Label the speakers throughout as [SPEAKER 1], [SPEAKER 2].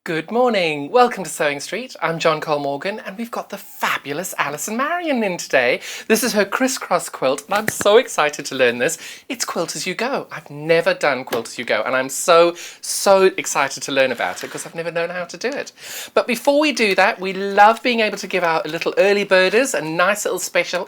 [SPEAKER 1] Good morning. Welcome to Sewing Street. I'm John Cole Morgan and we've got the fabulous Alison Marion in today. This is her Kriss Kross quilt and I'm so excited to learn this. It's Quilt As You Go. I've never done Quilt As You Go and I'm so excited to learn about it because I've never known how to do it. But before we do that, we love being able to give out little early birders, a nice little special.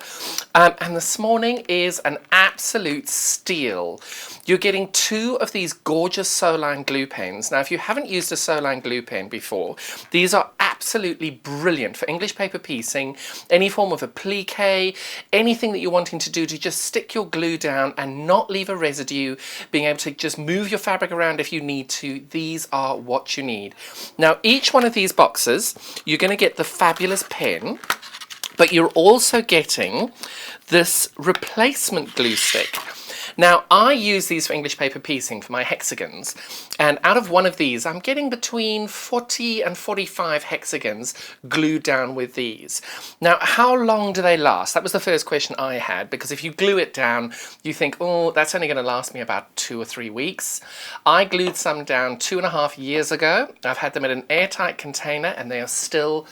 [SPEAKER 1] And this morning is an absolute steal. You're getting 2 of these gorgeous Sewline glue pens. Now, if you haven't used a Sewline glue pen before, these are absolutely brilliant for English paper piecing, any form of applique, anything that you're wanting to do to just stick your glue down and not leave a residue, being able to just move your fabric around if you need to. These are what you need. Now, each one of these boxes, you're going to get the fabulous pen, but you're also getting this replacement glue stick. Now, I use these for English paper piecing for my hexagons, and out of one of these, I'm getting between 40 and 45 hexagons glued down with these. Now, how long do they last? That was the first question I had, because if you glue it down, you think, oh, that's only going to last me about 2 or 3 weeks. I glued some down 2.5 years ago. I've had them in an airtight container, and they are still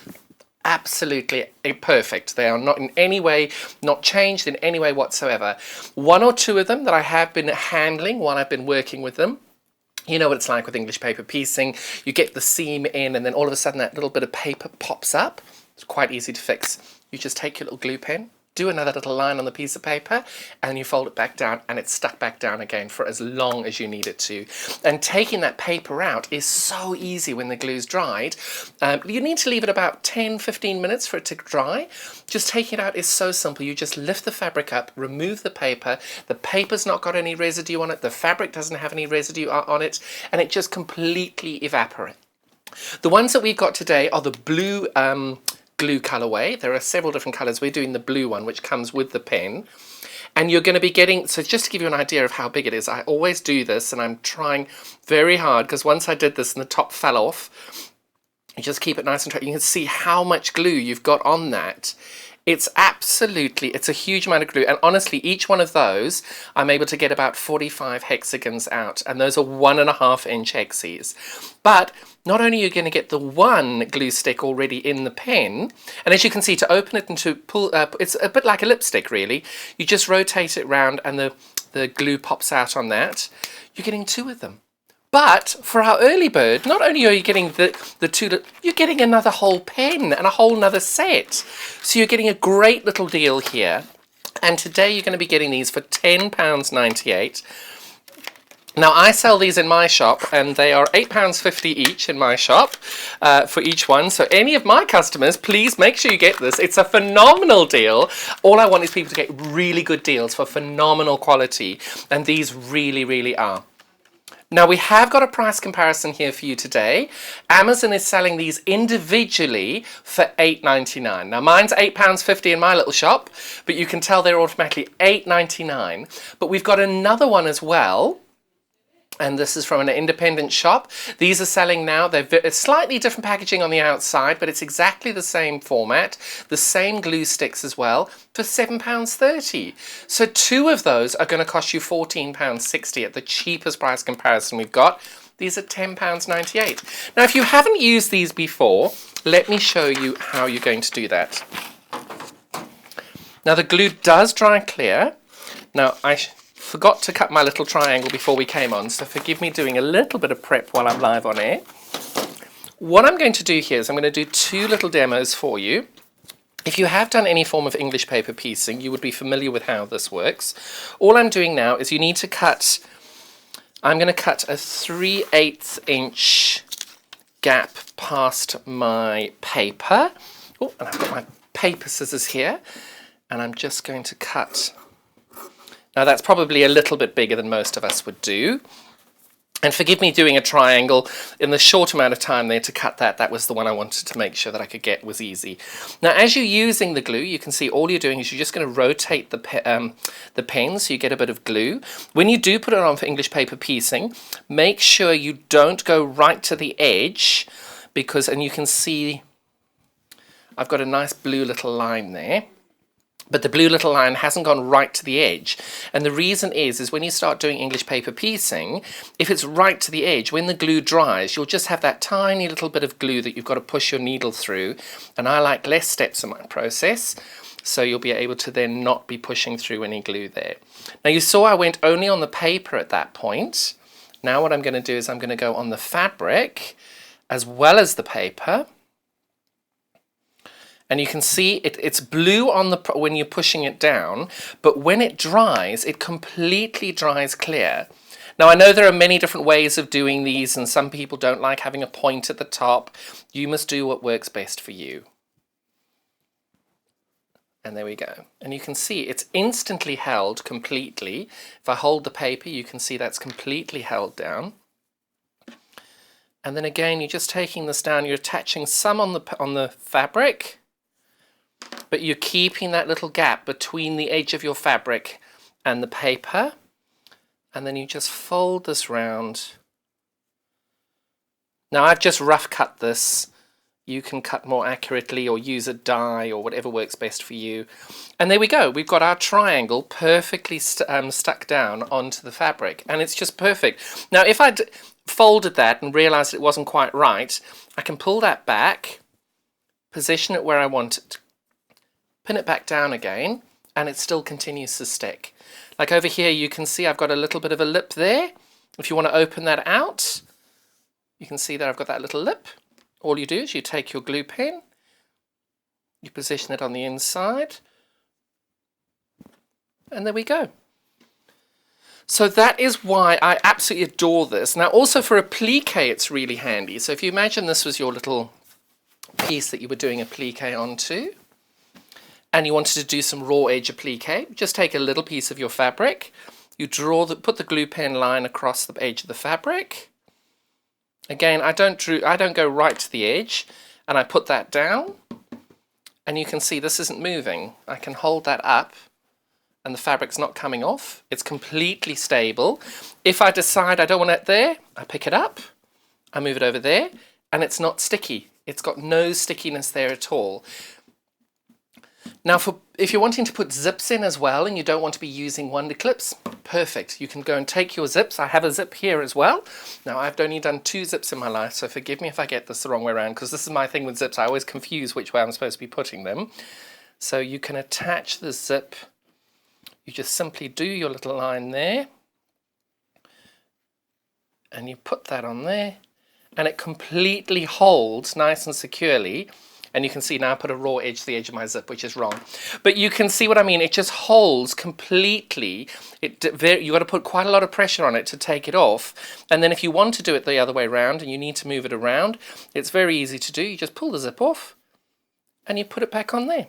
[SPEAKER 1] absolutely perfect. They are not in any way, not changed in any way whatsoever. 1 or 2 of them that I have been handling while I've been working with them. You know what it's like with English paper piecing. You get the seam in and then all of a sudden that little bit of paper pops up. It's quite easy to fix. You just take your little glue pen, do another little line on the piece of paper, and you fold it back down and it's stuck back down again for as long as you need it to. And taking that paper out is so easy when the glue's dried. You need to leave it about 10-15 minutes for it to dry. Just taking it out is so simple. You just lift the fabric up, remove the paper's not got any residue on it, the fabric doesn't have any residue on it, and it just completely evaporates. The ones that we've got today are the blue glue colorway. There are several different colors. We're doing the blue one, which comes with the pen. And you're going to be getting, so just to give you an idea of how big it is, I always do this and I'm trying very hard because once I did this and the top fell off, you just keep it nice and tight. You can see how much glue you've got on that. It's a huge amount of glue, and honestly each one of those I'm able to get about 45 hexagons out, and those are 1.5 inch hexes. But not only are you going to get the one glue stick already in the pen, and as you can see, to open it and to pull up, it's a bit like a lipstick really. You just rotate it round and the glue pops out on that. You're getting 2 of them. But for our early bird, not only are you getting the 2, you're getting another whole pen and a whole nother set. So you're getting a great little deal here. And today you're going to be getting these for £10.98. Now, I sell these in my shop, and they are £8.50 each in my shop for each one. So any of my customers, please make sure you get this. It's a phenomenal deal. All I want is people to get really good deals for phenomenal quality, and these really, really are. Now, we have got a price comparison here for you today. Amazon is selling these individually for $8.99. Now, mine's £8.50 in my little shop, but you can tell they're automatically $8.99. But we've got another one as well. And this is from an independent shop. These are selling now. They're slightly different packaging on the outside, but it's exactly the same format, the same glue sticks as well, for £7.30. So 2 of those are going to cost you £14.60 at the cheapest price comparison we've got. These are £10.98. Now, if you haven't used these before, let me show you how you're going to do that. Now, the glue does dry clear. Now, I forgot to cut my little triangle before we came on, so forgive me doing a little bit of prep while I'm live on air. What I'm going to do here is I'm going to do 2 little demos for you. If you have done any form of English paper piecing, you would be familiar with how this works. All I'm doing now is you need to cut, I'm going to cut a 3/8 inch gap past my paper. Oh, and I've got my paper scissors here, and I'm just going to cut. Now, that's probably a little bit bigger than most of us would do. And forgive me doing a triangle in the short amount of time there to cut that. That was the one I wanted to make sure that I could get was easy. Now, as you're using the glue, you can see all you're doing is you're just going to rotate the pen so you get a bit of glue. When you do put it on for English paper piecing, make sure you don't go right to the edge because, and you can see I've got a nice blue little line there. but the blue little line hasn't gone right to the edge. And the reason is when you start doing English paper piecing, if it's right to the edge, when the glue dries, you'll just have that tiny little bit of glue that you've got to push your needle through. And I like less steps in my process, so you'll be able to then not be pushing through any glue there. Now you saw I went only on the paper at that point. Now what I'm going to do is I'm going to go on the fabric as well as the paper. And you can see it's blue on the when you're pushing it down, but when it dries, it completely dries clear. Now I know there are many different ways of doing these, and some people don't like having a point at the top. You must do what works best for you. And there we go. And you can see it's instantly held completely. If I hold the paper, you can see that's completely held down. And then again, you're just taking this down, you're attaching some on the fabric, but you're keeping that little gap between the edge of your fabric and the paper. And then you just fold this round. Now I've just rough cut this. You can cut more accurately or use a die or whatever works best for you. And there we go. We've got our triangle perfectly stuck down onto the fabric, and it's just perfect. Now if I'd folded that and realized it wasn't quite right, I can pull that back, position it where I want it, pin it back down again, and it still continues to stick. Like over here, you can see I've got a little bit of a lip there. If you want to open that out, you can see that I've got that little lip. All you do is you take your glue pen, you position it on the inside, and there we go. So that is why I absolutely adore this. Now also for applique it's really handy. So if you imagine this was your little piece that you were doing applique onto, and you wanted to do some raw edge applique, just take a little piece of your fabric, you put the glue pen line across the edge of the fabric. Again, I don't go right to the edge, and I put that down, and you can see this isn't moving. I can hold that up, and the fabric's not coming off. It's completely stable. If I decide I don't want it there, I pick it up, I move it over there, and it's not sticky. It's got no stickiness there at all. Now, if you're wanting to put zips in as well and you don't want to be using wonder clips, perfect. You can go and take your zips. I have a zip here as well. Now, I've only done 2 zips in my life, so forgive me if I get this the wrong way around, because this is my thing with zips. I always confuse which way I'm supposed to be putting them. So you can attach the zip. You just simply do your little line there, and you put that on there, and it completely holds nice and securely. And you can see now I put a raw edge to the edge of my zip, which is wrong. But you can see what I mean. It just holds You've got to put quite a lot of pressure on it to take it off. And then if you want to do it the other way around and you need to move it around, it's very easy to do. You just pull the zip off and you put it back on there.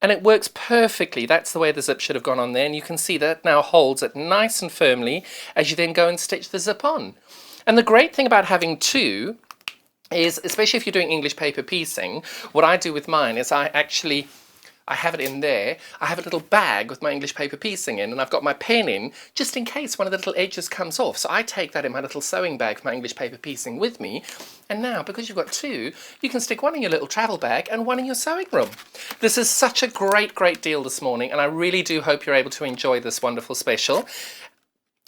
[SPEAKER 1] And it works perfectly. That's the way the zip should have gone on there. And you can see that now holds it nice and firmly as you then go and stitch the zip on. And the great thing about having 2 is, especially if you're doing English paper piecing, what I do with mine is I have it in there. I have a little bag with my English paper piecing in, and I've got my pen in just in case one of the little edges comes off. So I take that in my little sewing bag for my English paper piecing with me. And now, because you've got 2, you can stick one in your little travel bag and one in your sewing room. This is such a great deal this morning, and I really do hope you're able to enjoy this wonderful special.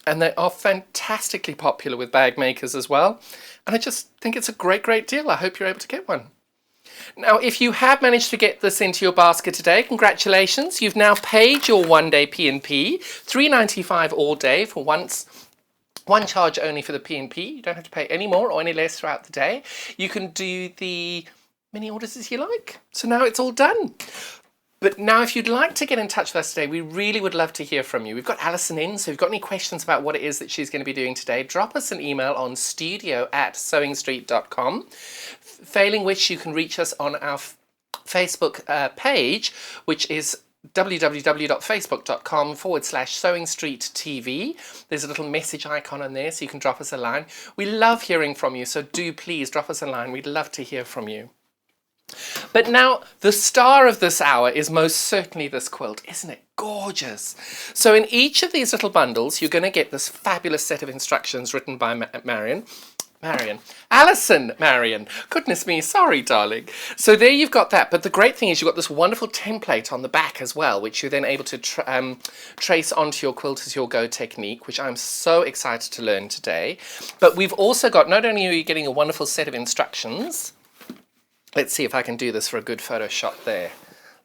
[SPEAKER 1] And they are fantastically popular with bag makers as well. And I just think it's a great deal. I hope you're able to get one. Now, if you have managed to get this into your basket today, congratulations. You've now paid your one-day P&P, $3.95 all day for one charge only for the P&P. You don't have to pay any more or any less throughout the day. You can do the many orders as you like. So now it's all done. But now if you'd like to get in touch with us today, we really would love to hear from you. We've got Alison in, so if you've got any questions about what it is that she's going to be doing today, drop us an email on studio@sewingstreet.com. Failing which, you can reach us on our Facebook page, which is www.facebook.com/sewingstreettv. There's a little message icon on there, so you can drop us a line. We love hearing from you, so do please drop us a line. We'd love to hear from you. But now, the star of this hour is most certainly this quilt. Isn't it gorgeous? So in each of these little bundles, you're going to get this fabulous set of instructions written by Marion. Alison Marion. Goodness me, sorry, darling. So there you've got that. But the great thing is you've got this wonderful template on the back as well, which you're then able to trace onto your quilt as your go technique, which I'm so excited to learn today. But we've also got, not only are you getting a wonderful set of instructions, let's see if I can do this for a good photo shot there.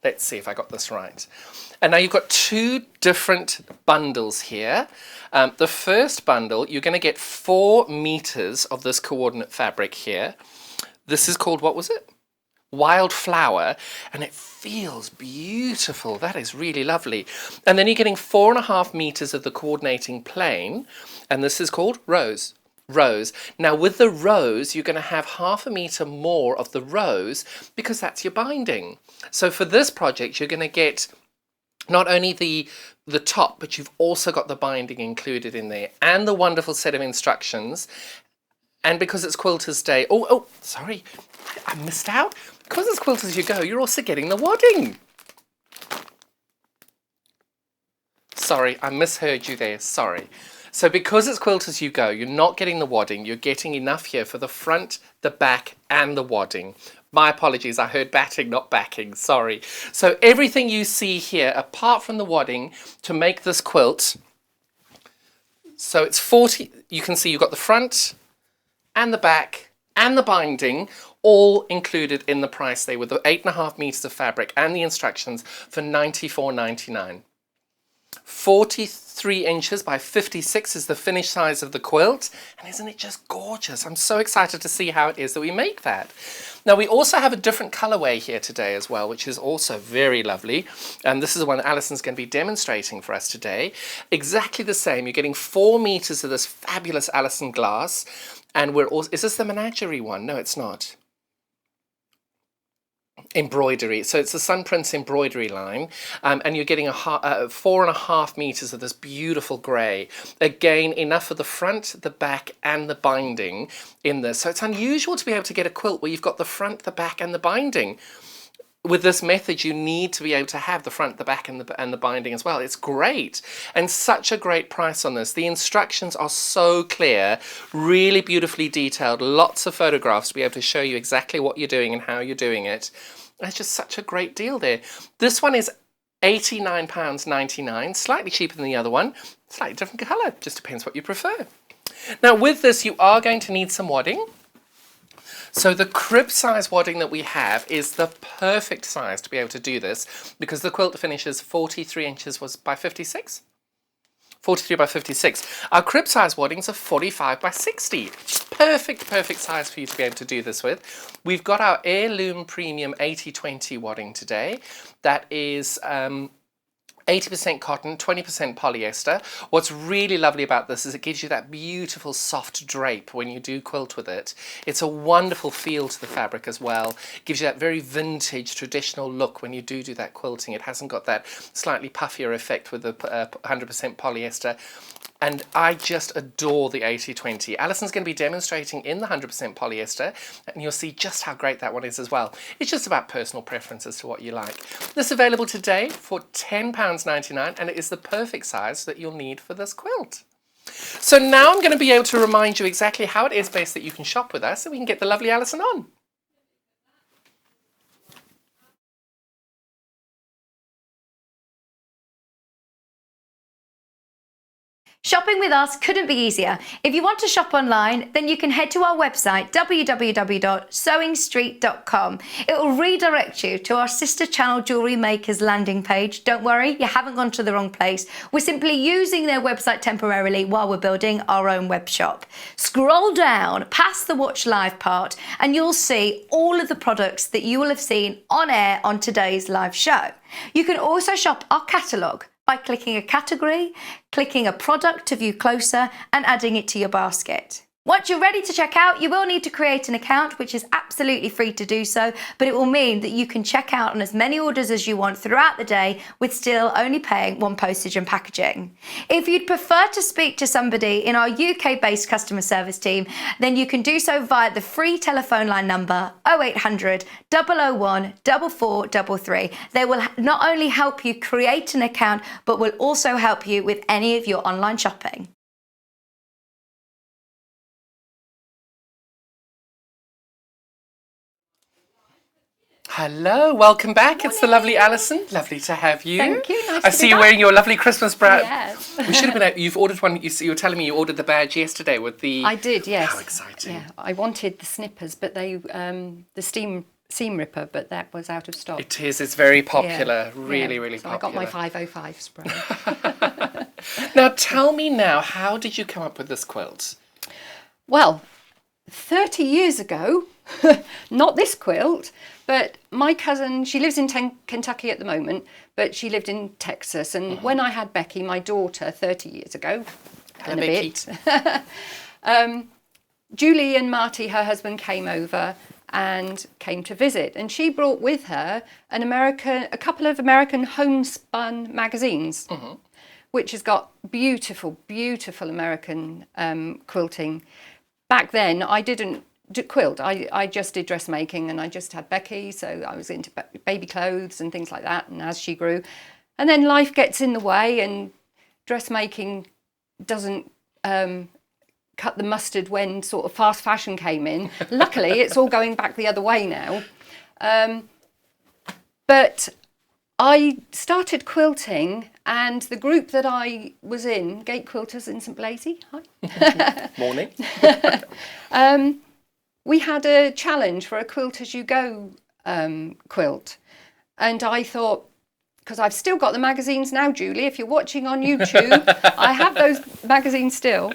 [SPEAKER 1] Let's see if I got this right. And now you've got two different bundles here. The first bundle, you're going to get 4 meters of this coordinate fabric here. This is called, what was it? Wildflower, and it feels beautiful. That is really lovely. And then you're getting 4.5 meters of the coordinating plain, and this is called rose. Now with the rose, you're going to have 0.5 meter more of the rose because that's your binding. So for this project, you're going to get not only the top, but you've also got the binding included in there and the wonderful set of instructions. And because it's Quilter's Day, oh, sorry, I missed out. Because it's Quilt As You Go, you're also getting the wadding. Sorry, I misheard you there, sorry. So because it's Quilt As You Go, you're not getting the wadding, you're getting enough here for the front, the back and the wadding. My apologies, I heard batting, not backing, sorry. So everything you see here, apart from the wadding, to make this quilt, so it's 40, you can see you've got the front and the back and the binding, all included in the price there with the 8.5 meters of fabric and the instructions for $94.99. 43 inches by 56 is the finished size of the quilt, and isn't it just gorgeous? I'm so excited to see how it is that we make that. Now we also have a different colorway here today as well, which is also very lovely, and this is the one Alison's going to be demonstrating for us today. Exactly the same, you're getting 4 meters of this fabulous Alison glass, and we're also, is this the menagerie one? No, it's not. Embroidery, so it's the Sun Prince embroidery line, and you're getting 4.5 meters of this beautiful grey. Again, enough for the front, the back and the binding in this. So it's unusual to be able to get a quilt where you've got the front, the back and the binding. With this method, you need to be able to have the front, the back and the binding as well. It's great, and such a great price on this. The instructions are so clear, really beautifully detailed, lots of photographs to be able to show you exactly what you're doing and how you're doing it. It's just such a great deal there. This one is £89.99, slightly cheaper than the other one, slightly different colour, just depends what you prefer. Now with this, you are going to need some wadding. So the crib size wadding that we have is the perfect size to be able to do this because the quilt finishes 43 inches by 56. 43 by 56. Our crib size waddings are 45 by 60. Perfect size for you to be able to do this with. We've got our Heirloom Premium 80/20 wadding today. That is 80% cotton, 20% polyester. What's really lovely about this is it gives you that beautiful soft drape when you do quilt with it. It's a wonderful feel to the fabric as well. It gives you that very vintage traditional look when you do that quilting. It hasn't got that slightly puffier effect with the 100% polyester. And I just adore the 80/20. Alison's going to be demonstrating in the 100% polyester, and you'll see just how great that one is as well. It's just about personal preference as to what you like. This is available today for £10.99, and it is the perfect size that you'll need for this quilt. So now I'm going to be able to remind you exactly how it is best that you can shop with us, so we can get the lovely Alison on.
[SPEAKER 2] Shopping with us couldn't be easier. If you want to shop online, then you can head to our website, www.sewingstreet.com. It will redirect you to our sister channel Jewellery Makers landing page. Don't worry, you haven't gone to the wrong place. We're simply using their website temporarily while we're building our own web shop. Scroll down past the Watch Live part and you'll see all of the products that you will have seen on air on today's live show. You can also shop our catalogue by clicking a category, clicking a product to view closer and adding it to your basket. Once you're ready to check out, you will need to create an account, which is absolutely free to do so, but it will mean that you can check out on as many orders as you want throughout the day with still only paying one postage and packaging. If you'd prefer to speak to somebody in our UK-based customer service team, then you can do so via the free telephone line number 0800 001 4433. They will not only help you create an account, but will also help you with any of your online shopping.
[SPEAKER 1] Hello, welcome back. It's the lovely Alison. Lovely to have you.
[SPEAKER 2] Thank you. Nice
[SPEAKER 1] I
[SPEAKER 2] to
[SPEAKER 1] see
[SPEAKER 2] be
[SPEAKER 1] you
[SPEAKER 2] back.
[SPEAKER 1] wearing your lovely Christmas brown.
[SPEAKER 2] Yes.
[SPEAKER 1] We should have been. You've ordered one. You were telling me you ordered the badge yesterday with the.
[SPEAKER 3] I did, yes.
[SPEAKER 1] How exciting!
[SPEAKER 3] Yeah, I wanted the snippers, but they the seam ripper, but that was out of stock.
[SPEAKER 1] It is. It's very popular.
[SPEAKER 3] Yeah.
[SPEAKER 1] Really,
[SPEAKER 3] Yeah.
[SPEAKER 1] really
[SPEAKER 3] so
[SPEAKER 1] popular.
[SPEAKER 3] I got my 505 spray.
[SPEAKER 1] Now, tell me now, how did you come up with this quilt?
[SPEAKER 3] Well, 30 years ago, not this quilt, but my cousin, she lives in Kentucky at the moment, but she lived in Texas. And when I had Becky, my daughter, 30 years ago,
[SPEAKER 1] Hello,
[SPEAKER 3] and a
[SPEAKER 1] Becky.
[SPEAKER 3] bit, Julie and Marty, her husband, came over and came to visit. And she brought with her a couple of American homespun magazines, which has got beautiful, beautiful American quilting. Back then, I didn't quilt. I just did dressmaking, and I just had Becky, so I was into baby clothes and things like that. And as she grew, and then life gets in the way, and dressmaking doesn't cut the mustard when sort of fast fashion came in. Luckily, it's all going back the other way now. But I started quilting, and the group that I was in, Gate Quilters in St Blasey, hi.
[SPEAKER 1] Morning.
[SPEAKER 3] We had a challenge for a Quilt As You Go quilt. And I thought, because I've still got the magazines now, Julie, if you're watching on YouTube, I have those magazines still.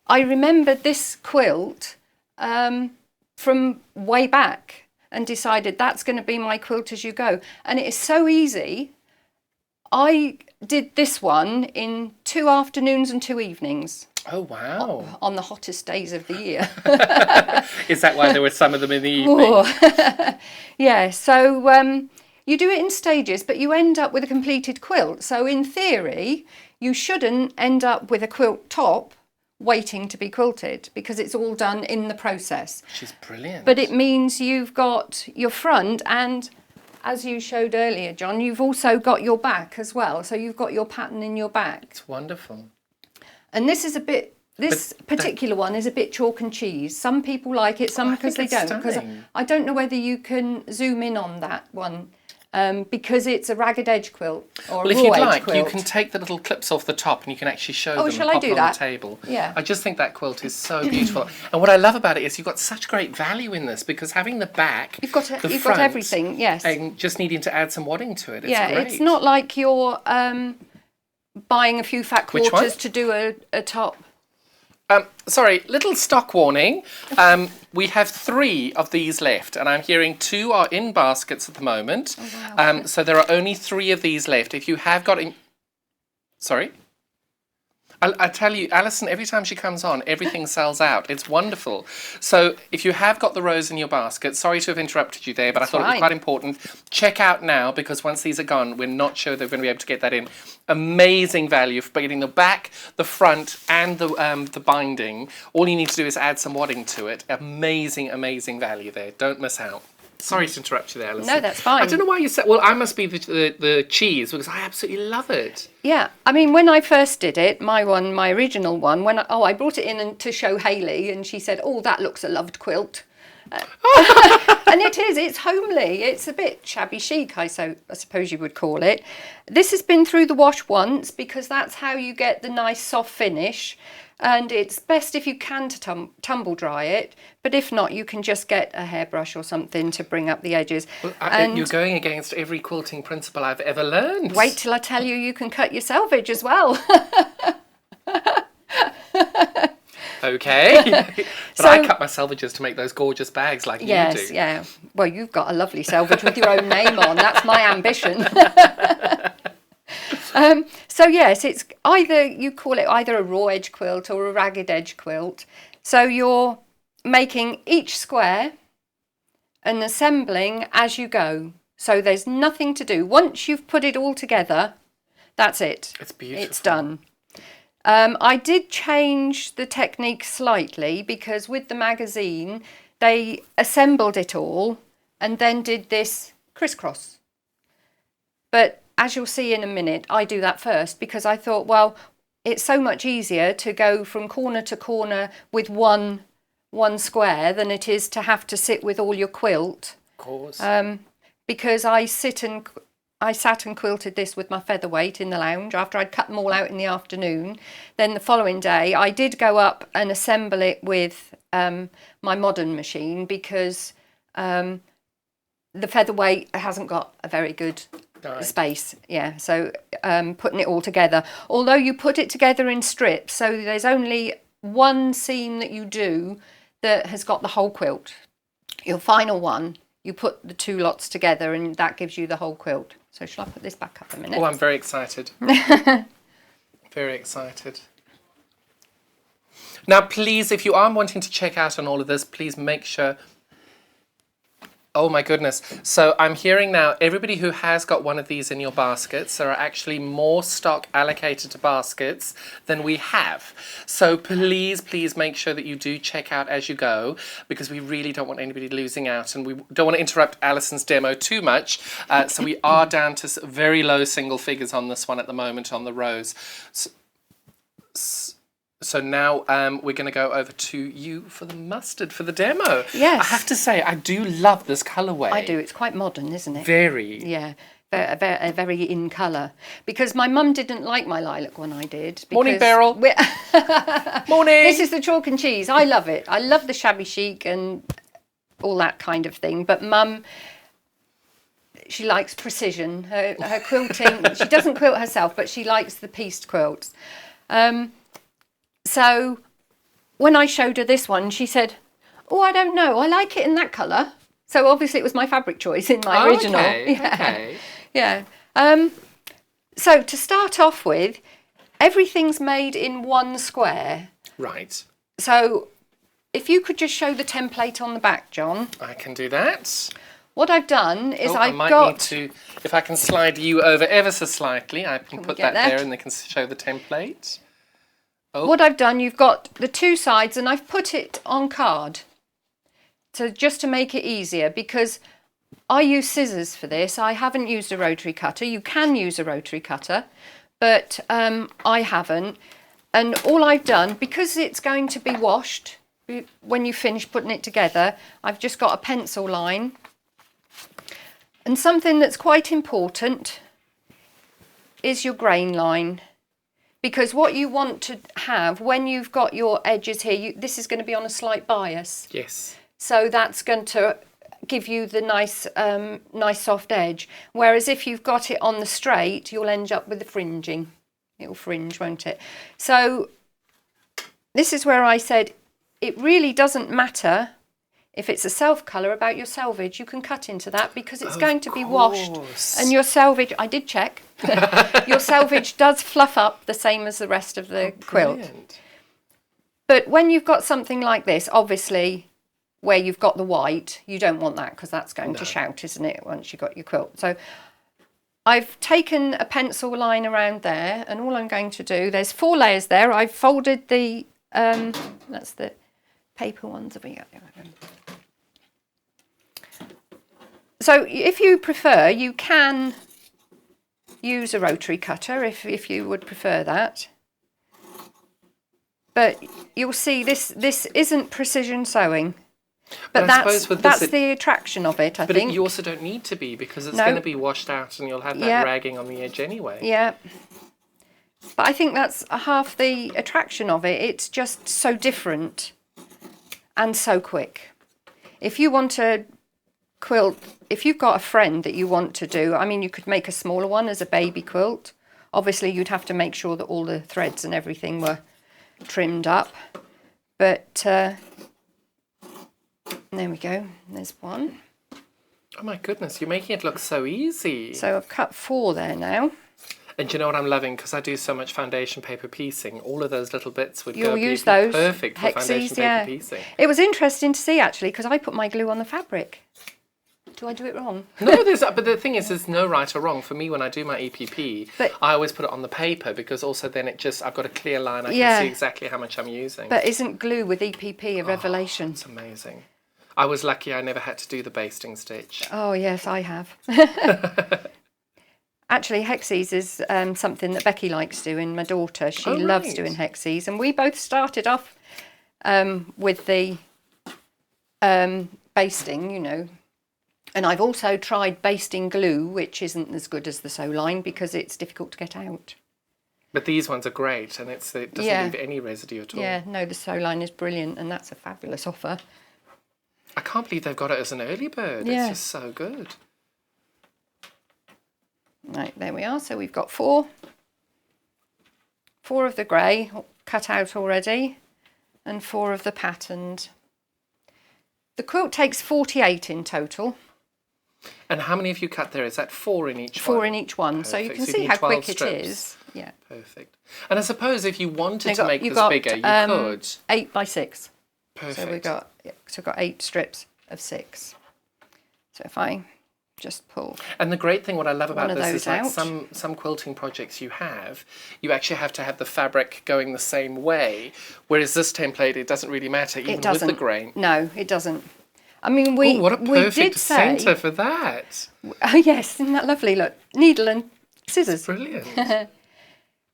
[SPEAKER 3] I remembered this quilt from way back and decided that's going to be my Quilt As You Go. And it is so easy. I did this one in 2 afternoons and 2 evenings.
[SPEAKER 1] Oh, wow.
[SPEAKER 3] On the hottest days of the year.
[SPEAKER 1] Is that why there were some of them in the evening?
[SPEAKER 3] Yeah, so you do it in stages, but you end up with a completed quilt. So in theory, you shouldn't end up with a quilt top waiting to be quilted, because it's all done in the process.
[SPEAKER 1] She's brilliant.
[SPEAKER 3] But it means you've got your front, and as you showed earlier, John, you've also got your back as well. So you've got your pattern in your back.
[SPEAKER 1] It's wonderful.
[SPEAKER 3] And this is this particular one is a bit chalk and cheese. Some people like it, some because they don't. Because I don't know whether you can zoom in on that one, because it's a ragged edge quilt or
[SPEAKER 1] Well,
[SPEAKER 3] a
[SPEAKER 1] if
[SPEAKER 3] raw
[SPEAKER 1] you'd
[SPEAKER 3] edge
[SPEAKER 1] like,
[SPEAKER 3] quilt.
[SPEAKER 1] you can take the little clips off the top and you can actually show them
[SPEAKER 3] shall
[SPEAKER 1] and
[SPEAKER 3] I
[SPEAKER 1] pop
[SPEAKER 3] do
[SPEAKER 1] them on
[SPEAKER 3] that?
[SPEAKER 1] the table.
[SPEAKER 3] Yeah.
[SPEAKER 1] I just think that quilt is so beautiful. And what I love about it is you've got such great value in this, because having the back,
[SPEAKER 3] You've got everything, yes.
[SPEAKER 1] and just needing to add some wadding to it. It's
[SPEAKER 3] Yeah,
[SPEAKER 1] great.
[SPEAKER 3] it's not like you're buying a few fat
[SPEAKER 1] Which one?
[SPEAKER 3] quarters to do a top.
[SPEAKER 1] Sorry, little stock warning. We have 3 of these left, and I'm hearing 2 are in baskets at the moment.
[SPEAKER 3] Oh, wow.
[SPEAKER 1] So there are only 3 of these left. If you have got in... Sorry? I tell you, Alison, every time she comes on, everything sells out. It's wonderful. So if you have got the rows in your basket, sorry to have interrupted you there, but I thought it was quite important. Check out now, because once these are gone, we're not sure they're going to be able to get that in. Amazing value for getting the back, the front, and the binding. All you need to do is add some wadding to it. Amazing, amazing value there. Don't miss out. Sorry to interrupt you there, Alison.
[SPEAKER 3] No, that's fine.
[SPEAKER 1] I don't know why you said... Well, I must be the cheese, because I absolutely love it.
[SPEAKER 3] Yeah, I mean, when I first did it, my original one, I brought it in to show Hayley, and she said, "Oh, that looks a loved quilt." And it's homely. It's a bit shabby chic, I suppose you would call it. This has been through the wash once, because that's how you get the nice soft finish. And it's best if you can to tumble dry it, but if not, you can just get a hairbrush or something to bring up the edges.
[SPEAKER 1] Well, you're going against every quilting principle I've ever learned.
[SPEAKER 3] Wait till I tell you can cut your selvage as well.
[SPEAKER 1] Okay. But I cut my selvages to make those gorgeous bags like you do.
[SPEAKER 3] Yes, yeah. Well, you've got a lovely selvage with your own name on. That's my ambition. So yes, it's you call it either a raw edge quilt or a ragged edge quilt. So you're making each square and assembling as you go. So there's nothing to do. Once you've put it all together, that's it.
[SPEAKER 1] It's beautiful.
[SPEAKER 3] It's done. I did change the technique slightly, because with the magazine, they assembled it all and then did this crisscross. But as you'll see in a minute, I do that first, because I thought, well, it's so much easier to go from corner to corner with one square than it is to have to sit with all your quilt.
[SPEAKER 1] Of course.
[SPEAKER 3] because I sat and quilted this with my featherweight in the lounge after I'd cut them all out in the afternoon. Then the following day I did go up and assemble it with my modern machine, because the featherweight hasn't got a very good space. Yeah, so putting it all together, although you put it together in strips, so there's only one seam that you do that has got the whole quilt. Your final one, you put the two lots together and that gives you the whole quilt. So shall I put this back up a minute?
[SPEAKER 1] Oh, I'm very excited. Very excited. Now, please, if you are wanting to check out on all of this, please make sure... Oh my goodness. So I'm hearing now, everybody who has got one of these in your baskets, there are actually more stock allocated to baskets than we have. So please, please make sure that you do check out as you go, because we really don't want anybody losing out, and we don't want to interrupt Alison's demo too much. So we are down to very low single figures on this one at the moment on the rows. So now we're going to go over to you for the mustard, for the demo.
[SPEAKER 3] Yes.
[SPEAKER 1] I have to say, I do love this colourway.
[SPEAKER 3] I do. It's quite modern, isn't it?
[SPEAKER 1] Very.
[SPEAKER 3] Yeah, very in colour. Because my mum didn't like my lilac one I did.
[SPEAKER 1] Morning, Beryl. Morning.
[SPEAKER 3] This is the chalk and cheese. I love it. I love the shabby chic and all that kind of thing. But Mum... she likes precision. Her quilting, she doesn't quilt herself, but she likes the pieced quilts. So when I showed her this one, she said, oh, I don't know, I like it in that colour. So obviously it was my fabric choice in my original.
[SPEAKER 1] Okay,
[SPEAKER 3] yeah.
[SPEAKER 1] okay.
[SPEAKER 3] Yeah. So to start off with, everything's made in one square.
[SPEAKER 1] Right.
[SPEAKER 3] So if you could just show the template on the back, John.
[SPEAKER 1] I can do that.
[SPEAKER 3] What I've done is
[SPEAKER 1] I might need to, if I can slide you over ever so slightly, I can put that there and they can show the template. Oh.
[SPEAKER 3] What I've done, you've got the two sides and I've put it on card. So just to make it easier, because I use scissors for this. I haven't used a rotary cutter. You can use a rotary cutter, but I haven't. And all I've done, because it's going to be washed when you finish putting it together, I've just got a pencil line. And something that's quite important is your grain line. Because what you want to have when you've got your edges here, this is going to be on a slight bias.
[SPEAKER 1] Yes.
[SPEAKER 3] So that's going to give you the nice soft edge. Whereas if you've got it on the straight, you'll end up with the fringing. It'll fringe, won't it? So this is where I said it really doesn't matter if it's a self colour about your selvage. You can cut into that because it's going to be washed. And your selvage, I did check, your selvage does fluff up the same as the rest of the quilt.
[SPEAKER 1] Brilliant.
[SPEAKER 3] But when you've got something like this, obviously, where you've got the white, you don't want that because that's going to shout, isn't it, once you've got your quilt. So I've taken a pencil line around there, and all I'm going to do, there's 4 layers there. I've folded the, that's the paper ones. So if you prefer, you can use a rotary cutter if you would prefer that. But you'll see this isn't precision sewing. But that's the attraction of it, I think.
[SPEAKER 1] But you also don't need to be, because it's going to be washed out and you'll have that ragging on the edge anyway.
[SPEAKER 3] Yeah. But I think that's half the attraction of it. It's just so different and so quick. If you want to quilt, if you've got a friend that you want to do, I mean, you could make a smaller one as a baby quilt. Obviously, you'd have to make sure that all the threads and everything were trimmed up. But there we go, there's one.
[SPEAKER 1] Oh my goodness, you're making it look so easy.
[SPEAKER 3] So I've cut 4 there now.
[SPEAKER 1] And you know what I'm loving? Because I do so much foundation paper piecing, all of those little bits would
[SPEAKER 3] You'll
[SPEAKER 1] be
[SPEAKER 3] use those
[SPEAKER 1] perfect for
[SPEAKER 3] hexes,
[SPEAKER 1] foundation paper piecing.
[SPEAKER 3] It was interesting to see, actually, because I put my glue on the fabric. Do I do it wrong?
[SPEAKER 1] No, but the thing is, there's no right or wrong. For me, when I do my EPP, I always put it on the paper, because also then I've got a clear line. I can see exactly how much I'm using.
[SPEAKER 3] But isn't glue with EPP a revelation?
[SPEAKER 1] It's amazing. I was lucky I never had to do the basting stitch.
[SPEAKER 3] Oh, yes, I have. Actually, hexes is something that Becky likes doing, my daughter. She loves doing hexes. And we both started off with the basting, you know. And I've also tried basting glue, which isn't as good as the Sewline because it's difficult to get out.
[SPEAKER 1] But these ones are great, and it doesn't leave any residue at all.
[SPEAKER 3] Yeah, no, the Sewline is brilliant, and that's a fabulous offer.
[SPEAKER 1] I can't believe they've got it as an early bird.
[SPEAKER 3] Yeah.
[SPEAKER 1] It's just so good.
[SPEAKER 3] Right, there we are. So we've got four of the grey cut out already, and 4 of the patterned. The quilt takes 48 in total.
[SPEAKER 1] And how many have you cut there? Is that 4 in each one?
[SPEAKER 3] 4 in each one.
[SPEAKER 1] Perfect.
[SPEAKER 3] So you can
[SPEAKER 1] So
[SPEAKER 3] see
[SPEAKER 1] need
[SPEAKER 3] how
[SPEAKER 1] 12
[SPEAKER 3] quick
[SPEAKER 1] strips.
[SPEAKER 3] it is. Yeah.
[SPEAKER 1] Perfect. And I suppose if you wanted to
[SPEAKER 3] Got-
[SPEAKER 1] make
[SPEAKER 3] you
[SPEAKER 1] this
[SPEAKER 3] got,
[SPEAKER 1] bigger, you could.
[SPEAKER 3] 8 by 6.
[SPEAKER 1] Perfect.
[SPEAKER 3] So we've got 8 strips of 6. So if I just pull.
[SPEAKER 1] And the great thing, what I love about
[SPEAKER 3] one of
[SPEAKER 1] this is
[SPEAKER 3] those
[SPEAKER 1] like
[SPEAKER 3] out.
[SPEAKER 1] some quilting projects you actually have to have the fabric going the same way, whereas this template, it doesn't really matter, even
[SPEAKER 3] It doesn't.
[SPEAKER 1] with the grain.
[SPEAKER 3] No, it doesn't. I mean,
[SPEAKER 1] Oh, what a
[SPEAKER 3] we
[SPEAKER 1] perfect
[SPEAKER 3] did say.
[SPEAKER 1] centre for that.
[SPEAKER 3] Oh yes, isn't that lovely? Look, needle and scissors.
[SPEAKER 1] Brilliant.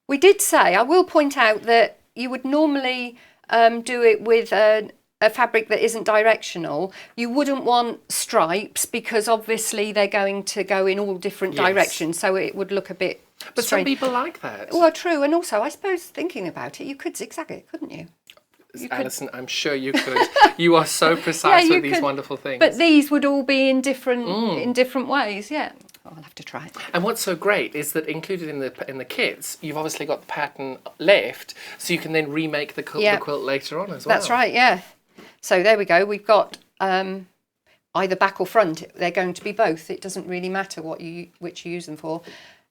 [SPEAKER 3] We did say, I will point out that you would normally do it with a fabric that isn't directional. You wouldn't want stripes because obviously they're going to go in all different
[SPEAKER 1] Yes.
[SPEAKER 3] directions, so it would look a bit
[SPEAKER 1] But some
[SPEAKER 3] strange.
[SPEAKER 1] people like that.
[SPEAKER 3] Well, true, and also I suppose thinking about it, you could zigzag it, couldn't you?
[SPEAKER 1] Alison, I'm sure you could. You are so precise
[SPEAKER 3] you
[SPEAKER 1] with these
[SPEAKER 3] could,
[SPEAKER 1] wonderful things.
[SPEAKER 3] But these would all be in different ways, yeah. Oh, I'll have to try it.
[SPEAKER 1] And what's so great is that included in the kits, you've obviously got the pattern left, so you can then remake the quilt later on as well.
[SPEAKER 3] That's right, yeah. So there we go. We've got either back or front. They're going to be both. It doesn't really matter which you use them for.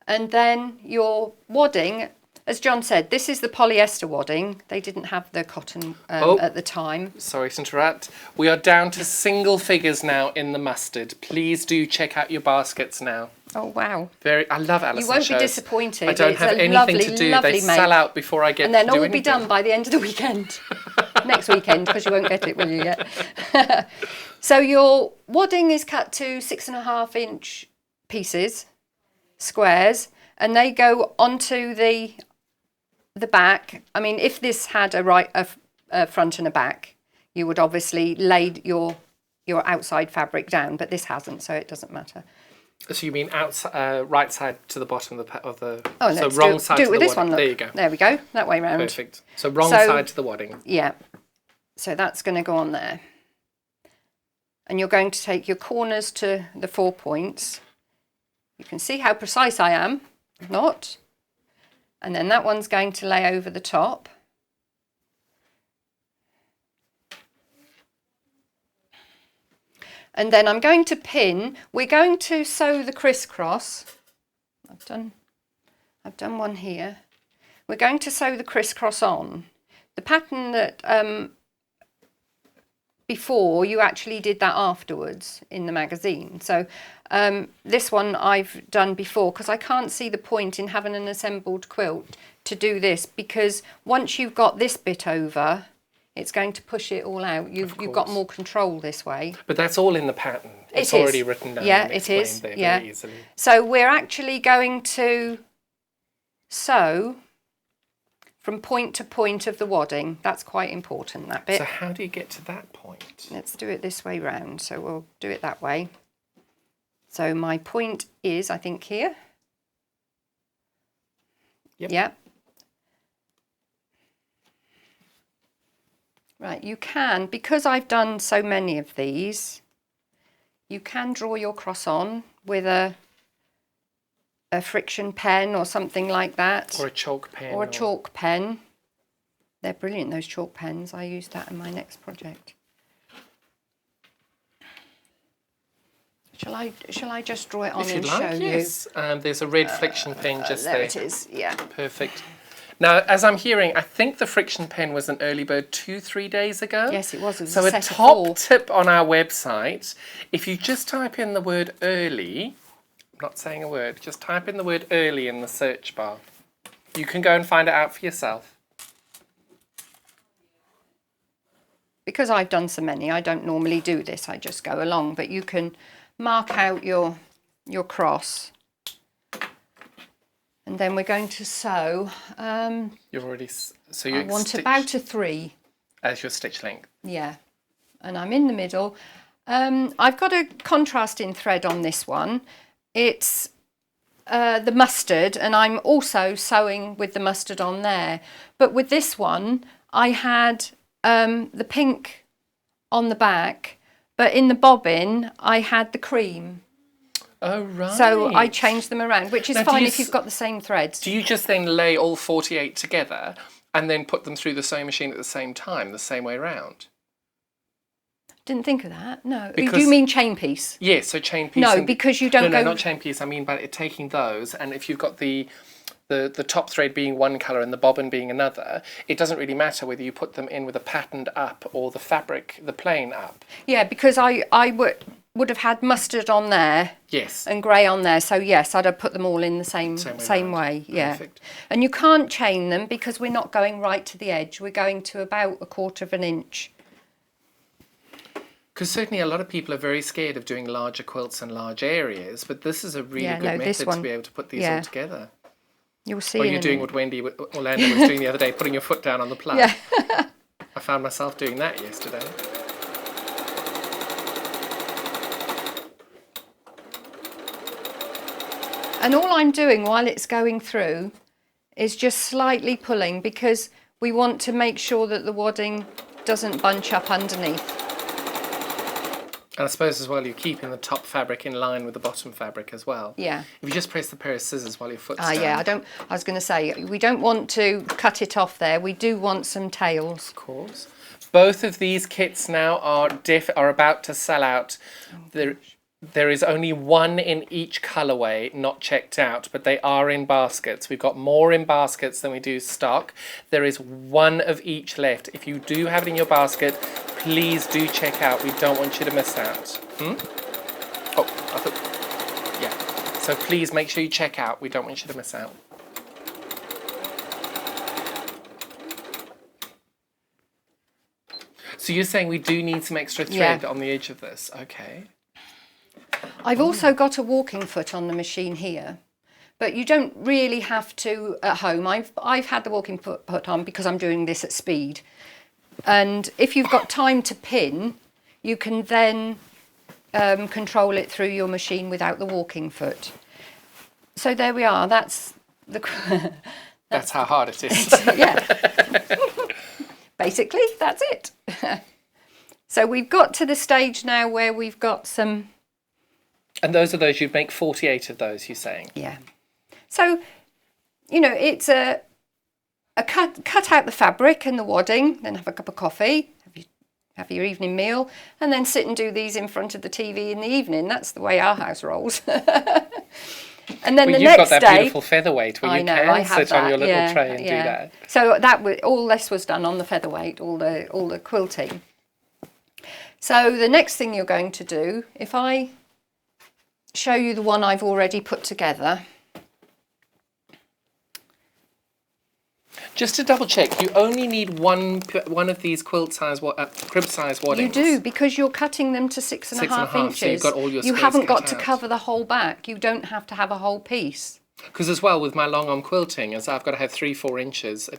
[SPEAKER 3] And then your wadding, as John said, this is the polyester wadding. They didn't have the cotton at the time.
[SPEAKER 1] Sorry to interrupt. We are down to single figures now in the mustard. Please do check out your baskets now.
[SPEAKER 3] Oh, wow.
[SPEAKER 1] I love Alison
[SPEAKER 3] You won't
[SPEAKER 1] shows.
[SPEAKER 3] be disappointed.
[SPEAKER 1] I don't
[SPEAKER 3] It's
[SPEAKER 1] have
[SPEAKER 3] a
[SPEAKER 1] anything
[SPEAKER 3] lovely,
[SPEAKER 1] to do.
[SPEAKER 3] lovely
[SPEAKER 1] They
[SPEAKER 3] make.
[SPEAKER 1] sell out before I get
[SPEAKER 3] And then
[SPEAKER 1] to do
[SPEAKER 3] all
[SPEAKER 1] anything.
[SPEAKER 3] be done by the end of the weekend. Next weekend, because you won't get it, will you, yet? So your wadding is cut to 6.5-inch pieces, squares, and they go onto the back. I mean, if this had a front and a back, you would obviously lay your outside fabric down, but this hasn't, so it doesn't matter.
[SPEAKER 1] So you mean outside, right side to the bottom of the
[SPEAKER 3] Oh,
[SPEAKER 1] so
[SPEAKER 3] let's
[SPEAKER 1] wrong side
[SPEAKER 3] do
[SPEAKER 1] to
[SPEAKER 3] it with
[SPEAKER 1] the
[SPEAKER 3] this one.
[SPEAKER 1] wadding.
[SPEAKER 3] Look.
[SPEAKER 1] There you go.
[SPEAKER 3] There we go. That way round.
[SPEAKER 1] Perfect. So wrong
[SPEAKER 3] So-
[SPEAKER 1] side to the wadding.
[SPEAKER 3] Yeah. So that's going to go on there. And you're going to take your corners to the 4 points. You can see how precise I am. Not. And then that one's going to lay over the top. And then I'm going to pin. We're going to sew the crisscross. I've done one here. We're going to sew the crisscross on. The pattern that before, you actually did that afterwards in the magazine. So this one I've done before because I can't see the point in having an assembled quilt to do this, because once you've got this bit over, it's going to push it all out. You've got more control this way.
[SPEAKER 1] But that's all in the pattern. It's
[SPEAKER 3] It is.
[SPEAKER 1] already written down.
[SPEAKER 3] Yeah,
[SPEAKER 1] and
[SPEAKER 3] it is.
[SPEAKER 1] explained there
[SPEAKER 3] Yeah.
[SPEAKER 1] very easily.
[SPEAKER 3] So we're actually going to sew from point to point of the wadding. That's quite important, that bit.
[SPEAKER 1] So how do you get to that point?
[SPEAKER 3] Let's do it this way round. So we'll do it that way. So my point is, I think, here.
[SPEAKER 1] Yep.
[SPEAKER 3] Yeah. Right, you can, because I've done so many of these, you can draw your cross on with a friction pen or something like that.
[SPEAKER 1] Or a chalk pen.
[SPEAKER 3] Or a chalk pen. They're brilliant, those chalk pens. I use that in my next project. Shall I just draw it on
[SPEAKER 1] If
[SPEAKER 3] and
[SPEAKER 1] you'd
[SPEAKER 3] show
[SPEAKER 1] like,
[SPEAKER 3] you?
[SPEAKER 1] yes. There's a red friction pen just
[SPEAKER 3] There
[SPEAKER 1] there.
[SPEAKER 3] it is, yeah.
[SPEAKER 1] Perfect. Now, as I'm hearing, I think the friction pen was an early bird 2-3 days ago.
[SPEAKER 3] Yes, it was. It was
[SPEAKER 1] So
[SPEAKER 3] a
[SPEAKER 1] a
[SPEAKER 3] set of
[SPEAKER 1] top
[SPEAKER 3] 4.
[SPEAKER 1] tip on our website, if you just type in the word early, I'm not saying a word, just type in the word early in the search bar. You can go and find it out for yourself.
[SPEAKER 3] Because I've done so many, I don't normally do this. I just go along. But you can mark out your cross. And then we're going to sew.
[SPEAKER 1] You've already, so you
[SPEAKER 3] I want about a 3.
[SPEAKER 1] as your stitch length.
[SPEAKER 3] Yeah. And I'm in the middle. I've got a contrasting thread on this one. It's the mustard, and I'm also sewing with the mustard on there. But with this one, I had the pink on the back, but in the bobbin, I had the cream.
[SPEAKER 1] Oh, right.
[SPEAKER 3] So I changed them around, which is
[SPEAKER 1] Now,
[SPEAKER 3] fine if you've got the same threads.
[SPEAKER 1] Do you just then lay all 48 together and then put them through the sewing machine at the same time, the same way round?
[SPEAKER 3] Didn't think of that, no.
[SPEAKER 1] Because,
[SPEAKER 3] do you mean chain piece?
[SPEAKER 1] Yes, so chain piece.
[SPEAKER 3] No, because you don't
[SPEAKER 1] No,
[SPEAKER 3] go...
[SPEAKER 1] not chain piece. I mean by taking those, and if you've got the top thread being one colour and the bobbin being another, it doesn't really matter whether you put them in with a patterned up or the fabric, the plain up.
[SPEAKER 3] Yeah, because I would have had mustard on there.
[SPEAKER 1] Yes.
[SPEAKER 3] And grey on there. So yes, I'd have put them all in the same way. Yeah.
[SPEAKER 1] Perfect.
[SPEAKER 3] And you can't chain them because we're not going right to the edge. We're going to about 1/4 of an inch.
[SPEAKER 1] Because certainly a lot of people are very scared of doing larger quilts and large areas, but this is a really good method to be able to put these all together.
[SPEAKER 3] You'll see.
[SPEAKER 1] Or you're doing what Orlando was doing the other day, putting your foot down on the plug.
[SPEAKER 3] Yeah.
[SPEAKER 1] I found myself doing that yesterday.
[SPEAKER 3] And all I'm doing while it's going through is just slightly pulling, because we want to make sure that the wadding doesn't bunch up underneath.
[SPEAKER 1] And I suppose as well you're keeping the top fabric in line with the bottom fabric as well.
[SPEAKER 3] Yeah.
[SPEAKER 1] If you just press the pair of scissors while your foot's down.
[SPEAKER 3] Yeah, I was going to say, we don't want to cut it off there. We do want some tails.
[SPEAKER 1] Of course. Both of these kits now are about to sell out. There is only one in each colourway not checked out, but they are in baskets. We've got more in baskets than we do stock. There is one of each left. If you do have it in your basket, please do check out. We don't want you to miss out. Oh, I thought... Yeah. So please make sure you check out. We don't want you to miss out. So you're saying we do need some extra thread on the edge of this. Okay.
[SPEAKER 3] I've also got a walking foot on the machine here, but you don't really have to at home. I've had the walking foot put on because I'm doing this at speed. And if you've got time to pin, you can then control it through your machine without the walking foot. So there we are. That's
[SPEAKER 1] how hard it is.
[SPEAKER 3] Yeah. Basically, that's it. So we've got to the stage now where we've got some...
[SPEAKER 1] And those are those, you'd make 48 of those, you're saying?
[SPEAKER 3] Yeah. So, you know, it's a cut out the fabric and the wadding, then have a cup of coffee, have your evening meal, and then sit and do these in front of the TV in the evening. That's the way our house rolls. And then the next day... You've got that
[SPEAKER 1] beautiful featherweight where you can sit on your little tray and do that.
[SPEAKER 3] So all this was done on the featherweight, all the quilting. So the next thing you're going to do, if I show you the one I've already put together.
[SPEAKER 1] Just to double check, you only need one of these crib size waddings.
[SPEAKER 3] You do, because you're cutting them to 6.5 inches.
[SPEAKER 1] So you've got all your
[SPEAKER 3] you haven't got to
[SPEAKER 1] out.
[SPEAKER 3] cover the whole back. You don't have to have a whole piece.
[SPEAKER 1] Because as well with my long arm quilting, as I've got to have 3-4 inches,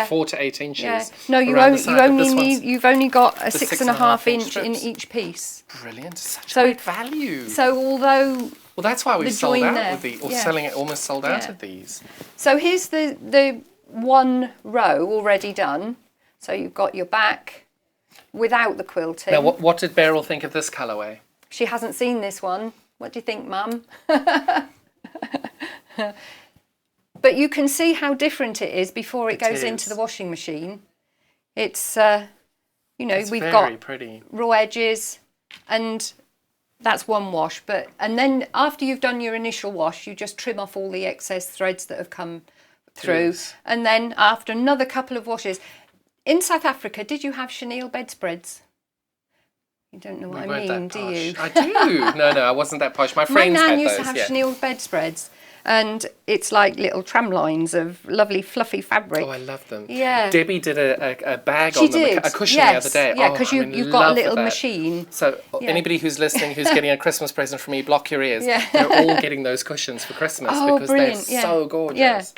[SPEAKER 1] 4 to 8 inches.
[SPEAKER 3] Yeah. No, you've only got a 6.5 inch in each piece.
[SPEAKER 1] Brilliant, such great value.
[SPEAKER 3] So although
[SPEAKER 1] well, that's why we've sold out with these, or selling it almost sold out of these.
[SPEAKER 3] So here's the one row already done. So you've got your back without the quilting.
[SPEAKER 1] Now, what did Beryl think of this colourway?
[SPEAKER 3] She hasn't seen this one. What do you think, Mum? But you can see how different it is before it goes into the washing machine. It's, we've got
[SPEAKER 1] pretty
[SPEAKER 3] raw edges, and that's one wash. And then after you've done your initial wash, you just trim off all the excess threads that have come through. And then after another couple of washes, in South Africa, did you have chenille bedspreads? You don't know what I mean, do you?
[SPEAKER 1] I do. No, I wasn't that posh. My friends had those.
[SPEAKER 3] My nan used to have chenille bedspreads, and it's like little tram lines of lovely fluffy fabric.
[SPEAKER 1] Oh, I love them.
[SPEAKER 3] Yeah.
[SPEAKER 1] Debbie did a bag on them, a cushion the other day.
[SPEAKER 3] Yeah, because you've got a little machine.
[SPEAKER 1] So anybody who's listening who's getting a Christmas present from me, block your ears. Yeah. They're all getting those cushions for Christmas because
[SPEAKER 3] brilliant.
[SPEAKER 1] They're so gorgeous.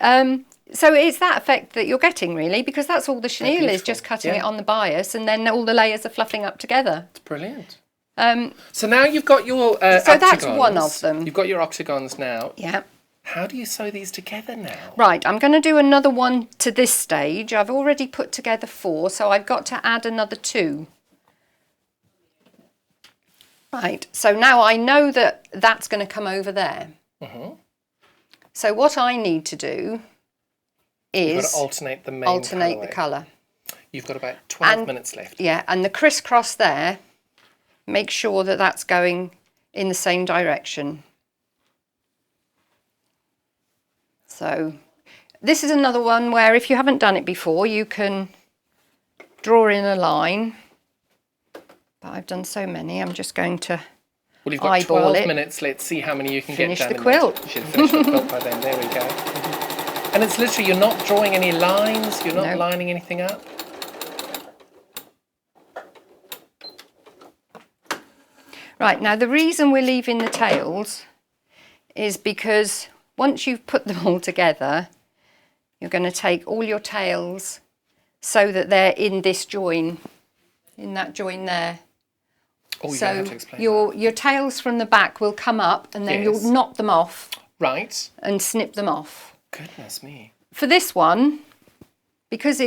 [SPEAKER 3] Yeah. So it's that effect that you're getting, really, because that's all the chenille is, just cutting it on the bias, and then all the layers are fluffing up together.
[SPEAKER 1] It's brilliant. So now you've got your
[SPEAKER 3] So that's
[SPEAKER 1] octagons.
[SPEAKER 3] one of them.
[SPEAKER 1] You've got your octagons now.
[SPEAKER 3] Yeah.
[SPEAKER 1] How do you sew these together now?
[SPEAKER 3] Right, I'm going to do another one to this stage. I've already put together 4, so I've got to add another 2. Right, so now I know that that's going to come over there. So what I need to do is...
[SPEAKER 1] You've got to alternate the main
[SPEAKER 3] alternate the
[SPEAKER 1] colourway.
[SPEAKER 3] colour.
[SPEAKER 1] You've got about 12 minutes left.
[SPEAKER 3] Yeah, and the crisscross there, make sure that that's going in the same direction. So this is another one where if you haven't done it before, you can draw in a line. But I've done so many, I'm just going to
[SPEAKER 1] Well, you've got
[SPEAKER 3] eyeball
[SPEAKER 1] 12
[SPEAKER 3] it.
[SPEAKER 1] minutes. Let's see how many you can
[SPEAKER 3] Finish
[SPEAKER 1] get done.
[SPEAKER 3] the quilt.
[SPEAKER 1] You should finish the quilt by then. There we go. And it's literally, you're not drawing any lines. You're not
[SPEAKER 3] No.
[SPEAKER 1] lining anything up.
[SPEAKER 3] Right, now the reason we're leaving the tails is because once you've put them all together, you're going to take all your tails so that they're in this join, in that join there.
[SPEAKER 1] Oh, you
[SPEAKER 3] So
[SPEAKER 1] don't have to explain
[SPEAKER 3] your tails from the back will come up and then
[SPEAKER 1] Yes.
[SPEAKER 3] you'll knock them off
[SPEAKER 1] that. Right.
[SPEAKER 3] and snip them off.
[SPEAKER 1] Goodness me.
[SPEAKER 3] For this one, because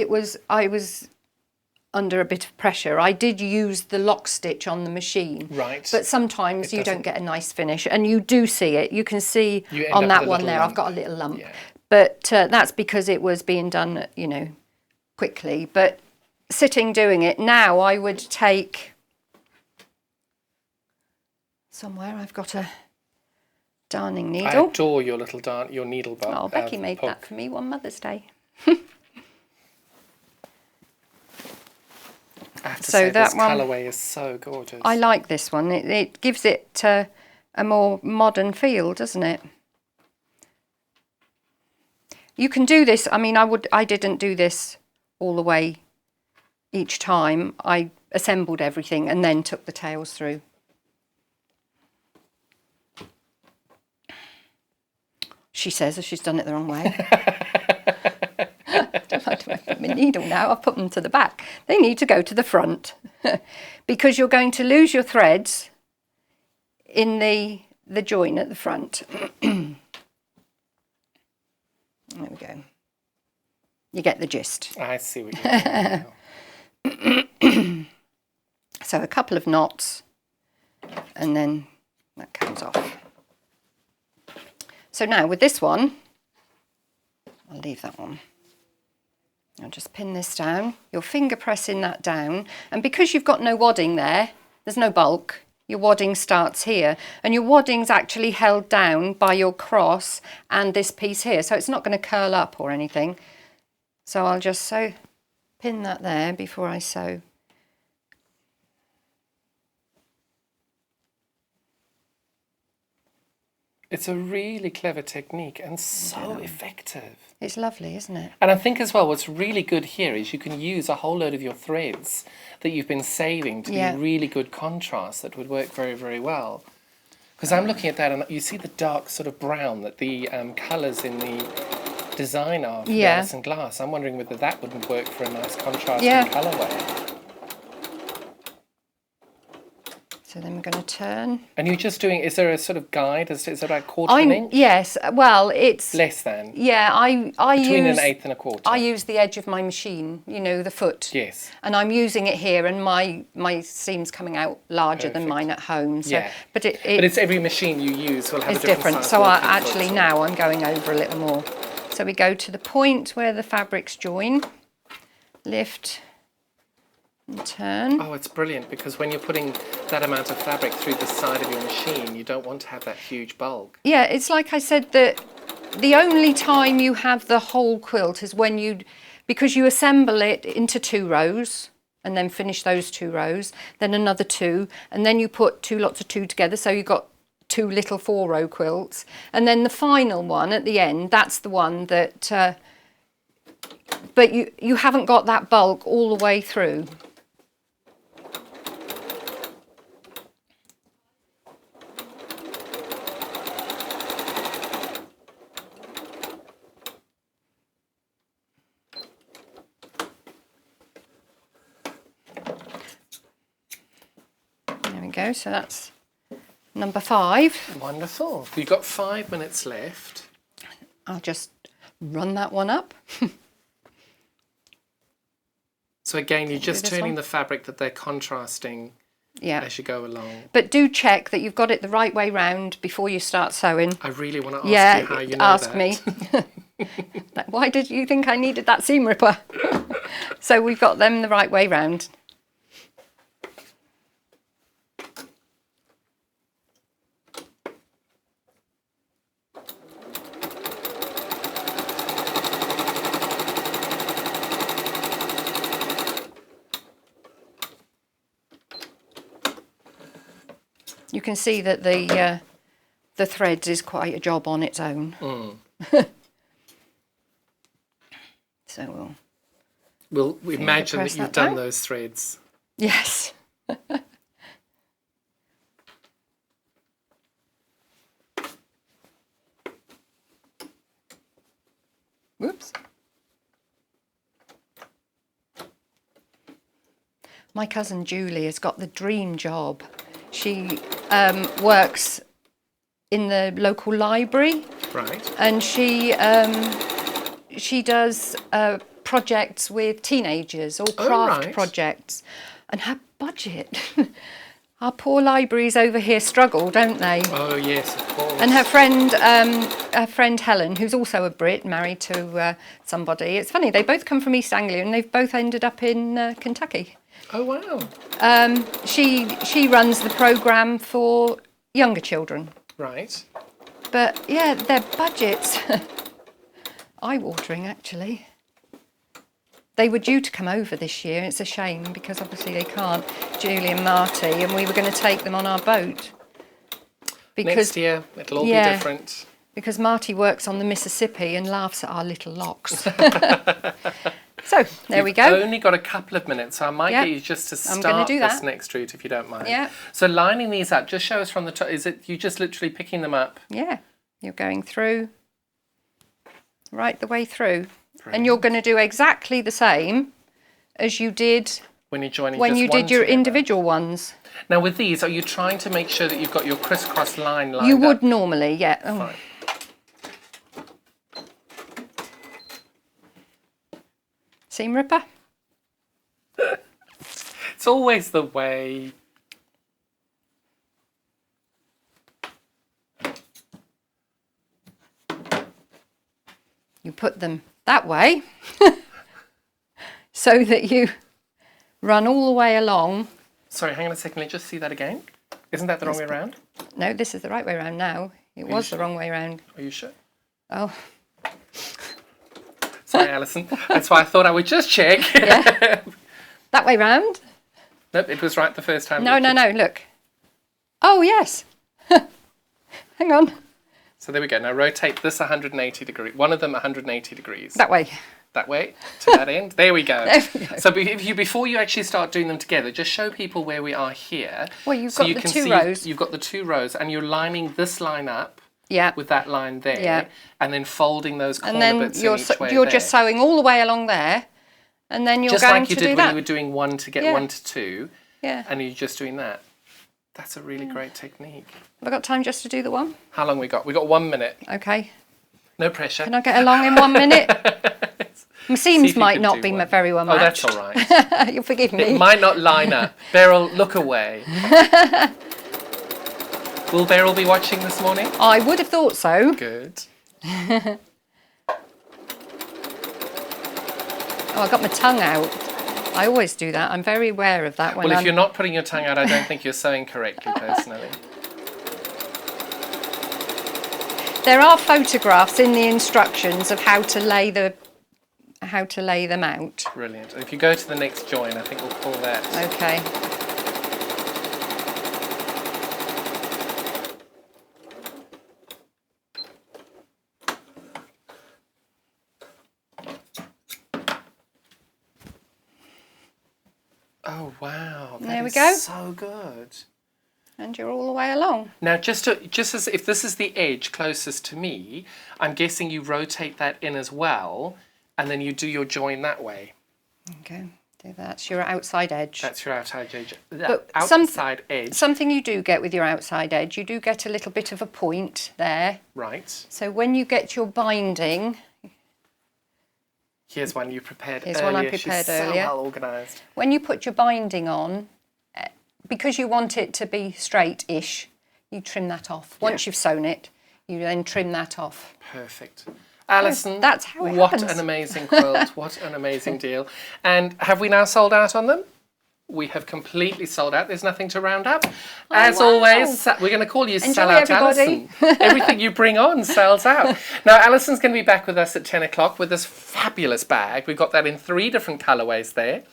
[SPEAKER 3] I was under a bit of pressure, I did use the lock stitch on the machine.
[SPEAKER 1] Right.
[SPEAKER 3] But sometimes you
[SPEAKER 1] doesn't-
[SPEAKER 3] don't get a nice finish, and you do see it. You can see
[SPEAKER 1] You end
[SPEAKER 3] on
[SPEAKER 1] up
[SPEAKER 3] that
[SPEAKER 1] with a
[SPEAKER 3] one
[SPEAKER 1] little
[SPEAKER 3] there,
[SPEAKER 1] lump.
[SPEAKER 3] I've got a little lump.
[SPEAKER 1] Yeah.
[SPEAKER 3] But that's because it was being done, you know, quickly. But sitting doing it, now I would take... Somewhere I've got a darning
[SPEAKER 1] I
[SPEAKER 3] needle.
[SPEAKER 1] adore your little your needle bar.
[SPEAKER 3] Oh, Becky made
[SPEAKER 1] poke.
[SPEAKER 3] that for me one Mother's Day.
[SPEAKER 1] I have to
[SPEAKER 3] So
[SPEAKER 1] say,
[SPEAKER 3] that
[SPEAKER 1] this
[SPEAKER 3] one-
[SPEAKER 1] colourway is so gorgeous.
[SPEAKER 3] I like this one. It gives it a more modern feel, doesn't it? You can do this. I mean, I didn't do this all the way each time. I assembled everything and then took the tails through. She says as she's done it the wrong way. I don't like to put my needle now. I've put them to the back. They need to go to the front because you're going to lose your threads in the join at the front. There we go. You get the gist.
[SPEAKER 1] I see what you're doing now.
[SPEAKER 3] So a couple of knots and then that comes off. So now with this one, I'll leave that one. I'll just pin this down. You're finger pressing that down. And because you've got no wadding there, there's no bulk, your wadding starts here. And your wadding's actually held down by your cross and this piece here. So it's not going to curl up or anything. So I'll just pin that there before I sew.
[SPEAKER 1] It's a really clever technique and so effective.
[SPEAKER 3] It's lovely, isn't it?
[SPEAKER 1] And I think as well, what's really good here is you can use a whole load of your threads that you've been saving to
[SPEAKER 3] Yeah.
[SPEAKER 1] be really good contrast that would work very, very well. Because I'm looking at that and you see the dark sort of brown that the colours in the design are for the
[SPEAKER 3] Yeah.
[SPEAKER 1] Alison glass. I'm wondering whether that wouldn't work for a nice contrasting
[SPEAKER 3] Yeah.
[SPEAKER 1] colourway.
[SPEAKER 3] So then we're going to turn.
[SPEAKER 1] And you're just doing, is there a sort of guide? Is it about quarter of an inch?
[SPEAKER 3] Yes, well, it's...
[SPEAKER 1] Less than?
[SPEAKER 3] Yeah, I
[SPEAKER 1] Between
[SPEAKER 3] use...
[SPEAKER 1] an eighth and a quarter?
[SPEAKER 3] I use the edge of my machine, you know, the foot.
[SPEAKER 1] Yes.
[SPEAKER 3] And I'm using it here, and my seam's coming out larger than
[SPEAKER 1] Perfect.
[SPEAKER 3] mine at home. So,
[SPEAKER 1] Yeah.
[SPEAKER 3] but
[SPEAKER 1] But it's every machine you use will have
[SPEAKER 3] it's
[SPEAKER 1] a different
[SPEAKER 3] different.
[SPEAKER 1] size
[SPEAKER 3] So
[SPEAKER 1] working
[SPEAKER 3] actually
[SPEAKER 1] foot.
[SPEAKER 3] now I'm going over a little more. So we go to the point where the fabrics join, lift and turn.
[SPEAKER 1] Oh, it's brilliant because when you're putting that amount of fabric through the side of your machine, you don't want to have that huge bulk.
[SPEAKER 3] Yeah, it's like I said, that the only time you have the whole quilt is when because you assemble it into 2 rows and then finish those 2 rows, then another 2, and then you put 2 lots of 2 together, so you've got 2 little 4-row quilts, and then the final one at the end, that's the one that, but you haven't got that bulk all the way through. go. So that's number 5.
[SPEAKER 1] Wonderful. You've got 5 minutes left.
[SPEAKER 3] I'll just run that one up.
[SPEAKER 1] So again, you're just
[SPEAKER 3] this
[SPEAKER 1] turning
[SPEAKER 3] one?
[SPEAKER 1] the fabric that they're contrasting
[SPEAKER 3] Yeah.
[SPEAKER 1] as you go along.
[SPEAKER 3] But do check that you've got it the right way round before you start sewing.
[SPEAKER 1] I really want to ask you how you know
[SPEAKER 3] ask
[SPEAKER 1] that.
[SPEAKER 3] me. Like, why did you think I needed that seam ripper? So we've got them the right way round. You can see that the threads is quite a job on its own. So
[SPEAKER 1] We'll imagine that
[SPEAKER 3] press
[SPEAKER 1] you've
[SPEAKER 3] that
[SPEAKER 1] done
[SPEAKER 3] down.
[SPEAKER 1] those threads.
[SPEAKER 3] yes. Whoops. My cousin Julie has got the dream job. She works in the local library,
[SPEAKER 1] Right.
[SPEAKER 3] and she does projects with teenagers or craft
[SPEAKER 1] right.
[SPEAKER 3] projects. And her budget, our poor libraries over here struggle, don't they?
[SPEAKER 1] Oh, yes, of course.
[SPEAKER 3] And her friend Helen, who's also a Brit, married to somebody. It's funny, they both come from East Anglia and they've both ended up in Kentucky.
[SPEAKER 1] Oh, wow.
[SPEAKER 3] She runs the programme for younger children.
[SPEAKER 1] Right.
[SPEAKER 3] But yeah, their budgets, eye-watering actually. They were due to come over this year. It's a shame because obviously they can't, Julie and Marty, and we were going to take them on our boat.
[SPEAKER 1] Next year, it'll all be different.
[SPEAKER 3] Because Marty works on the Mississippi and laughs at our little locks. So, there we go.
[SPEAKER 1] You've only got a couple of minutes, so I might
[SPEAKER 3] Yep.
[SPEAKER 1] get you just to
[SPEAKER 3] I'm gonna
[SPEAKER 1] start
[SPEAKER 3] do
[SPEAKER 1] this
[SPEAKER 3] that.
[SPEAKER 1] next route if you don't mind.
[SPEAKER 3] Yeah.
[SPEAKER 1] So lining these up, just show us from the top. Is it you just literally picking them up?
[SPEAKER 3] Yeah, you're going through, right the way through.
[SPEAKER 1] Brilliant.
[SPEAKER 3] And you're going to do exactly the same as you did
[SPEAKER 1] When you're joining
[SPEAKER 3] when
[SPEAKER 1] just
[SPEAKER 3] you
[SPEAKER 1] one
[SPEAKER 3] did your
[SPEAKER 1] together?
[SPEAKER 3] individual ones.
[SPEAKER 1] Now with these, are you trying to make sure that you've got your crisscross line lined
[SPEAKER 3] You
[SPEAKER 1] up?
[SPEAKER 3] would normally, yeah. Oh.
[SPEAKER 1] Fine.
[SPEAKER 3] Seam ripper?
[SPEAKER 1] It's always the way.
[SPEAKER 3] You put them that way so that you run all the way along.
[SPEAKER 1] Sorry, hang on a second. Let's just see that again. Isn't that the wrong way around?
[SPEAKER 3] No, this is the right way around now. It was the wrong way around.
[SPEAKER 1] Are you sure?
[SPEAKER 3] Oh,
[SPEAKER 1] Sorry, Alison. That's why I thought I would just check.
[SPEAKER 3] yeah. That way round?
[SPEAKER 1] Nope, it was right the first time.
[SPEAKER 3] No, look. Oh, yes. Hang on.
[SPEAKER 1] So there we go. Now rotate this 180 degrees. One of them 180 degrees.
[SPEAKER 3] That way.
[SPEAKER 1] That way to that end. There we go.
[SPEAKER 3] There we go.
[SPEAKER 1] So before you actually start doing them together, just show people where we are here.
[SPEAKER 3] Well, you've
[SPEAKER 1] so
[SPEAKER 3] got
[SPEAKER 1] you
[SPEAKER 3] the
[SPEAKER 1] can
[SPEAKER 3] two
[SPEAKER 1] see
[SPEAKER 3] rows.
[SPEAKER 1] You've got the 2 rows, and you're lining this line up
[SPEAKER 3] Yeah.
[SPEAKER 1] with that line there,
[SPEAKER 3] Yeah.
[SPEAKER 1] and then folding those corner
[SPEAKER 3] And then
[SPEAKER 1] bits
[SPEAKER 3] you're
[SPEAKER 1] in each way
[SPEAKER 3] you're
[SPEAKER 1] there.
[SPEAKER 3] just sewing all the way along there, and then you're
[SPEAKER 1] just
[SPEAKER 3] going
[SPEAKER 1] like you
[SPEAKER 3] to
[SPEAKER 1] did
[SPEAKER 3] do
[SPEAKER 1] when
[SPEAKER 3] that.
[SPEAKER 1] you were doing 1 to get
[SPEAKER 3] Yeah.
[SPEAKER 1] 1 to 2,
[SPEAKER 3] Yeah.
[SPEAKER 1] and you're just doing that. That's a really great technique.
[SPEAKER 3] Have I got time just to do the one?
[SPEAKER 1] How long we got? We got 1 minute.
[SPEAKER 3] Okay.
[SPEAKER 1] No pressure.
[SPEAKER 3] Can I get along in 1 minute? My
[SPEAKER 1] See if
[SPEAKER 3] seams
[SPEAKER 1] you
[SPEAKER 3] might
[SPEAKER 1] can
[SPEAKER 3] not
[SPEAKER 1] do
[SPEAKER 3] be
[SPEAKER 1] one.
[SPEAKER 3] very well
[SPEAKER 1] Oh, that's
[SPEAKER 3] matched.
[SPEAKER 1] all right.
[SPEAKER 3] You'll forgive me.
[SPEAKER 1] It might not line up. Beryl, look away. Will Beryl be watching this morning?
[SPEAKER 3] I would have thought so.
[SPEAKER 1] Good.
[SPEAKER 3] Oh, I got my tongue out. I always do that. I'm very aware of that when
[SPEAKER 1] Well, if
[SPEAKER 3] I'm...
[SPEAKER 1] you're not putting your tongue out, I don't think you're sewing correctly, personally.
[SPEAKER 3] There are photographs in the instructions of how to lay them out.
[SPEAKER 1] Brilliant. If you go to the next join, I think we'll pull that.
[SPEAKER 3] Okay.
[SPEAKER 1] Oh, wow.
[SPEAKER 3] There we
[SPEAKER 1] is
[SPEAKER 3] go.
[SPEAKER 1] So good.
[SPEAKER 3] And you're all the way along.
[SPEAKER 1] Now, just as if this is the edge closest to me, I'm guessing you rotate that in as well, and then you do your join that way.
[SPEAKER 3] Okay. So that's your outside edge.
[SPEAKER 1] That's your outside edge.
[SPEAKER 3] But
[SPEAKER 1] Outside edge.
[SPEAKER 3] Something you do get with your outside edge, you do get a little bit of a point there.
[SPEAKER 1] Right.
[SPEAKER 3] So when you get your binding...
[SPEAKER 1] Here's one you prepared
[SPEAKER 3] Here's
[SPEAKER 1] earlier.
[SPEAKER 3] one I prepared
[SPEAKER 1] She's
[SPEAKER 3] earlier.
[SPEAKER 1] so well organised.
[SPEAKER 3] When you put your binding on, because you want it to be straight-ish, you trim that off. Once you've sewn it, you then trim that off.
[SPEAKER 1] Perfect. Alison,
[SPEAKER 3] that's how it
[SPEAKER 1] what
[SPEAKER 3] happens.
[SPEAKER 1] an amazing quilt. What an amazing deal. And have we now sold out on them? We have completely sold out. There's nothing to round up. As always, we're going to call you
[SPEAKER 3] Enjoy,
[SPEAKER 1] Sell Out
[SPEAKER 3] everybody.
[SPEAKER 1] Alison. Everything you bring on sells out. Now, Alison's going to be back with us at 10 o'clock with this fabulous bag. We've got that in 3 different colourways there.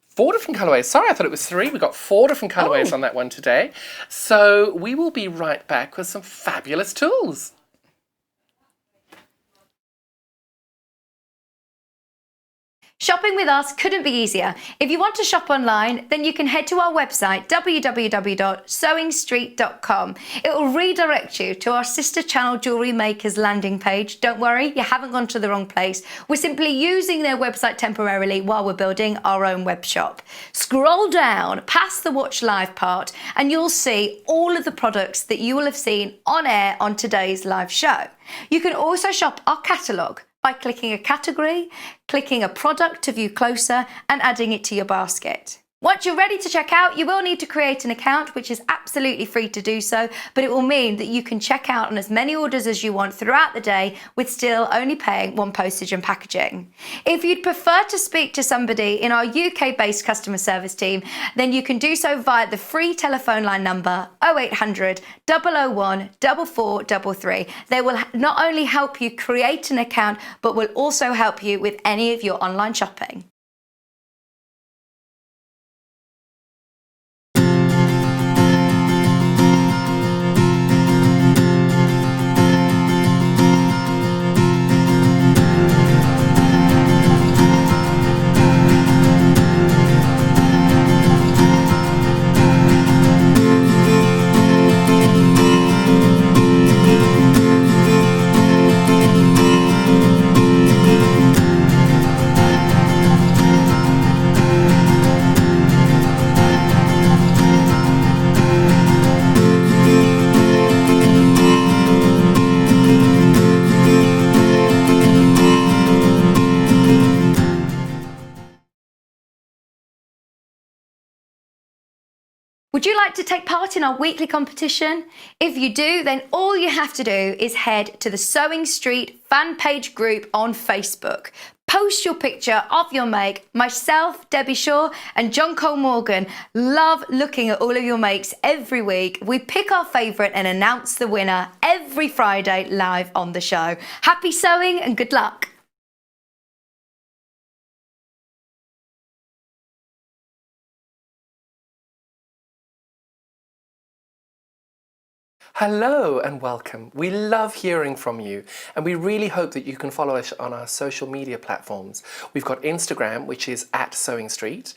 [SPEAKER 1] 4 different colourways. Sorry, I thought it was 3. We've got 4 different colourways on that one today. So we will be right back with some fabulous tools.
[SPEAKER 2] Shopping with us couldn't be easier. If you want to shop online, then you can head to our website, www.sewingstreet.com. It will redirect you to our sister channel Jewellery Makers landing page. Don't worry, you haven't gone to the wrong place. We're simply using their website temporarily while we're building our own web shop. Scroll down past the Watch Live part and you'll see all of the products that you will have seen on air on today's live show. You can also shop our catalogue by clicking a category, clicking a product to view closer, and adding it to your basket. Once you're ready to check out, you will need to create an account, which is absolutely free to do so, but it will mean that you can check out on as many orders as you want throughout the day with still only paying 1 postage and packaging. If you'd prefer to speak to somebody in our UK-based customer service team, then you can do so via the free telephone line number 0800 001 4433. They will not only help you create an account, but will also help you with any of your online shopping. Would you like to take part in our weekly competition? If you do, then all you have to do is head to the Sewing Street fan page group on Facebook. Post your picture of your make. Myself, Debbie Shaw, and John Cole Morgan love looking at all of your makes every week. We pick our favourite and announce the winner every Friday live on the show. Happy sewing and good luck.
[SPEAKER 1] Hello and welcome. We love hearing from you and we really hope that you can follow us on our social media platforms. We've got Instagram, which is @SewingStreet.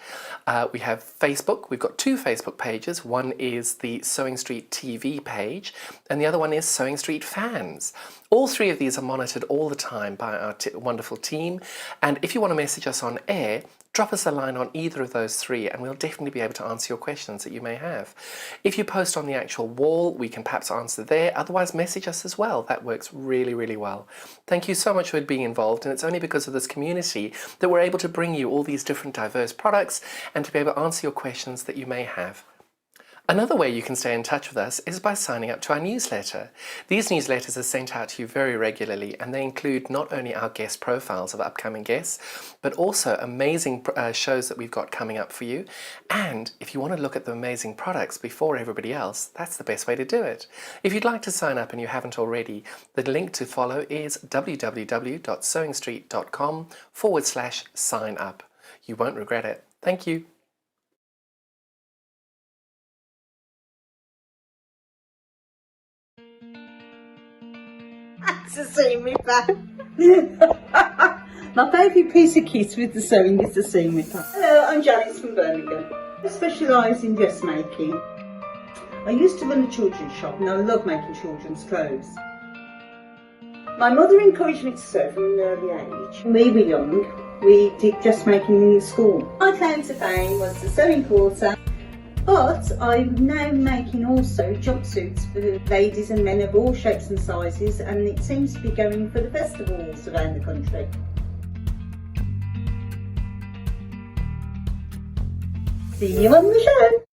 [SPEAKER 1] We have Facebook. We've got 2 Facebook pages. One is the Sewing Street TV page and the other one is Sewing Street Fans. All 3 of these are monitored all the time by our wonderful team, and if you want to message us on air, drop us a line on either of those 3 and we'll definitely be able to answer your questions that you may have. If you post on the actual wall, we can perhaps answer there. Otherwise, message us as well. That works really, really well. Thank you so much for being involved, and it's only because of this community that we're able to bring you all these different diverse products and to be able to answer your questions that you may have. Another way you can stay in touch with us is by signing up to our newsletter. These newsletters are sent out to you very regularly and they include not only our guest profiles of upcoming guests, but also amazing shows that we've got coming up for you. And if you want to look at the amazing products before everybody else, that's the best way to do it. If you'd like to sign up and you haven't already, the link to follow is www.sewingstreet.com/sign up. You won't regret it. Thank you.
[SPEAKER 4] To see me back. My favourite piece of kit with the sewing is the seam ripper. Hello, I'm Janice from Birmingham. I specialise in dressmaking. I used to run a children's shop and I love making children's clothes. My mother encouraged me to sew from an early age. When we were young, we did dressmaking in the school. My claim to fame was the sewing quarter, but I'm now making also jumpsuits for ladies and men of all shapes and sizes, and it seems to be going for the festivals around the country. See you on the show!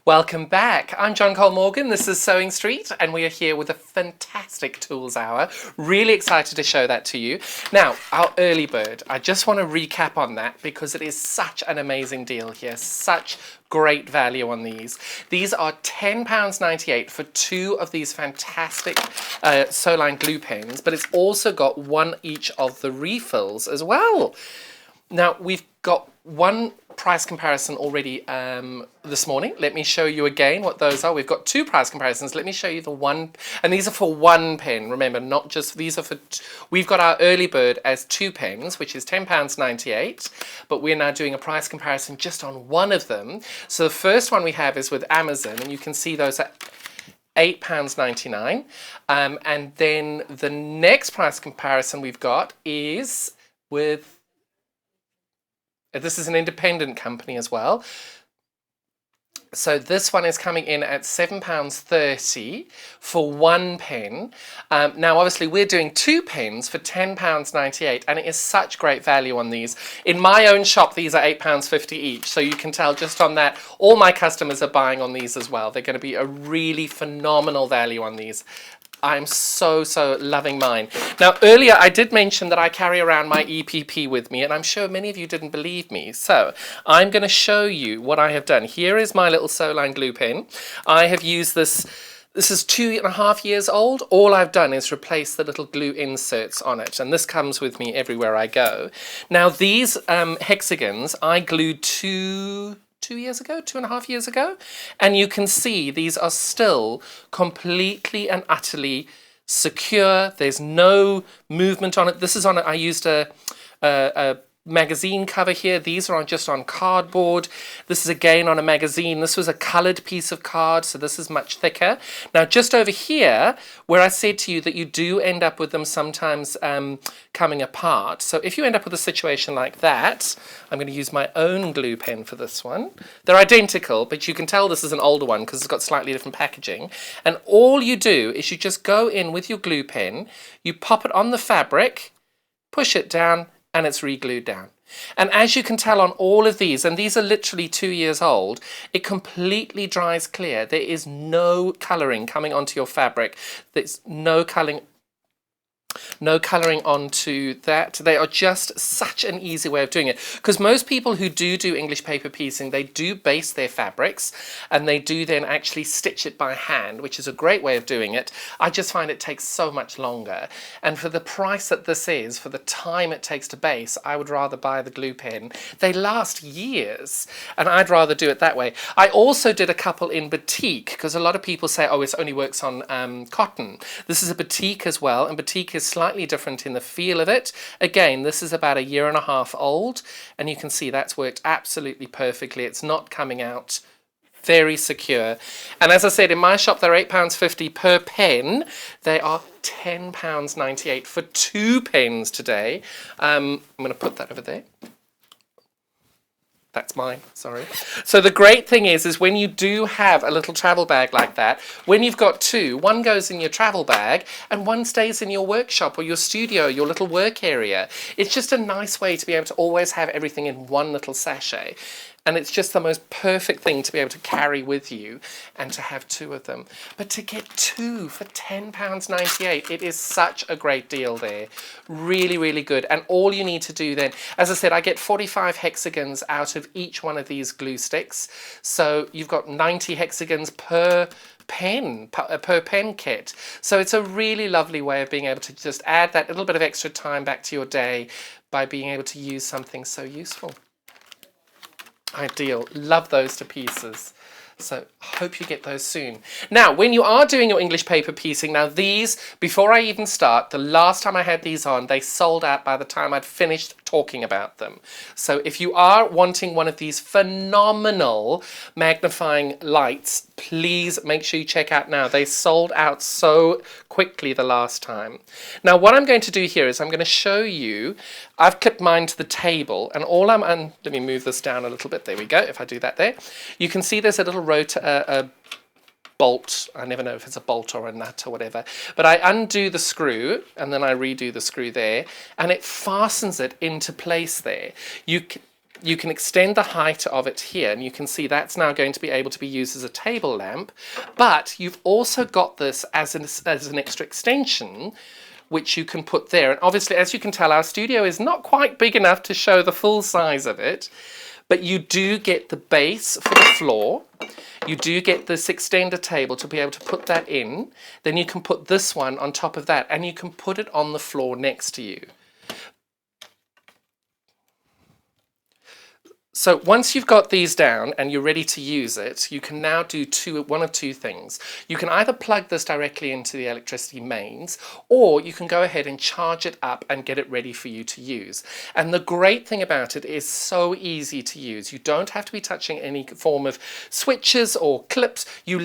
[SPEAKER 1] Welcome back. I'm John Cole Morgan. This is Sewing Street, and we are here with a fantastic tools hour. Really excited to show that to you. Now, our early bird, I just want to recap on that because it is such an amazing deal here. Such great value on these. These are £10.98 for 2 of these fantastic Sewline glue pens, but it's also got 1 each of the refills as well. Now, we've got one price comparison already this morning. Let me show you again what those are. We've got 2 price comparisons. Let me show you the one, and these are for 1 pen. Remember, not just, these are for, we've got our early bird as 2 pens, which is £10.98, but we're now doing a price comparison just on 1 of them. So the first one we have is with Amazon, and you can see those are £8.99. And then the next price comparison we've got is with, this is an independent company as well. So this one is coming in at £7.30 for 1 pen. Now, obviously, we're doing 2 pens for £10.98, and it is such great value on these. In my own shop, these are £8.50 each. So you can tell just on that, all my customers are buying on these as well. They're going to be a really phenomenal value on these. I'm so loving mine. Now, earlier I did mention that I carry around my EPP with me, and I'm sure many of you didn't believe me. So I'm going to show you what I have done. Here is my little Sewline glue pen. I have used this. This is 2.5 years old. All I've done is replace the little glue inserts on it, and this comes with me everywhere I go. Now, these hexagons I glued 2.5 years ago, and you can see these are still completely and utterly secure. There's no movement on it. This is on it. I used a magazine cover here. These are just on cardboard. This is again on a magazine. This was a coloured piece of card, so this is much thicker. Now, just over here, where I said to you that you do end up with them sometimes coming apart. So if you end up with a situation like that, I'm going to use my own glue pen for this one. They're identical, but you can tell this is an older one because it's got slightly different packaging. And all you do is you just go in with your glue pen, you pop it on the fabric, push it down, and it's re-glued down. And as you can tell on all of these, and these are literally 2 years old, it completely dries clear. There is no colouring coming onto your fabric. There's no colouring onto that. They are just such an easy way of doing it, because most people who do English paper piecing, they do base their fabrics and they do then actually stitch it by hand, which is a great way of doing it. I just find it takes so much longer, and for the price that this is, for the time it takes to base, I would rather buy the glue pen. They last years, and I'd rather do it that way. I also did a couple in batik, because a lot of people say, oh, it only works on cotton. This is a batik as well, and batik is slightly different in the feel of it. Again, this is about 1.5 years old, and you can see that's worked absolutely perfectly. It's not coming out, very secure. And as I said, in my shop, they're £8.50 per pen. They are £10.98 for 2 pens today. I'm going to put that over there. That's mine, sorry. So the great thing is when you do have a little travel bag like that, when you've got 2, one goes in your travel bag and one stays in your workshop or your studio, your little work area. It's just a nice way to be able to always have everything in one little sachet. And it's just the most perfect thing to be able to carry with you and to have 2 of them. But to get 2 for £10.98, it is such a great deal there. Really, really good. And all you need to do then, as I said, I get 45 hexagons out of each one of these glue sticks. So you've got 90 hexagons per pen kit. So it's a really lovely way of being able to just add that little bit of extra time back to your day by being able to use something so useful. Ideal. Love those to pieces. So hope you get those soon. Now, when you are doing your English paper piecing, now these, before I even start, the last time I had these on, they sold out by the time I'd finished talking about them. So if you are wanting one of these phenomenal magnifying lights please make sure you check out now. They sold out so quickly the last time. Now what I'm going to do here is I'm going to show you, I've clipped mine to the table, and let me move this down a little bit, there we go, if I do that there, you can see there's a little bolt, I never know if it's a bolt or a nut or whatever, but I undo the screw and then I redo the screw there, and it fastens it into place there. You can extend the height of it here, and you can see that's now going to be able to be used as a table lamp, but you've also got this as an extra extension which you can put there. And obviously, as you can tell, our studio is not quite big enough to show the full size of it, but you do get the base for the floor. You do get this extender table to be able to put that in. Then you can put this one on top of that, and you can put it on the floor next to you. So once you've got these down and you're ready to use it, you can now do one of two things. You can either plug this directly into the electricity mains, or you can go ahead and charge it up and get it ready for you to use. And the great thing about it is so easy to use. You don't have to be touching any form of switches or clips. You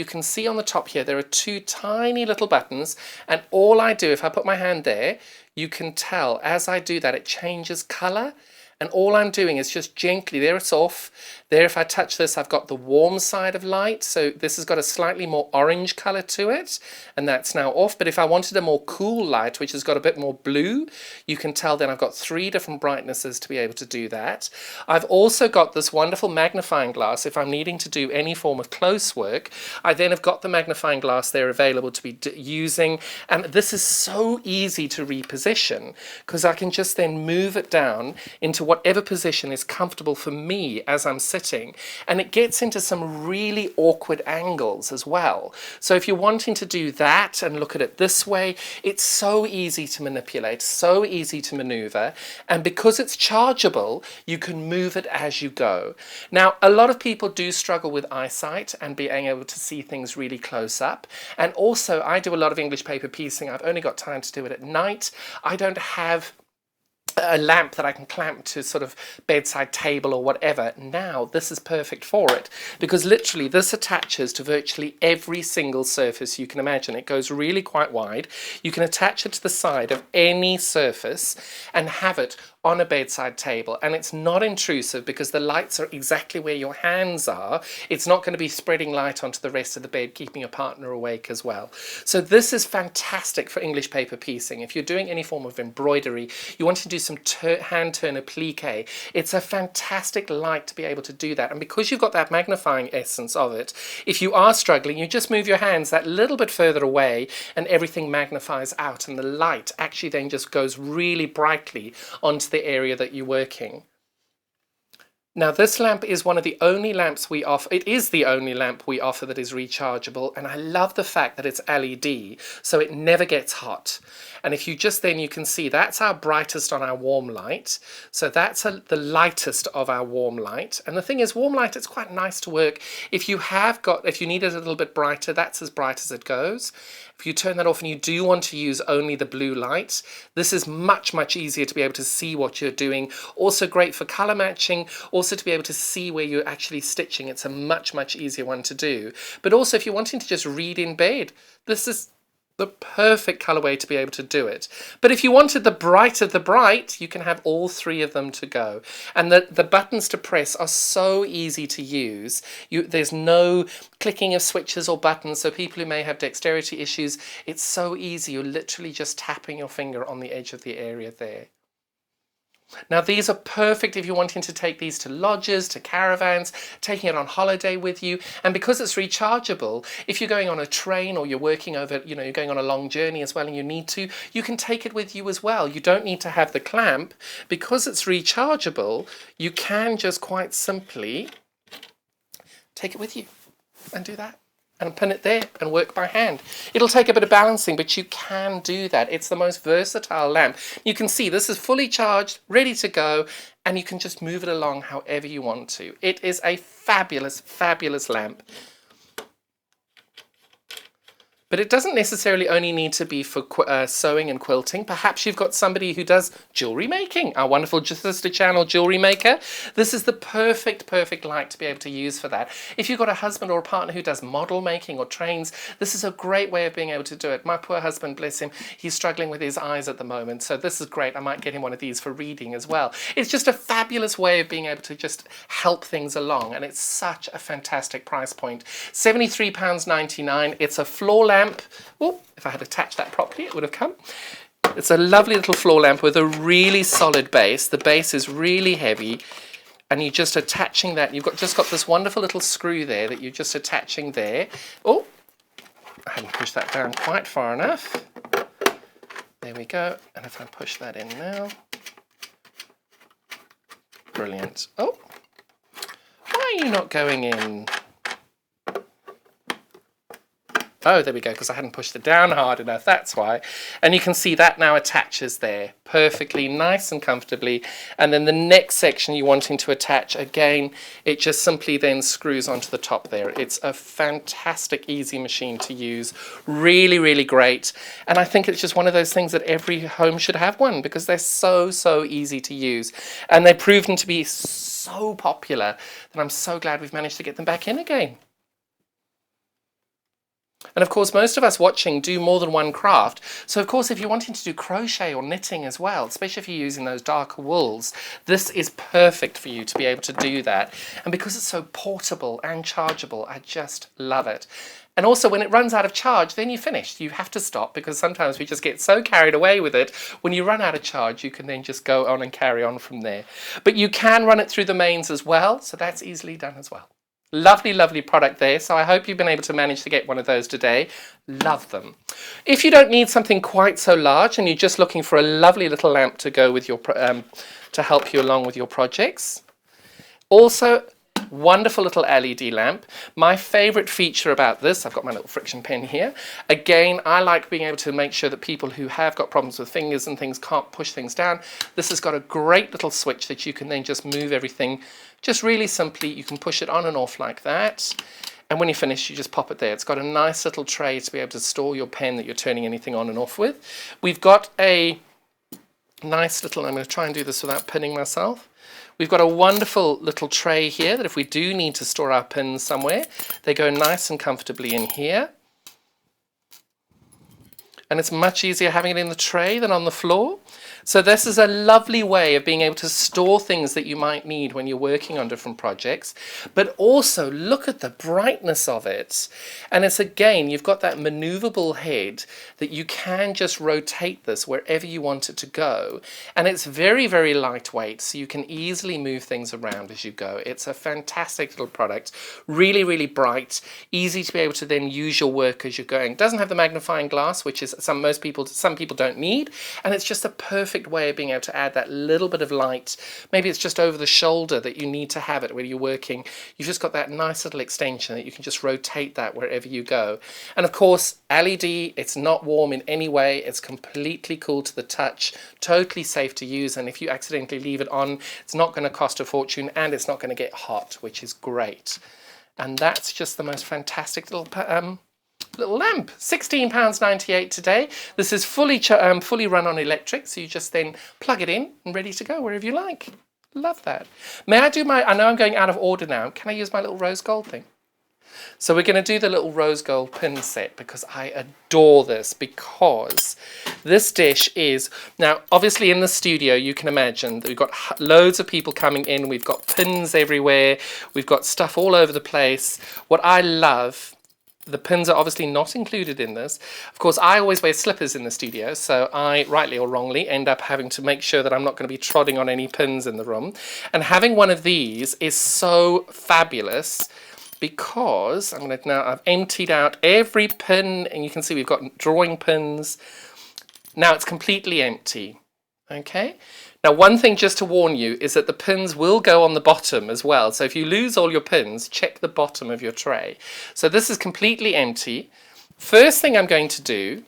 [SPEAKER 1] can see on the top here, there are two tiny little buttons, and all I do, if I put my hand there, you can tell as I do that, it changes color. And all I'm doing is just gently, there it's off. There, if I touch this, I've got the warm side of light. So this has got a slightly more orange color to it, and that's now off. But if I wanted a more cool light, which has got a bit more blue, you can tell then I've got 3 different brightnesses to be able to do that. I've also got this wonderful magnifying glass. If I'm needing to do any form of close work, I then have got the magnifying glass there available to be using. And this is so easy to reposition, because I can just then move it down into whatever position is comfortable for me as I'm sitting, and it gets into some really awkward angles as well. So if you're wanting to do that and look at it this way, it's so easy to manipulate, so easy to maneuver, and because it's chargeable, you can move it as you go. Now, a lot of people do struggle with eyesight and being able to see things really close up, and also I do a lot of English paper piecing. I've only got time to do it at night. I don't have a lamp that I can clamp to sort of bedside table or whatever. Now this is perfect for it, because literally this attaches to virtually every single surface you can imagine. It goes really quite wide. You can attach it to the side of any surface and have it on a bedside table, and it's not intrusive because the lights are exactly where your hands are. It's not going to be spreading light onto the rest of the bed, keeping your partner awake as well. So this is fantastic for English paper piecing. If you're doing any form of embroidery, you want to do some hand turn applique, it's a fantastic light to be able to do that. And because you've got that magnifying essence of it, if you are struggling, you just move your hands that little bit further away and everything magnifies out, and the light actually then just goes really brightly onto the area that you're working. Now this lamp is one of the only lamps we offer. It is the only lamp we offer that is rechargeable, and I love the fact that it's LED, so it never gets hot. And if you just then, you can see that's our brightest on our warm light. So that's the lightest of our warm light. And the thing is, warm light, it's quite nice to work. If you need it a little bit brighter, that's as bright as it goes. If you turn that off and you do want to use only the blue light, this is much, much easier to be able to see what you're doing. Also great for color matching, also to be able to see where you're actually stitching. It's a much, much easier one to do. But also if you're wanting to just read in bed, this is the perfect colorway to be able to do it. But if you wanted the bright of the bright, you can have all 3 of them to go. And the buttons to press are so easy to use. There's no clicking of switches or buttons, so people who may have dexterity issues, it's so easy. You're literally just tapping your finger on the edge of the area there. Now these are perfect if you're wanting to take these to lodges, to caravans, taking it on holiday with you. And because it's rechargeable, if you're going on a train or you're working over, you're going on a long journey as well and you need to, you can take it with you as well. You don't need to have the clamp. Because it's rechargeable, you can just quite simply take it with you and do that. And pin it there and work by hand. It'll take a bit of balancing, but you can do that. It's the most versatile lamp. You can see this is fully charged, ready to go, and you can just move it along however you want to. It is a fabulous, fabulous lamp. But it doesn't necessarily only need to be for sewing and quilting. Perhaps you've got somebody who does jewellery making, our wonderful sister channel jewellery maker. This is the perfect light to be able to use for that. If you've got a husband or a partner who does model making or trains, this is a great way of being able to do it. My poor husband, bless him, he's struggling with his eyes at the moment, so this is great. I might get him one of these for reading as well. It's just a fabulous way of being able to just help things along, and it's such a fantastic price point. £73.99. It's a floor lamp. Oh, if I had attached that properly, it would have come. It's a lovely little floor lamp with a really solid base. The base is really heavy, and you're just attaching that. You've just got this wonderful little screw there that you're just attaching there. Oh, I hadn't pushed that down quite far enough. There we go. And if I push that in now. Brilliant. Oh, why are you not going in? Oh, there we go, because I hadn't pushed it down hard enough, that's why. And you can see that now attaches there perfectly, nice and comfortably. And then the next section you're wanting to attach, again, it just simply then screws onto the top there. It's a fantastic, easy machine to use. Really, really great. And I think it's just one of those things that every home should have one, because they're so easy to use. And they've proven to be so popular that I'm so glad we've managed to get them back in again. And of course, most of us watching do more than one craft. So of course, if you're wanting to do crochet or knitting as well, especially if you're using those darker wools, this is perfect for you to be able to do that. And because it's so portable and chargeable, I just love it. And also when it runs out of charge, then you're finished. You have to stop, because sometimes we just get so carried away with it. When you run out of charge, you can then just go on and carry on from there. But you can run it through the mains as well, so that's easily done as well. Lovely product there. So I hope you've been able to manage to get one of those today. Love them. If you don't need something quite so large and you're just looking for a lovely little lamp to go with your to help you along with your projects, also wonderful little LED lamp. My favorite feature about this, I've got my little friction pen here. Again, I like being able to make sure that people who have got problems with fingers and things can't push things down. This has got a great little switch that you can then just move everything just really simply. You can push it on and off like that. And when you're finished, you just pop it there. It's got a nice little tray to be able to store your pen that you're turning anything on and off with. We've got a nice little, I'm going to try and do this without pinning myself. We've got a wonderful little tray here that if we do need to store our pins somewhere, they go nice and comfortably in here. And it's much easier having it in the tray than on the floor. So this is a lovely way of being able to store things that you might need when you're working on different projects. But also look at the brightness of it. And it's again, you've got that maneuverable head that you can just rotate this wherever you want it to go. And it's very lightweight, so you can easily move things around as you go. It's a fantastic little product. Really bright, easy to be able to then use your work as you're going. It doesn't have the magnifying glass, which is some people don't need. And it's just a perfect way of being able to add that little bit of light. Maybe it's just over the shoulder that you need to have it when you're working. You've just got that nice little extension that you can just rotate that wherever you go. And of course, LED, it's not warm in any way. It's completely cool to the touch, totally safe to use. And if you accidentally leave it on, it's not going to cost a fortune and it's not going to get hot, which is great. And that's just the most fantastic little lamp. £16.98 today. This is fully run on electric, so you just then plug it in and ready to go wherever you like. Love that. May I do I know I'm going out of order now. Can I use my little rose gold thing? So we're going to do the little rose gold pin set because I adore this, because this dish is, now obviously in the studio you can imagine that we've got loads of people coming in, we've got pins everywhere, we've got stuff all over the place. What I love, the pins are obviously not included in this. Of course, I always wear slippers in the studio, so I, rightly or wrongly, end up having to make sure that I'm not going to be trodding on any pins in the room. And having one of these is so fabulous because I've emptied out every pin, and you can see we've got drawing pins. Now it's completely empty. Okay. Now, one thing just to warn you is that the pins will go on the bottom as well. So if you lose all your pins, check the bottom of your tray. So this is completely empty. First thing I'm going to do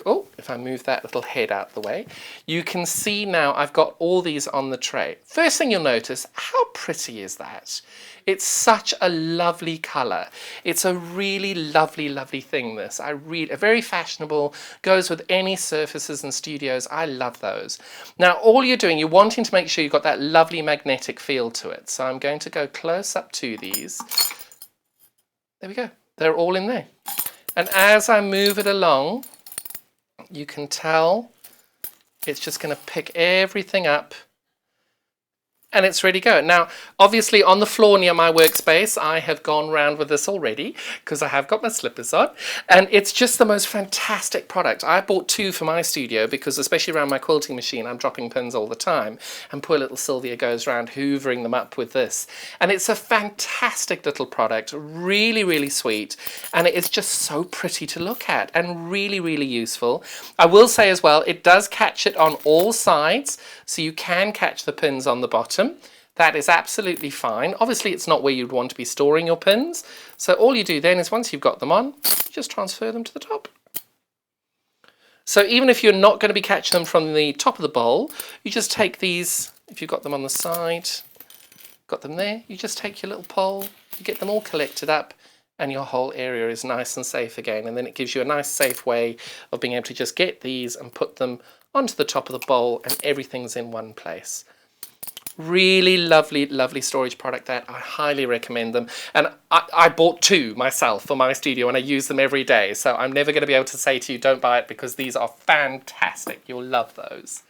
[SPEAKER 1] Oh, if I move that little head out the way, you can see now I've got all these on the tray. First thing you'll notice, how pretty is that? It's such a lovely colour. It's a really lovely, lovely thing, this. Very fashionable, goes with any surfaces and studios. I love those. Now, all you're doing, you're wanting to make sure you've got that lovely magnetic feel to it. So I'm going to go close up to these. There we go. They're all in there. And as I move it along, you can tell it's just going to pick everything up and it's ready to go. Now, obviously on the floor near my workspace, I have gone round with this already because I have got my slippers on, and it's just the most fantastic product. I bought 2 for my studio because especially around my quilting machine, I'm dropping pins all the time, and poor little Sylvia goes around hoovering them up with this. And it's a fantastic little product, really, really sweet, and it is just so pretty to look at and really, really useful. I will say as well, it does catch it on all sides, so you can catch the pins on the bottom. That is absolutely fine. Obviously, it's not where you'd want to be storing your pins. So all you do then is once you've got them on, you just transfer them to the top. So even if you're not going to be catching them from the top of the bowl, you just take these, if you've got them on the side, got them there, you just take your little pole, you get them all collected up, and your whole area is nice and safe again. And then it gives you a nice safe way of being able to just get these and put them onto the top of the bowl, and everything's in one place. Really lovely, lovely storage product that I highly recommend them. And I bought 2 myself for my studio and I use them every day. So I'm never going to be able to say to you, don't buy it, because these are fantastic. You'll love those.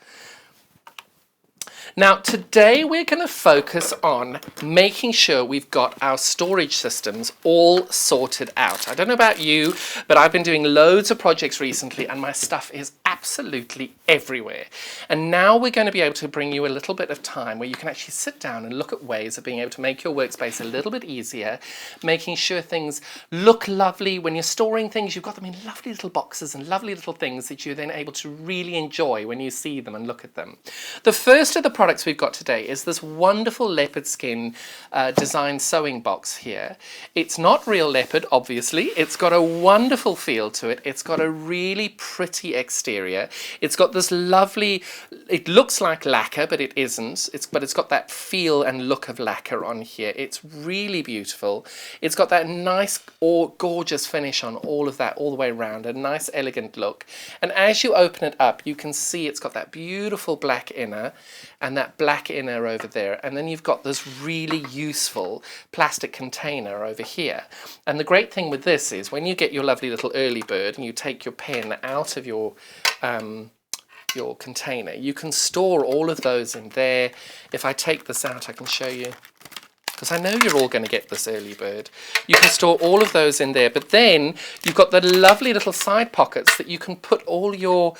[SPEAKER 1] Now, today we're going to focus on making sure we've got our storage systems all sorted out. I don't know about you, but I've been doing loads of projects recently and my stuff is absolutely everywhere. And now we're going to be able to bring you a little bit of time where you can actually sit down and look at ways of being able to make your workspace a little bit easier, making sure things look lovely. When you're storing things, you've got them in lovely little boxes and lovely little things that you're then able to really enjoy when you see them and look at them. The first of the products we've got today is this wonderful leopard skin design sewing box here. It's not real leopard, obviously. It's got a wonderful feel to it. It's got a really pretty exterior. It's got this lovely, it looks like lacquer, but it isn't. But it's got that feel and look of lacquer on here. It's really beautiful. It's got that nice or gorgeous finish on all of that all the way around, a nice elegant look. And as you open it up, you can see it's got that beautiful black inner and that black inner over there, and then you've got this really useful plastic container over here. And the great thing with this is when you get your lovely little early bird and you take your pen out of your container, you can store all of those in there. If I take this out, I can show you, because I know you're all going to get this early bird. You can store all of those in there, but then you've got the lovely little side pockets that you can put all your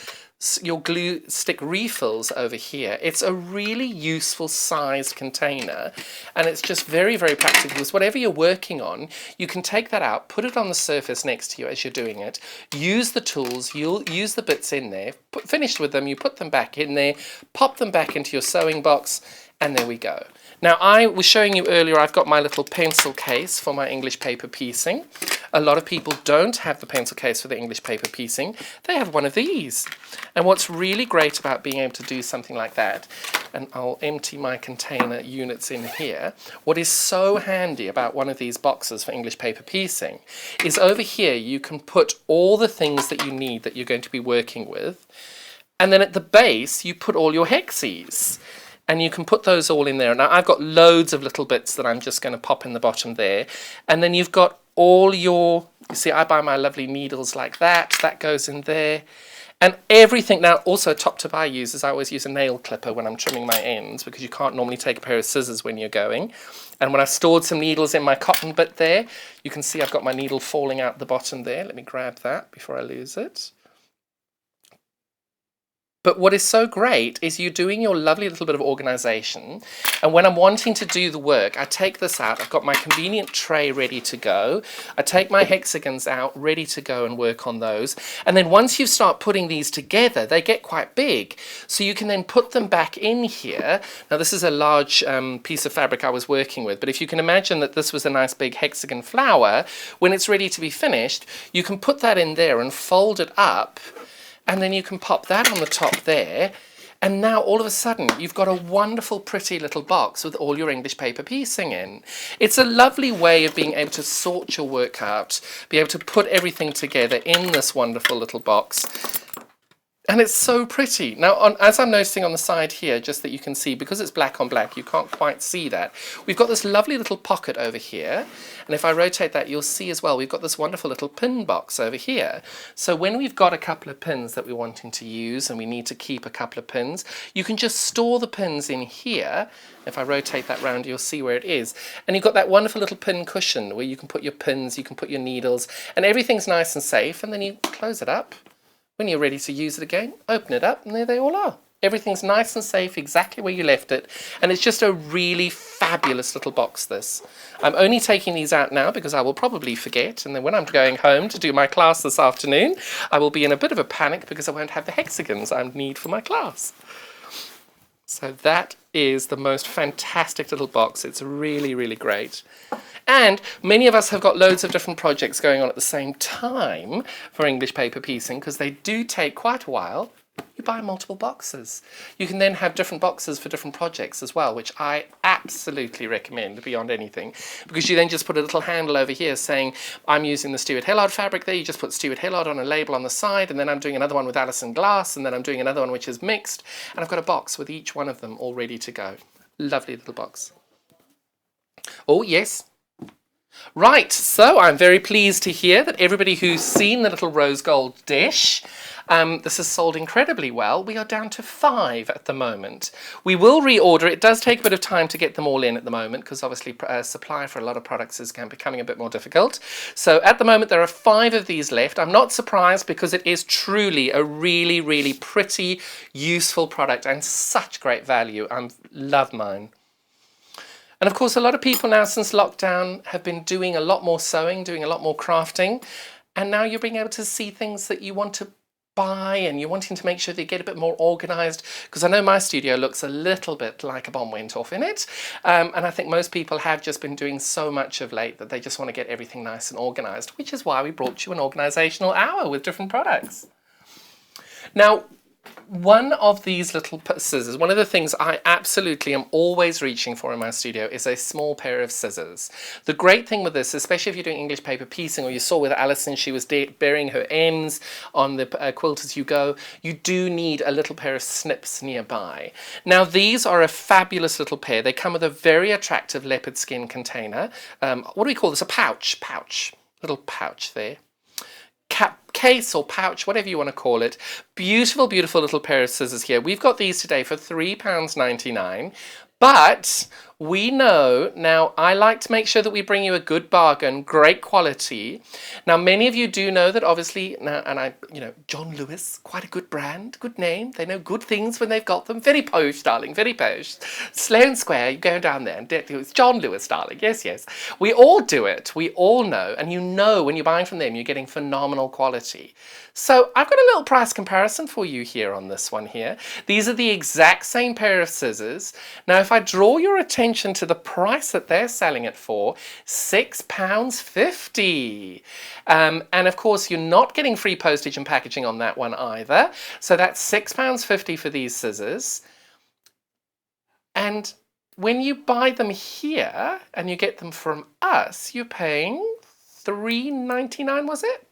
[SPEAKER 1] glue stick refills over here. It's a really useful sized container, and it's just very, very practical because whatever you're working on, you can take that out, put it on the surface next to you as you're doing it, use the tools, you'll use the bits in there, finished with them, you put them back in there, pop them back into your sewing box, and there we go. Now, I was showing you earlier, I've got my little pencil case for my English paper piecing. A lot of people don't have the pencil case for the English paper piecing. They have one of these. And what's really great about being able to do something like that, and I'll empty my container units in here, what is so handy about one of these boxes for English paper piecing is over here you can put all the things that you need that you're going to be working with, and then at the base you put all your hexes. And you can put those all in there. Now, I've got loads of little bits that I'm just going to pop in the bottom there. And then you've got all your, you see, I buy my lovely needles like that. That goes in there. And everything, now also a top tip I use is I always use a nail clipper when I'm trimming my ends, because you can't normally take a pair of scissors when you're going. And when I stored some needles in my cotton bit there, you can see I've got my needle falling out the bottom there. Let me grab that before I lose it. But what is so great is you're doing your lovely little bit of organisation, and when I'm wanting to do the work, I take this out, I've got my convenient tray ready to go, I take my hexagons out, ready to go and work on those, and then once you start putting these together, they get quite big, so you can then put them back in here. Now this is a large piece of fabric I was working with, but if you can imagine that this was a nice big hexagon flower, when it's ready to be finished, you can put that in there and fold it up, and then you can pop that on the top there. And now all of a sudden you've got a wonderful pretty little box with all your English paper piecing in. It's a lovely way of being able to sort your work out, be able to put everything together in this wonderful little box. And it's so pretty. Now, as I'm noticing on the side here, just that you can see, because it's black on black, you can't quite see that. We've got this lovely little pocket over here. And if I rotate that, you'll see as well, we've got this wonderful little pin box over here. So when we've got a couple of pins that we're wanting to use and we need to keep a couple of pins, you can just store the pins in here. If I rotate that round, you'll see where it is. And you've got that wonderful little pin cushion where you can put your pins, you can put your needles, and everything's nice and safe. And then you close it up. When you're ready to use it again, open it up, and there they all are. Everything's nice and safe, exactly where you left it, and it's just a really fabulous little box, this. I'm only taking these out now because I will probably forget, and then when I'm going home to do my class this afternoon, I will be in a bit of a panic because I won't have the hexagons I need for my class. So that is the most fantastic little box. It's really, really great. And many of us have got loads of different projects going on at the same time for English paper piecing because they do take quite a while. You buy multiple boxes. You can then have different boxes for different projects as well, which I absolutely recommend beyond anything, because you then just put a little handle over here saying, I'm using the Stuart Hillard fabric there. You just put Stuart Hillard on a label on the side, and then I'm doing another one with Alison glass, and then I'm doing another one which is mixed, and I've got a box with each one of them all ready to go. Lovely little box. Oh, yes. Right, so I'm very pleased to hear that everybody who's seen the little rose gold dish, this has sold incredibly well. We are down to 5 at the moment. We will reorder. It does take a bit of time to get them all in at the moment because obviously supply for a lot of products is becoming a bit more difficult. So at the moment there are 5 of these left. I'm not surprised because it is truly a really, really pretty, useful product and such great value. I love mine. And of course, a lot of people now since lockdown have been doing a lot more sewing, doing a lot more crafting. And now you're being able to see things that you want to buy and you're wanting to make sure they get a bit more organised. Because I know my studio looks a little bit like a bomb went off in it. And I think most people have just been doing so much of late that they just want to get everything nice and organised, which is why we brought you an organisational hour with different products. Now, one of these little scissors, one of the things I absolutely am always reaching for in my studio is a small pair of scissors. The great thing with this, especially if you're doing English paper piecing, or you saw with Alison, she was burying her ends on the quilt as you go, you do need a little pair of snips nearby. Now these are a fabulous little pair. They come with a very attractive leopard skin container. What do we call this? A pouch. Little pouch there. Case or pouch, whatever you want to call it. Beautiful, beautiful little pair of scissors here. We've got these today for £3.99, but we know, now I like to make sure that we bring you a good bargain, great quality. Now many of you do know that obviously, now, and John Lewis, quite a good brand, good name. They know good things when they've got them. Very posh, darling, very posh. Sloane Square, you go down there and it's John Lewis, darling. Yes, yes. We all do it. We all know. And you know when you're buying from them, you're getting phenomenal quality. So I've got a little price comparison for you here on this one here. These are the exact same pair of scissors. Now, if I draw your attention to the price that they're selling it for, £6.50. And of course, you're not getting free postage and packaging on that one either. So that's £6.50 for these scissors. And when you buy them here and you get them from us, you're paying £3.99, was it?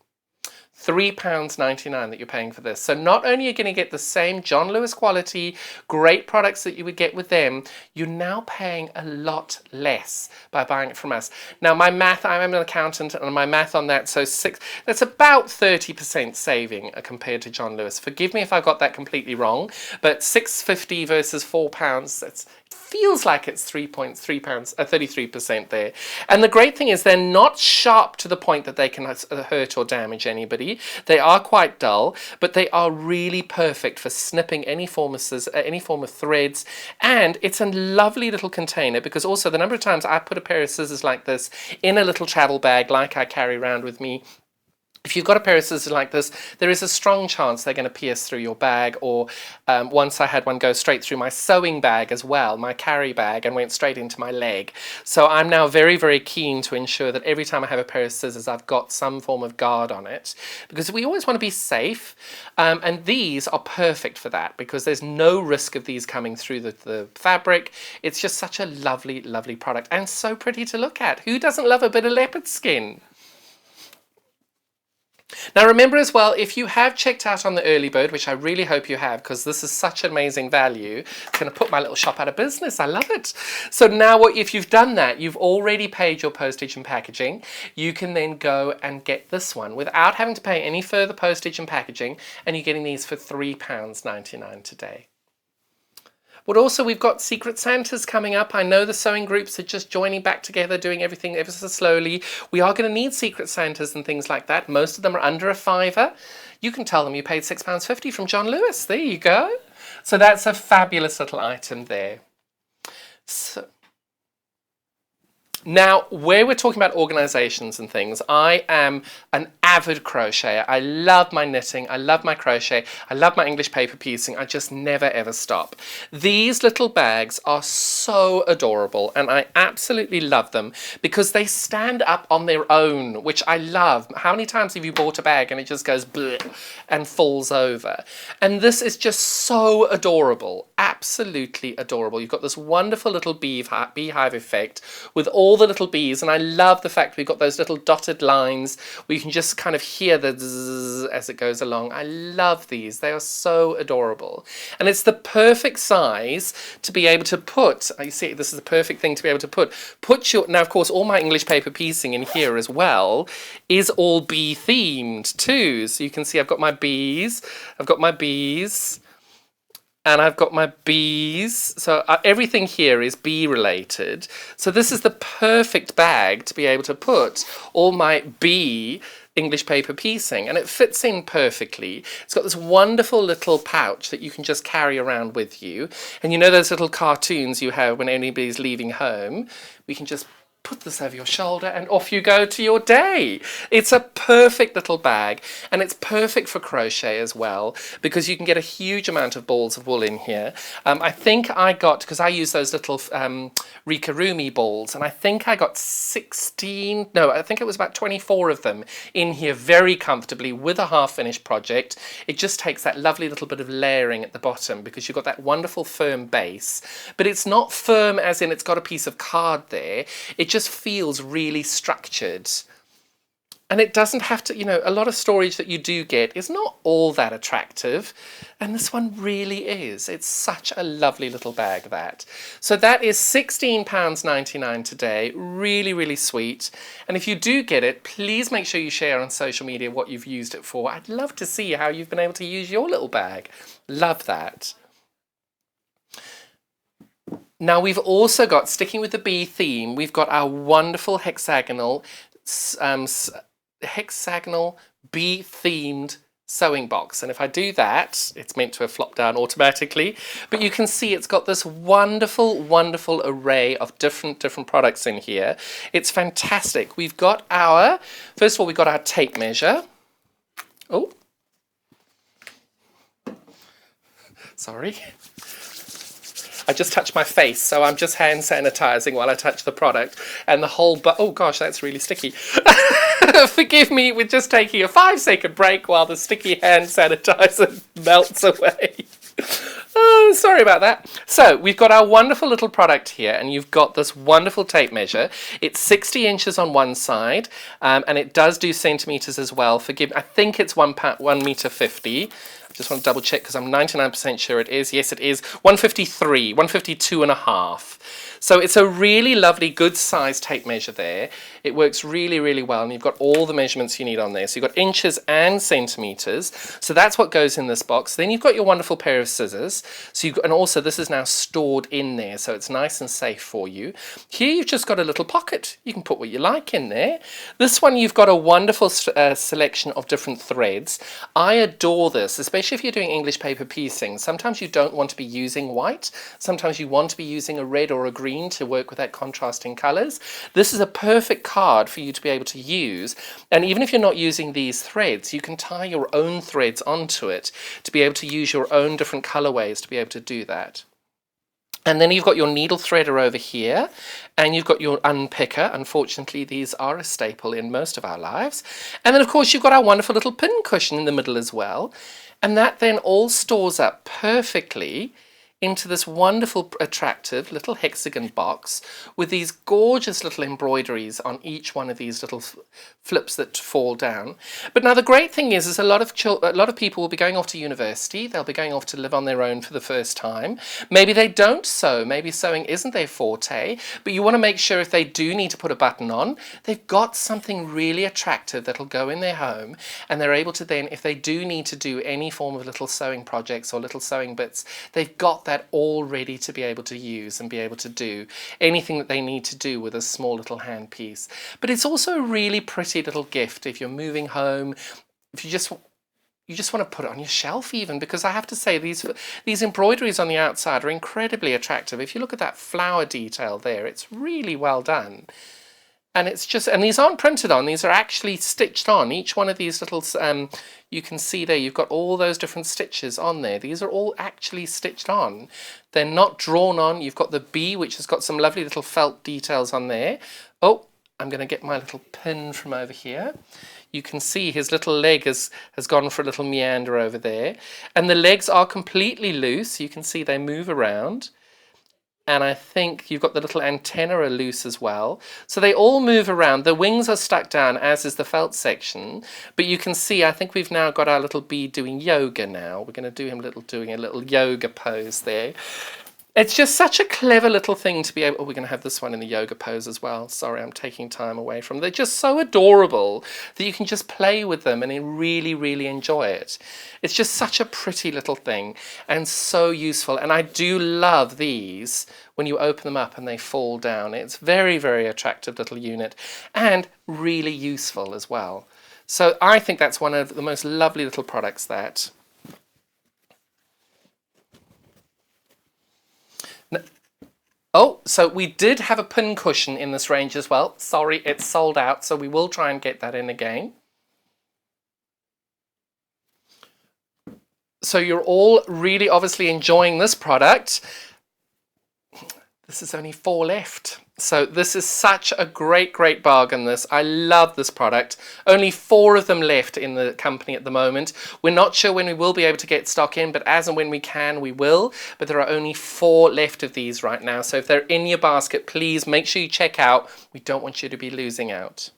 [SPEAKER 1] £3.99 that you're paying for this. So not only are you going to get the same John Lewis quality, great products that you would get with them, you're now paying a lot less by buying it from us. Now my math, I'm an accountant and my math on that, so that's about 30% saving compared to John Lewis. Forgive me if I got that completely wrong, but £6.50 versus £4, it feels like it's £3.3, 33% there. And the great thing is they're not sharp to the point that they can hurt or damage anybody. They are quite dull, but they are really perfect for snipping any form of threads. And it's a lovely little container because also the number of times I put a pair of scissors like this in a little travel bag like I carry around with me, If you've got a pair of scissors like this, there is a strong chance they're going to pierce through your bag, or once I had one go straight through my sewing bag as well, my carry bag, and went straight into my leg. So I'm now very, very keen to ensure that every time I have a pair of scissors, I've got some form of guard on it, because we always want to be safe, and these are perfect for that, because there's no risk of these coming through the fabric. It's just such a lovely, lovely product, and so pretty to look at. Who doesn't love a bit of leopard skin? Now remember as well, if you have checked out on the early bird, which I really hope you have, because this is such amazing value, it's going to put my little shop out of business. I love it. So now if you've done that, you've already paid your postage and packaging. You can then go and get this one without having to pay any further postage and packaging, and you're getting these for £3.99 today. But also we've got Secret Santas coming up. I know the sewing groups are just joining back together, doing everything ever so slowly. We are going to need Secret Santas and things like that. Most of them are under a £5. You can tell them you paid £6.50 from John Lewis. There you go. So that's a fabulous little item there. So, now, where we're talking about organisations and things, I am an avid crocheter. I love my knitting, I love my crochet, I love my English paper piecing. I just never ever stop. These little bags are so adorable, and I absolutely love them because they stand up on their own, which I love. How many times have you bought a bag and it just goes bleh and falls over? And this is just so adorable, absolutely adorable. You've got this wonderful little beehive effect with all the little bees, and I love the fact we've got those little dotted lines where you can just kind of hear the zzz as it goes along. I love these. They are so adorable, and it's the perfect size to be able to put, you see, this is the perfect thing to be able to put your, now of course all my English paper piecing in here as well is all bee themed too, so you can see I've got my bees, and I've got my bees, so everything here is bee related. So this is the perfect bag to be able to put all my bee English paper piecing, and it fits in perfectly. It's got this wonderful little pouch that you can just carry around with you, and you know those little cartoons you have when anybody's leaving home? We can just put this over your shoulder and off you go to your day. It's a perfect little bag, and it's perfect for crochet as well because you can get a huge amount of balls of wool in here. I think I got, because I use those little Rikarumi balls, and I think I got 16, no, I think it was about 24 of them in here very comfortably with a half-finished project. It just takes that lovely little bit of layering at the bottom because you've got that wonderful firm base, but it's not firm as in it's got a piece of card there. It just feels really structured, and it doesn't have to, you know, a lot of storage that you do get is not all that attractive, and this one really is. It's such a lovely little bag, that. So that is £16.99 today. Really, really sweet. And if you do get it, please make sure you share on social media what you've used it for. I'd love to see how you've been able to use your little bag. Love that. Now we've also got, sticking with the bee theme, we've got our wonderful hexagonal bee themed sewing box, and if I do that, it's meant to have flopped down automatically, but you can see it's got this wonderful, wonderful array of different products in here. It's fantastic. We've got our, first of all, we've got our tape measure. Oh, sorry. I just touched my face, so I'm just hand sanitizing while I touch the product, and the whole, oh gosh, that's really sticky. Forgive me, we're just taking a 5-second break while the sticky hand sanitizer melts away. Oh, sorry about that. So we've got our wonderful little product here, and you've got this wonderful tape measure. It's 60 inches on one side, and it does do centimeters as well. Forgive me, I think it's 1 meter 50. Just want to double check because I'm 99% sure it is. Yes, it is 153, 152 and a half. So it's a really lovely, good size tape measure there. It works really, really well, and you've got all the measurements you need on there. So you've got inches and centimeters. So that's what goes in this box. Then you've got your wonderful pair of scissors. So and also this is now stored in there, so it's nice and safe for you. Here you've just got a little pocket. You can put what you like in there. This one you've got a wonderful selection of different threads. I adore this, especially especially if you're doing English paper piecing, sometimes you don't want to be using white. Sometimes you want to be using a red or a green to work with that contrasting colours. This is a perfect card for you to be able to use. And even if you're not using these threads, you can tie your own threads onto it to be able to use your own different colourways to be able to do that. And then you've got your needle threader over here, and you've got your unpicker. Unfortunately, these are a staple in most of our lives. And then, of course, you've got our wonderful little pin cushion in the middle as well. And that then all stores up perfectly into this wonderful, attractive little hexagon box with these gorgeous little embroideries on each one of these little flips that fall down. But now the great thing is a lot of people will be going off to university. They'll be going off to live on their own for the first time. Maybe they don't sew. Maybe sewing isn't their forte. But you want to make sure if they do need to put a button on, they've got something really attractive that'll go in their home, and they're able to then, if they do need to do any form of little sewing projects or little sewing bits, they've got that all ready to be able to use and be able to do anything that they need to do with a small little hand piece. But it's also a really pretty little gift if you're moving home, if you just want to put it on your shelf even, because I have to say these embroideries on the outside are incredibly attractive. If you look at that flower detail there, it's really well done. And it's just, and these aren't printed on, these are actually stitched on. Each one of these little, you can see there, you've got all those different stitches on there. These are all actually stitched on. They're not drawn on. You've got the bee, which has got some lovely little felt details on there. Oh, I'm going to get my little pin from over here. You can see his little leg has gone for a little meander over there. And the legs are completely loose. You can see they move around. And I think you've got the little antenna are loose as well. So they all move around. The wings are stuck down, as is the felt section. But you can see, I think we've now got our little bee doing yoga now. We're going to do him doing a little yoga pose there. It's just such a clever little thing to be able... Oh, we're going to have this one in the yoga pose as well. Sorry, I'm taking time away from them. They're just so adorable that you can just play with them and really, really enjoy it. It's just such a pretty little thing and so useful. And I do love these when you open them up and they fall down. It's very, very attractive little unit and really useful as well. So I think that's one of the most lovely little products that... Oh, so we did have a pin cushion in this range as well. Sorry, it's sold out, so we will try and get that in again. So you're all really obviously enjoying this product. This is only 4 left. So this is such a great, great bargain, this. I love this product. Only 4 of them left in the company at the moment. We're not sure when we will be able to get stock in, but as and when we can, we will. But there are only 4 left of these right now. So if they're in your basket, please make sure you check out. We don't want you to be losing out.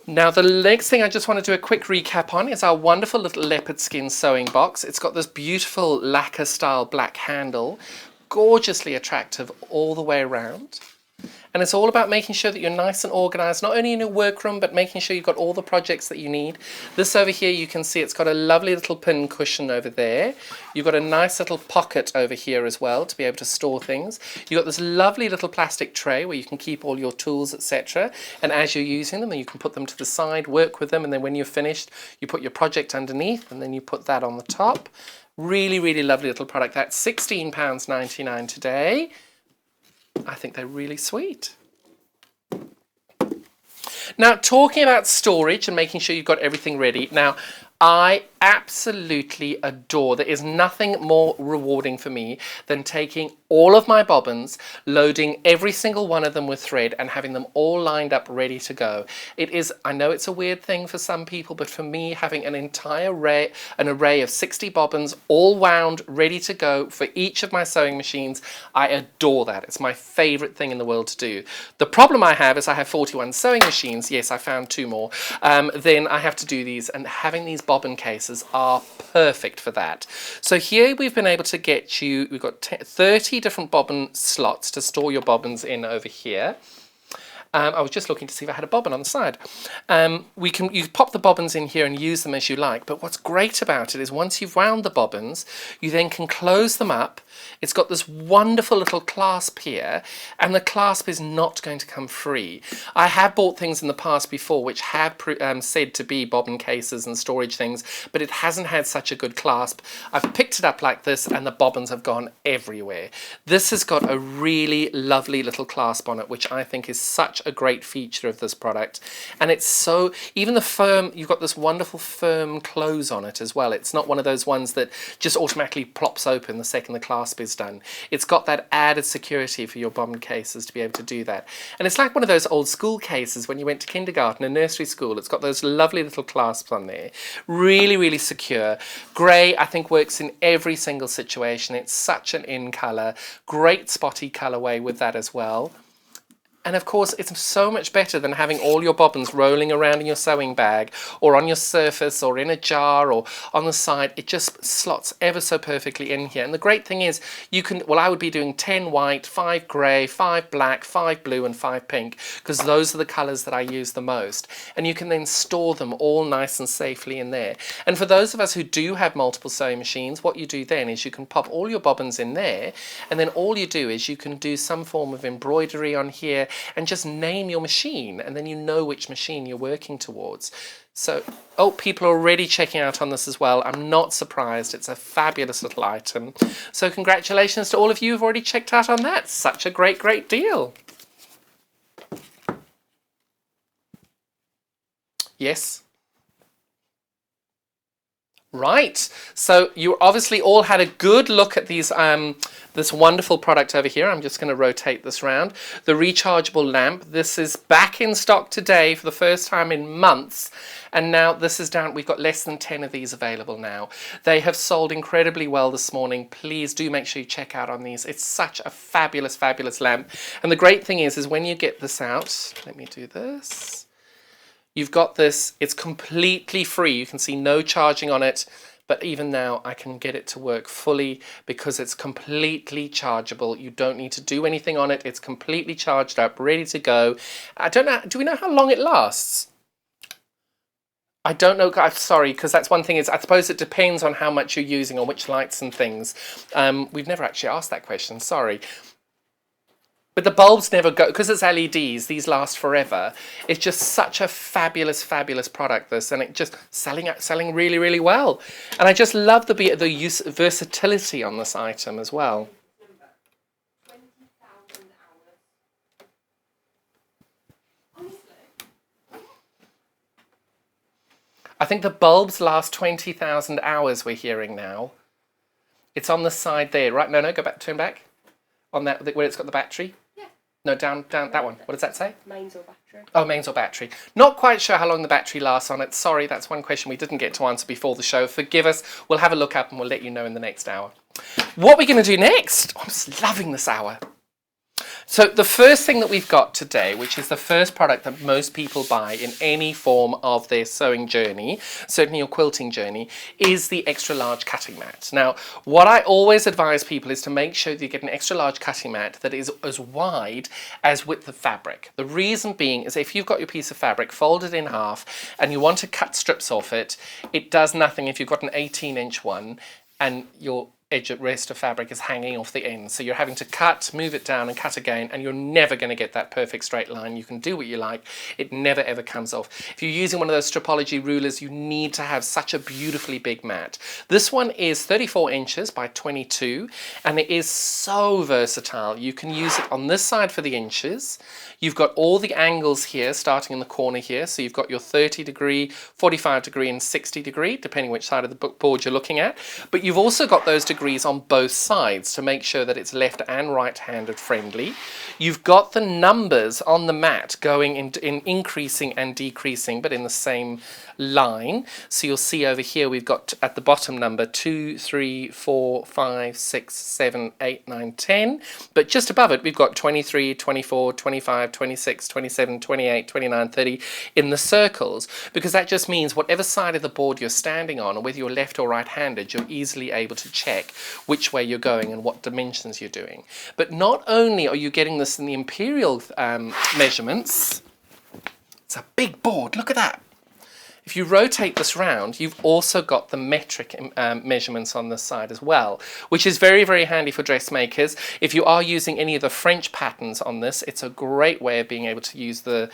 [SPEAKER 1] Now the next thing I just want to do a quick recap on is our wonderful little leopard skin sewing box. It's got this beautiful lacquer style black handle, gorgeously attractive all the way around. And it's all about making sure that you're nice and organised, not only in your workroom, but making sure you've got all the projects that you need. This over here, you can see it's got a lovely little pin cushion over there. You've got a nice little pocket over here as well to be able to store things. You've got this lovely little plastic tray where you can keep all your tools, etc. And as you're using them, you can put them to the side, work with them, and then when you're finished, you put your project underneath, and then you put that on the top. Really, really lovely little product. That's £16.99 today. I think they're really sweet. Now, talking about storage and making sure you've got everything ready. Now, I absolutely adore. There is nothing more rewarding for me than taking all of my bobbins, loading every single one of them with thread and having them all lined up ready to go. It is, I know it's a weird thing for some people, but for me, having an entire array of 60 bobbins all wound, ready to go for each of my sewing machines, I adore that. It's my favorite thing in the world to do. The problem I have is I have 41 sewing machines. Yes, I found 2 more. Then I have to do these, and having these bobbin cases are perfect for that. So here we've been able to get you, we've got 30 different bobbin slots to store your bobbins in over here. I was just looking to see if I had a bobbin on the side. You pop the bobbins in here and use them as you like, but what's great about it is once you've wound the bobbins, you then can close them up. It's got this wonderful little clasp here, and the clasp is not going to come free. I have bought things in the past before which have said to be bobbin cases and storage things, but it hasn't had such a good clasp. I've picked it up like this and the bobbins have gone everywhere. This has got a really lovely little clasp on it, which I think is such a great feature of this product. And it's so, even the firm, you've got this wonderful firm close on it as well. It's not one of those ones that just automatically plops open the second the clasp is done. It's got that added security for your bobbin cases to be able to do that. And it's like one of those old school cases when you went to kindergarten and nursery school. It's got those lovely little clasps on there. Really, really secure. Grey, I think, works in every single situation. It's such an in colour. Great spotty colourway with that as well. And of course, it's so much better than having all your bobbins rolling around in your sewing bag or on your surface or in a jar or on the side. It just slots ever so perfectly in here. And the great thing is you can, well, I would be doing 10 white, 5 grey, 5 black, 5 blue and 5 pink, because those are the colours that I use the most. And you can then store them all nice and safely in there. And for those of us who do have multiple sewing machines, what you do then is you can pop all your bobbins in there, and then all you do is you can do some form of embroidery on here and just name your machine, and then you know which machine you're working towards. So, oh, people are already checking out on this as well. I'm not surprised. It's a fabulous little item. So congratulations to all of you who've already checked out on that. Such a great, great deal. Yes? Right, so you obviously all had a good look at these this wonderful product over here. I'm just going to rotate this round. The rechargeable lamp. This is back in stock today for the first time in months. And now this is down. We've got less than 10 of these available now. They have sold incredibly well this morning. Please do make sure you check out on these. It's such a fabulous, fabulous lamp. And the great thing is when you get this out, let me do this. You've got this, it's completely free. You can see no charging on it, but even now I can get it to work fully because it's completely chargeable. You don't need to do anything on it. It's completely charged up, ready to go. I don't know, do we know how long it lasts? I don't know, I'm sorry, because that's one thing is, I suppose it depends on how much you're using or which lights and things. We've never actually asked that question, sorry. But the bulbs never go, because it's LEDs, these last forever. It's just such a fabulous, fabulous product, this, and it just selling really, really well. And I just love the versatility on this item as well. I think the bulbs last 20,000 hours, we're hearing now. It's on the side there, right? No, go back, turn back. On that, where it's got the battery. No, down, that one. What does that say?
[SPEAKER 5] Mains or battery.
[SPEAKER 1] Oh, mains or battery. Not quite sure how long the battery lasts on it. Sorry, that's one question we didn't get to answer before the show. Forgive us. We'll have a look up and we'll let you know in the next hour. What are we going to do next? Oh, I'm just loving this hour. So the first thing that we've got today, which is the first product that most people buy in any form of their sewing journey, certainly your quilting journey, is the extra large cutting mat. Now, what I always advise people is to make sure that you get an extra large cutting mat that is as wide as width of fabric. The reason being is if you've got your piece of fabric folded in half and you want to cut strips off it, it does nothing if you've got an 18-inch one and your edge at rest of fabric is hanging off the end. So you're having to cut, move it down and cut again, and you're never going to get that perfect straight line. You can do what you like. It never ever comes off. If you're using one of those Stripology rulers, you need to have such a beautifully big mat. This one is 34 inches by 22, and it is so versatile. You can use it on this side for the inches. You've got all the angles here, starting in the corner here. So you've got your 30 degree, 45 degree and 60 degree, depending which side of the board you're looking at. But you've also got those degrees on both sides to make sure that it's left and right-handed friendly. You've got the numbers on the mat going in increasing and decreasing, but in the same line. So you'll see over here we've got at the bottom number 2, 3, 4, 5, 6, 7, 8, 9, 10. But just above it we've got 23, 24, 25, 26, 27, 28, 29, 30 in the circles, because that just means whatever side of the board you're standing on, or whether you're left or right-handed, you're easily able to check which way you're going and what dimensions you're doing. But not only are you getting this in the imperial measurements, it's a big board, look at that. If you rotate this round, you've also got the metric measurements on this side as well, which is very, very handy for dressmakers. If you are using any of the French patterns on this, it's a great way of being able to use the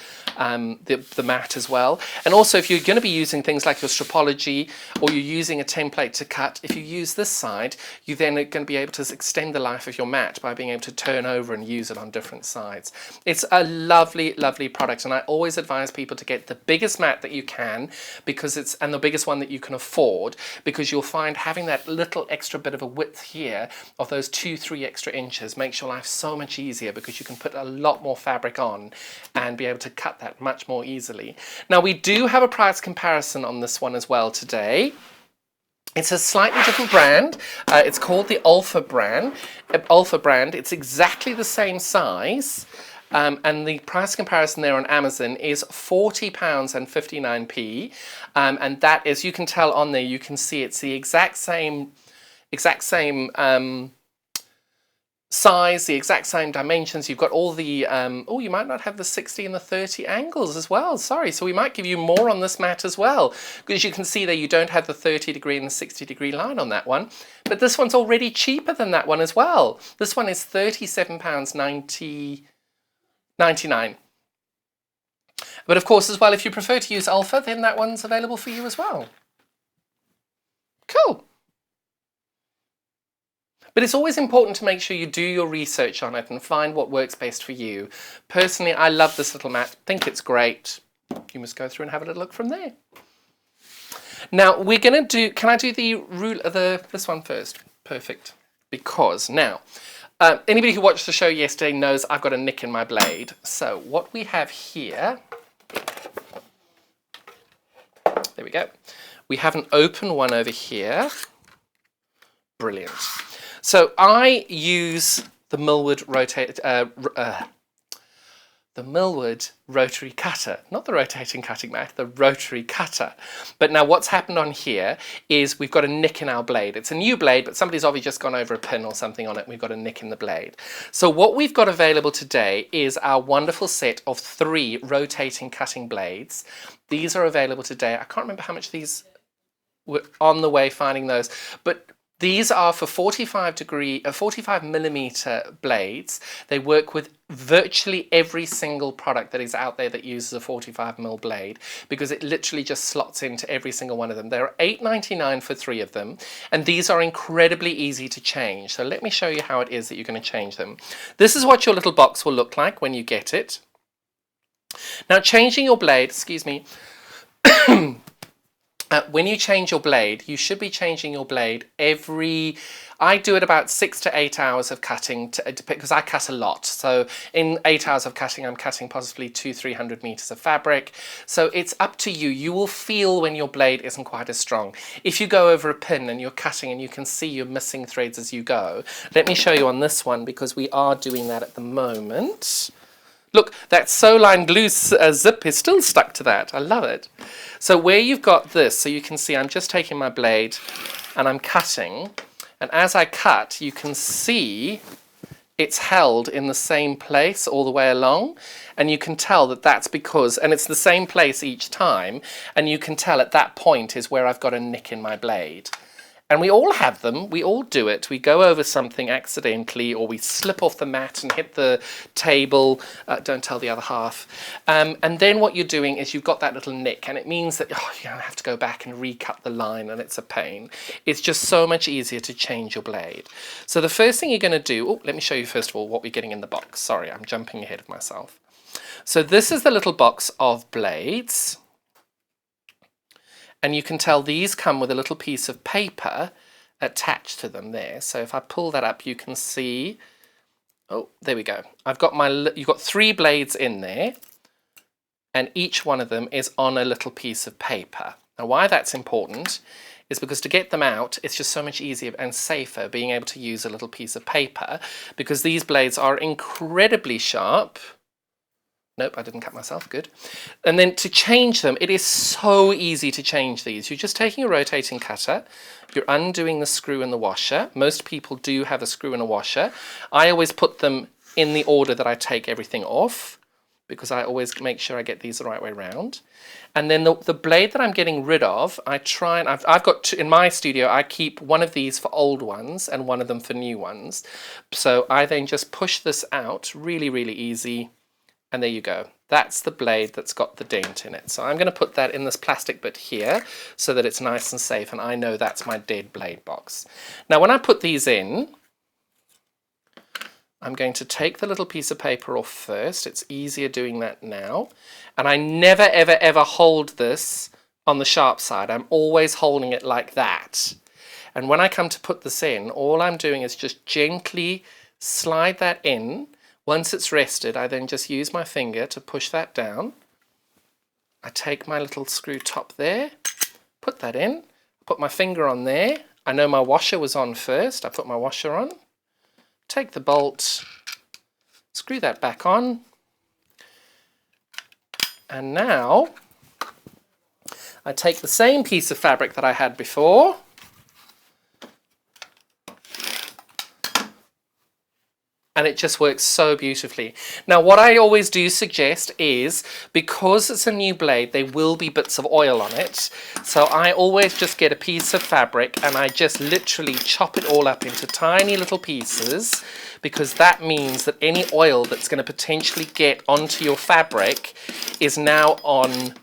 [SPEAKER 1] mat as well. And also, if you're going to be using things like your strapology, or you're using a template to cut, if you use this side, you then are going to be able to extend the life of your mat by being able to turn over and use it on different sides. It's a lovely, lovely product, and I always advise people to get the biggest mat that you can, because and the biggest one that you can afford, because you'll find having that little extra bit of a width here of those 2-3 extra inches makes your life so much easier, because you can put a lot more fabric on and be able to cut that much more easily. Now, we do have a price comparison on this one as well today. It's a slightly different brand. It's called the Alpha brand. It's exactly the same size. And the price comparison there on Amazon is £40.59. And that, as you can tell on there, you can see it's the exact same size, the exact same dimensions. You've got all the, oh, you might not have the 60 and the 30 angles as well. Sorry, so we might give you more on this mat as well. Because you can see there, you don't have the 30-degree and the 60-degree line on that one. But this one's already cheaper than that one as well. This one is £37.99. But of course, as well, if you prefer to use Alpha, then that one's available for you as well. Cool. But it's always important to make sure you do your research on it and find what works best for you. Personally, I love this little mat. Think it's great. You must go through and have a little look from there. Now, we're going to do, can I do the rule of this one first? Perfect. Because now, anybody who watched the show yesterday knows I've got a nick in my blade. So what we have here, there we go. We have an open one over here. Brilliant. So I use the Millwood rotary cutter, not the rotating cutting mat, the rotary cutter. But now what's happened on here is we've got a nick in our blade. It's a new blade, but somebody's obviously just gone over a pin or something on it. We've got a nick in the blade. So what we've got available today is our wonderful set of 3 rotating cutting blades. These are available today. I can't remember how much these were on the way finding those, but these are for 45 millimeter blades. They work with virtually every single product that is out there that uses a 45mm blade, because it literally just slots into every single one of them. There are $8.99 for 3 of them, and these are incredibly easy to change. So let me show you how it is that you're going to change them. This is what your little box will look like when you get it. Now, changing your blade, excuse me, when you change your blade, you should be changing your blade I do it about 6 to 8 hours of cutting, because I cut a lot. So in 8 hours of cutting, I'm cutting possibly 200-300 meters of fabric. So it's up to you. You will feel when your blade isn't quite as strong. If you go over a pin and you're cutting and you can see you're missing threads as you go, let me show you on this one, because we are doing that at the moment. Look, that Sewline glue zip is still stuck to that. I love it. So where you've got this, so you can see I'm just taking my blade and I'm cutting. And as I cut, you can see it's held in the same place all the way along. And you can tell that that's because, and it's the same place each time. And you can tell at that point is where I've got a nick in my blade. And we all have them, we all do it. We go over something accidentally, or we slip off the mat and hit the table. Don't tell the other half. And then what you're doing is you've got that little nick, and it means that you don't have to go back and recut the line, and it's a pain. It's just so much easier to change your blade. So the first thing you're going to do, let me show you first of all what we're getting in the box. Sorry, I'm jumping ahead of myself. So this is the little box of blades. And you can tell these come with a little piece of paper attached to them there. So if I pull that up, you can see, oh, there we go. You've got 3 blades in there, and each one of them is on a little piece of paper. Now, why that's important is because to get them out, it's just so much easier and safer being able to use a little piece of paper, because these blades are incredibly sharp. Nope, I didn't cut myself, good. And then to change them, it is so easy to change these. You're just taking a rotating cutter, you're undoing the screw and the washer. Most people do have a screw and a washer. I always put them in the order that I take everything off, because I always make sure I get these the right way around. And then the blade that I'm getting rid of, I try and, I've got two, in my studio, I keep one of these for old ones and one of them for new ones. So I then just push this out, really, really easy. And there you go. That's the blade that's got the dent in it. So I'm going to put that in this plastic bit here so that it's nice and safe, and I know that's my dead blade box. Now when I put these in, I'm going to take the little piece of paper off first. It's easier doing that now. And I never, ever, ever hold this on the sharp side. I'm always holding it like that. And when I come to put this in, all I'm doing is just gently slide that in. Once it's rested, I then just use my finger to push that down. I take my little screw top there, put that in, put my finger on there. I know my washer was on first. I put my washer on, take the bolt, screw that back on. And now I take the same piece of fabric that I had before, and it just works so beautifully. Now what I always do suggest is, because it's a new blade, there will be bits of oil on it. So I always just get a piece of fabric and I just literally chop it all up into tiny little pieces, because that means that any oil that's going to potentially get onto your fabric is now on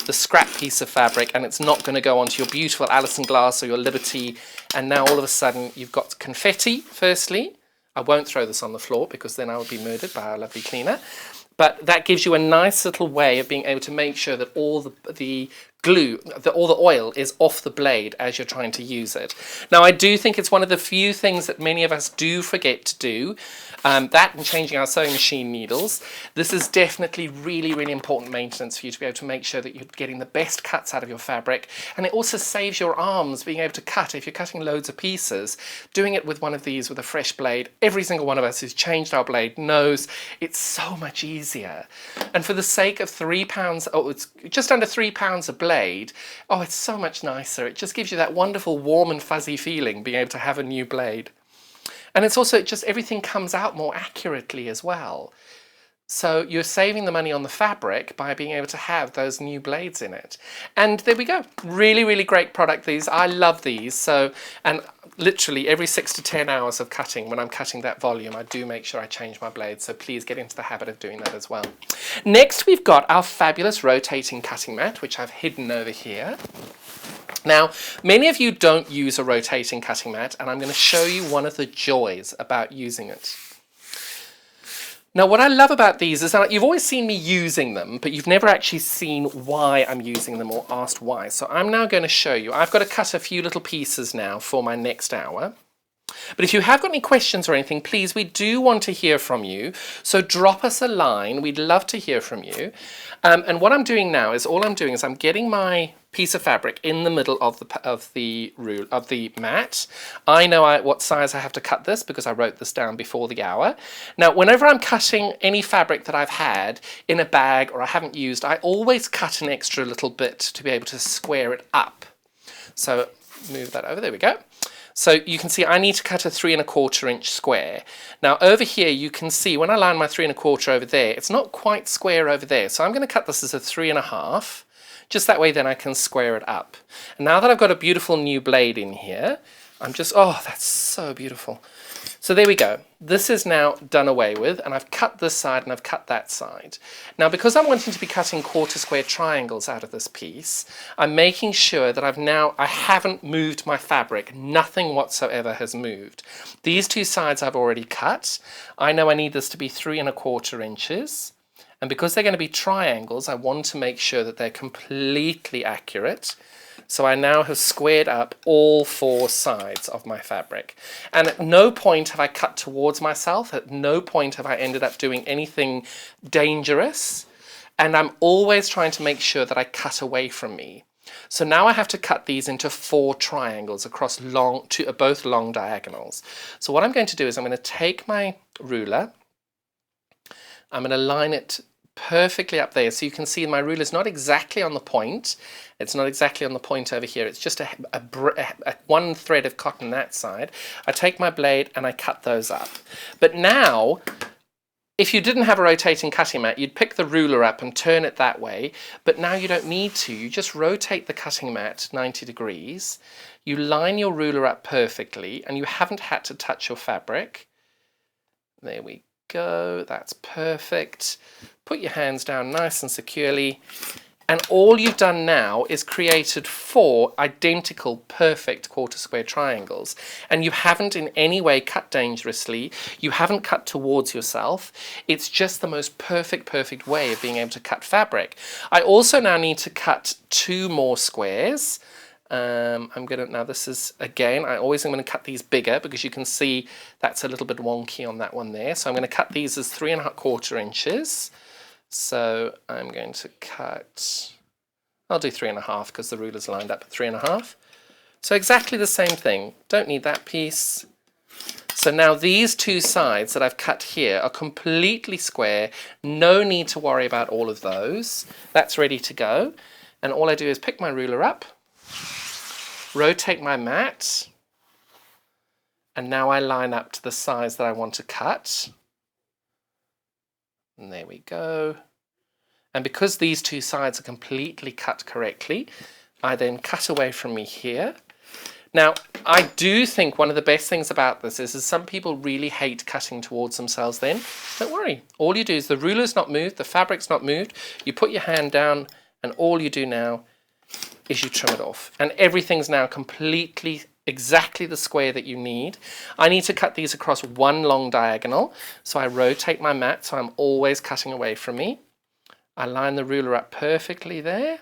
[SPEAKER 1] the scrap piece of fabric, and it's not going to go onto your beautiful Alison glass or your Liberty. And now all of a sudden you've got confetti, firstly. I won't throw this on the floor because then I would be murdered by our lovely cleaner. But that gives you a nice little way of being able to make sure that all the glue, all the oil is off the blade as you're trying to use it. Now I do think it's one of the few things that many of us do forget to do, that and changing our sewing machine needles. This is definitely really, really important maintenance for you to be able to make sure that you're getting the best cuts out of your fabric. And it also saves your arms being able to cut. If you're cutting loads of pieces, doing it with one of these with a fresh blade, every single one of us who's changed our blade knows it's so much easier. And for the sake of £3, oh, it's just under £3 a blade, oh, it's so much nicer. It just gives you that wonderful warm and fuzzy feeling being able to have a new blade. And it's also just everything comes out more accurately as well. So you're saving the money on the fabric by being able to have those new blades in it. And there we go. Really, really great product, these. I love these. So, and literally every 6 to 10 hours of cutting, when I'm cutting that volume, I do make sure I change my blades. So please get into the habit of doing that as well. Next, we've got our fabulous rotating cutting mat, which I've hidden over here. Now, many of you don't use a rotating cutting mat, and I'm going to show you one of the joys about using it. Now, what I love about these is that you've always seen me using them, but you've never actually seen why I'm using them or asked why. So I'm now going to show you. I've got to cut a few little pieces now for my next hour. But if you have got any questions or anything, please, we do want to hear from you. So drop us a line. We'd love to hear from you. And what I'm doing now is I'm getting my piece of fabric in the middle of the mat. I know what size I have to cut this because I wrote this down before the hour. Now, whenever I'm cutting any fabric that I've had in a bag or I haven't used, I always cut an extra little bit to be able to square it up. So move that over. There we go. So you can see I need to cut a 3 1/4 inch square. Now over here you can see when I line my 3 1/4 over there, it's not quite square over there. So I'm going to cut this as a 3 1/2. Just that way then I can square it up. And now that I've got a beautiful new blade in here, I'm just, oh, that's so beautiful. So there we go. This is now done away with, and I've cut this side and I've cut that side. Now, because I'm wanting to be cutting quarter square triangles out of this piece, I'm making sure that I haven't moved my fabric. Nothing whatsoever has moved. These two sides I've already cut. I know I need this to be 3 1/4 inches. And because they're going to be triangles, I want to make sure that they're completely accurate. So I now have squared up all 4 sides of my fabric. And at no point have I cut towards myself. At no point have I ended up doing anything dangerous. And I'm always trying to make sure that I cut away from me. So now I have to cut these into 4 triangles across both long diagonals. So what I'm going to do is I'm going to take my ruler. I'm going to line it perfectly up there. So you can see my ruler's not exactly on the point. It's not exactly on the point over here. It's just a one thread of cotton that side. I take my blade and I cut those up. But now, if you didn't have a rotating cutting mat, you'd pick the ruler up and turn it that way. But now you don't need to. You just rotate the cutting mat 90 degrees. You line your ruler up perfectly, and you haven't had to touch your fabric. There we go. That's perfect. Put your hands down nice and securely. And all you've done now is created 4 identical, perfect quarter square triangles. And you haven't in any way cut dangerously. You haven't cut towards yourself. It's just the most perfect way of being able to cut fabric. I also now need to cut 2 more squares. Now this is, again, I always am going to cut these bigger because you can see that's a little bit wonky on that one there. So I'm going to cut these as 3¼ inches. So I'm going to cut, I'll do 3½ because the ruler's lined up at 3½. So exactly the same thing. Don't need that piece. So now these 2 sides that I've cut here are completely square. No need to worry about all of those. That's ready to go. And all I do is pick my ruler up, rotate my mat, and now I line up to the size that I want to cut. And there we go. And because these 2 sides are completely cut correctly, I then cut away from me here. Now, I do think one of the best things about this is some people really hate cutting towards themselves then. Don't worry. All you do is the ruler's not moved, the fabric's not moved. You put your hand down, and all you do now is you trim it off. And everything's now completely exactly the square that you need. I need to cut these across 1 long diagonal, so I rotate my mat so I'm always cutting away from me. I line the ruler up perfectly there.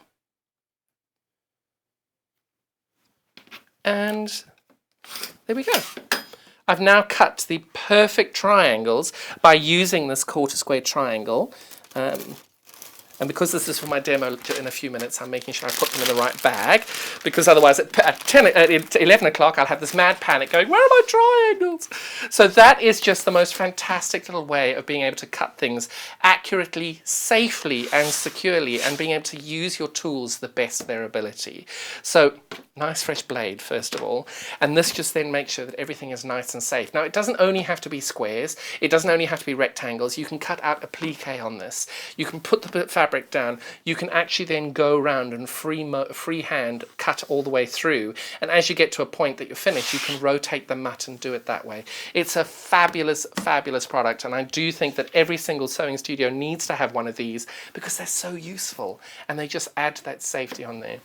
[SPEAKER 1] And there we go. I've now cut the perfect triangles by using this quarter square triangle. And because this is for my demo in a few minutes, I'm making sure I put them in the right bag, because otherwise at 11 o'clock I'll have this mad panic going, where are my triangles? So that is just the most fantastic little way of being able to cut things accurately, safely and securely, and being able to use your tools to the best of their ability. So nice fresh blade first of all, and this just then makes sure that everything is nice and safe. Now it doesn't only have to be squares, it doesn't only have to be rectangles. You can cut out a plique on this. You can put the fabric down. You can actually then go around and freehand cut all the way through, and as you get to a point that you're finished, you can rotate the mat and do it that way. It's a fabulous product, and I do think that every single sewing studio needs to have one of these because they're so useful and they just add to that safety on there.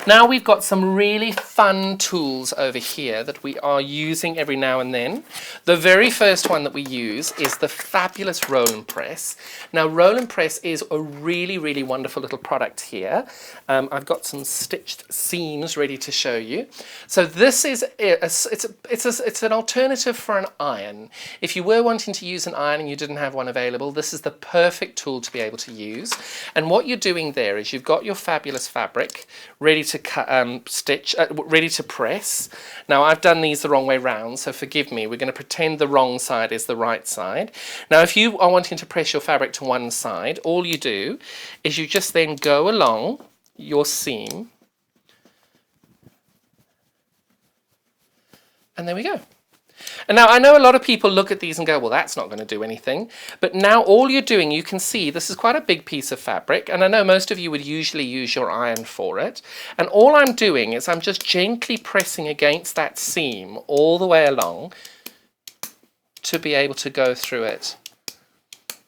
[SPEAKER 1] Now we've got some really fun tools over here that we are using every now and then. The very first one that we use is the fabulous roll and press. Now roll and press is a really wonderful little product here. I've got some stitched seams ready to show you. So this is it's an alternative for an iron. If you were wanting to use an iron and you didn't have one available, this is the perfect tool to be able to use. And what you're doing there is you've got your fabulous fabric ready to cut, ready to press. Now I've done these the wrong way round, so forgive me. We're going to pretend the wrong side is the right side. Now if you are wanting to press your fabric to one side, all you do is you just then go along your seam, and there we go. And now I know a lot of people look at these and go, well, that's not going to do anything. But now all you're doing, you can see this is quite a big piece of fabric. And I know most of you would usually use your iron for it. And all I'm doing is I'm just gently pressing against that seam all the way along to be able to go through it.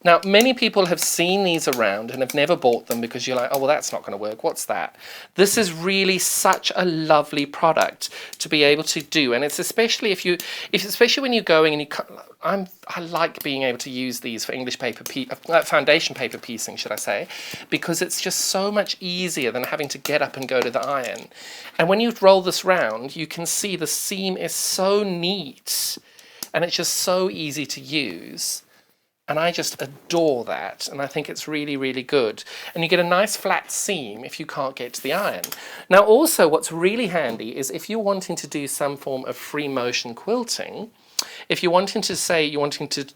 [SPEAKER 1] Now, many people have seen these around and have never bought them because you're like, oh, well, that's not going to work. What's that? This is really such a lovely product to be able to do. And it's especially especially when you're going and I like being able to use these for English paper, foundation paper piecing, should I say, because it's just so much easier than having to get up and go to the iron. And when you roll this round, you can see the seam is so neat and it's just so easy to use. And I just adore that, and I think it's really good. And you get a nice flat seam if you can't get to the iron. Now also what's really handy is if you're wanting to do some form of free motion quilting, if you're wanting to say you're wanting to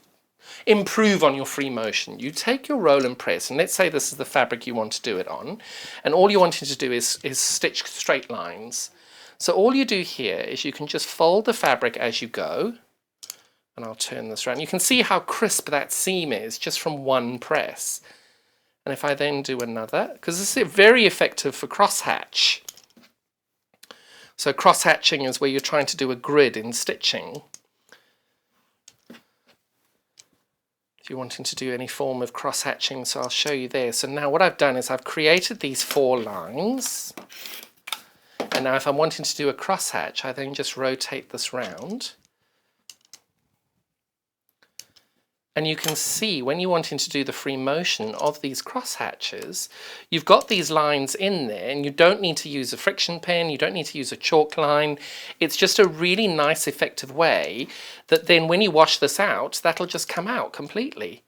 [SPEAKER 1] improve on your free motion. You take your roll and press, and let's say this is the fabric you want to do it on, and all you're wanting to do is stitch straight lines. So all you do here is you can just fold the fabric as you go, and I'll turn this around. You can see how crisp that seam is just from one press. And if I then do another, because this is very effective for crosshatch. So cross-hatching is where you're trying to do a grid in stitching. If you're wanting to do any form of cross-hatching, so I'll show you there. So now what I've done is I've created these 4 lines. And now if I'm wanting to do a cross-hatch, I then just rotate this round. And you can see when you're wanting to do the free motion of these cross hatches, you've got these lines in there, and you don't need to use a friction pen, you don't need to use a chalk line. It's just a really nice, effective way that then when you wash this out, that'll just come out completely.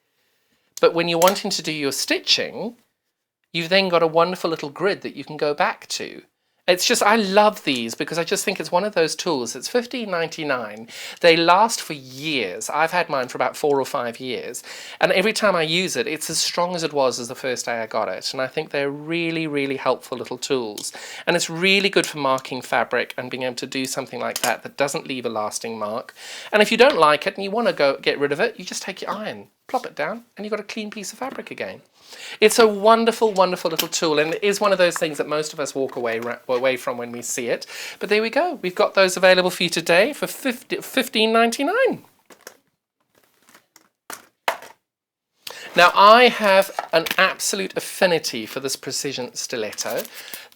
[SPEAKER 1] But when you're wanting to do your stitching, you've then got a wonderful little grid that you can go back to. It's just, I love these because I just think it's one of those tools. It's $15.99. They last for years. I've had mine for about 4 or 5 years. And every time I use it, it's as strong as it was as the first day I got it. And I think they're really, really helpful little tools. And it's really good for marking fabric and being able to do something like that that doesn't leave a lasting mark. And if you don't like it and you want to go get rid of it, you just take your iron, plop it down, and you've got a clean piece of fabric again. It's a wonderful, wonderful little tool, and it is one of those things that most of us walk away from when we see it. But there we go. We've got those available for you today for $15.99. Now, I have an absolute affinity for this precision stiletto.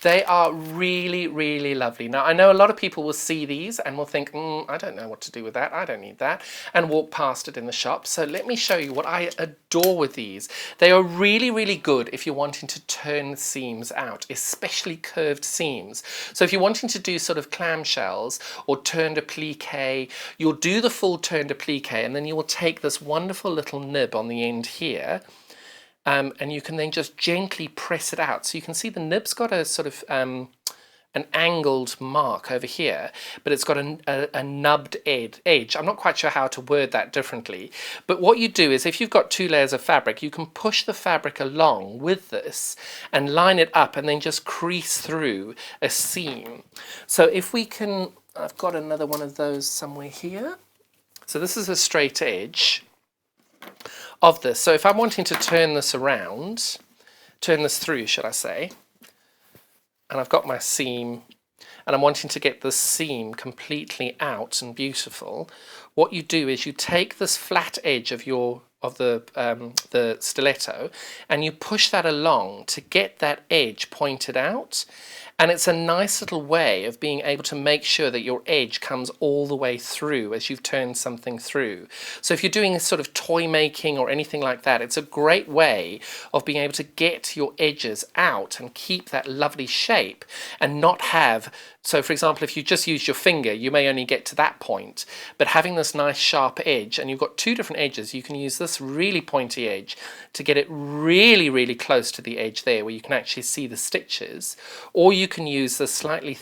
[SPEAKER 1] They are really, really lovely. Now, I know a lot of people will see these and will think, I don't know what to do with that. I don't need that, and walk past it in the shop. So let me show you what I adore with these. They are really, really good if you're wanting to turn seams out, especially curved seams. So if you're wanting to do sort of clamshells or turn applique, you'll do the full turned applique, and then you will take this wonderful little nib on the end here. And you can then just gently press it out. So you can see the nib's got a sort of an angled mark over here, but it's got a nubbed edge. I'm not quite sure how to word that differently. But what you do is if you've got 2 layers of fabric, you can push the fabric along with this and line it up and then just crease through a seam. So if we can, I've got another one of those somewhere here. So this is a straight edge of this. So if I'm wanting to turn this around, turn this through, should I say, and I've got my seam, and I'm wanting to get this seam completely out and beautiful, what you do is you take this flat edge of the stiletto and you push that along to get that edge pointed out. And it's a nice little way of being able to make sure that your edge comes all the way through as you've turned something through. So if you're doing a sort of toy making or anything like that, it's a great way of being able to get your edges out and keep that lovely shape and not have, so for example, if you just use your finger, you may only get to that point, but having this nice sharp edge, and you've got 2 different edges, you can use this really pointy edge to get it really, really close to the edge there where you can actually see the stitches, or you can use the slightly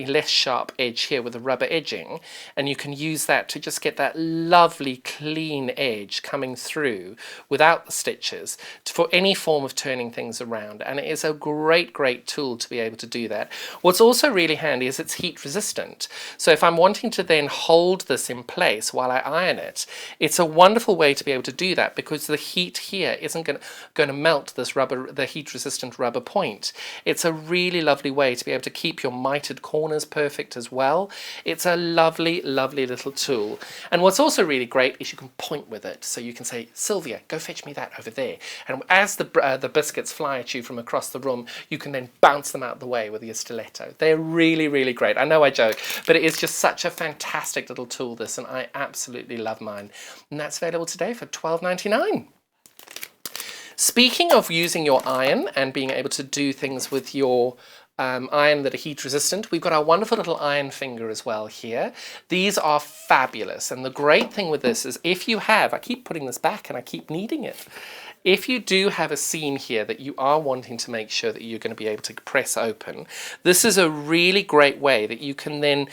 [SPEAKER 1] less sharp edge here with the rubber edging, and you can use that to just get that lovely clean edge coming through without the stitches for any form of turning things around. And it is a great, great tool to be able to do that. What's also really handy is it's heat resistant. So if I'm wanting to then hold this in place while I iron it, it's a wonderful way to be able to do that because the heat here isn't going to melt this the heat resistant rubber point. It's a really lovely way to be able to keep your mitered corners perfect as well. It's a lovely, lovely little tool. And what's also really great is you can point with it. So you can say, Sylvia, go fetch me that over there. And as the biscuits fly at you from across the room, you can then bounce them out the way with your stiletto. They're really, really great. I know I joke, but it is just such a fantastic little tool, this, and I absolutely love mine. And that's available today for $12.99. Speaking of using your iron and being able to do things with your iron that are heat resistant, we've got our wonderful little iron finger as well here. These are fabulous, and the great thing with this is if you have, I keep putting this back and I keep kneading it, if you do have a seam here that you are wanting to make sure that you're going to be able to press open, this is a really great way that you can then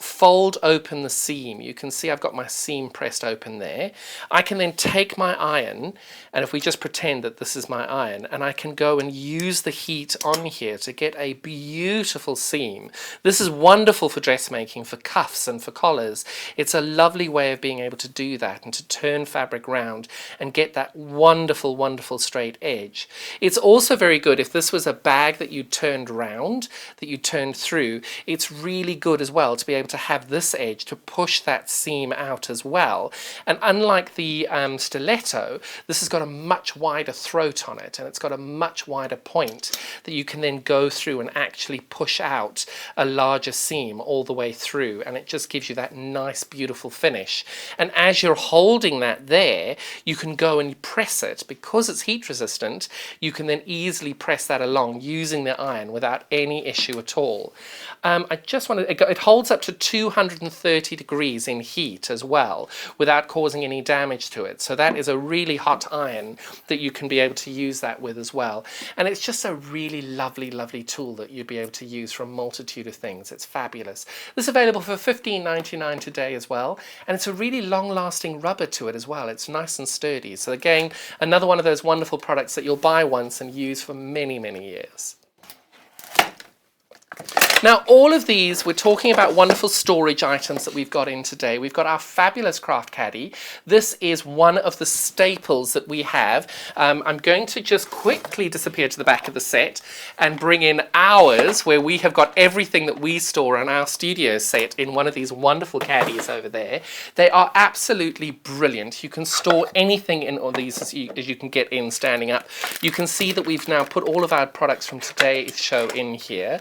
[SPEAKER 1] fold open the seam. You can see I've got my seam pressed open there. I can then take my iron, and if we just pretend that this is my iron, and I can go and use the heat on here to get a beautiful seam. This is wonderful for dressmaking, for cuffs and for collars. It's a lovely way of being able to do that and to turn fabric round and get that wonderful, wonderful straight edge. It's also very good if this was a bag that you turned round, that you turned through. It's really good as well to be able to have this edge to push that seam out as well. And unlike the stiletto, this has got a much wider throat on it, and it's got a much wider point that you can then go through and actually push out a larger seam all the way through, and it just gives you that nice beautiful finish. And as you're holding that there, you can go and press it. Because it's heat resistant, you can then easily press that along using the iron without any issue at all. I just want to, it holds up to 230 degrees in heat as well without causing any damage to it. So that is a really hot iron that you can be able to use that with as well. And it's just a really lovely, lovely tool that you'd be able to use for a multitude of things. It's fabulous. This is available for $15.99 today as well. And it's a really long-lasting rubber to it as well. It's nice and sturdy. So again, another one of those wonderful products that you'll buy once and use for many, many years. Now, all of these, we're talking about wonderful storage items that we've got in today. We've got our fabulous craft caddy. This is one of the staples that we have. I'm going to just quickly disappear to the back of the set and bring in ours, where we have got everything that we store on our studio set in one of these wonderful caddies over there. They are absolutely brilliant. You can store anything in all these as you can get in standing up. You can see that we've now put all of our products from today's show in here.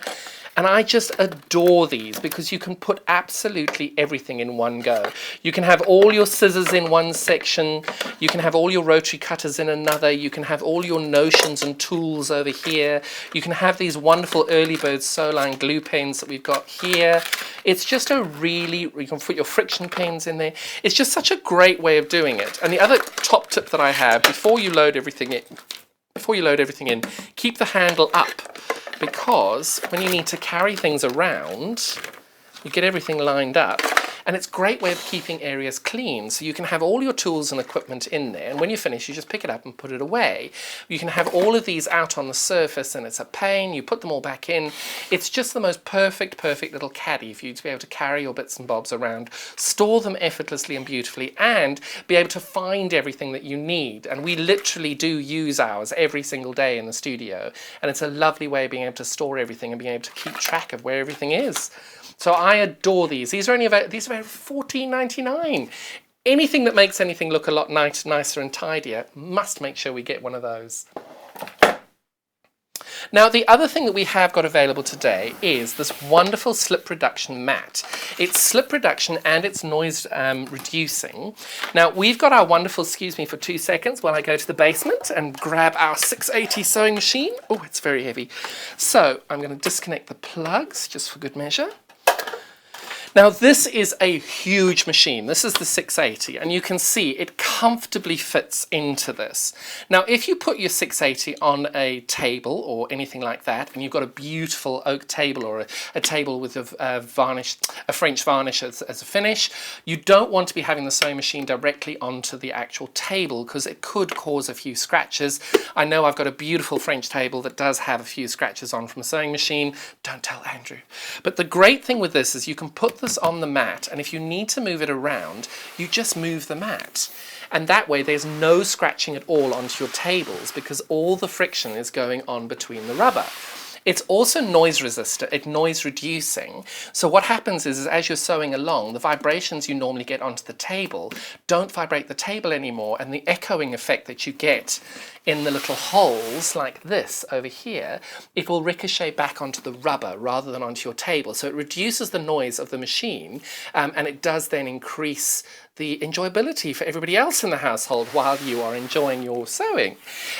[SPEAKER 1] And I just adore these because you can put absolutely everything in one go. You can have all your scissors in one section. You can have all your rotary cutters in another. You can have all your notions and tools over here. You can have these wonderful early bird Sewline glue pens that we've got here. It's just a really, you can put your friction pens in there. It's just such a great way of doing it. And the other top tip that I have, before you load everything in, keep the handle up. Because when you need to carry things around, you get everything lined up. And it's a great way of keeping areas clean. So you can have all your tools and equipment in there, and when you finish, you just pick it up and put it away. You can have all of these out on the surface, and it's a pain. You put them all back in. It's just the most perfect little caddy for you to be able to carry your bits and bobs around, store them effortlessly and beautifully, and be able to find everything that you need. And we literally do use ours every single day in the studio. And it's a lovely way of being able to store everything and being able to keep track of where everything is. So I adore these. These are about $14.99. Anything that makes anything look a lot nicer and tidier, must make sure we get one of those. Now, the other thing that we have got available today is this wonderful slip reduction mat. It's slip reduction and it's noise reducing. Now, we've got our wonderful, excuse me for 2 seconds while I go to the basement and grab our 680 sewing machine. Oh, it's very heavy. So I'm going to disconnect the plugs just for good measure. Now, this is a huge machine. This is the 680, and you can see it comfortably fits into this. Now, if you put your 680 on a table or anything like that, and you've got a beautiful oak table or a table with a French varnish as a finish, you don't want to be having the sewing machine directly onto the actual table because it could cause a few scratches. I know I've got a beautiful French table that does have a few scratches on from a sewing machine. Don't tell Andrew. But the great thing with this is you can put this on the mat, and if you need to move it around, you just move the mat. And that way there's no scratching at all onto your tables because all the friction is going on between the rubber. It's also noise resistant, noise reducing. So what happens is as you're sewing along, the vibrations you normally get onto the table don't vibrate the table anymore, and the echoing effect that you get in the little holes like this over here, it will ricochet back onto the rubber rather than onto your table. So it reduces the noise of the machine, and it does then increase the enjoyability for everybody else in the household while you are enjoying your sewing.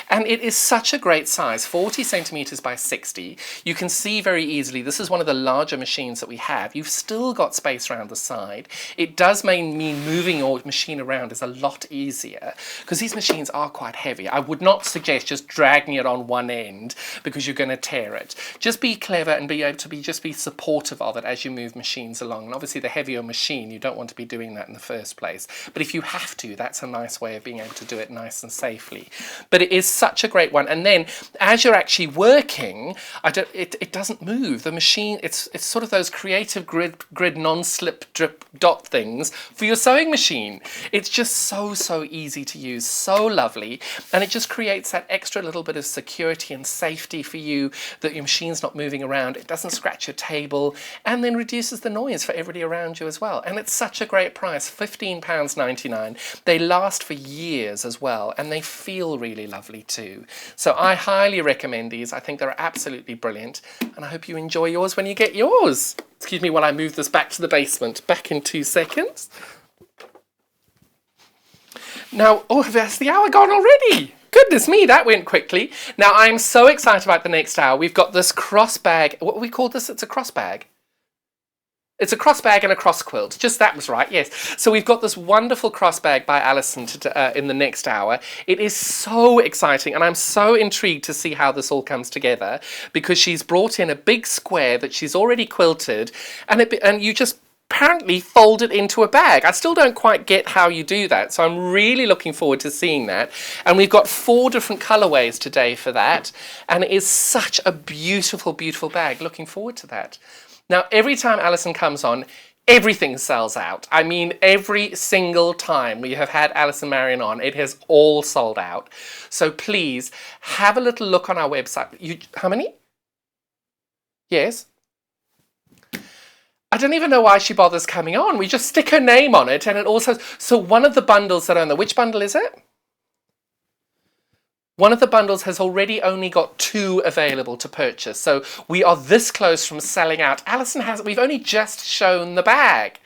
[SPEAKER 1] And it is such a great size, 40 centimeters by 60. You can see very easily, this is one of the larger machines that we have. You've still got space around the side. It does mean moving your machine around is a lot easier because these machines are quite heavy. I would not suggest just dragging it on one end because you're going to tear it. Just be clever and be able to just be supportive of it as you move machines along. And obviously the heavier machine, you don't want to be doing that in the first place. But if you have to, that's a nice way of being able to do it nice and safely. But it is such a great one. And then as you're actually working, it doesn't move. The machine, it's sort of those creative grid non-slip drip dot things for your sewing machine. It's just so easy to use, so lovely. And it just creates that extra little bit of security and safety for you that your machine's not moving around. It doesn't scratch your table and then reduces the noise for everybody around you as well. And it's such a great price, £15.99. They last for years as well, and they feel really lovely too. So I highly recommend these. I think they're absolutely brilliant, and I hope you enjoy yours when you get yours. Excuse me while I move this back to the basement. Back in 2 seconds. Now, oh, has the hour gone already? Goodness me, that went quickly. Now, I'm so excited about the next hour. We've got this cross bag. What we call this? It's a cross bag. It's a cross bag and a cross quilt. Just that was right, yes. So we've got this wonderful cross bag by Alison in the next hour. It is so exciting, and I'm so intrigued to see how this all comes together because she's brought in a big square that she's already quilted, and you just apparently fold it into a bag. I still don't quite get how you do that, so I'm really looking forward to seeing that. And we've got 4 different colorways today for that, and it is such a beautiful, beautiful bag. Looking forward to that. Now, every time Alison comes on, everything sells out. I mean, every single time we have had Alison Marion on, it has all sold out. So please have a little look on our website. How many? Yes. I don't even know why she bothers coming on. We just stick her name on it, and it also... So one of the bundles that are on there, which bundle is it? One of the bundles has already only got 2 available to purchase. So we are this close from selling out. Alison we've only just shown the bag.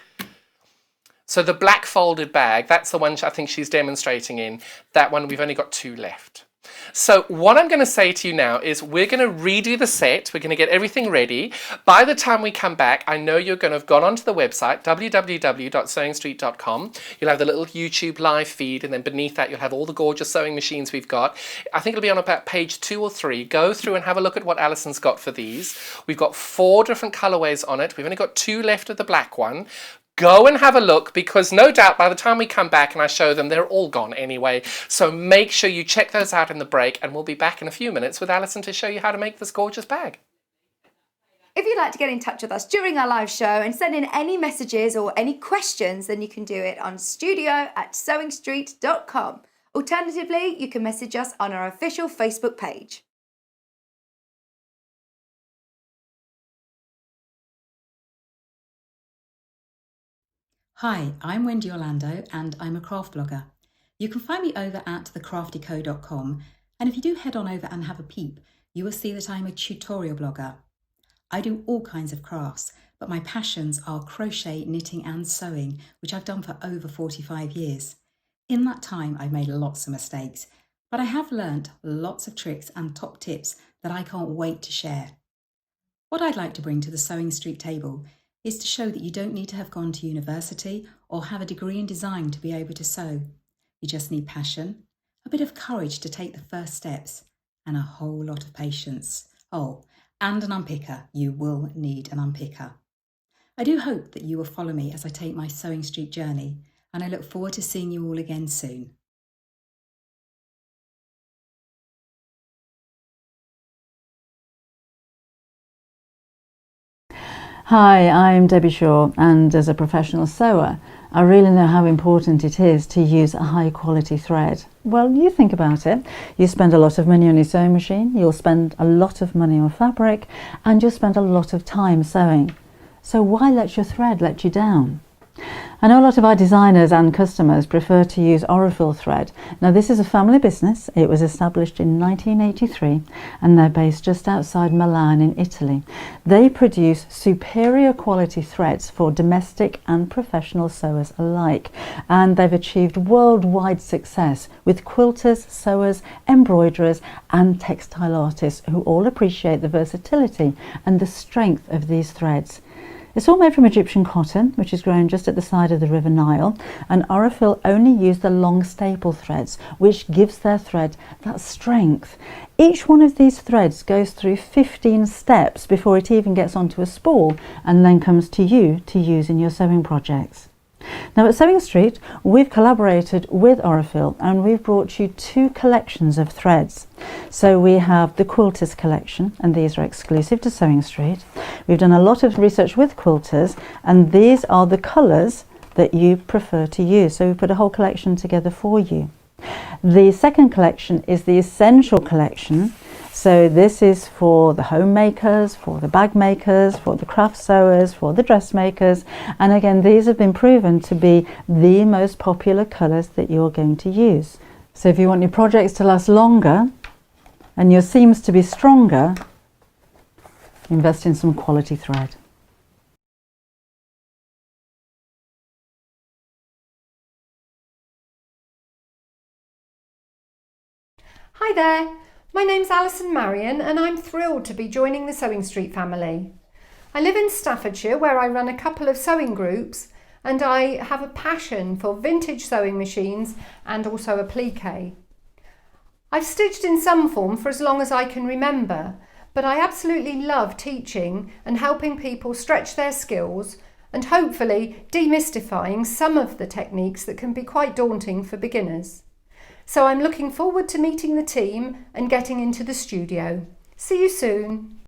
[SPEAKER 1] So the black folded bag, that's the one I think she's demonstrating in. That one, we've only got 2 left. So what I'm going to say to you now is we're going to redo the set. We're going to get everything ready. By the time we come back, I know you're going to have gone onto the website, www.sewingstreet.com. You'll have the little YouTube live feed, and then beneath that you'll have all the gorgeous sewing machines we've got. I think it'll be on about page 2 or 3. Go through and have a look at what Alison's got for these. We've got 4 different colorways on it. We've only got 2 left of the black one. Go and have a look, because no doubt by the time we come back and I show them, they're all gone anyway. So make sure you check those out in the break, and we'll be back in a few minutes with Alison to show you how to make this gorgeous bag.
[SPEAKER 2] If you'd like to get in touch with us during our live show and send in any messages or any questions, then you can do it on studio@sewingstreet.com. Alternatively, you can message us on our official Facebook page.
[SPEAKER 5] Hi, I'm Wendy Orlando and I'm a craft blogger. You can find me over at thecraftyco.com, and if you do head on over and have a peep, you will see that I'm a tutorial blogger. I do all kinds of crafts, but my passions are crochet, knitting and sewing, which I've done for over 45 years. In that time, I've made lots of mistakes, but I have learnt lots of tricks and top tips that I can't wait to share. What I'd like to bring to the Sewing Street table is to show that you don't need to have gone to university or have a degree in design to be able to sew. You just need passion, a bit of courage to take the first steps, and a whole lot of patience. Oh, and an unpicker. You will need an unpicker. I do hope that you will follow me as I take my Sewing Street journey, and I look forward to seeing you all again soon.
[SPEAKER 6] Hi, I'm Debbie Shaw, and as a professional sewer, I really know how important it is to use a high quality thread. Well, you think about it. You spend a lot of money on your sewing machine, you'll spend a lot of money on fabric, and you'll spend a lot of time sewing. So why let your thread let you down? I know a lot of our designers and customers prefer to use Orifil thread. Now this is a family business. It was established in 1983 and they're based just outside Milan in Italy. They produce superior quality threads for domestic and professional sewers alike, and they've achieved worldwide success with quilters, sewers, embroiderers and textile artists who all appreciate the versatility and the strength of these threads. It's all made from Egyptian cotton, which is grown just at the side of the River Nile, and Orifil only use the long staple threads, which gives their thread that strength. Each one of these threads goes through 15 steps before it even gets onto a spool and then comes to you to use in your sewing projects. Now at Sewing Street, we've collaborated with Orifil and we've brought you 2 collections of threads. So we have the Quilters collection, and these are exclusive to Sewing Street. We've done a lot of research with quilters and these are the colours that you prefer to use. So we put a whole collection together for you. The second collection is the Essential collection. So this is for the homemakers, for the bag makers, for the craft sewers, for the dressmakers. And again, these have been proven to be the most popular colours that you're going to use. So if you want your projects to last longer and your seams to be stronger, invest in some quality thread.
[SPEAKER 3] Hi there, my name's Alison and I'm thrilled to be joining the Sewing Street family. I live in Staffordshire where I run a couple of sewing groups and I have a passion for vintage sewing machines and also applique. I've stitched in some form for as long as I can remember, but I absolutely love teaching and helping people stretch their skills and hopefully demystifying some of the techniques that can be quite daunting for beginners. So I'm looking forward to meeting the team and getting into the studio. See you soon.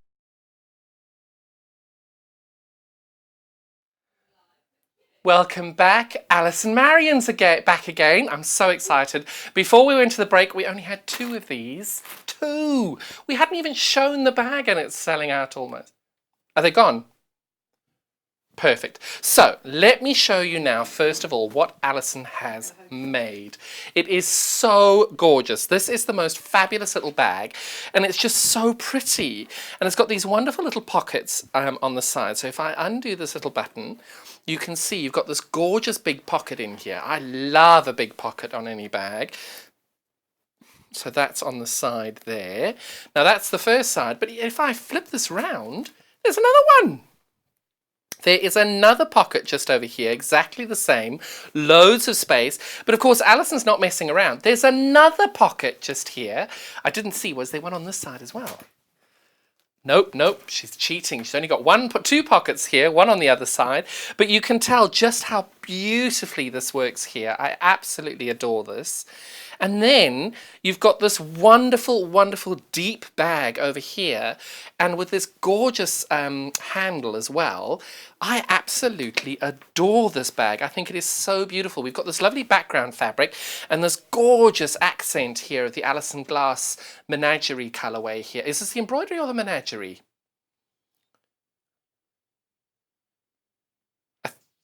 [SPEAKER 1] Welcome back. Alison Marion's back again. I'm so excited. Before we went to the break, we only had 2 of these. 2! We hadn't even shown the bag and it's selling out almost. Are they gone? Perfect. So let me show you now, first of all, what Alison has made. It is so gorgeous. This is the most fabulous little bag and it's just so pretty. And it's got these wonderful little pockets on the side. So if I undo this little button, you can see you've got this gorgeous big pocket in here. I love a big pocket on any bag. So that's on the side there. Now that's the first side, but if I flip this round, there's another one. There is another pocket just over here, exactly the same, loads of space. But of course, Alison's not messing around. There's another pocket just here. I didn't see, was there one on this side as well? Nope, she's cheating. She's only got 2 pockets here, one on the other side. But you can tell just how beautifully this works here. I absolutely adore this. And then you've got this wonderful, wonderful deep bag over here. And with this gorgeous handle as well. I absolutely adore this bag. I think it is so beautiful. We've got this lovely background fabric and this gorgeous accent here of the Alison Glass menagerie colourway here. Is this the embroidery or the menagerie?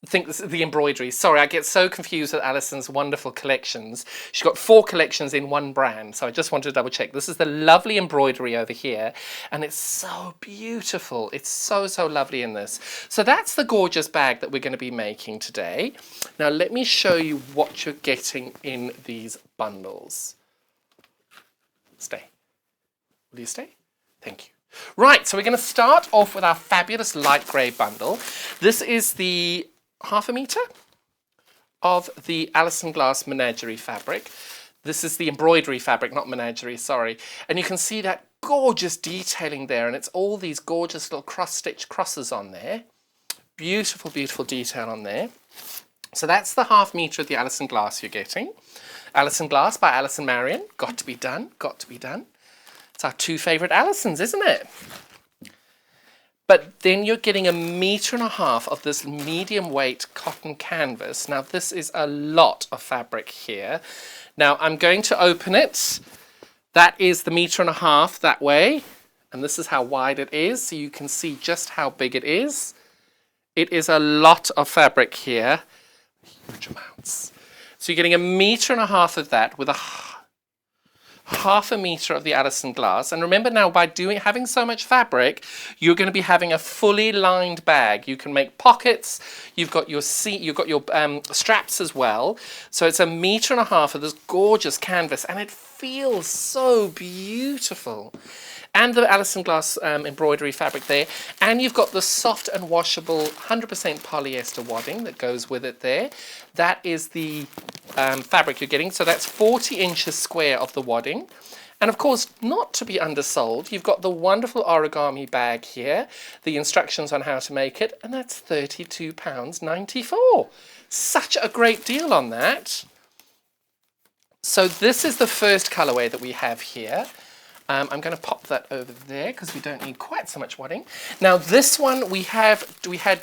[SPEAKER 1] I think this is the embroidery. Sorry, I get so confused with Alison's wonderful collections. She's got 4 collections in one brand, so I just wanted to double check. This is the lovely embroidery over here, and it's so beautiful. It's so, so lovely in this. So that's the gorgeous bag that we're going to be making today. Now let me show you what you're getting in these bundles. Stay. Will you stay? Thank you. Right, so we're going to start off with our fabulous light grey bundle. This is the 1/2 metre of the Alison Glass menagerie fabric. This is the embroidery fabric, not menagerie, sorry. And you can see that gorgeous detailing there, and it's all these gorgeous little cross-stitch crosses on there. Beautiful, beautiful detail on there. So that's the 1/2 metre of the Alison Glass you're getting. Alison Glass by Alison Marion. Got to be done, got to be done. It's our 2 favourite Alisons, isn't it? But then you're getting 1.5 meters of this medium weight cotton canvas. Now this is a lot of fabric here. Now I'm going to open it. That is the 1.5 meters that way. And this is how wide it is. So you can see just how big it is. It is a lot of fabric here, huge amounts. So you're getting 1.5 meters of that with a 0.5 meter of the Alison glass. And remember now, by having so much fabric, you're going to be having a fully lined bag. You can make pockets. You've got your straps as well. So it's 1.5 meters of this gorgeous canvas, and it feels so beautiful. And the Alison glass embroidery fabric there, and you've got the soft and washable 100% polyester wadding that goes with it there. That is the fabric you're getting, so that's 40 inches square of the wadding. And of course, not to be undersold, you've got the wonderful origami bag here, the instructions on how to make it, and that's £32.94. Such a great deal on that. So this is the first colourway that we have here. I'm going to pop that over there because we don't need quite so much wadding. Now this one, we had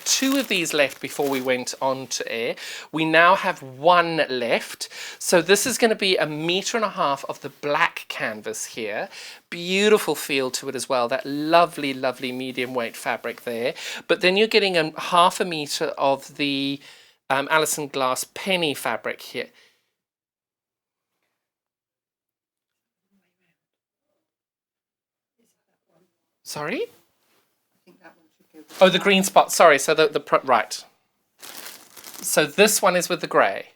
[SPEAKER 1] 2 of these left before we went on to air. We now have 1 left. So this is going to be 1.5 meters of the black canvas here. Beautiful feel to it as well. That lovely, lovely medium weight fabric there. But then you're getting 0.5 meter of the Alison glass penny fabric here. Sorry?
[SPEAKER 3] I think that one should go with
[SPEAKER 1] Oh, the green spot. Sorry. So right. So this one is with the grey.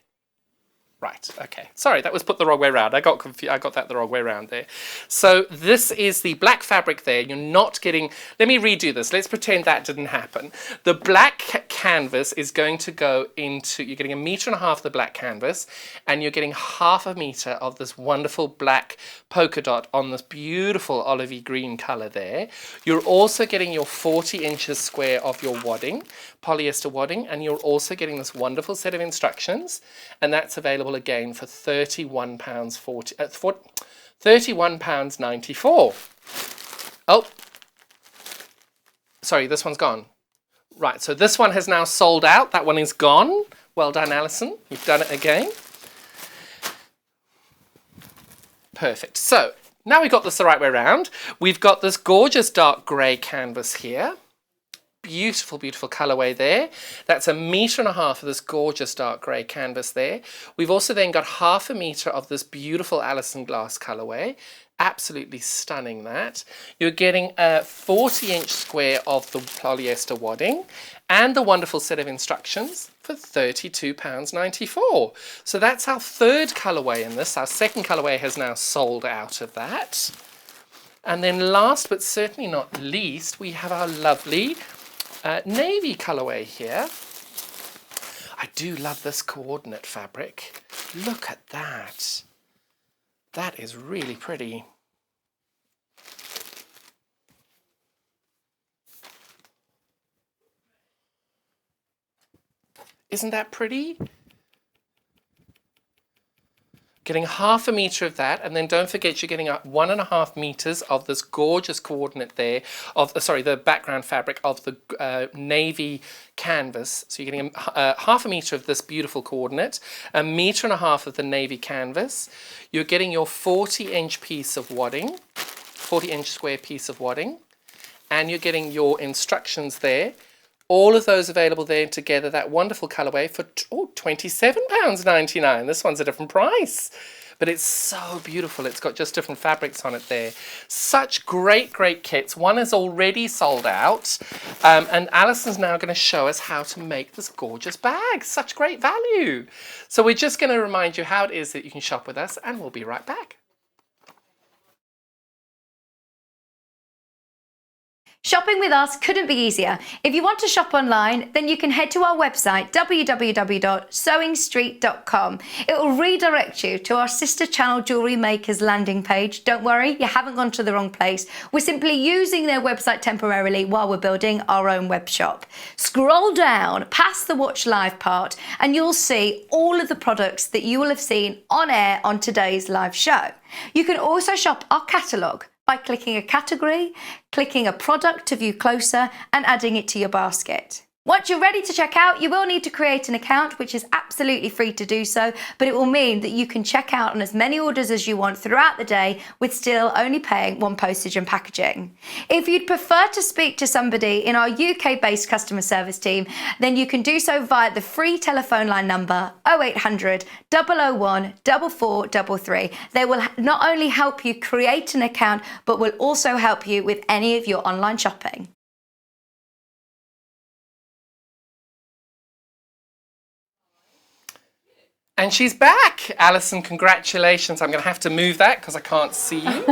[SPEAKER 1] Right. Okay. Sorry, that was put the wrong way around. I got confused. I got that the wrong way around there. So this is the black fabric there. You're not getting. Let me redo this. Let's pretend that didn't happen. The black canvas is going to go into. You're getting 1.5 meters of the black canvas, and you're getting 0.5 meter of this wonderful black polka dot on this beautiful olivey green color there. You're also getting your 40 inches square of your wadding, polyester wadding, and you're also getting this wonderful set of instructions, and that's available again for £31.94. Oh, sorry, this one's gone. Right, so this one has now sold out. That one is gone. Well done, Alison. You've done it again. Perfect. So now we've got this the right way around. We've got this gorgeous dark grey canvas here. Beautiful, beautiful colourway there. That's 1.5 meters of this gorgeous dark grey canvas there. We've also then got 0.5 meter of this beautiful Alison glass colourway. Absolutely stunning that. You're getting a 40-inch square of the polyester wadding and the wonderful set of instructions for £32.94. So that's our third colourway in this. Our second colourway has now sold out of that. And then last but certainly not least, we have our lovely navy colourway here. I do love this coordinate fabric. Look at that. That is really pretty. Isn't that pretty? Getting 0.5 meter of that, and then don't forget you're getting 1.5 meters of this gorgeous coordinate there of the background fabric of the navy canvas. So you're getting 0.5 meter of this beautiful coordinate, 1.5 meters of the navy canvas. You're getting your 40-inch piece of wadding, 40-inch square piece of wadding, and you're getting your instructions there. All of those available there together, that wonderful colourway for £27.99. This one's a different price, but it's so beautiful. It's got just different fabrics on it there. Such great, great kits. One is already sold out, and Alison's now going to show us how to make this gorgeous bag. Such great value. So we're just going to remind you how it is that you can shop with us, and we'll be right back.
[SPEAKER 2] Shopping with us couldn't be easier. If you want to shop online, then you can head to our website, www.sewingstreet.com. It will redirect you to our sister channel Jewellery Makers landing page. Don't worry, you haven't gone to the wrong place. We're simply using their website temporarily while we're building our own web shop. Scroll down past the Watch Live part and you'll see all of the products that you will have seen on air on today's live show. You can also shop our catalogue by clicking a category, clicking a product to view closer and adding it to your basket. Once you're ready to check out, you will need to create an account, which is absolutely free to do so, but it will mean that you can check out on as many orders as you want throughout the day with still only paying one postage and packaging. If you'd prefer to speak to somebody in our UK-based customer service team, then you can do so via the free telephone line number 0800 001 4433. They will not only help you create an account, but will also help you with any of your online shopping.
[SPEAKER 1] And she's back. Alison, congratulations. I'm going to have to move that because I can't see you.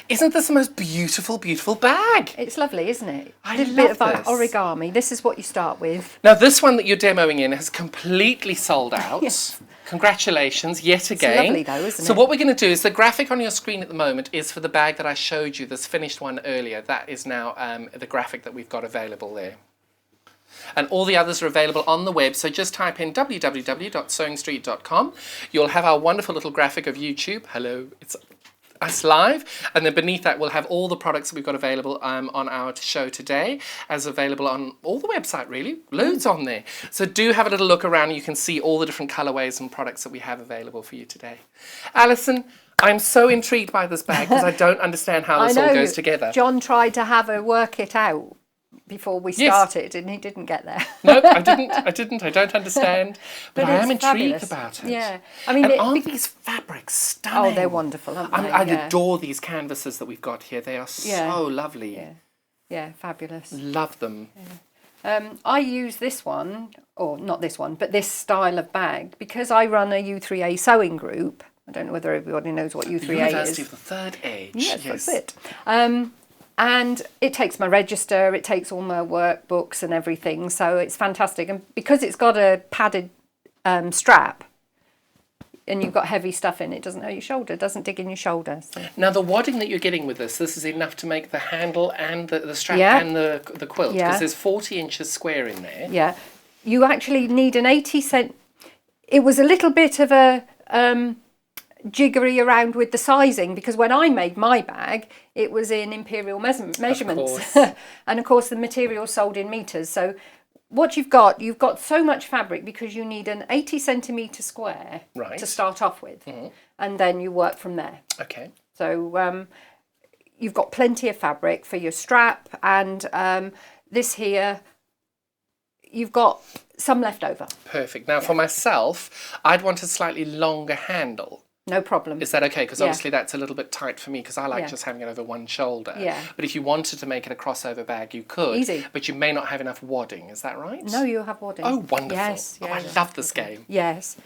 [SPEAKER 1] Isn't this the most beautiful, beautiful bag?
[SPEAKER 3] It's lovely, isn't it?
[SPEAKER 1] I
[SPEAKER 3] A little
[SPEAKER 1] love
[SPEAKER 3] bit of
[SPEAKER 1] this.
[SPEAKER 3] origami. This is what you start with.
[SPEAKER 1] Now, this one that you're demoing in has completely sold out.
[SPEAKER 3] Yes.
[SPEAKER 1] Congratulations, yet again.
[SPEAKER 3] lovely though, isn't
[SPEAKER 1] So
[SPEAKER 3] it?
[SPEAKER 1] what we're going to do is the graphic on your screen at the moment is for the bag that I showed you, this finished one earlier. That is now the graphic that we've got available there. And all the others are available on the web, so just type in www.sewingstreet.com. You'll have our wonderful little graphic of YouTube. Hello, it's us live. And then beneath that, we'll have all the products that we've got available on our show today, as available on all the website, really. Loads on there. So do have a little look around. You can see all the different colourways and products that we have available for you today. Alison, I'm so intrigued by this bag because I don't understand how this all goes together.
[SPEAKER 3] John tried to have her work it out before we started, and he didn't get there.
[SPEAKER 1] No, I didn't. I don't understand. But I am
[SPEAKER 3] it's
[SPEAKER 1] intrigued
[SPEAKER 3] fabulous.
[SPEAKER 1] about it.
[SPEAKER 3] Yeah. I mean,
[SPEAKER 1] and
[SPEAKER 3] it-
[SPEAKER 1] aren't these fabrics stunning?
[SPEAKER 3] Oh, they're wonderful, aren't they?
[SPEAKER 1] I
[SPEAKER 3] Yeah.
[SPEAKER 1] adore these canvases that we've got here. They are so lovely.
[SPEAKER 3] Yeah. Yeah, fabulous.
[SPEAKER 1] Love them.
[SPEAKER 3] I use this one, or not this one, but this style of bag because I run a U3A sewing group. I don't know whether everybody knows what U3A
[SPEAKER 1] University
[SPEAKER 3] is.
[SPEAKER 1] of the Third Age.
[SPEAKER 3] Yes, that's it. And it takes my register, it takes all my workbooks and everything, so it's fantastic. And because it's got a padded strap, and you've got heavy stuff in it, doesn't hurt your shoulder, doesn't dig in your shoulder. So.
[SPEAKER 1] Now the wadding that you're getting with this is enough to make the handle and the strap
[SPEAKER 3] Yeah.
[SPEAKER 1] and the quilt, because
[SPEAKER 3] Yeah.
[SPEAKER 1] there's 40 inches square in there.
[SPEAKER 3] Yeah, you actually need an 80 cent. It was a little bit of a jiggery around with the sizing because when I made my bag, it was in imperial measurements, and of course the material sold in meters. So what you've got so much fabric because you need an 80 centimetre square to start off with, and then you work from there.
[SPEAKER 1] Okay.
[SPEAKER 3] So you've got plenty of fabric for your strap, and this here, you've got some left over.
[SPEAKER 1] Perfect. Now for myself, I'd want a slightly longer handle.
[SPEAKER 3] No problem.
[SPEAKER 1] Is that okay? Because obviously that's a little bit tight for me because I like just having it over one shoulder.
[SPEAKER 3] Yeah.
[SPEAKER 1] But if you wanted to make it a crossover bag, you could.
[SPEAKER 3] Easy.
[SPEAKER 1] But you may not have enough wadding. Is that right?
[SPEAKER 3] No, you have wadding.
[SPEAKER 1] Oh, wonderful.
[SPEAKER 3] Yes.
[SPEAKER 1] Oh, I love this game.
[SPEAKER 3] Yes.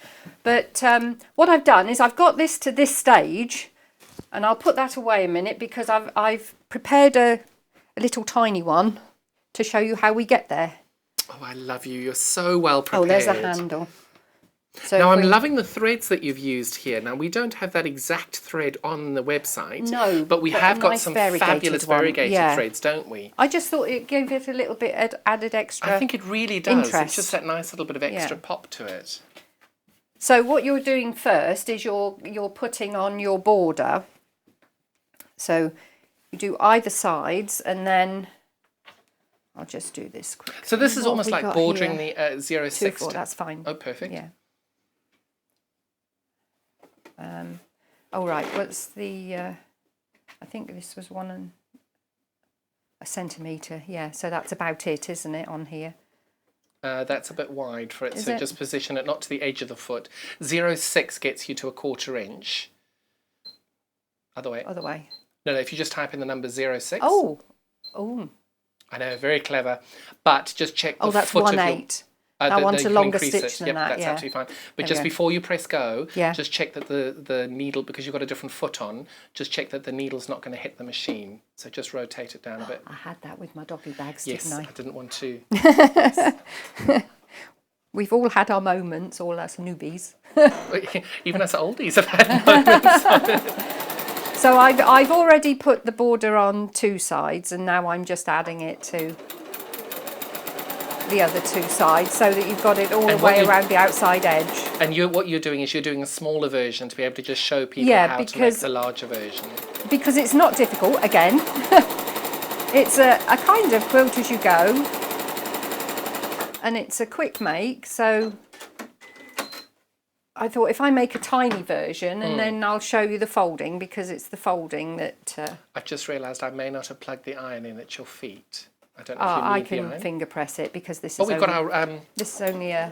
[SPEAKER 3] But what I've done is I've got this to this stage, and I'll put that away a minute because I've prepared a little tiny one to show you how we get there.
[SPEAKER 1] Oh, I love you. You're so well prepared.
[SPEAKER 3] Oh, there's a handle. So
[SPEAKER 1] now, I'm loving the threads that you've used here. Now, we don't have that exact thread on the website.
[SPEAKER 3] No,
[SPEAKER 1] but we
[SPEAKER 3] but
[SPEAKER 1] have
[SPEAKER 3] a
[SPEAKER 1] got
[SPEAKER 3] nice
[SPEAKER 1] some
[SPEAKER 3] variegated
[SPEAKER 1] fabulous
[SPEAKER 3] one.
[SPEAKER 1] variegated
[SPEAKER 3] Yeah.
[SPEAKER 1] threads, don't we?
[SPEAKER 3] I just thought it gave it a little bit added extra.
[SPEAKER 1] I think it really does. It's
[SPEAKER 3] interest.
[SPEAKER 1] just that nice little bit of extra pop to it.
[SPEAKER 3] So what you're doing first is you're putting on your border. So you do either sides, and then I'll just do this quickly.
[SPEAKER 1] So this is
[SPEAKER 3] What
[SPEAKER 1] almost
[SPEAKER 3] have we
[SPEAKER 1] like
[SPEAKER 3] got
[SPEAKER 1] bordering
[SPEAKER 3] here?
[SPEAKER 1] the 06.
[SPEAKER 3] 2/4, that's fine.
[SPEAKER 1] Oh, perfect.
[SPEAKER 3] Yeah. Oh right, what's the? I think this was 1 centimetre. Yeah, so that's about it, isn't it, on here?
[SPEAKER 1] That's a bit wide for it,
[SPEAKER 3] Is
[SPEAKER 1] so
[SPEAKER 3] it?
[SPEAKER 1] just position it not to the edge of the foot. 06 gets you to 1/4 inch. Other way.
[SPEAKER 3] Other way.
[SPEAKER 1] No, if you just type in the number 06.
[SPEAKER 3] Oh.
[SPEAKER 1] I know, very clever. But just check the
[SPEAKER 3] that's
[SPEAKER 1] foot
[SPEAKER 3] 1/8. I want
[SPEAKER 1] you
[SPEAKER 3] a
[SPEAKER 1] can
[SPEAKER 3] longer
[SPEAKER 1] increase
[SPEAKER 3] stitch
[SPEAKER 1] it.
[SPEAKER 3] than
[SPEAKER 1] Yep,
[SPEAKER 3] that,
[SPEAKER 1] that's
[SPEAKER 3] yeah.
[SPEAKER 1] absolutely fine. But
[SPEAKER 3] There
[SPEAKER 1] just
[SPEAKER 3] we go.
[SPEAKER 1] before you press go,
[SPEAKER 3] Yeah.
[SPEAKER 1] just check that the needle, because you've got a different foot on, just check that the needle's not going to hit the machine. So just rotate it down a bit.
[SPEAKER 3] I had that with my doggy bags,
[SPEAKER 1] Yes,
[SPEAKER 3] didn't
[SPEAKER 1] I
[SPEAKER 3] I?
[SPEAKER 1] didn't want to.
[SPEAKER 3] We've all had our moments, all us newbies.
[SPEAKER 1] Even us oldies have had moments.
[SPEAKER 3] So I've already put the border on 2 sides, and now I'm just adding it to the other 2 sides so that you've got it all the way around the outside edge.
[SPEAKER 1] And what you're doing is you're doing a smaller version to be able to just show people how to make the larger version.
[SPEAKER 3] Because it's not difficult, again. It's a kind of quilt as you go. and it's a quick make, so I thought if I make a tiny version and then I'll show you the folding, because it's the folding that...
[SPEAKER 1] I've just realised I may not have plugged the iron in at your feet. I don't know
[SPEAKER 3] I
[SPEAKER 1] if you need the
[SPEAKER 3] can
[SPEAKER 1] iron.
[SPEAKER 3] finger press it, because this is
[SPEAKER 1] Oh, we've
[SPEAKER 3] only,
[SPEAKER 1] got our...
[SPEAKER 3] this is only a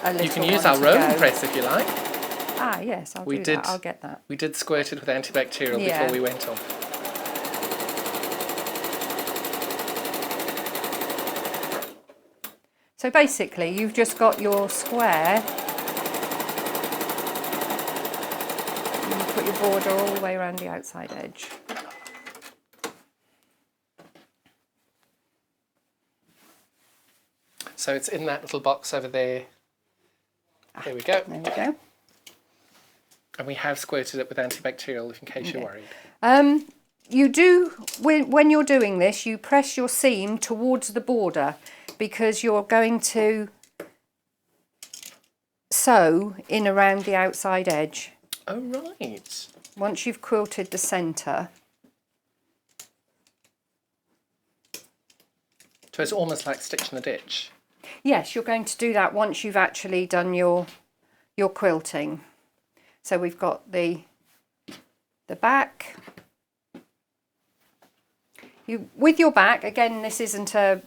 [SPEAKER 3] little
[SPEAKER 1] you can use
[SPEAKER 3] one
[SPEAKER 1] our
[SPEAKER 3] to
[SPEAKER 1] rolling
[SPEAKER 3] go.
[SPEAKER 1] press if you like.
[SPEAKER 3] Ah, yes, I'll do that. I'll get that.
[SPEAKER 1] We did squirt it with antibacterial
[SPEAKER 3] Yeah.
[SPEAKER 1] before we went on.
[SPEAKER 3] So basically, you've just got your square. And you put your border all the way around the outside edge.
[SPEAKER 1] So it's in that little box over there. There we go.
[SPEAKER 3] There we go.
[SPEAKER 1] And we have squirted it with antibacterial, in case you're worried.
[SPEAKER 3] You do, when you're doing this, you press your seam towards the border, because you're going to sew in around the outside edge.
[SPEAKER 1] Oh, right.
[SPEAKER 3] Once you've quilted the centre.
[SPEAKER 1] So it's almost like stitching a ditch.
[SPEAKER 3] Yes, you're going to do that once you've actually done your quilting. So we've got the back. With your back, again, this isn't a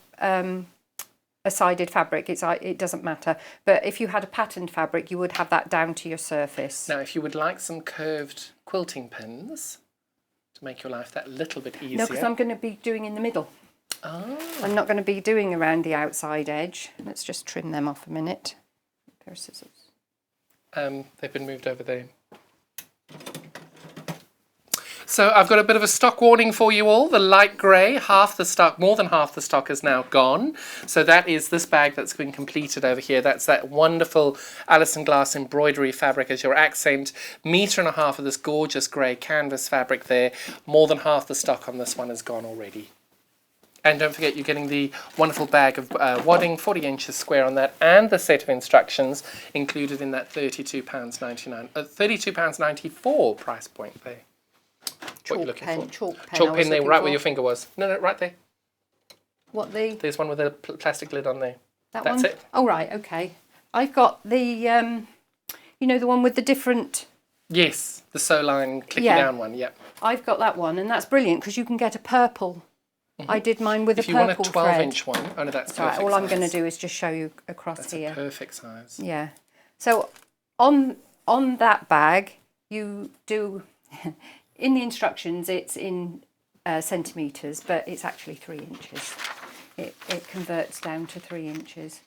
[SPEAKER 3] sided fabric, it doesn't matter. But if you had a patterned fabric, you would have that down to your surface.
[SPEAKER 1] Now, if you would like some curved quilting pins to make your life that little bit easier.
[SPEAKER 3] No, because I'm going to be doing in the middle.
[SPEAKER 1] Oh.
[SPEAKER 3] I'm not going to be doing around the outside edge. Let's just trim them off a minute. A pair of scissors.
[SPEAKER 1] They've been moved over there. So I've got a bit of a stock warning for you all. The light grey, half the stock, more than half the stock is now gone. So that is this bag that's been completed over here. That's that wonderful Alison glass embroidery fabric as your accent. 1.5 meters of this gorgeous grey canvas fabric there. More than half the stock on this one is gone already. And don't forget, you're getting the wonderful bag of wadding, 40 inches square on that, and the set of instructions included in that £32.99, £32.94 price point there. What you're looking for.
[SPEAKER 3] Chalk pen.
[SPEAKER 1] Chalk pen there, right where your finger was. No, right there.
[SPEAKER 3] What the?
[SPEAKER 1] There's one with a plastic lid on there.
[SPEAKER 3] That
[SPEAKER 1] That's
[SPEAKER 3] one?
[SPEAKER 1] it.
[SPEAKER 3] Oh, right, okay. I've got the, you know, the one with the different...
[SPEAKER 1] Yes, the Sewline clicky down one, yep.
[SPEAKER 3] I've got that one, and that's brilliant, because you can get a purple. I did mine with
[SPEAKER 1] If
[SPEAKER 3] a
[SPEAKER 1] you
[SPEAKER 3] purple
[SPEAKER 1] want a
[SPEAKER 3] thread.
[SPEAKER 1] 12-inch one, oh no, that's
[SPEAKER 3] Right,
[SPEAKER 1] perfect
[SPEAKER 3] all I'm going to
[SPEAKER 1] size.
[SPEAKER 3] do is just show you across
[SPEAKER 1] That's
[SPEAKER 3] here.
[SPEAKER 1] a perfect size.
[SPEAKER 3] Yeah. So on that bag, you do... In the instructions, it's in centimetres, but it's actually 3 inches. It converts down to 3 inches.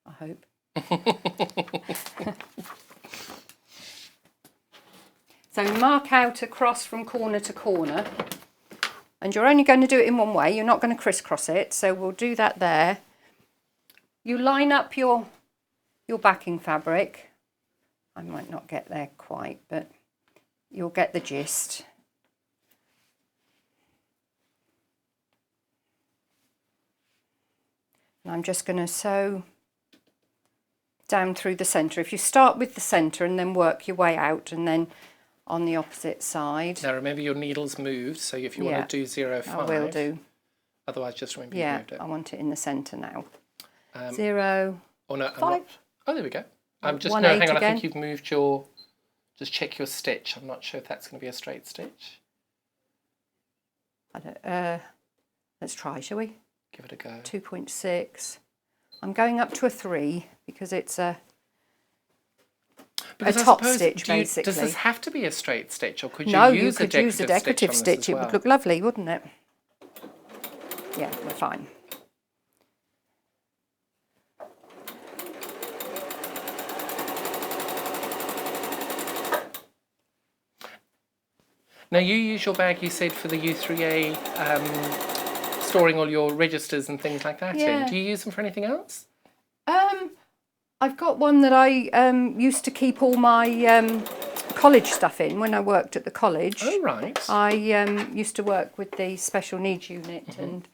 [SPEAKER 3] I hope. So mark out across from corner to corner, and you're only going to do it in one way. You're not going to crisscross it, so we'll do that there. You line up your backing fabric. I might not get there quite, but you'll get the gist. And I'm just going to sew down through the centre. If you start with the centre and then work your way out, and then on the opposite side.
[SPEAKER 1] Now remember your needle's moved, so if you want to do 0.5.
[SPEAKER 3] I will do.
[SPEAKER 1] Otherwise just remember you
[SPEAKER 3] Yeah,
[SPEAKER 1] moved it.
[SPEAKER 3] I want it in the centre now. 0.
[SPEAKER 1] Oh no, I'm
[SPEAKER 3] 5.
[SPEAKER 1] not. Oh, there we go. I'm just,
[SPEAKER 3] 1/8
[SPEAKER 1] no, hang on, I
[SPEAKER 3] again.
[SPEAKER 1] think you've moved your, just check your stitch. I'm not sure if that's going to be a straight stitch.
[SPEAKER 3] I don't, let's try, shall we?
[SPEAKER 1] Give it a go.
[SPEAKER 3] 2.6. I'm going up to a 3 because it's a
[SPEAKER 1] Because I
[SPEAKER 3] top
[SPEAKER 1] suppose,
[SPEAKER 3] stitch,
[SPEAKER 1] does
[SPEAKER 3] basically.
[SPEAKER 1] this have to be a straight stitch, or could you
[SPEAKER 3] No,
[SPEAKER 1] use
[SPEAKER 3] you could use a decorative
[SPEAKER 1] on this
[SPEAKER 3] stitch.
[SPEAKER 1] as
[SPEAKER 3] It
[SPEAKER 1] well?
[SPEAKER 3] would look lovely, wouldn't it? Yeah, we're fine.
[SPEAKER 1] Now you use your bag, you said, for the U3A, storing all your registers and things like that
[SPEAKER 3] Yeah.
[SPEAKER 1] in. Do you use them for anything else?
[SPEAKER 3] I've got one that I used to keep all my college stuff in when I worked at the college.
[SPEAKER 1] Oh, right.
[SPEAKER 3] I used to work with the special needs unit, and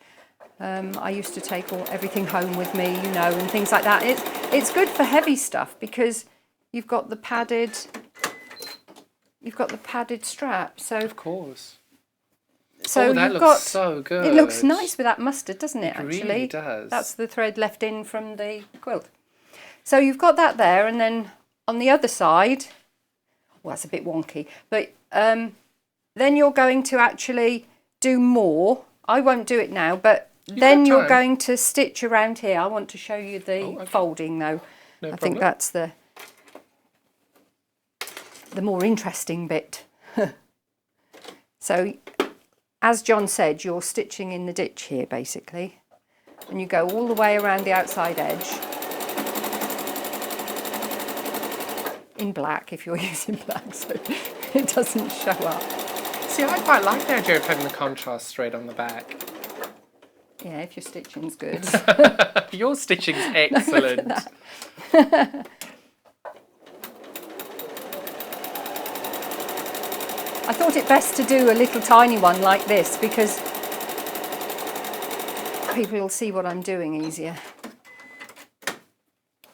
[SPEAKER 3] I used to take everything home with me, you know, and things like that. It's good for heavy stuff because you've got the padded strap. So
[SPEAKER 1] Of course.
[SPEAKER 3] So
[SPEAKER 1] that
[SPEAKER 3] you've
[SPEAKER 1] looks
[SPEAKER 3] got,
[SPEAKER 1] so good.
[SPEAKER 3] It looks nice with that mustard, doesn't it,
[SPEAKER 1] It
[SPEAKER 3] actually?
[SPEAKER 1] really does.
[SPEAKER 3] That's the thread left in from the quilt. So you've got that there, and then on the other side, well, that's a bit wonky, but then you're going to actually do more. I won't do it now, but then you're going to stitch around here. I want to show you the folding, though.
[SPEAKER 1] No
[SPEAKER 3] I think that's the more interesting bit. So, as John said, you're stitching in the ditch here, basically. And you go all the way around the outside edge. In black, if you're using black, so it doesn't show up.
[SPEAKER 1] See, I quite like the idea of having the contrast straight on the back.
[SPEAKER 3] Yeah, if your stitching's good.
[SPEAKER 1] Your stitching's excellent.
[SPEAKER 3] I thought it best to do a little tiny one like this because people will see what I'm doing easier.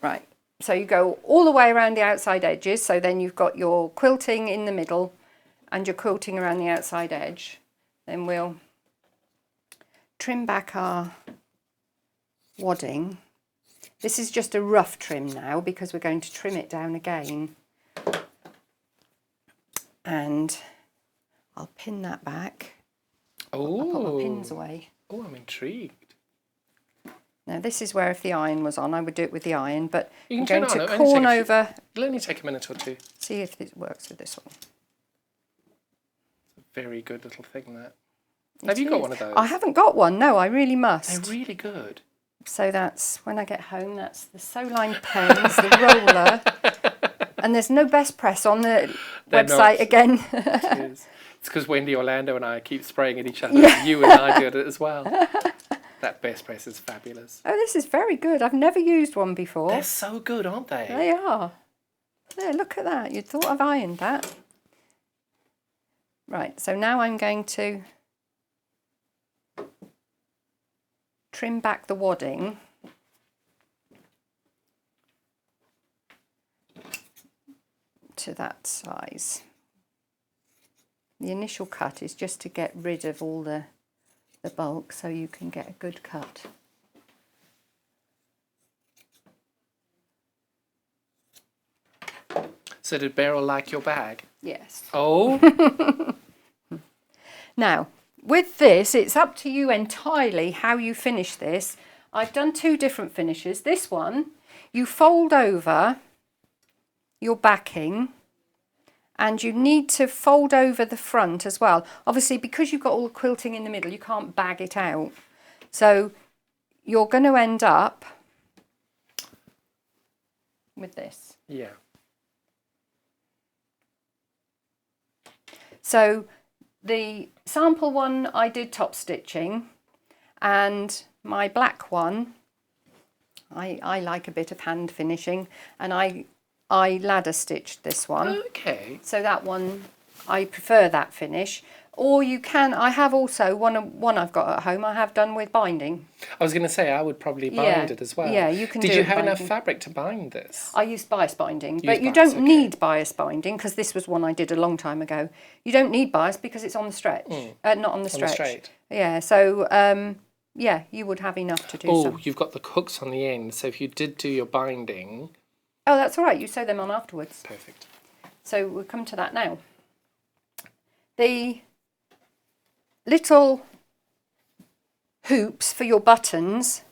[SPEAKER 3] Right, so you go all the way around the outside edges, so then you've got your quilting in the middle and your quilting around the outside edge. Then we'll trim back our wadding. This is just a rough trim now because we're going to trim it down again. And I'll pin that back.
[SPEAKER 1] Oh,
[SPEAKER 3] I'll put my pins away.
[SPEAKER 1] Oh, I'm intrigued.
[SPEAKER 3] Now this is where if the iron was on, I would do it with the iron, but
[SPEAKER 1] You
[SPEAKER 3] I'm
[SPEAKER 1] can
[SPEAKER 3] going
[SPEAKER 1] turn it
[SPEAKER 3] to
[SPEAKER 1] on, only
[SPEAKER 3] corn
[SPEAKER 1] take a few-
[SPEAKER 3] over,
[SPEAKER 1] It'll only take a minute or two.
[SPEAKER 3] see if it works with this one.
[SPEAKER 1] Very good little thing, that. Have you got one of those?
[SPEAKER 3] I haven't got one, no, I really must.
[SPEAKER 1] They're really good.
[SPEAKER 3] So that's, when I get home, that's the Sewline pens, the roller, and there's no best press on the
[SPEAKER 1] They're
[SPEAKER 3] website
[SPEAKER 1] not.
[SPEAKER 3] again.
[SPEAKER 1] It is. It's because Wendy Orlando and I keep spraying at each other. Yeah. You and I do it as well. That best press is fabulous.
[SPEAKER 3] Oh, this is very good. I've never used one before.
[SPEAKER 1] They're so good, aren't they?
[SPEAKER 3] They are. There, look at that. You'd thought I've ironed that. Right, so now I'm going to trim back the wadding to that size. The initial cut is just to get rid of all the bulk so you can get a good cut.
[SPEAKER 1] So did Beryl like your bag?
[SPEAKER 3] Yes.
[SPEAKER 1] Oh,
[SPEAKER 3] Now, with this, it's up to you entirely how you finish this. I've done two different finishes. This one, you fold over your backing and you need to fold over the front as well. Obviously, because you've got all the quilting in the middle, you can't bag it out. So you're going to end up with this.
[SPEAKER 1] yeah.
[SPEAKER 3] So the sample one I did top stitching, and my black one I like a bit of hand finishing, and I ladder stitched this one.
[SPEAKER 1] Okay.
[SPEAKER 3] So that one, I prefer that finish. Or you can, I have also one I've got at home, I have done with binding.
[SPEAKER 1] I was going to say I would probably bind it as well.
[SPEAKER 3] Yeah, you can do
[SPEAKER 1] Did you
[SPEAKER 3] it
[SPEAKER 1] have enough
[SPEAKER 3] binding.
[SPEAKER 1] fabric to bind this?
[SPEAKER 3] I used bias binding, but
[SPEAKER 1] Use
[SPEAKER 3] you
[SPEAKER 1] bias,
[SPEAKER 3] don't
[SPEAKER 1] okay.
[SPEAKER 3] need bias binding because this was one I did a long time ago. You don't need bias because it's on the stretch, not on the stretch.
[SPEAKER 1] straight.
[SPEAKER 3] Yeah, so yeah, you would have enough to do
[SPEAKER 1] Oh,
[SPEAKER 3] some.
[SPEAKER 1] you've got the hooks on the end, so if you did do your binding...
[SPEAKER 3] Oh, that's all right, you sew them on afterwards.
[SPEAKER 1] Perfect.
[SPEAKER 3] So we'll come to that now. The little hoops for your buttons.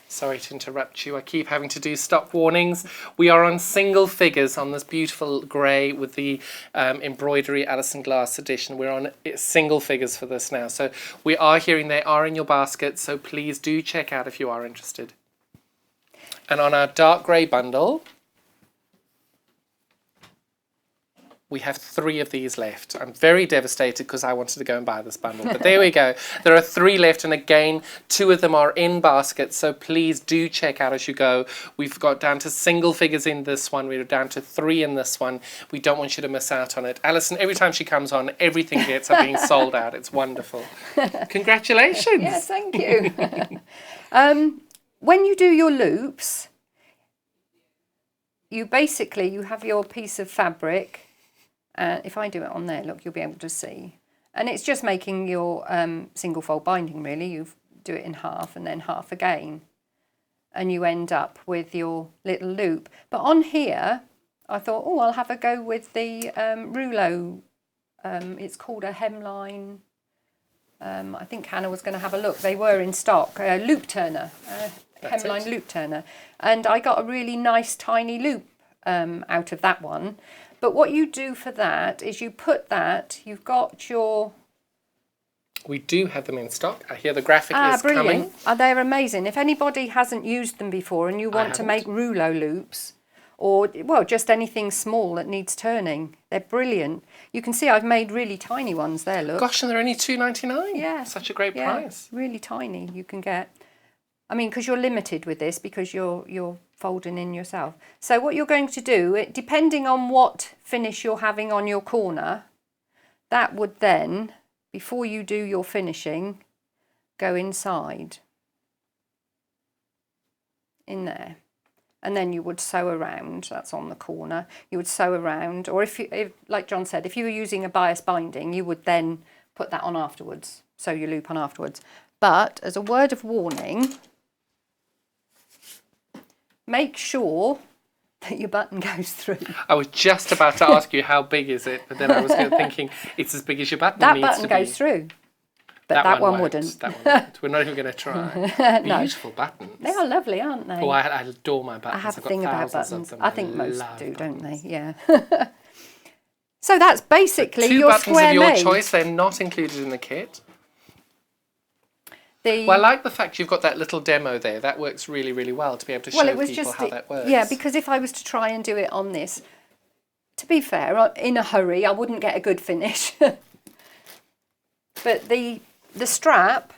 [SPEAKER 1] Sorry to interrupt you. I keep having to do stop warnings. We are on single figures on this beautiful grey with the embroidery Alison Glass edition. We're on single figures for this now. So we are hearing they are in your basket, so please do check out if you are interested. And on our dark grey bundle, we have 3 of these left. I'm very devastated because I wanted to go and buy this bundle. But there we go. There are 3 left. And again, 2 of them are in baskets. So please do check out as you go. We've got down to single figures in this one. We're down to 3 in this one. We don't want you to miss out on it. Alison, every time she comes on, everything gets are being sold out. It's wonderful. Congratulations.
[SPEAKER 3] Yes, thank you. When you do your loops, you have your piece of fabric. If I do it on there, look, you'll be able to see. And it's just making your single fold binding really. You do it in half and then half again. And you end up with your little loop. But on here, I thought, oh, I'll have a go with the rouleau. It's called a hemline. I think Hannah was going to have a look. They were in stock. Loop turner, hemline loop turner. And I got a really nice tiny loop out of that one. But what you do for that is you put that, you've got your...
[SPEAKER 1] We do have them in stock. I hear the graphic is
[SPEAKER 3] brilliant.
[SPEAKER 1] coming.
[SPEAKER 3] They're amazing. If anybody hasn't used them before and you want to make rouleau loops, or, well, just anything small that needs turning, they're brilliant. You can see I've made really tiny ones there, look.
[SPEAKER 1] Gosh, and they're only $2.99.
[SPEAKER 3] Yeah.
[SPEAKER 1] Such a great price.
[SPEAKER 3] Really tiny you can get. I mean, because you're limited with this because you're folding in yourself. So what you're going to do, depending on what finish you're having on your corner, that would then, before you do your finishing, go inside in there. And then you would sew around, that's on the corner. You would sew around, or if like John said, if you were using a bias binding, you would then put that on afterwards, sew your loop on afterwards. But as a word of warning, make sure that your button goes through.
[SPEAKER 1] I was just about to ask you how big is it, but then I was thinking it's as big as your button
[SPEAKER 3] That
[SPEAKER 1] needs
[SPEAKER 3] button
[SPEAKER 1] to
[SPEAKER 3] goes
[SPEAKER 1] be.
[SPEAKER 3] through, but that one
[SPEAKER 1] won't.
[SPEAKER 3] wouldn't.
[SPEAKER 1] That one won't. We're not even going to try.
[SPEAKER 3] No.
[SPEAKER 1] Beautiful buttons.
[SPEAKER 3] They are lovely, aren't they?
[SPEAKER 1] Oh, I adore my buttons.
[SPEAKER 3] I have a
[SPEAKER 1] I've got
[SPEAKER 3] thing about
[SPEAKER 1] thousands
[SPEAKER 3] buttons.
[SPEAKER 1] of them.
[SPEAKER 3] I think most
[SPEAKER 1] love
[SPEAKER 3] do, don't
[SPEAKER 1] buttons.
[SPEAKER 3] they? Yeah. So that's basically
[SPEAKER 1] Two
[SPEAKER 3] your
[SPEAKER 1] buttons
[SPEAKER 3] square
[SPEAKER 1] of your
[SPEAKER 3] made.
[SPEAKER 1] choice. They're not included in the kit.
[SPEAKER 3] The,
[SPEAKER 1] Well, I like the fact you've got that little demo there. That works really, really well to be able to show
[SPEAKER 3] well, it was
[SPEAKER 1] people
[SPEAKER 3] just
[SPEAKER 1] how that works.
[SPEAKER 3] yeah, because if I was to try and do it on this, to be fair, in a hurry, I wouldn't get a good finish. But the strap,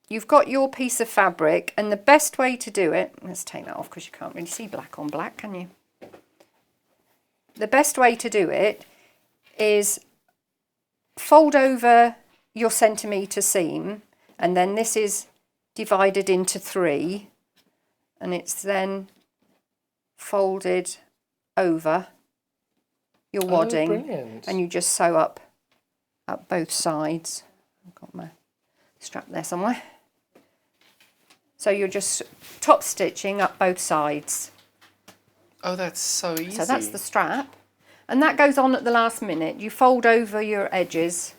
[SPEAKER 3] you've got your piece of fabric, and the best way to do it, let's take that off because you can't really see black on black, can you? The best way to do it is fold over your centimetre seam, and then this is divided into 3, and it's then folded over your wadding,
[SPEAKER 1] brilliant.
[SPEAKER 3] and you just sew up both sides. I've got my strap there somewhere. So you're just top stitching up both sides.
[SPEAKER 1] Oh, that's so easy.
[SPEAKER 3] So that's the strap, and that goes on at the last minute. You fold over your edges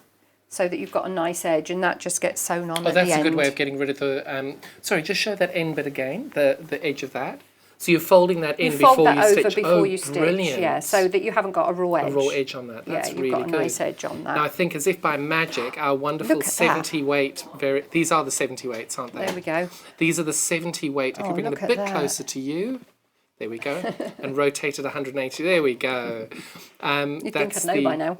[SPEAKER 3] so that you've got a nice edge, and that just gets sewn on at the end.
[SPEAKER 1] Oh, that's a good way of getting rid of the... sorry, just show that end bit again, the edge of that. So you're folding that in
[SPEAKER 3] You fold
[SPEAKER 1] before
[SPEAKER 3] that
[SPEAKER 1] you
[SPEAKER 3] over
[SPEAKER 1] stitch.
[SPEAKER 3] before you stitch,
[SPEAKER 1] brilliant.
[SPEAKER 3] yeah, so that you haven't got a raw edge.
[SPEAKER 1] A raw edge on that. That's
[SPEAKER 3] you've
[SPEAKER 1] really
[SPEAKER 3] got a
[SPEAKER 1] good.
[SPEAKER 3] nice edge on that.
[SPEAKER 1] Now I think as if by magic, our wonderful
[SPEAKER 3] Look at
[SPEAKER 1] 70 weight, these are the 70 weights, aren't they?
[SPEAKER 3] There we go.
[SPEAKER 1] These are the 70 weight. I can bring it
[SPEAKER 3] look
[SPEAKER 1] a
[SPEAKER 3] at
[SPEAKER 1] bit
[SPEAKER 3] that.
[SPEAKER 1] closer to you. There we go. And rotate it 180. There we go.
[SPEAKER 3] You'd think I'd know by now.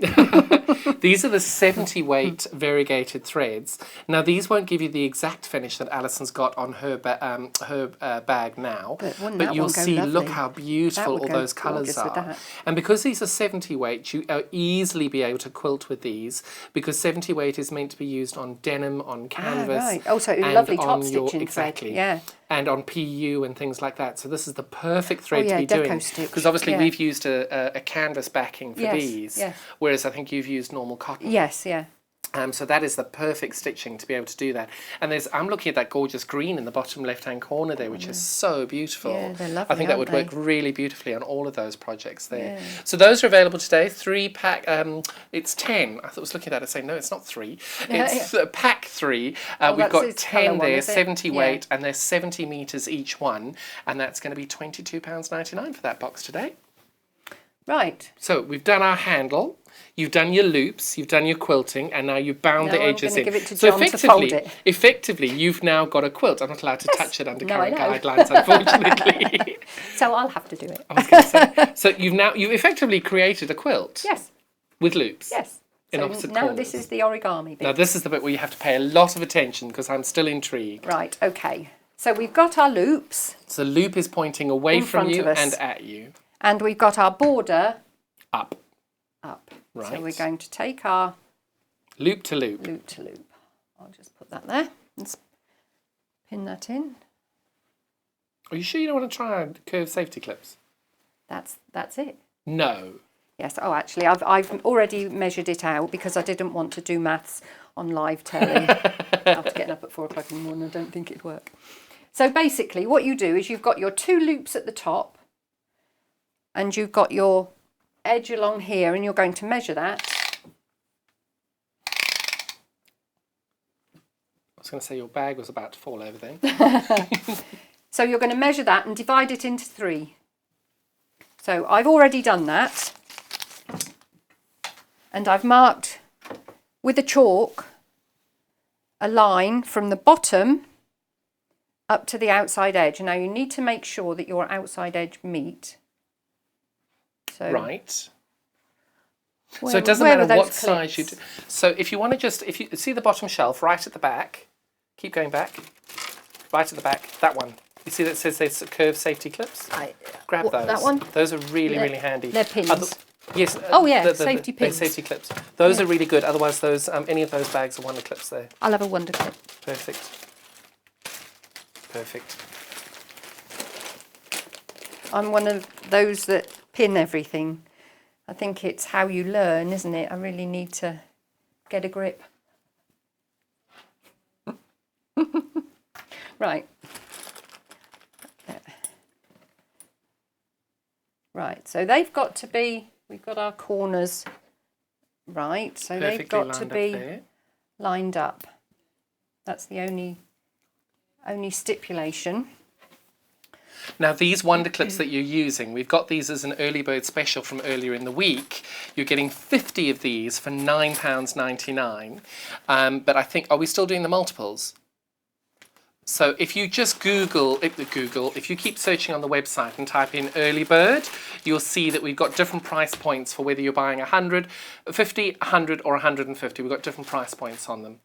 [SPEAKER 1] These are the 70 weight variegated threads. Now these won't give you the exact finish that Alison's got on her bag now,
[SPEAKER 3] But wouldn't
[SPEAKER 1] but
[SPEAKER 3] that
[SPEAKER 1] you'll
[SPEAKER 3] one go
[SPEAKER 1] see,
[SPEAKER 3] lovely?
[SPEAKER 1] look how
[SPEAKER 3] That
[SPEAKER 1] beautiful
[SPEAKER 3] would
[SPEAKER 1] all
[SPEAKER 3] go
[SPEAKER 1] those colours
[SPEAKER 3] gorgeous with
[SPEAKER 1] are.
[SPEAKER 3] that.
[SPEAKER 1] And because these are 70 weight, you easily be able to quilt with these, because 70 weight is meant to be used on denim, on canvas.
[SPEAKER 3] Right. Oh, so
[SPEAKER 1] and
[SPEAKER 3] lovely top
[SPEAKER 1] on
[SPEAKER 3] stitching
[SPEAKER 1] exactly.
[SPEAKER 3] thread. Yeah.
[SPEAKER 1] And on PU and things like that. So this is the perfect thread
[SPEAKER 3] yeah,
[SPEAKER 1] to be
[SPEAKER 3] deco
[SPEAKER 1] doing.
[SPEAKER 3] stitch,
[SPEAKER 1] Because obviously
[SPEAKER 3] yeah.
[SPEAKER 1] we've used a canvas backing for
[SPEAKER 3] Yes,
[SPEAKER 1] these,
[SPEAKER 3] yes.
[SPEAKER 1] whereas I think you've used normal cotton.
[SPEAKER 3] Yes, yeah.
[SPEAKER 1] So that is the perfect stitching to be able to do that. And I'm looking at that gorgeous green in the bottom left-hand corner there, which is so beautiful.
[SPEAKER 3] Yeah, they're lovely,
[SPEAKER 1] I think that would
[SPEAKER 3] aren't
[SPEAKER 1] work really beautifully on all of those projects there.
[SPEAKER 3] Yeah.
[SPEAKER 1] So those are available today. 3-pack, it's 10. I thought I was looking at it saying, no, it's not 3. It's pack 3. We've
[SPEAKER 3] that's
[SPEAKER 1] got
[SPEAKER 3] its colour
[SPEAKER 1] 10
[SPEAKER 3] one,
[SPEAKER 1] there,
[SPEAKER 3] is it?
[SPEAKER 1] 70
[SPEAKER 3] Yeah.
[SPEAKER 1] weight, and they're 70 metres each one. And that's going to be £22.99 for that box today.
[SPEAKER 3] Right.
[SPEAKER 1] So we've done our handle, you've done your loops, you've done your quilting, and now you've bound the
[SPEAKER 3] Now I'm
[SPEAKER 1] edges
[SPEAKER 3] gonna
[SPEAKER 1] in.
[SPEAKER 3] give it to
[SPEAKER 1] So
[SPEAKER 3] John to fold it.
[SPEAKER 1] effectively, you've now got a quilt. I'm not allowed to touch it under
[SPEAKER 3] No, I
[SPEAKER 1] current
[SPEAKER 3] know.
[SPEAKER 1] guidelines, unfortunately.
[SPEAKER 3] So I'll have to do it.
[SPEAKER 1] I was going to say. So you've effectively created a quilt
[SPEAKER 3] Yes.
[SPEAKER 1] with loops.
[SPEAKER 3] Yes.
[SPEAKER 1] In
[SPEAKER 3] So
[SPEAKER 1] opposite
[SPEAKER 3] now
[SPEAKER 1] corners.
[SPEAKER 3] this is the origami bit.
[SPEAKER 1] Now this is the bit where you have to pay a lot of attention because I'm still intrigued.
[SPEAKER 3] Right, okay. So we've got our loops,
[SPEAKER 1] So the loop is pointing away
[SPEAKER 3] In
[SPEAKER 1] from
[SPEAKER 3] front
[SPEAKER 1] you
[SPEAKER 3] of us.
[SPEAKER 1] and at you.
[SPEAKER 3] and we've got our border
[SPEAKER 1] Up.
[SPEAKER 3] up. So
[SPEAKER 1] Right.
[SPEAKER 3] we're going to take our
[SPEAKER 1] Loop to loop.
[SPEAKER 3] loop to loop. I'll just put that there. Let's pin that in.
[SPEAKER 1] Are you sure you don't want to try curved safety clips?
[SPEAKER 3] That's it.
[SPEAKER 1] No.
[SPEAKER 3] Yes. Oh, actually, I've already measured it out because I didn't want to do maths on live telly. After getting up at 4 o'clock in the morning, I don't think it'd work. So basically, what you do is you've got your 2 loops at the top, and you've got your edge along here, and you're going to measure that.
[SPEAKER 1] I was going to say your bag was about to fall over then.
[SPEAKER 3] So you're going to measure that and divide it into 3. So I've already done that. And I've marked with a chalk a line from the bottom up to the outside edge. Now you need to make sure that your outside edge meet. So
[SPEAKER 1] right. So it doesn't matter what size you do. So if you want to if you see the bottom shelf right at the back, keep going back, right at the back, that one. You see that says there's curved safety clips? Grab those.
[SPEAKER 3] That one?
[SPEAKER 1] Those are really, really handy.
[SPEAKER 3] They're pins.
[SPEAKER 1] Yes.
[SPEAKER 3] Oh yeah, safety pins.
[SPEAKER 1] Safety clips. Those are really good. Otherwise, those any of those bags are wonder clips there.
[SPEAKER 3] I'll have a wonder clip.
[SPEAKER 1] Perfect. Perfect.
[SPEAKER 3] I'm one of those that pin everything. I think it's how you learn, isn't it? I really need to get a grip. Right. Right, so they've got to be, we've got our corners right, so they've got to be lined up. That's the only stipulation.
[SPEAKER 1] Now these wonder clips that you're using, we've got these as an early bird special from earlier in the week. You're getting 50 of these for £9.99. But I think, are we still doing the multiples? So if you just if you keep searching on the website and type in early bird, you'll see that we've got different price points for whether you're buying 100, 50, 100 or 150. We've got different price points on them.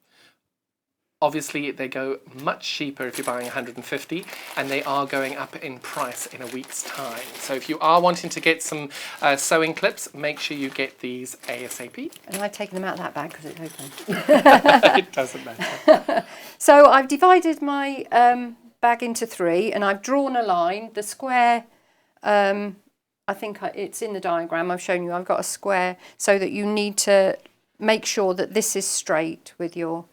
[SPEAKER 1] Obviously, they go much cheaper if you're buying 150, and they are going up in price in a week's time. So if you are wanting to get some sewing clips, make sure you get these ASAP.
[SPEAKER 3] And I've taken them out of that bag because it's open.
[SPEAKER 1] It doesn't matter.
[SPEAKER 3] So I've divided my bag into 3, and I've drawn a line. The square, I think it's in the diagram I've shown you. I've got a square so that you need to make sure that this is straight with your...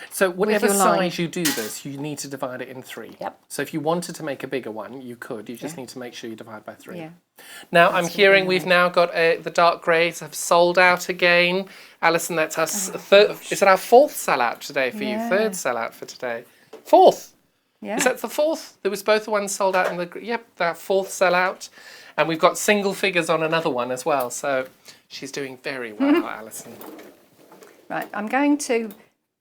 [SPEAKER 1] So whatever size you do this, you need to divide it in 3.
[SPEAKER 3] Yep.
[SPEAKER 1] So if you wanted to make a bigger one, you could. You just need to make sure you divide by 3.
[SPEAKER 3] Yeah.
[SPEAKER 1] Now I'm hearing we've now got the dark greys have sold out again. Alison, that's our third. Is it our 4th sellout today for you? 3rd sellout for today. 4th.
[SPEAKER 3] Yeah.
[SPEAKER 1] Is that the 4th? There was both the ones sold out in the... Yep, that 4th sellout. And we've got single figures on another one as well. So she's doing very well, Alison.
[SPEAKER 3] Right, I'm going to...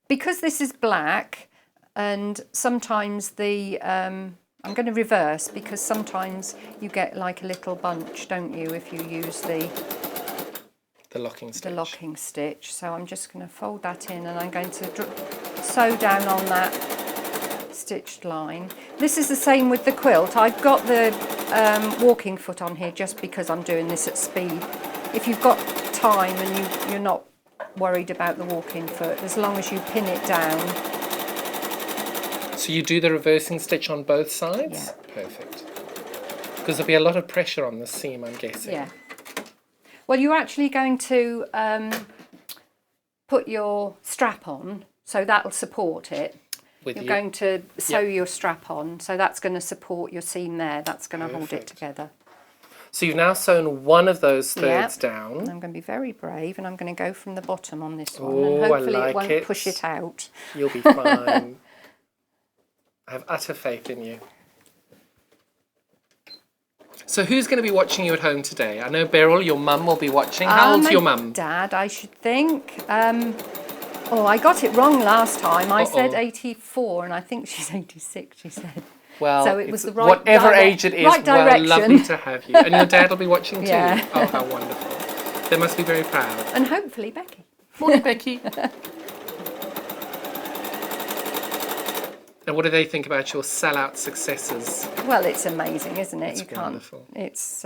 [SPEAKER 3] Because this is black, and sometimes I'm going to reverse, because sometimes you get like a little bunch, don't you, if you use the
[SPEAKER 1] locking stitch.
[SPEAKER 3] The locking stitch. So I'm just going to fold that in, and I'm going to sew down on that stitched line. This is the same with the quilt. I've got the walking foot on here just because I'm doing this at speed. If you've got time and you're not worried about the walking foot, as long as you pin it down.
[SPEAKER 1] So you do the reversing stitch on both sides?
[SPEAKER 3] Yeah.
[SPEAKER 1] Perfect. Because there'll be a lot of pressure on the seam, I'm guessing.
[SPEAKER 3] Yeah. Well, you're actually going to put your strap on, so that'll support it. You're going to sew your strap on, so that's going to support your seam there. That's going to hold it together.
[SPEAKER 1] So you've now sewn one of those thirds down.
[SPEAKER 3] I'm going to be very brave, and I'm going to go from the bottom on this one,
[SPEAKER 1] Oh,
[SPEAKER 3] and hopefully
[SPEAKER 1] I like
[SPEAKER 3] it won't push it out.
[SPEAKER 1] You'll be fine. I have utter faith in you. So who's going to be watching you at home today? I know Beryl, your mum, will be watching. How old's your mum?
[SPEAKER 3] Dad, I should think. Oh, I got it wrong last time. I said 84, and I think she's 86, she said.
[SPEAKER 1] Well,
[SPEAKER 3] so it was the right
[SPEAKER 1] whatever age it is,
[SPEAKER 3] right direction.
[SPEAKER 1] Well, lovely to have you. And your dad will be watching too?
[SPEAKER 3] Yeah.
[SPEAKER 1] Oh, how wonderful. They must be very proud.
[SPEAKER 3] And hopefully Becky.
[SPEAKER 1] Morning, Becky. And what do they think about your sellout successes?
[SPEAKER 3] Well, it's amazing, isn't it?
[SPEAKER 1] It's wonderful.
[SPEAKER 3] It's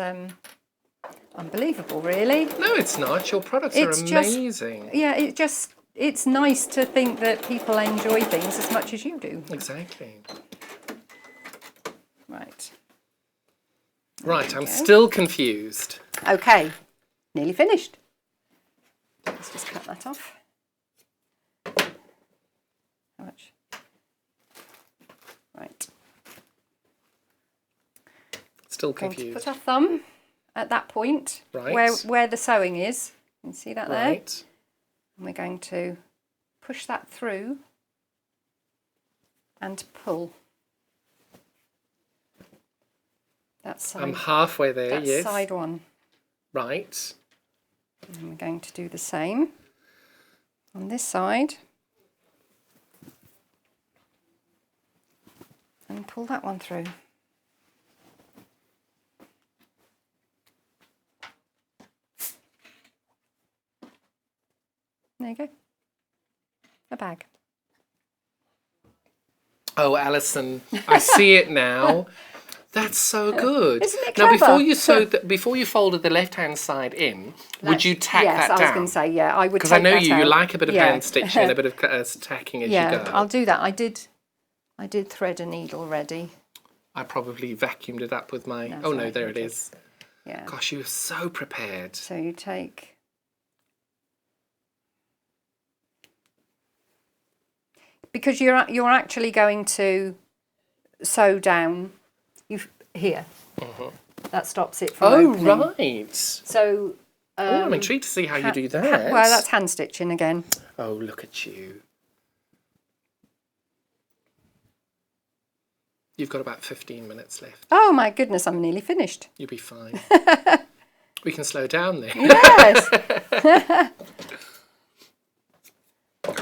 [SPEAKER 3] unbelievable, really.
[SPEAKER 1] No, it's not. Your products are amazing.
[SPEAKER 3] It's nice to think that people enjoy things as much as you do.
[SPEAKER 1] Exactly.
[SPEAKER 3] Right.
[SPEAKER 1] Right, I'm still confused.
[SPEAKER 3] Okay, nearly finished. Let's just cut that off. How much? Right.
[SPEAKER 1] Still
[SPEAKER 3] Going to
[SPEAKER 1] confused.
[SPEAKER 3] put our thumb at that point where the sewing is. You can see that there?
[SPEAKER 1] Right.
[SPEAKER 3] And we're going to push that through and pull. That's side.
[SPEAKER 1] I'm halfway there,
[SPEAKER 3] That's
[SPEAKER 1] yes.
[SPEAKER 3] side one.
[SPEAKER 1] Right.
[SPEAKER 3] And we're going to do the same on this side. And pull that one through. There you go. A bag.
[SPEAKER 1] Oh, Alison, I see it now. That's so good.
[SPEAKER 3] Isn't it
[SPEAKER 1] Now,
[SPEAKER 3] clever?
[SPEAKER 1] before you folded the left-hand side in, would you tack
[SPEAKER 3] yes,
[SPEAKER 1] that
[SPEAKER 3] I was
[SPEAKER 1] down?
[SPEAKER 3] going to say, yeah, I would.
[SPEAKER 1] Because I
[SPEAKER 3] take
[SPEAKER 1] know
[SPEAKER 3] that
[SPEAKER 1] you
[SPEAKER 3] out.
[SPEAKER 1] like a bit of
[SPEAKER 3] Yeah.
[SPEAKER 1] hand stitching and a bit of tacking as
[SPEAKER 3] Yeah,
[SPEAKER 1] you go.
[SPEAKER 3] I'll do that. I did thread a needle ready.
[SPEAKER 1] I probably vacuumed it up with my...
[SPEAKER 3] That's
[SPEAKER 1] oh, no,
[SPEAKER 3] right,
[SPEAKER 1] there
[SPEAKER 3] you
[SPEAKER 1] it
[SPEAKER 3] did.
[SPEAKER 1] is.
[SPEAKER 3] Yeah.
[SPEAKER 1] Gosh, you were so prepared.
[SPEAKER 3] So you take. Because you're actually going to sew down here. That stops it from
[SPEAKER 1] Oh,
[SPEAKER 3] opening.
[SPEAKER 1] right.
[SPEAKER 3] So.
[SPEAKER 1] I'm intrigued to see how you do that.
[SPEAKER 3] Well, that's hand stitching again.
[SPEAKER 1] Oh, look at you. You've got about 15 minutes left.
[SPEAKER 3] Oh my goodness, I'm nearly finished.
[SPEAKER 1] You'll be fine. We can slow down there.
[SPEAKER 3] Yes.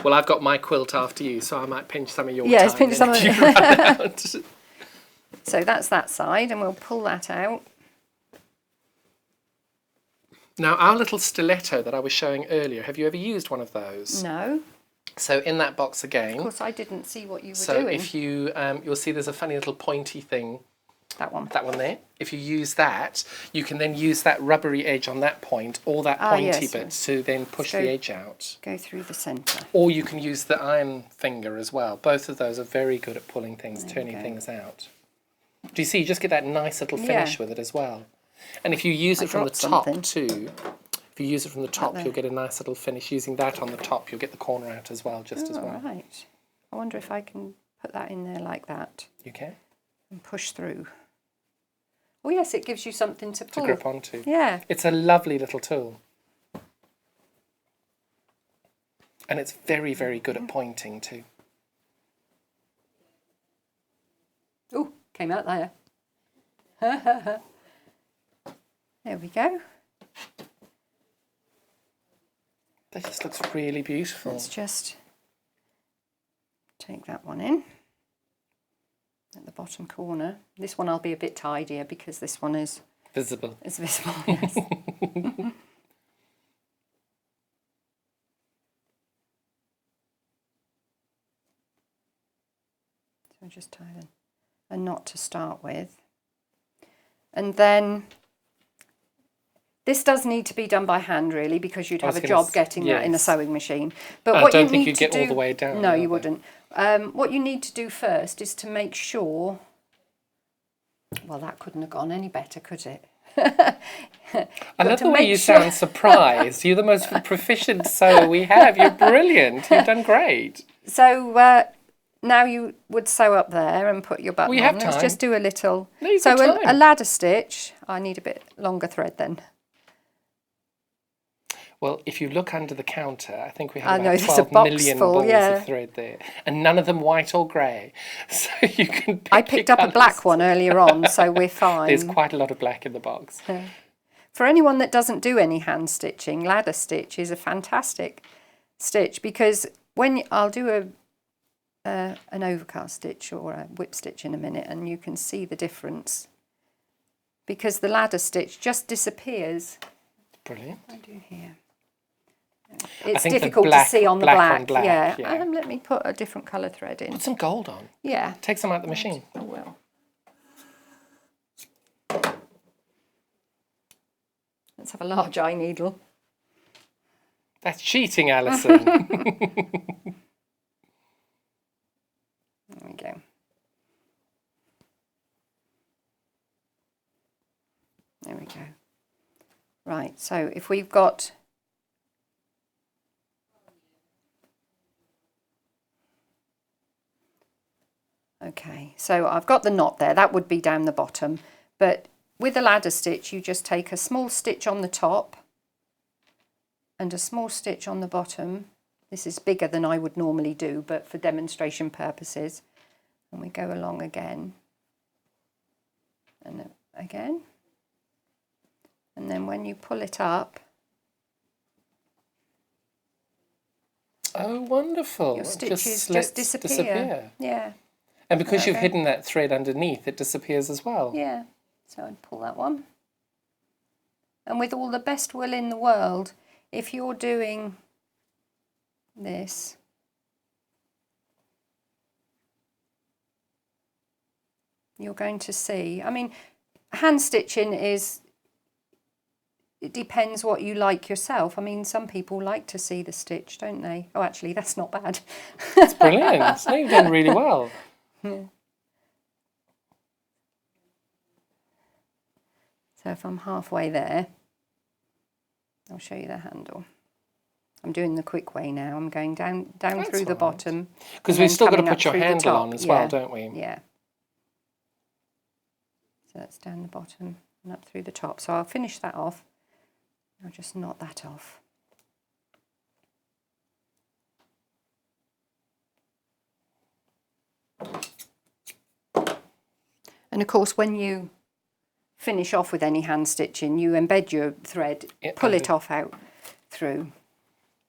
[SPEAKER 1] Well, I've got my quilt after you, so I might pinch some of your
[SPEAKER 3] Yes,
[SPEAKER 1] time.
[SPEAKER 3] pinch some of
[SPEAKER 1] if you
[SPEAKER 3] it.
[SPEAKER 1] run out.
[SPEAKER 3] So that's that side, and we'll pull that out.
[SPEAKER 1] Now, our little stiletto that I was showing earlier, have you ever used one of those?
[SPEAKER 3] No,
[SPEAKER 1] So in that box again,
[SPEAKER 3] of course I didn't see what you were
[SPEAKER 1] so
[SPEAKER 3] doing.
[SPEAKER 1] if you, you'll see there's a funny little pointy thing,
[SPEAKER 3] That one.
[SPEAKER 1] that one there. If you use that, you can then use that rubbery edge on that point, or that pointy
[SPEAKER 3] yes.
[SPEAKER 1] bit, to then push
[SPEAKER 3] Go-
[SPEAKER 1] the edge out.
[SPEAKER 3] Go through the centre.
[SPEAKER 1] Or you can use the iron finger as well. Both of those are very good at pulling things,
[SPEAKER 3] There you
[SPEAKER 1] turning
[SPEAKER 3] go.
[SPEAKER 1] things out. Do you see? You just get that nice little finish
[SPEAKER 3] Yeah.
[SPEAKER 1] with it as well. And if you use
[SPEAKER 3] I
[SPEAKER 1] it from the
[SPEAKER 3] dropped
[SPEAKER 1] top
[SPEAKER 3] something.
[SPEAKER 1] too, if you use it from the top,
[SPEAKER 3] there.
[SPEAKER 1] you'll get a nice little finish. Using that on the top, you'll get the corner out as well, just as
[SPEAKER 3] Oh,
[SPEAKER 1] well.
[SPEAKER 3] right. I wonder if I can put that in there like that
[SPEAKER 1] You can?
[SPEAKER 3] and push through. Oh yes, it gives you something to
[SPEAKER 1] To
[SPEAKER 3] pull.
[SPEAKER 1] grip onto.
[SPEAKER 3] Yeah.
[SPEAKER 1] It's a lovely little tool. And it's very, very good at pointing too.
[SPEAKER 3] Oh, came out there. There we go.
[SPEAKER 1] That just looks really beautiful.
[SPEAKER 3] Let's just take that one in at the bottom corner. This one I'll be a bit tidier because this one is
[SPEAKER 1] Visible.
[SPEAKER 3] visible. Yes. So just tie a knot to start with. And then this does need to be done by hand really, because you'd
[SPEAKER 1] I
[SPEAKER 3] have
[SPEAKER 1] was
[SPEAKER 3] a
[SPEAKER 1] gonna
[SPEAKER 3] job getting that in a
[SPEAKER 1] yes.
[SPEAKER 3] sewing machine. But
[SPEAKER 1] I
[SPEAKER 3] what
[SPEAKER 1] don't
[SPEAKER 3] you
[SPEAKER 1] think
[SPEAKER 3] need
[SPEAKER 1] you'd
[SPEAKER 3] to
[SPEAKER 1] get
[SPEAKER 3] do,
[SPEAKER 1] all the way down,
[SPEAKER 3] No,
[SPEAKER 1] would
[SPEAKER 3] you
[SPEAKER 1] they?
[SPEAKER 3] wouldn't. What you need to do first is to make sure. Well, that couldn't have gone any better, could it?
[SPEAKER 1] I love
[SPEAKER 3] to
[SPEAKER 1] the way
[SPEAKER 3] make
[SPEAKER 1] you
[SPEAKER 3] sure-
[SPEAKER 1] sound surprised. You're the most proficient sewer we have. You're brilliant. You've done great.
[SPEAKER 3] So now you would sew up there and put your button
[SPEAKER 1] We
[SPEAKER 3] on.
[SPEAKER 1] have
[SPEAKER 3] Let's
[SPEAKER 1] time.
[SPEAKER 3] just do a little.
[SPEAKER 1] No, you've
[SPEAKER 3] so
[SPEAKER 1] got
[SPEAKER 3] a
[SPEAKER 1] time.
[SPEAKER 3] ladder stitch. I need a bit longer thread then.
[SPEAKER 1] Well, if you look under the counter, I think we
[SPEAKER 3] I
[SPEAKER 1] have
[SPEAKER 3] know,
[SPEAKER 1] about
[SPEAKER 3] there's a
[SPEAKER 1] 12
[SPEAKER 3] box
[SPEAKER 1] million
[SPEAKER 3] full,
[SPEAKER 1] balls
[SPEAKER 3] yeah.
[SPEAKER 1] of thread there. And none of them white or grey. So you can pick
[SPEAKER 3] I picked up a black one earlier on, so we're fine.
[SPEAKER 1] There's quite a lot of black in the box.
[SPEAKER 3] For anyone that doesn't do any hand stitching, ladder stitch is a fantastic stitch, because I'll do an overcast stitch or a whip stitch in a minute, and you can see the difference, because the ladder stitch just disappears.
[SPEAKER 1] Brilliant.
[SPEAKER 3] What do I do here? It's
[SPEAKER 1] think the
[SPEAKER 3] difficult
[SPEAKER 1] black-
[SPEAKER 3] to see on the
[SPEAKER 1] black
[SPEAKER 3] black.
[SPEAKER 1] on black,
[SPEAKER 3] yeah.
[SPEAKER 1] yeah.
[SPEAKER 3] Let me put a different colour thread in.
[SPEAKER 1] Put some gold on.
[SPEAKER 3] Yeah.
[SPEAKER 1] Take some out the machine.
[SPEAKER 3] I will. Let's have a large eye needle.
[SPEAKER 1] That's cheating, Alison.
[SPEAKER 3] There we go. There we go. Right, so if we've got okay, so I've got the knot there, that would be down the bottom, but with a ladder stitch you just take a small stitch on the top and a small stitch on the bottom. This is bigger than I would normally do, but for demonstration purposes, and we go along again and again. And then when you pull it up,
[SPEAKER 1] Oh, wonderful.
[SPEAKER 3] your
[SPEAKER 1] It
[SPEAKER 3] stitches
[SPEAKER 1] lets
[SPEAKER 3] just disappear. Yeah,
[SPEAKER 1] And because you've
[SPEAKER 3] Okay.
[SPEAKER 1] hidden that thread underneath, it disappears as well.
[SPEAKER 3] yeah. So I'd pull that one. And with all the best will in the world, if you're doing this, you're going to see, I mean, hand stitching is, it depends what you like yourself. I mean, some people like to see the stitch, don't they? Oh, actually, that's not bad.
[SPEAKER 1] It's brilliant. So you've done really well.
[SPEAKER 3] Yeah. So if I'm halfway there, I'll show you the handle. I'm doing the quick way now. I'm going down
[SPEAKER 1] That's
[SPEAKER 3] through the
[SPEAKER 1] all right.
[SPEAKER 3] bottom.
[SPEAKER 1] Because
[SPEAKER 3] and
[SPEAKER 1] we've
[SPEAKER 3] then
[SPEAKER 1] still got to
[SPEAKER 3] coming up
[SPEAKER 1] put your
[SPEAKER 3] through the
[SPEAKER 1] handle
[SPEAKER 3] top.
[SPEAKER 1] on as
[SPEAKER 3] Yeah,
[SPEAKER 1] well, don't we?
[SPEAKER 3] Yeah. So that's down the bottom and up through the top. So I'll finish that off. I'll just knot that off. And of course, when you finish off with any hand stitching, you embed your thread,
[SPEAKER 1] Yeah,
[SPEAKER 3] pull it
[SPEAKER 1] under-
[SPEAKER 3] off out through.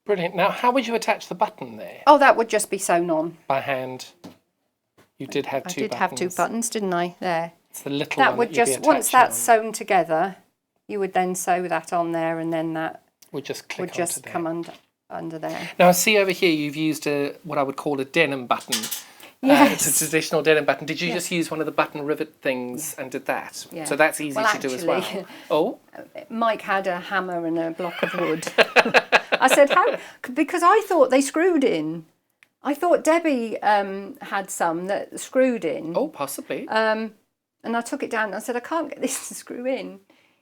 [SPEAKER 1] Brilliant. Now, how would you attach the button there?
[SPEAKER 3] Oh, that would just be sewn on.
[SPEAKER 1] By hand? You did have
[SPEAKER 3] I
[SPEAKER 1] two
[SPEAKER 3] did
[SPEAKER 1] buttons.
[SPEAKER 3] have two buttons, didn't I? There.
[SPEAKER 1] It's the little
[SPEAKER 3] That
[SPEAKER 1] one
[SPEAKER 3] would
[SPEAKER 1] that you'd be
[SPEAKER 3] just, once
[SPEAKER 1] attaching
[SPEAKER 3] that's
[SPEAKER 1] on.
[SPEAKER 3] sewn together, you would then sew that on there, and then that
[SPEAKER 1] Would just click
[SPEAKER 3] would
[SPEAKER 1] onto
[SPEAKER 3] just
[SPEAKER 1] there.
[SPEAKER 3] come under there.
[SPEAKER 1] Now, I see over here you've used what I would call a denim button.
[SPEAKER 3] Yes.
[SPEAKER 1] It's a traditional denim button. Did you just use one of the button rivet things and did that?
[SPEAKER 3] Yeah.
[SPEAKER 1] So that's easy
[SPEAKER 3] Well,
[SPEAKER 1] to do as well.
[SPEAKER 3] actually-
[SPEAKER 1] Oh,
[SPEAKER 3] Mike had a hammer and a block of wood. I said, how? Because I thought they screwed in. I thought Debbie had some that screwed in.
[SPEAKER 1] oh, possibly.
[SPEAKER 3] And I took it down and I said, I can't get this to screw in.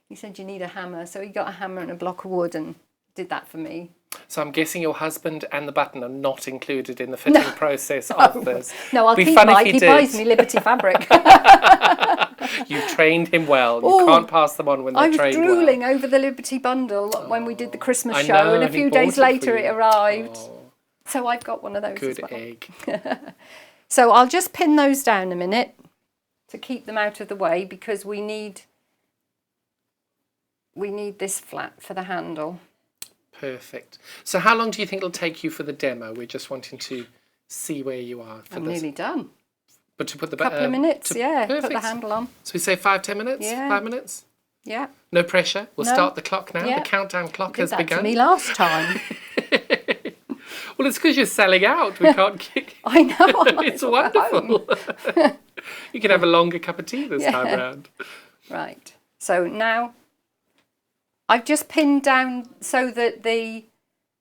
[SPEAKER 3] He said, you need a hammer. So he got a hammer and a block of wood and did that for me.
[SPEAKER 1] So I'm guessing your husband and the button are not included in the fitting process of this.
[SPEAKER 3] No, I'll
[SPEAKER 1] Be
[SPEAKER 3] keep
[SPEAKER 1] fun if
[SPEAKER 3] Mike.
[SPEAKER 1] he
[SPEAKER 3] He
[SPEAKER 1] did.
[SPEAKER 3] buys me Liberty fabric.
[SPEAKER 1] You've trained him well. You
[SPEAKER 3] Oh,
[SPEAKER 1] can't pass them on when
[SPEAKER 3] I
[SPEAKER 1] they're
[SPEAKER 3] was
[SPEAKER 1] trained
[SPEAKER 3] drooling over the Liberty bundle when we did the Christmas
[SPEAKER 1] I
[SPEAKER 3] show,
[SPEAKER 1] know,
[SPEAKER 3] and a
[SPEAKER 1] and he
[SPEAKER 3] few
[SPEAKER 1] bought
[SPEAKER 3] days
[SPEAKER 1] it for
[SPEAKER 3] later
[SPEAKER 1] you.
[SPEAKER 3] it arrived.
[SPEAKER 1] Oh,
[SPEAKER 3] So I've got one of those
[SPEAKER 1] good
[SPEAKER 3] as well.
[SPEAKER 1] egg.
[SPEAKER 3] So I'll just pin those down a minute to keep them out of the way, because we need this flat for the handle.
[SPEAKER 1] Perfect. So how long do you think it'll take you for the demo? We're just wanting to see where you are for
[SPEAKER 3] I'm
[SPEAKER 1] this.
[SPEAKER 3] nearly done.
[SPEAKER 1] But to put the
[SPEAKER 3] Couple of minutes, yeah.
[SPEAKER 1] Perfect.
[SPEAKER 3] Put the handle on.
[SPEAKER 1] So we say 5-10 minutes?
[SPEAKER 3] Yeah.
[SPEAKER 1] 5 minutes?
[SPEAKER 3] Yeah.
[SPEAKER 1] No pressure. We'll
[SPEAKER 3] No.
[SPEAKER 1] start the clock now.
[SPEAKER 3] Yeah.
[SPEAKER 1] The countdown clock
[SPEAKER 3] Did
[SPEAKER 1] has
[SPEAKER 3] that
[SPEAKER 1] begun.
[SPEAKER 3] to me last time.
[SPEAKER 1] Well, it's because you're selling out. We can't kick.
[SPEAKER 3] I know. I might
[SPEAKER 1] It's
[SPEAKER 3] as well go home.
[SPEAKER 1] wonderful. You can have a longer cup of tea this
[SPEAKER 3] Yeah.
[SPEAKER 1] time round.
[SPEAKER 3] Right. So now I've just pinned down so that the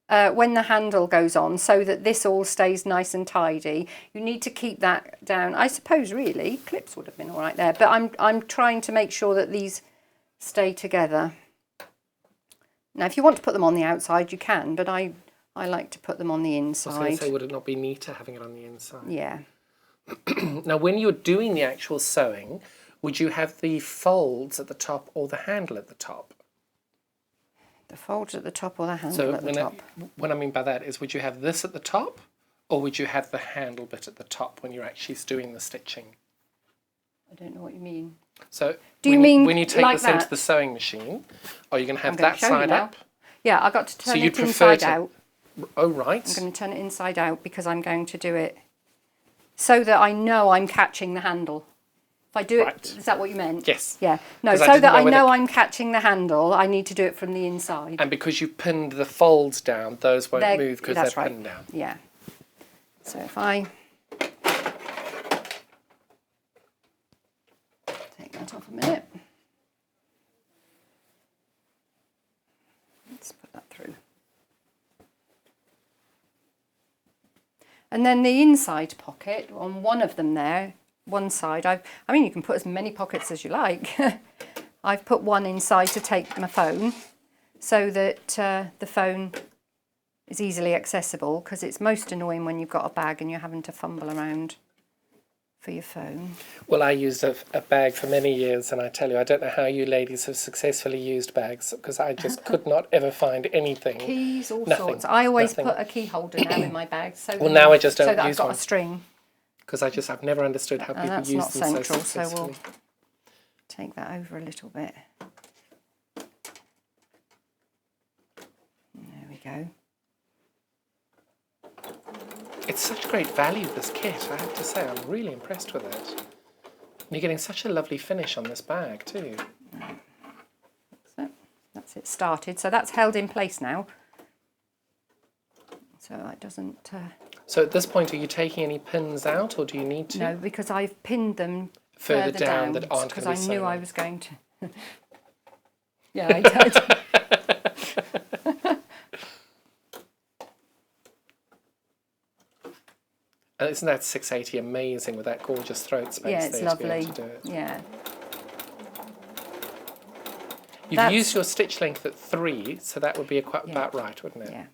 [SPEAKER 3] when the handle goes on, so that this all stays nice and tidy. You need to keep that down. I suppose really clips would have been all right there, but I'm trying to make sure that these stay together. Now, if you want to put them on the outside, you can, but I like to put them on the
[SPEAKER 1] I was going to
[SPEAKER 3] inside.
[SPEAKER 1] say, would it not be neater having it on the inside?
[SPEAKER 3] Yeah.
[SPEAKER 1] Now, when you're doing the actual sewing, would you have the folds at the top or the handle at the top?
[SPEAKER 3] The folds at the top or the handle
[SPEAKER 1] So
[SPEAKER 3] at the
[SPEAKER 1] when
[SPEAKER 3] top?
[SPEAKER 1] what I mean by that is, would you have this at the top, or would you have the handle bit at the top when you're actually doing the stitching?
[SPEAKER 3] I don't know what you mean.
[SPEAKER 1] So
[SPEAKER 3] Do you
[SPEAKER 1] when
[SPEAKER 3] mean
[SPEAKER 1] when you take
[SPEAKER 3] like
[SPEAKER 1] this into
[SPEAKER 3] that?
[SPEAKER 1] the sewing machine, are you going to have
[SPEAKER 3] I'm gonna
[SPEAKER 1] that
[SPEAKER 3] show you
[SPEAKER 1] side
[SPEAKER 3] now.
[SPEAKER 1] up?
[SPEAKER 3] Yeah, I got to turn
[SPEAKER 1] you'd
[SPEAKER 3] it
[SPEAKER 1] prefer
[SPEAKER 3] inside
[SPEAKER 1] to-
[SPEAKER 3] out.
[SPEAKER 1] Oh, right.
[SPEAKER 3] I'm going to turn it inside out because I'm going to do it so that I know I'm catching the handle. If I do it,
[SPEAKER 1] Right.
[SPEAKER 3] is that what you meant?
[SPEAKER 1] Yes.
[SPEAKER 3] Yeah. No,
[SPEAKER 1] 'Cause I
[SPEAKER 3] so
[SPEAKER 1] didn't
[SPEAKER 3] that
[SPEAKER 1] know
[SPEAKER 3] I
[SPEAKER 1] whether-
[SPEAKER 3] know I'm catching the handle, I need to do it from the inside.
[SPEAKER 1] And because you pinned the folds down, those won't
[SPEAKER 3] They're-
[SPEAKER 1] move because they're
[SPEAKER 3] that's right.
[SPEAKER 1] pinned down.
[SPEAKER 3] Yeah. So if I take that off a minute. Let's put that through. And then the inside pocket, on one of them there, one side, I mean, you can put as many pockets as you like. I've put one inside to take my phone, so that the phone is easily accessible, because it's most annoying when you've got a bag and you're having to fumble around for your phone.
[SPEAKER 1] Well, I used a bag for many years, and I tell you, I don't know how you ladies have successfully used bags, because I just could not ever find anything.
[SPEAKER 3] Keys, all
[SPEAKER 1] Nothing.
[SPEAKER 3] sorts. I always
[SPEAKER 1] Nothing.
[SPEAKER 3] put a key holder now in my bag. So
[SPEAKER 1] Well, now I just don't
[SPEAKER 3] so that
[SPEAKER 1] use
[SPEAKER 3] I've got
[SPEAKER 1] one.
[SPEAKER 3] a string.
[SPEAKER 1] Because I've never understood how people
[SPEAKER 3] That's
[SPEAKER 1] use
[SPEAKER 3] not
[SPEAKER 1] them
[SPEAKER 3] central,
[SPEAKER 1] so
[SPEAKER 3] so we'll
[SPEAKER 1] successfully.
[SPEAKER 3] take that over a little bit. There we go.
[SPEAKER 1] It's such great value, this kit, I have to say. I'm really impressed with it. And you're getting such a lovely finish on this bag too.
[SPEAKER 3] So that's it started. So that's held in place now. So it doesn't...
[SPEAKER 1] So at this point, are you taking any pins out, or do you need to?
[SPEAKER 3] No, because I've pinned them
[SPEAKER 1] Further down that aren't
[SPEAKER 3] because
[SPEAKER 1] going
[SPEAKER 3] I
[SPEAKER 1] to be
[SPEAKER 3] knew
[SPEAKER 1] sewn
[SPEAKER 3] I
[SPEAKER 1] on.
[SPEAKER 3] was going to. Yeah, I did.
[SPEAKER 1] And isn't that 680 amazing with that gorgeous throat space
[SPEAKER 3] Yeah, it's
[SPEAKER 1] there to be
[SPEAKER 3] lovely.
[SPEAKER 1] able to do it?
[SPEAKER 3] Yeah.
[SPEAKER 1] You've
[SPEAKER 3] That's-
[SPEAKER 1] used your stitch length at 3, so that would be
[SPEAKER 3] Yeah.
[SPEAKER 1] about right, wouldn't it?
[SPEAKER 3] Yeah.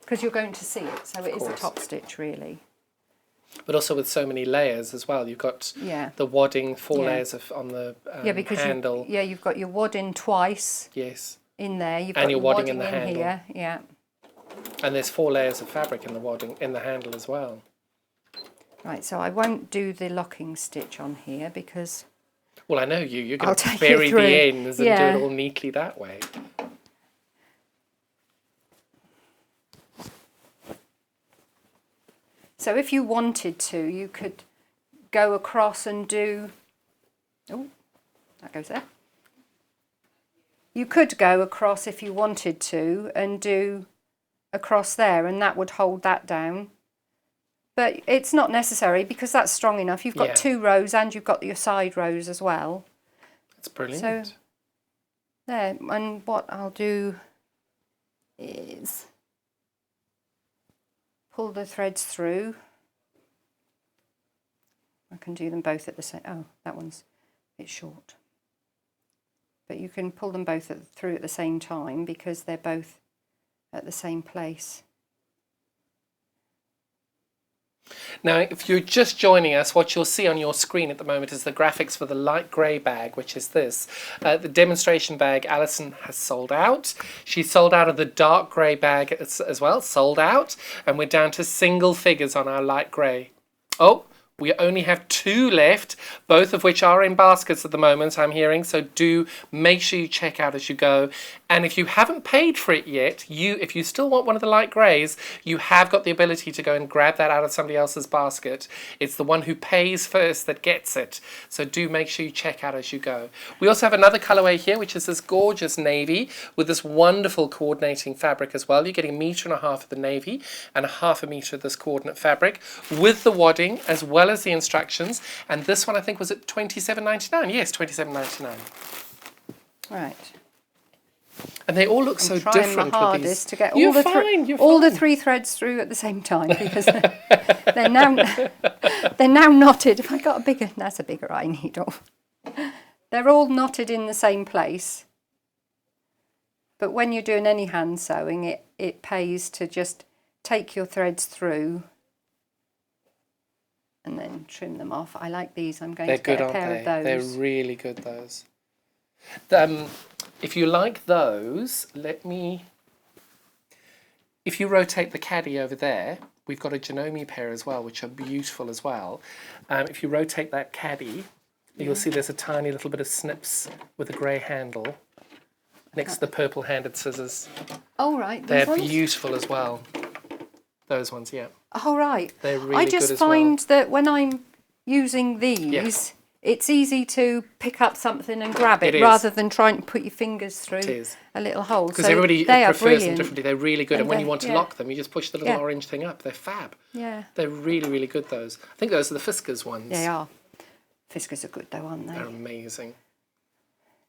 [SPEAKER 3] Because you're going to see it, so it is a
[SPEAKER 1] course.
[SPEAKER 3] top stitch, really.
[SPEAKER 1] But also with so many layers as well. You've got
[SPEAKER 3] Yeah.
[SPEAKER 1] the wadding, 4
[SPEAKER 3] Yeah.
[SPEAKER 1] layers on the
[SPEAKER 3] Yeah, because
[SPEAKER 1] handle.
[SPEAKER 3] you've got your wadding twice
[SPEAKER 1] Yes.
[SPEAKER 3] in there. You've
[SPEAKER 1] And
[SPEAKER 3] got
[SPEAKER 1] your
[SPEAKER 3] your
[SPEAKER 1] wadding in the
[SPEAKER 3] in
[SPEAKER 1] handle.
[SPEAKER 3] here. Yeah.
[SPEAKER 1] And there's 4 layers of fabric in the wadding, in the handle as well.
[SPEAKER 3] Right, so I won't do the locking stitch on here because
[SPEAKER 1] Well, I know you're
[SPEAKER 3] I'll
[SPEAKER 1] going to
[SPEAKER 3] take you
[SPEAKER 1] bury
[SPEAKER 3] through.
[SPEAKER 1] the ends and
[SPEAKER 3] Yeah.
[SPEAKER 1] do it all neatly that way.
[SPEAKER 3] so if you wanted to, you could go across and do... Oh, that goes there. You could go across if you wanted to and do across there, and that would hold that down. But it's not necessary because that's strong enough. You've got
[SPEAKER 1] Yeah.
[SPEAKER 3] 2 rows and you've got your side rows as well.
[SPEAKER 1] That's brilliant.
[SPEAKER 3] So there, and what I'll do is pull the threads through. I can do them both at the same... Oh, that one's a bit short. But you can pull them both through at the same time because they're both at the same place.
[SPEAKER 1] Now, if you're just joining us, what you'll see on your screen at the moment is the graphics for the light grey bag, which is this. The demonstration bag, Alison has sold out. She sold out of the dark grey bag as well, sold out. And we're down to single figures on our light grey. Oh, we only have 2 left, both of which are in baskets at the moment, I'm hearing. So do make sure you check out as you go. And if you haven't paid for it yet, if you still want one of the light greys, you have got the ability to go and grab that out of somebody else's basket. It's the one who pays first that gets it. So do make sure you check out as you go. We also have another colourway here, which is this gorgeous navy with this wonderful coordinating fabric as well. You're getting 1.5 meters of the navy and 0.5 meter of this coordinate fabric with the wadding as well as the instructions. And this one I think was at $27.99. Yes, $27.99.
[SPEAKER 3] Right.
[SPEAKER 1] And they all look so
[SPEAKER 3] I'm trying
[SPEAKER 1] different
[SPEAKER 3] my
[SPEAKER 1] with
[SPEAKER 3] hardest
[SPEAKER 1] these.
[SPEAKER 3] to get
[SPEAKER 1] You're
[SPEAKER 3] all the
[SPEAKER 1] fine, you're
[SPEAKER 3] all the
[SPEAKER 1] fine.
[SPEAKER 3] 3 threads through at the same time because they're now knotted. If I got a bigger, that's a bigger eye needle. They're all knotted in the same place. But when you're doing any hand sewing, it pays to just take your threads through and then trim them off. I like these. I'm going
[SPEAKER 1] They're
[SPEAKER 3] to get
[SPEAKER 1] good,
[SPEAKER 3] a pair
[SPEAKER 1] aren't they?
[SPEAKER 3] of those.
[SPEAKER 1] They're really good, those. If you like those, if you rotate the caddy over there, we've got a Janome pair as well, which are beautiful as well. If you rotate that caddy, you'll see there's a tiny little bit of snips with a grey handle next to the purple-handed scissors.
[SPEAKER 3] Oh, right.
[SPEAKER 1] They're
[SPEAKER 3] These ones?
[SPEAKER 1] beautiful as well. Those ones, yeah.
[SPEAKER 3] Oh, right.
[SPEAKER 1] They're really
[SPEAKER 3] I
[SPEAKER 1] good
[SPEAKER 3] just
[SPEAKER 1] as well.
[SPEAKER 3] find that when I'm using these, it's easy to pick up something and grab
[SPEAKER 1] It
[SPEAKER 3] it
[SPEAKER 1] is.
[SPEAKER 3] rather than trying to put your fingers through
[SPEAKER 1] It is.
[SPEAKER 3] a little hole.
[SPEAKER 1] Because
[SPEAKER 3] So
[SPEAKER 1] everybody
[SPEAKER 3] they are
[SPEAKER 1] prefers them
[SPEAKER 3] brilliant.
[SPEAKER 1] differently. They're really good. And when you want to
[SPEAKER 3] yeah.
[SPEAKER 1] lock them, you just push the little
[SPEAKER 3] Yeah.
[SPEAKER 1] orange thing up. They're fab.
[SPEAKER 3] Yeah,
[SPEAKER 1] They're really, really good, those. I think those are the Fiskars ones.
[SPEAKER 3] they are. Fiskars are good though, aren't they?
[SPEAKER 1] They're amazing.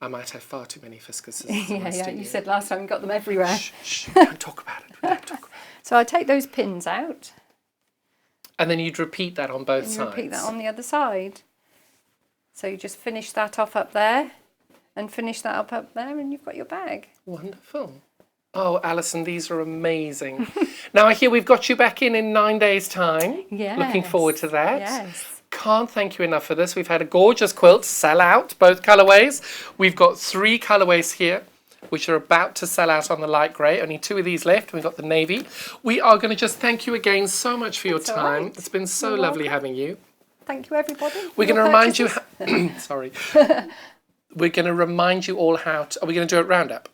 [SPEAKER 1] I might have far too many Fiskars scissors in my
[SPEAKER 3] yeah.
[SPEAKER 1] studio.
[SPEAKER 3] You said last time you got them everywhere.
[SPEAKER 1] Shh, don't talk about it. Don't talk about it.
[SPEAKER 3] So I take those pins out
[SPEAKER 1] And then you'd repeat that on both
[SPEAKER 3] and
[SPEAKER 1] sides.
[SPEAKER 3] repeat that on the other side. So you just finish that off up there, and finish that up there, and you've got your bag.
[SPEAKER 1] Wonderful. Oh, Alison, these are amazing. Now, I hear we've got you back in 9 days' time.
[SPEAKER 3] Yes.
[SPEAKER 1] Looking forward to that.
[SPEAKER 3] Yes.
[SPEAKER 1] Can't thank you enough for this. We've had a gorgeous quilt sell out, both colourways. We've got 3 colourways here, which are about to sell out on the light grey. Only 2 of these left. We've got the navy. We are going to just thank you again so much for your
[SPEAKER 3] That's all
[SPEAKER 1] time.
[SPEAKER 3] right.
[SPEAKER 1] It's been so
[SPEAKER 3] You're
[SPEAKER 1] lovely
[SPEAKER 3] welcome.
[SPEAKER 1] having you.
[SPEAKER 3] Thank you, everybody.
[SPEAKER 1] We're going to remind you... Sorry. We're going to remind you all how to... Are we going to do a roundup?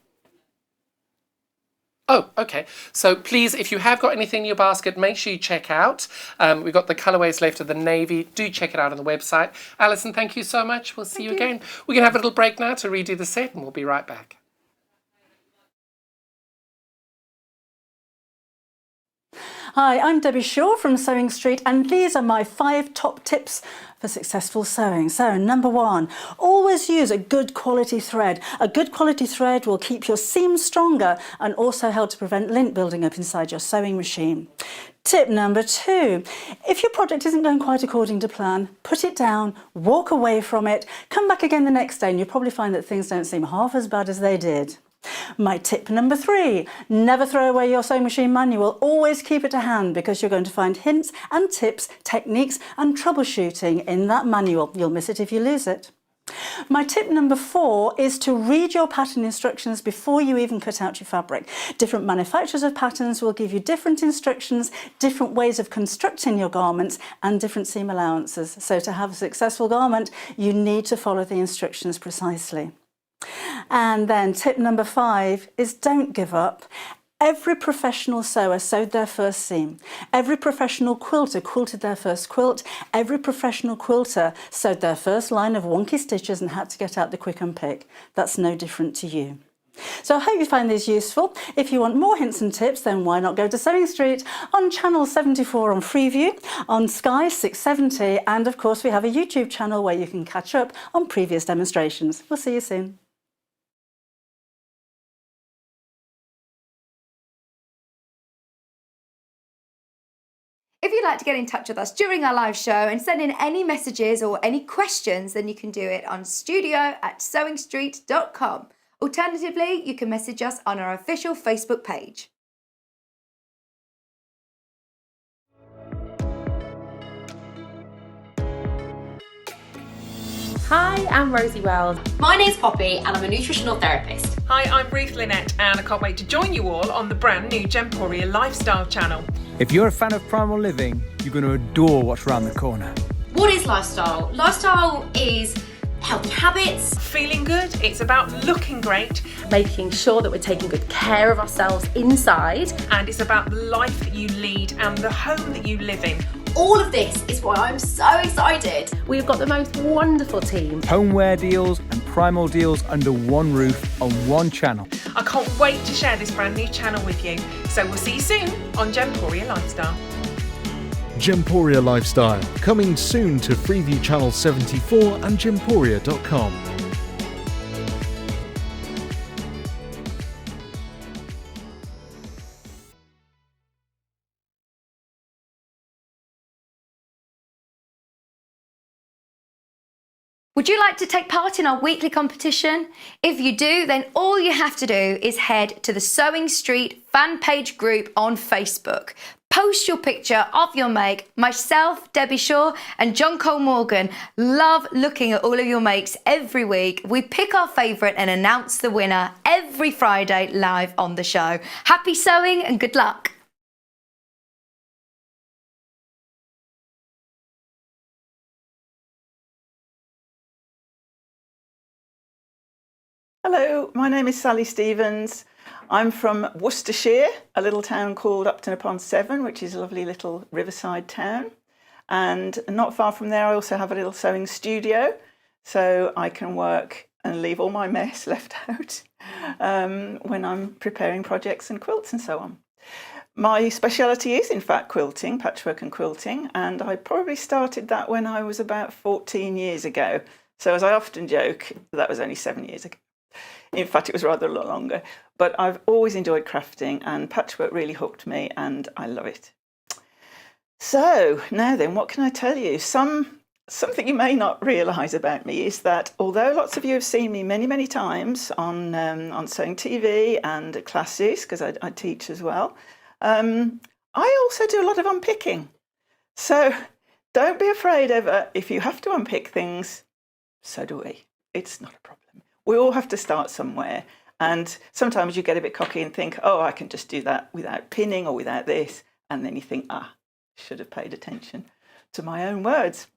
[SPEAKER 1] Oh, okay. So please, if you have got anything in your basket, make sure you check out. We've got the colourways left of the navy. Do check it out on the website. Alison, thank you so much. We'll see you again. We're going to have a little break now to redo the set, and we'll be right back.
[SPEAKER 6] Hi, I'm Debbie Shaw from Sewing Street, and these are my 5 top tips for successful sewing. So, number 1, always use a good quality thread. A good quality thread will keep your seams stronger and also help to prevent lint building up inside your sewing machine. Tip number 2, if your project isn't going quite according to plan, put it down, walk away from it, come back again the next day, and you'll probably find that things don't seem half as bad as they did. My tip number 3, never throw away your sewing machine manual. Always keep it to hand, because you're going to find hints and tips, techniques and troubleshooting in that manual. You'll miss it if you lose it. My tip number 4 is to read your pattern instructions before you even cut out your fabric. Different manufacturers of patterns will give you different instructions, different ways of constructing your garments and different seam allowances. So to have a successful garment, you need to follow the instructions precisely. And then tip number 5 is don't give up. Every professional sewer sewed their first seam. Every professional quilter quilted their first quilt. Every professional quilter sewed their first line of wonky stitches and had to get out the quick and pick. That's no different to you. So I hope you find these useful. If you want more hints and tips, then why not go to Sewing Street on channel 74 on Freeview, on Sky 670, and of course we have a YouTube channel where you can catch up on previous demonstrations. We'll see you soon.
[SPEAKER 2] If you'd like to get in touch with us during our live show and send in any messages or any questions, then you can do it on studio@sewingstreet.com. Alternatively, you can message us on our official Facebook page.
[SPEAKER 7] Hi, I'm Rosie Wells.
[SPEAKER 8] My name's Poppy and I'm a nutritional therapist.
[SPEAKER 9] Hi, I'm Ruth Lynette and I can't wait to join you all on the brand new Gemporia Lifestyle channel.
[SPEAKER 10] If you're a fan of primal living, you're going to adore what's around the corner.
[SPEAKER 8] What is lifestyle? Lifestyle is healthy habits.
[SPEAKER 9] Feeling good, it's about looking great,
[SPEAKER 7] Making sure that we're taking good care of ourselves inside.
[SPEAKER 9] and it's about the life that you lead and the home that you live in.
[SPEAKER 8] All of this is why I'm so excited.
[SPEAKER 7] We've got the most wonderful team.
[SPEAKER 10] Homeware deals and primal deals under one roof on one channel.
[SPEAKER 9] I can't wait to share this brand new channel with you. So we'll see you soon on Gemporia Lifestyle.
[SPEAKER 11] Gemporia Lifestyle, coming soon to Freeview Channel 74 and gemporia.com.
[SPEAKER 2] Would you like to take part in our weekly competition? If you do, then all you have to do is head to the Sewing Street fan page group on Facebook. Post your picture of your make. Myself, Debbie Shaw and John Cole Morgan love looking at all of your makes every week. We pick our favourite and announce the winner every Friday live on the show. Happy sewing and good luck.
[SPEAKER 12] Hello, my name is Sally Stevens. I'm from Worcestershire, a little town called Upton upon Severn, which is a lovely little riverside town. And not far from there, I also have a little sewing studio, so I can work and leave all my mess left out when I'm preparing projects and quilts and so on. My speciality is, in fact, quilting, patchwork and quilting, and I probably started that when I was about 14 years ago. So as I often joke, that was only 7 years ago. In fact, it was rather a lot longer. But I've always enjoyed crafting, and patchwork really hooked me, and I love it. So now then, what can I tell you? Some something you may not realise about me is that although lots of you have seen me many, many times on Sewing TV and at classes, because I teach as well, I also do a lot of unpicking. So don't be afraid ever if you have to unpick things. So do we. It's not a problem. We all have to start somewhere. And sometimes you get a bit cocky and think, oh, I can just do that without pinning or without this. And then you think, should have paid attention to my own words.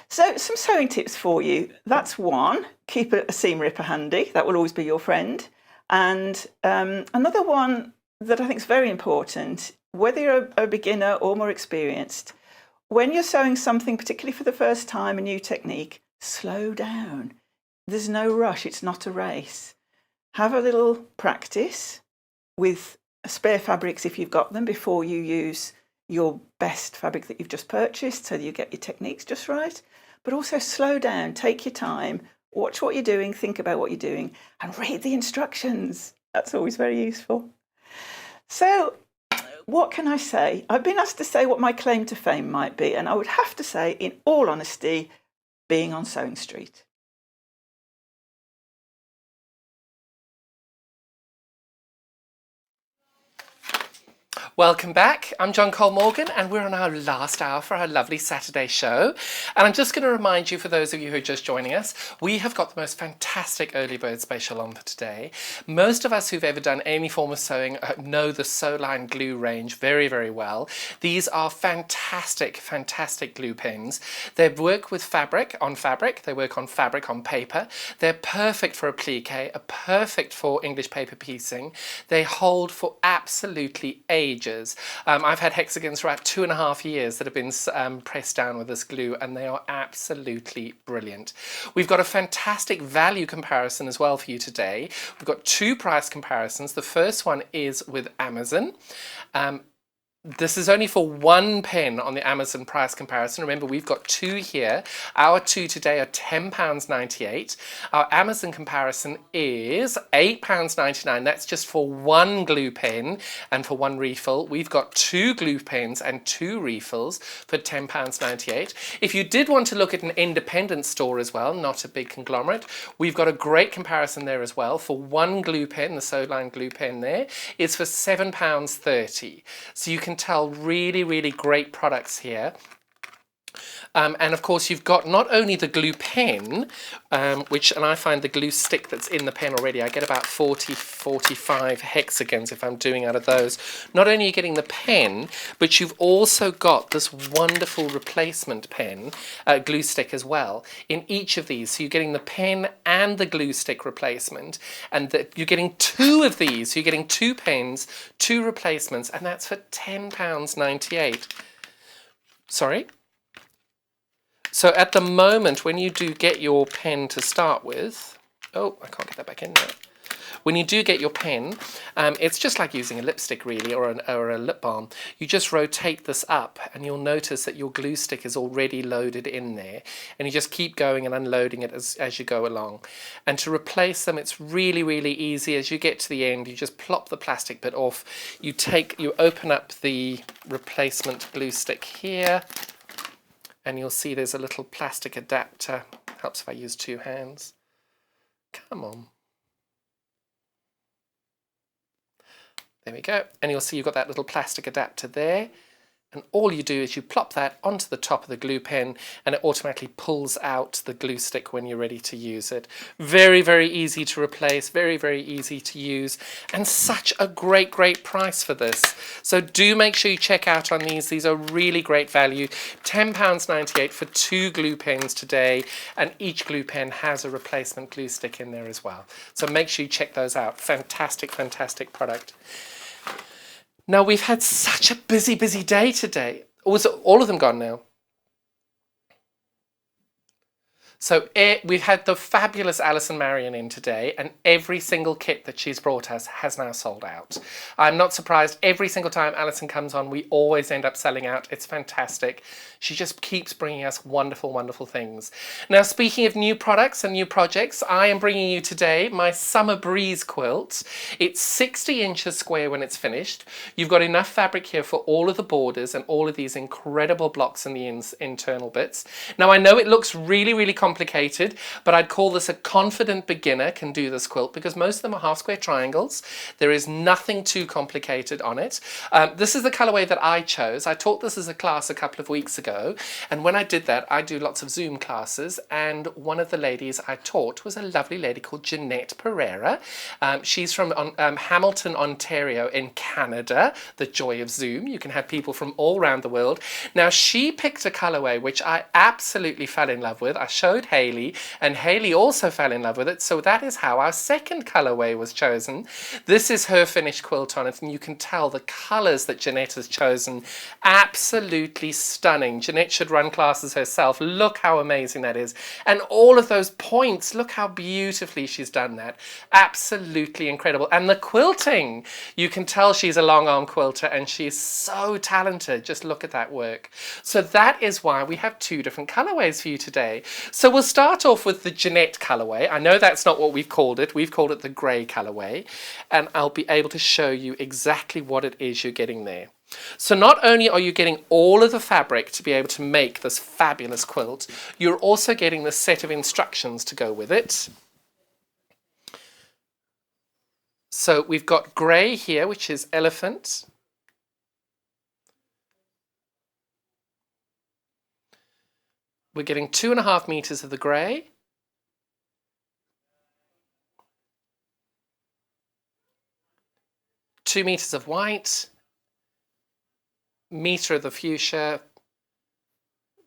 [SPEAKER 12] So some sewing tips for you. That's one, keep a seam ripper handy. That will always be your friend. And another one that I think is very important, whether you're a beginner or more experienced, when you're sewing something, particularly for the first time, a new technique, slow down. There's no rush. It's not a race. Have a little practice with spare fabrics if you've got them before you use your best fabric that you've just purchased so that you get your techniques just right. But also slow down, take your time, watch what you're doing, think about what you're doing, and read the instructions. That's always very useful. So what can I say? I've been asked to say what my claim to fame might be, and I would have to say, in all honesty, being on Sewing Street.
[SPEAKER 1] Welcome back. I'm John Cole Morgan and we're on our last hour for our lovely Saturday show. And I'm just going to remind you, for those of you who are just joining us, we have got the most fantastic early bird special on for today. Most of us who've ever done any form of sewing know the Sewline glue range very, very well. These are fantastic, fantastic glue pens. They work with fabric on fabric. They work on fabric on paper. They're perfect for applique, perfect for English paper piecing. They hold for absolutely ages. I've had hexagons for about 2.5 years that have been pressed down with this glue, and they are absolutely brilliant. We've got a fantastic value comparison as well for you today. We've got 2 price comparisons. The first one is with Amazon. This is only for 1 pen on the Amazon price comparison. Remember, we've got 2 here. Our 2 today are £10.98. Our Amazon comparison is £8.99. That's just for 1 glue pen and for 1 refill. We've got 2 glue pens and 2 refills for £10.98. If you did want to look at an independent store as well, not a big conglomerate, we've got a great comparison there as well. For 1 glue pen, the Sewline glue pen there, it's for £7.30. So you can tell really, really great products here. And of course you've got not only the glue pen, and I find the glue stick that's in the pen already, I get about 45 hexagons if I'm doing out of those. Not only are you getting the pen, but you've also got this wonderful replacement pen, glue stick as well, in each of these. So you're getting the pen and the glue stick replacement, and you're getting 2 of these. So you're getting 2 pens, 2 replacements, and that's for £10.98. Sorry? So at the moment, when you do get your pen to start with, oh, I can't get that back in there. When you do get your pen, it's just like using a lipstick really, or a lip balm. You just rotate this up and you'll notice that your glue stick is already loaded in there, and you just keep going and unloading it as you go along. And to replace them, it's really, really easy. As you get to the end, you just plop the plastic bit off. You open up the replacement glue stick here, and you'll see there's a little plastic adapter. Helps if I use 2 hands. Come on. There we go. And you'll see you've got that little plastic adapter there. And all you do is you plop that onto the top of the glue pen, and it automatically pulls out the glue stick when you're ready to use it. Very, very easy to replace, very, very easy to use, and such a great, great price for this. So do make sure you check out on these. These are really great value. £10.98 for 2 glue pens today, and each glue pen has a replacement glue stick in there as well. So make sure you check those out. Fantastic, fantastic product. Now, we've had such a busy, busy day today. Was all of them gone now? So we've had the fabulous Alison Marion in today, and every single kit that she's brought us has now sold out. I'm not surprised. Every single time Alison comes on, we always end up selling out. It's fantastic. She just keeps bringing us wonderful, wonderful things. Now, speaking of new products and new projects, I am bringing you today my Summer Breeze quilt. It's 60 inches square when it's finished. You've got enough fabric here for all of the borders and all of these incredible blocks in the internal bits. Now, I know it looks really, really complicated, but I'd call this a confident beginner can do this quilt because most of them are half square triangles. There is nothing too complicated on it. This is the colorway that I chose. I taught this as a class a couple of weeks ago, and when I did that, I do lots of Zoom classes, and one of the ladies I taught was a lovely lady called Jeanette Pereira. She's from Hamilton, Ontario in Canada, the joy of Zoom. You can have people from all around the world. Now, she picked a colorway which I absolutely fell in love with. I showed Hayley, and Hayley also fell in love with it, so that is how our second colorway was chosen. This is her finished quilt on it, and you can tell the colors that Jeanette has chosen, absolutely stunning. Jeanette should run classes herself. Look how amazing that is. And all of those points, look how beautifully she's done that. Absolutely incredible. And the quilting, you can tell she's a long arm quilter, and she's so talented. Just look at that work. So that is why we have two different colorways for you today. So we'll start off with the Jeanette colorway. I know that's not what we've called it. We've called it the grey colorway, and I'll be able to show you exactly what it is you're getting there. So not only are you getting all of the fabric to be able to make this fabulous quilt, you're also getting the set of instructions to go with it. So we've got grey here, which is elephant. We're getting 2.5 meters of the grey. Two meters of white. Meter of the fuchsia,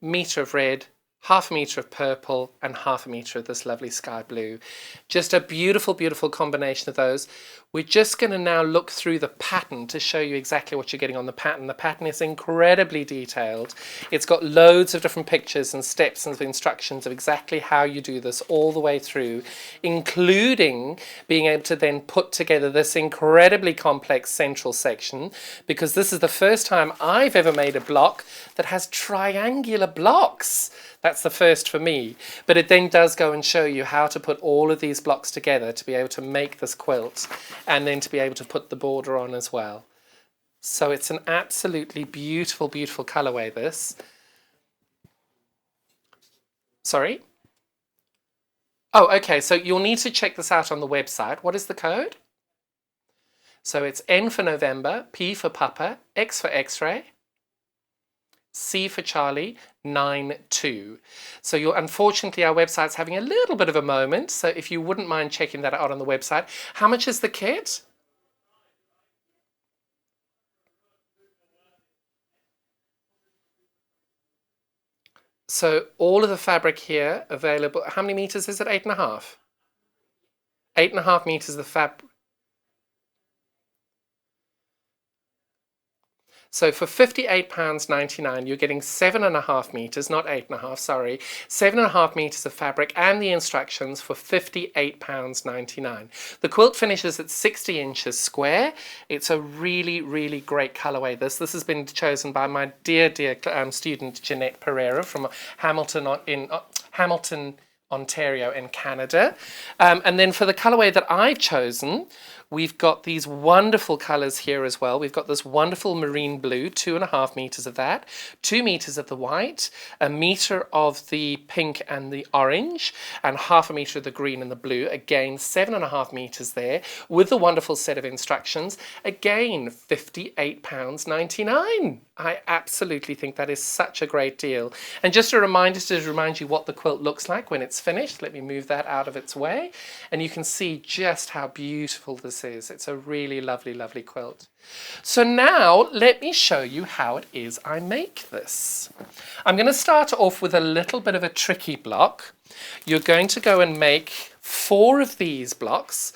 [SPEAKER 1] meter of red, 1/2 meter of purple, and 1/2 meter of this lovely sky blue. Just a beautiful, beautiful combination of those. We're just going to now look through the pattern to show you exactly what you're getting on the pattern. The pattern is incredibly detailed. It's got loads of different pictures and steps and instructions of exactly how you do this all the way through, including being able to then put together this incredibly complex central section, because this is the first time I've ever made a block that has triangular blocks. That's the first for me, but it then does go and show you how to put all of these blocks together to be able to make this quilt and then to be able to put the border on as well. So it's an absolutely beautiful, beautiful colorway, this. Sorry? Oh, okay, so you'll need to check this out on the website. What is the code? So it's N for November, P for Papa, X for X-ray, C for Charlie, 92. So unfortunately our website's having a little bit of a moment, so if you wouldn't mind checking that out on the website. How much is the kit? So all of the fabric here available. How many meters is it? 8.5? 8.5 meters of fabric. So for £58.99, you're getting 7.5 meters, not 8.5, sorry, 7.5 meters of fabric and the instructions for £58.99. The quilt finishes at 60 inches square. It's a really, really great colorway. This has been chosen by my dear, dear student Jeanette Pereira from Hamilton, Ontario in Canada. And then for the colorway that I've chosen, we've got these wonderful colors here as well. We've got this wonderful marine blue, 2.5 meters of that, 2 meters of the white, 1 meter of the pink and the orange, and 1/2 meter of the green and the blue. Again, 7.5 meters there with the wonderful set of instructions. Again, £58.99. I absolutely think that is such a great deal. And just a reminder to remind you what the quilt looks like when it's finished. Let me move that out of its way. And you can see just how beautiful this is. It's a really lovely, lovely quilt. So now let me show you how it is I make this. I'm going to start off with a little bit of a tricky block. You're going to go and make 4 of these blocks.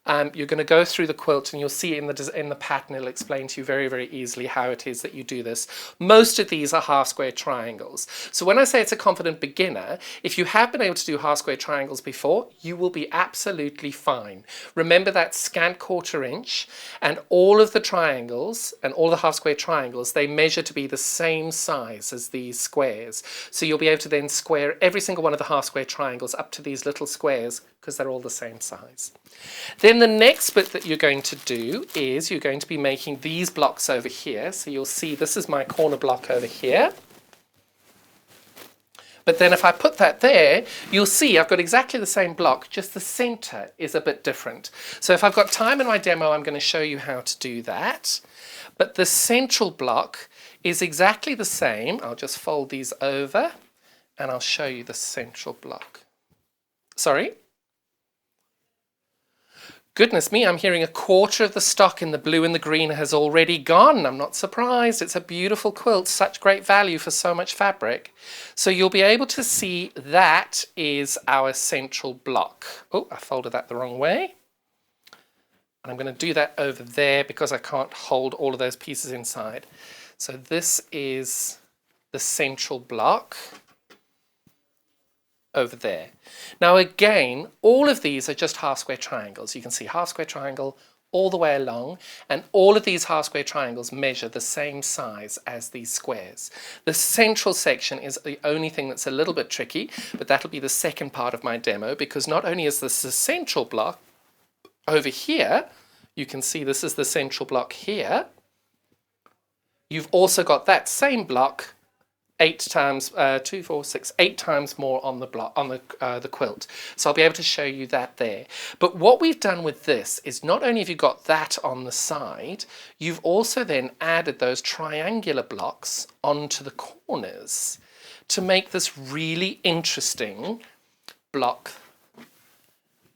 [SPEAKER 1] you're going to go through the quilt and you'll see in the pattern, it'll explain to you very, very easily how it is that you do this. Most of these are half square triangles. So when I say it's a confident beginner, if you have been able to do half square triangles before, you will be absolutely fine. Remember that scant 1/4 inch, and all of the triangles and all the half square triangles, they measure to be the same size as these squares. So you'll be able to then square every single one of the half square triangles up to these little squares because they're all the same size. Then the next bit that you're going to do is you're going to be making these blocks over here. So you'll see this is my corner block over here. But then if I put that there, you'll see I've got exactly the same block, just the center is a bit different. So if I've got time in my demo, I'm going to show you how to do that. But the central block is exactly the same. I'll just fold these over and I'll show you the central block. Sorry? Goodness me, I'm hearing 1/4 of the stock in the blue and the green has already gone. I'm not surprised. It's a beautiful quilt, such great value for so much fabric. So you'll be able to see that is our central block. Oh, I folded that the wrong way. And I'm going to do that over there because I can't hold all of those pieces inside. So this is the central block over there. Now again, all of these are just half square triangles. You can see half square triangle all the way along, and all of these half square triangles measure the same size as these squares. The central section is the only thing that's a little bit tricky, but that'll be the second part of my demo, because not only is this the central block over here, you can see this is the central block here, you've also got that same block 8 times 2, 4, 6, 8 times more on the block on the quilt. So I'll be able to show you that there. But what we've done with this is not only have you got that on the side, you've also then added those triangular blocks onto the corners to make this really interesting block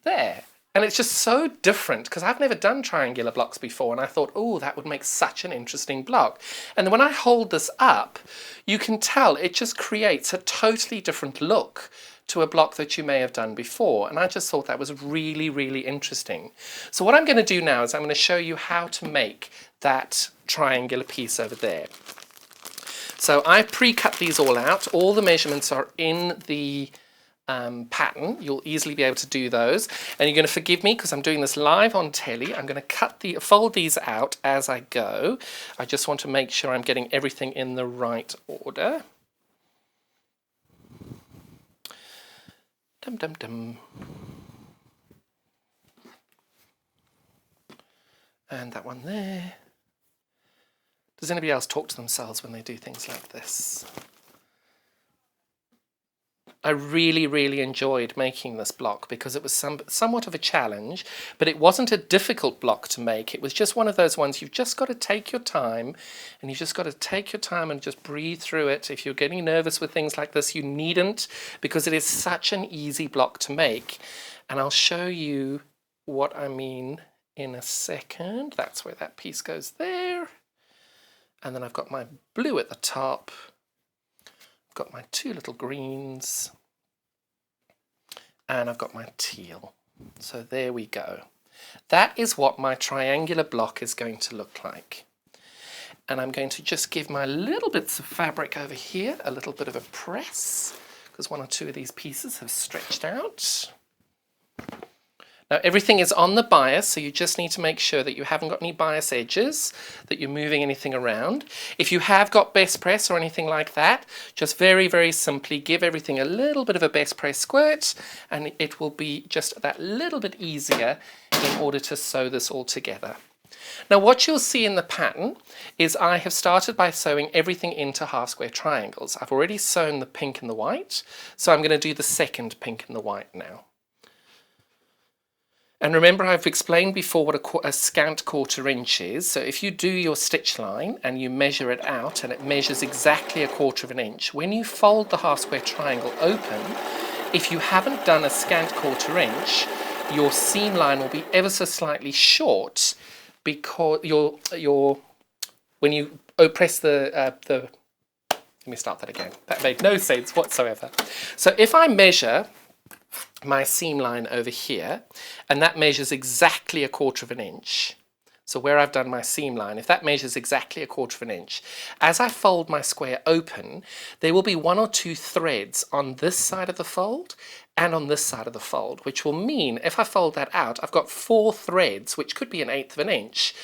[SPEAKER 1] there. And it's just so different because I've never done triangular blocks before, and I thought, oh, that would make such an interesting block. And then when I hold this up, you can tell it just creates a totally different look to a block that you may have done before. And I just thought that was really, really interesting. So what I'm going to do now is I'm going to show you how to make that triangular piece over there. So I've pre-cut these all out. All the measurements are in the pattern. You'll easily be able to do those, and you're going to forgive me because I'm doing this live on telly. I'm going to fold these out as I go. I just want to make sure I'm getting everything in the right order. Dum dum dum. And that one there. Does anybody else talk to themselves when they do things like this? I really, really enjoyed making this block because it was somewhat of a challenge, but it wasn't a difficult block to make. It was just one of those ones you've just got to take your time, and you've just got to take your time and just breathe through it. If you're getting nervous with things like this, you needn't, because it is such an easy block to make. And I'll show you what I mean in a second. That's where that piece goes there. And then I've got my blue at the top. Got my 2 little greens, and I've got my teal. So there we go. That is what my triangular block is going to look like. And I'm going to just give my little bits of fabric over here a little bit of a press, because 1 or 2 of these pieces have stretched out. Now everything is on the bias, so you just need to make sure that you haven't got any bias edges, that you're moving anything around. If you have got best press or anything like that, just very, very simply give everything a little bit of a best press squirt, and it will be just that little bit easier in order to sew this all together. Now what you'll see in the pattern is I have started by sewing everything into half square triangles. I've already sewn the pink and the white, so I'm going to do the second pink and the white now. And remember, I've explained before what a scant 1/4 inch is. So if you do your stitch line and you measure it out and it measures exactly 1/4 inch, when you fold the half square triangle open, if you haven't done a scant 1/4 inch, your seam line will be ever so slightly short, because when you press let me start that again. That made no sense whatsoever. So if I measure my seam line over here, and that measures exactly 1/4 inch. So where I've done my seam line, if that measures exactly 1/4 inch, as I fold my square open, there will be 1 or 2 threads on this side of the fold and on this side of the fold, which will mean if I fold that out, I've got 4 threads, which could be 1/8 inch.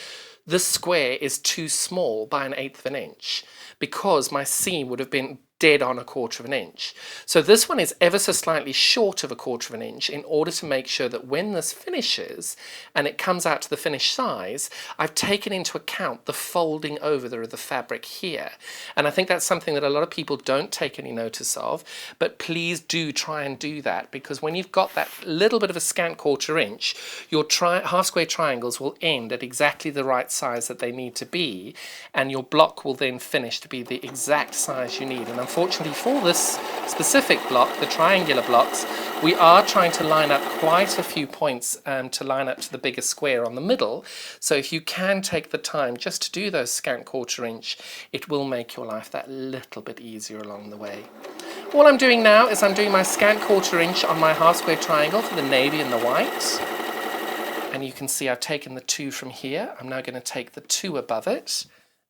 [SPEAKER 1] This square is too small by 1/8 inch because my seam would have been dead on 1/4 inch. So this one is ever so slightly short of 1/4 inch in order to make sure that when this finishes and it comes out to the finished size, I've taken into account the folding over of the fabric here. And I think that's something that a lot of people don't take any notice of, but please do try and do that, because when you've got that little bit of a scant 1/4 inch, your half square triangles will end at exactly the right size that they need to be, and your block will then finish to be the exact size you need. And unfortunately for this specific block, the triangular blocks, we are trying to line up quite a few points to line up to the bigger square on the middle. So if you can take the time just to do those scant 1/4 inch, it will make your life that little bit easier along the way. All I'm doing now is I'm doing my scant 1/4 inch on my half square triangle for the navy and the white. And you can see I've taken the 2 from here. I'm now going to take the 2 above it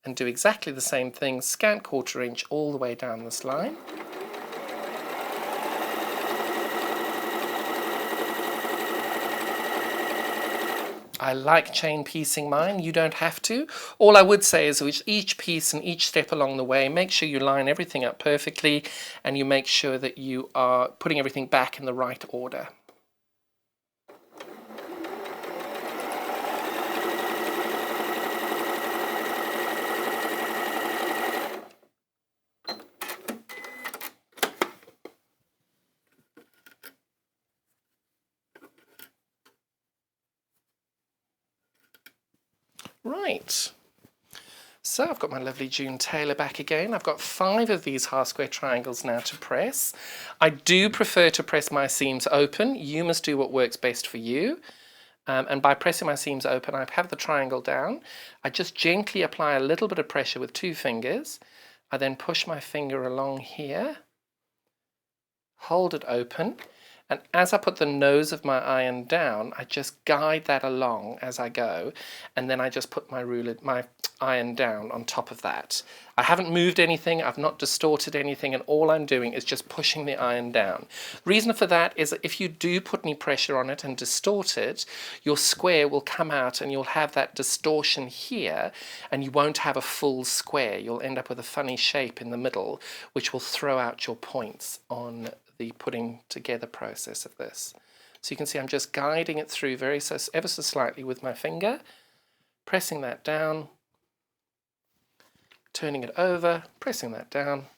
[SPEAKER 1] and do exactly the same thing, scant 1/4 inch all the way down this line. I like chain piecing mine. You don't have to. All I would say is with each piece and each step along the way, make sure you line everything up perfectly and you make sure that you are putting everything back in the right order. Right, so I've got my lovely June Taylor back again. I've got 5 of these half square triangles now to press. I do prefer to press my seams open. You must do what works best for you. And by pressing my seams open, I have the triangle down. I just gently apply a little bit of pressure with 2 fingers. I then push my finger along here, hold it open, and as I put the nose of my iron down, I just guide that along as I go, and then I just put my iron down on top of that. I haven't moved anything, I've not distorted anything, and all I'm doing is just pushing the iron down. The reason for that is that if you do put any pressure on it and distort it, your square will come out and you'll have that distortion here, and you won't have a full square. You'll end up with a funny shape in the middle, which will throw out your points on the putting together process of this. So you can see I'm just guiding it through ever so slightly with my finger, pressing that down, turning it over, pressing that down.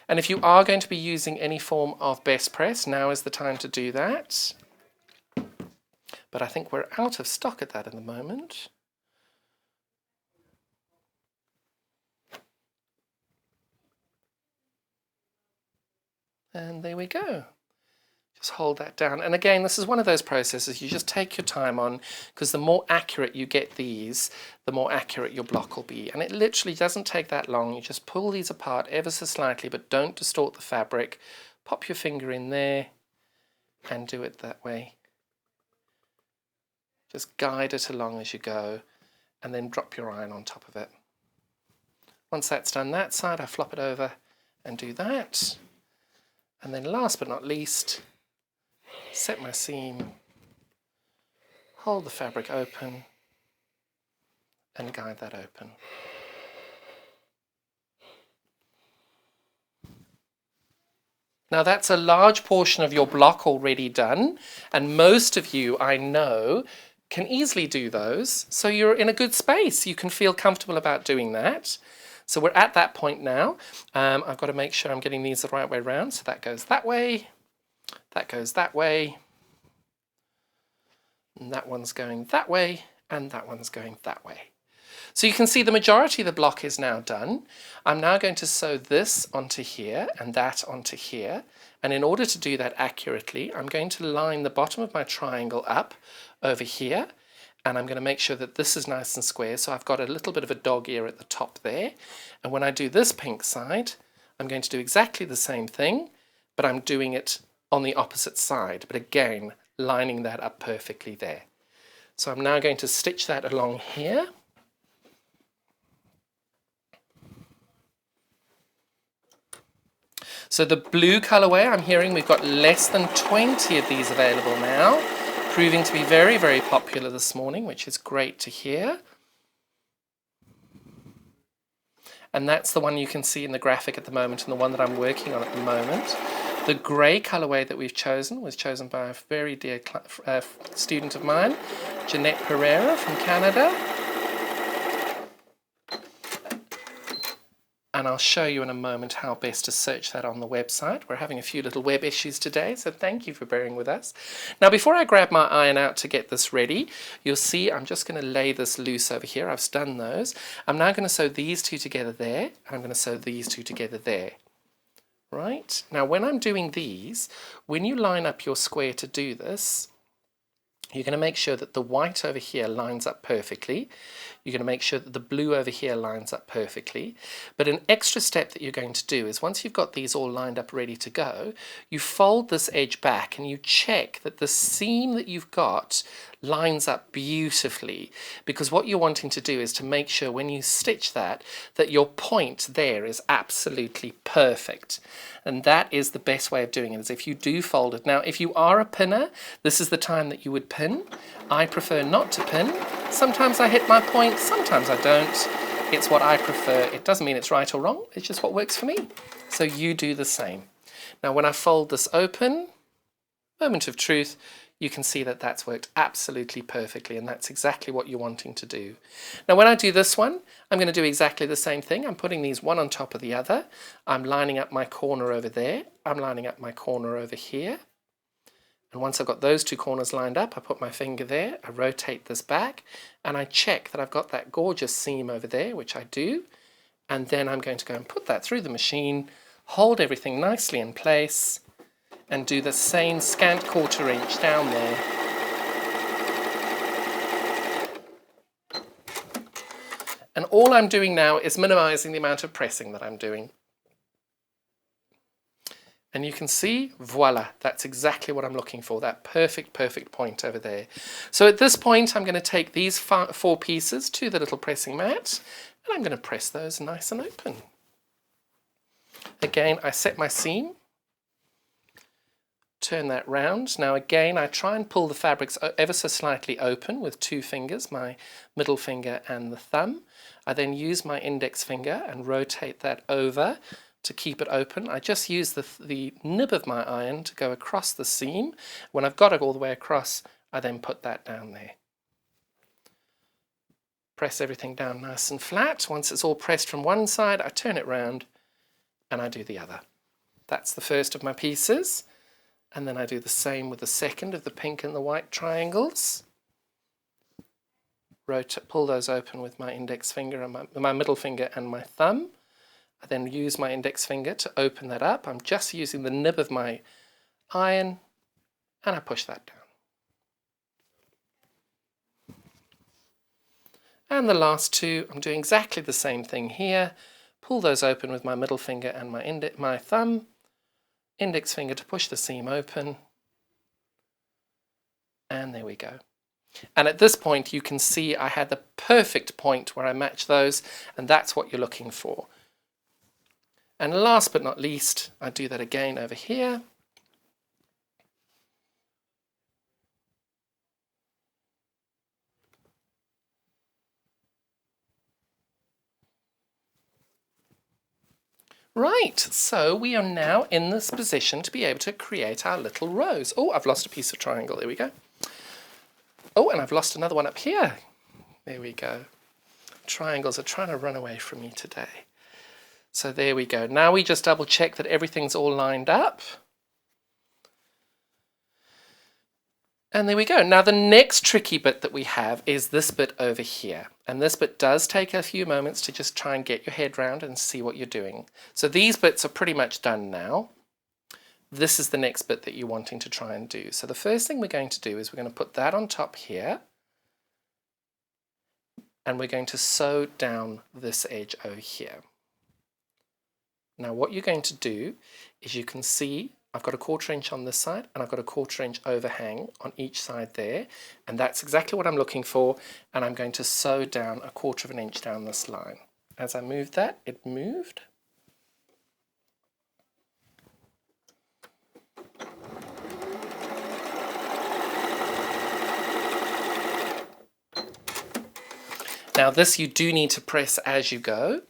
[SPEAKER 1] And if you are going to be using any form of best press, now is the time to do that. But I think we're out of stock at that at the moment. And there we go. Just hold that down. And again, this is one of those processes you just take your time on, because the more accurate you get these, the more accurate your block will be. And it literally doesn't take that long. You just pull these apart ever so slightly, but don't distort the fabric. Pop your finger in there and do it that way. Just guide it along as you go, and then drop your iron on top of it. Once that's done that side, I flop it over and do that. And then last but not least, set my seam, hold the fabric open, and guide that open. Now that's a large portion of your block already done, and most of you, I know, can easily do those, so you're in a good space. You can feel comfortable about doing that. So we're at that point now. I've got to make sure I'm getting these the right way around. So that goes that way, that goes that way, and that one's going that way, and that one's going that way. So you can see the majority of the block is now done. I'm now going to sew this onto here and that onto here. And in order to do that accurately, I'm going to line the bottom of my triangle up over here. And I'm going to make sure that this is nice and square. So I've got a little bit of a dog ear at the top there. And when I do this pink side, I'm going to do exactly the same thing, but I'm doing it on the opposite side, but again, lining that up perfectly there. So I'm now going to stitch that along here. So the blue colourway, I'm hearing we've got less than 20 of these available now, proving to be very, very popular this morning, which is great to hear. And that's the one you can see in the graphic at the moment and the one that I'm working on at the moment. The grey colourway that we've chosen was chosen by a very dear student of mine, Jeanette Pereira from Canada. And I'll show you in a moment how best to search that on the website. We're having a few little web issues today, so thank you for bearing with us. Now, before I grab my iron out to get this ready, you'll see I'm just going to lay this loose over here. I've done those. I'm now going to sew these two together there, and I'm going to sew these two together there. Right? Now, when I'm doing these, when you line up your square to do this, you're going to make sure that the white over here lines up perfectly. You're going to make sure that the blue over here lines up perfectly. But an extra step that you're going to do is once you've got these all lined up ready to go, you fold this edge back and you check that the seam that you've got lines up beautifully, because what you're wanting to do is to make sure when you stitch that your point there is absolutely perfect. And that is the best way of doing it, is if you do fold it. Now, if you are a pinner, this is the time that you would pin. I prefer not to pin. Sometimes I hit my point, sometimes I don't. It's what I prefer. It doesn't mean it's right or wrong, it's just what works for me. So you do the same. Now, when I fold this open, moment of truth, you can see that that's worked absolutely perfectly, and that's exactly what you're wanting to do. Now, when I do this one, I'm going to do exactly the same thing. I'm putting these one on top of the other. I'm lining up my corner over there. I'm lining up my corner over here. And once I've got those two corners lined up, I put my finger there, I rotate this back, and I check that I've got that gorgeous seam over there, which I do. And then I'm going to go and put that through the machine, hold everything nicely in place, and do the same scant 1/4 inch down there. And all I'm doing now is minimizing the amount of pressing that I'm doing. And you can see, voila, that's exactly what I'm looking for, that perfect, perfect point over there. So at this point, I'm going to take these 4 pieces to the little pressing mat, and I'm going to press those nice and open. Again, I set my seam, turn that round. Now again, I try and pull the fabrics ever so slightly open with 2 fingers, my middle finger and the thumb. I then use my index finger and rotate that over to keep it open. I just use the nib of my iron to go across the seam. When I've got it all the way across, I then put that down there. Press everything down nice and flat. Once it's all pressed from one side, I turn it round and I do the other. That's the first of my pieces. And then I do the same with the second of the pink and the white triangles. Pull those open with my index finger and my middle finger and my thumb. I then use my index finger to open that up. I'm just using the nib of my iron, and I push that down. And the last 2, I'm doing exactly the same thing here. Pull those open with my middle finger and my thumb. Index finger to push the seam open. And there we go. And at this point, you can see I had the perfect point where I match those, and that's what you're looking for. And last but not least, I do that again over here. Right, so we are now in this position to be able to create our little rows. Oh, I've lost a piece of triangle, there we go. Oh, and I've lost another one up here. There we go. Triangles are trying to run away from me today. So there we go. Now we just double check that everything's all lined up. And there we go. Now the next tricky bit that we have is this bit over here. And this bit does take a few moments to just try and get your head round and see what you're doing. So these bits are pretty much done now. This is the next bit that you're wanting to try and do. So the first thing we're going to do is we're going to put that on top here. And we're going to sew down this edge over here. Now what you're going to do is you can see I've got a 1/4 inch on this side and I've got a 1/4 inch overhang on each side there, and that's exactly what I'm looking for, and I'm going to sew down a 1/4 inch down this line. As I moved that, it moved. Now this you do need to press as you go.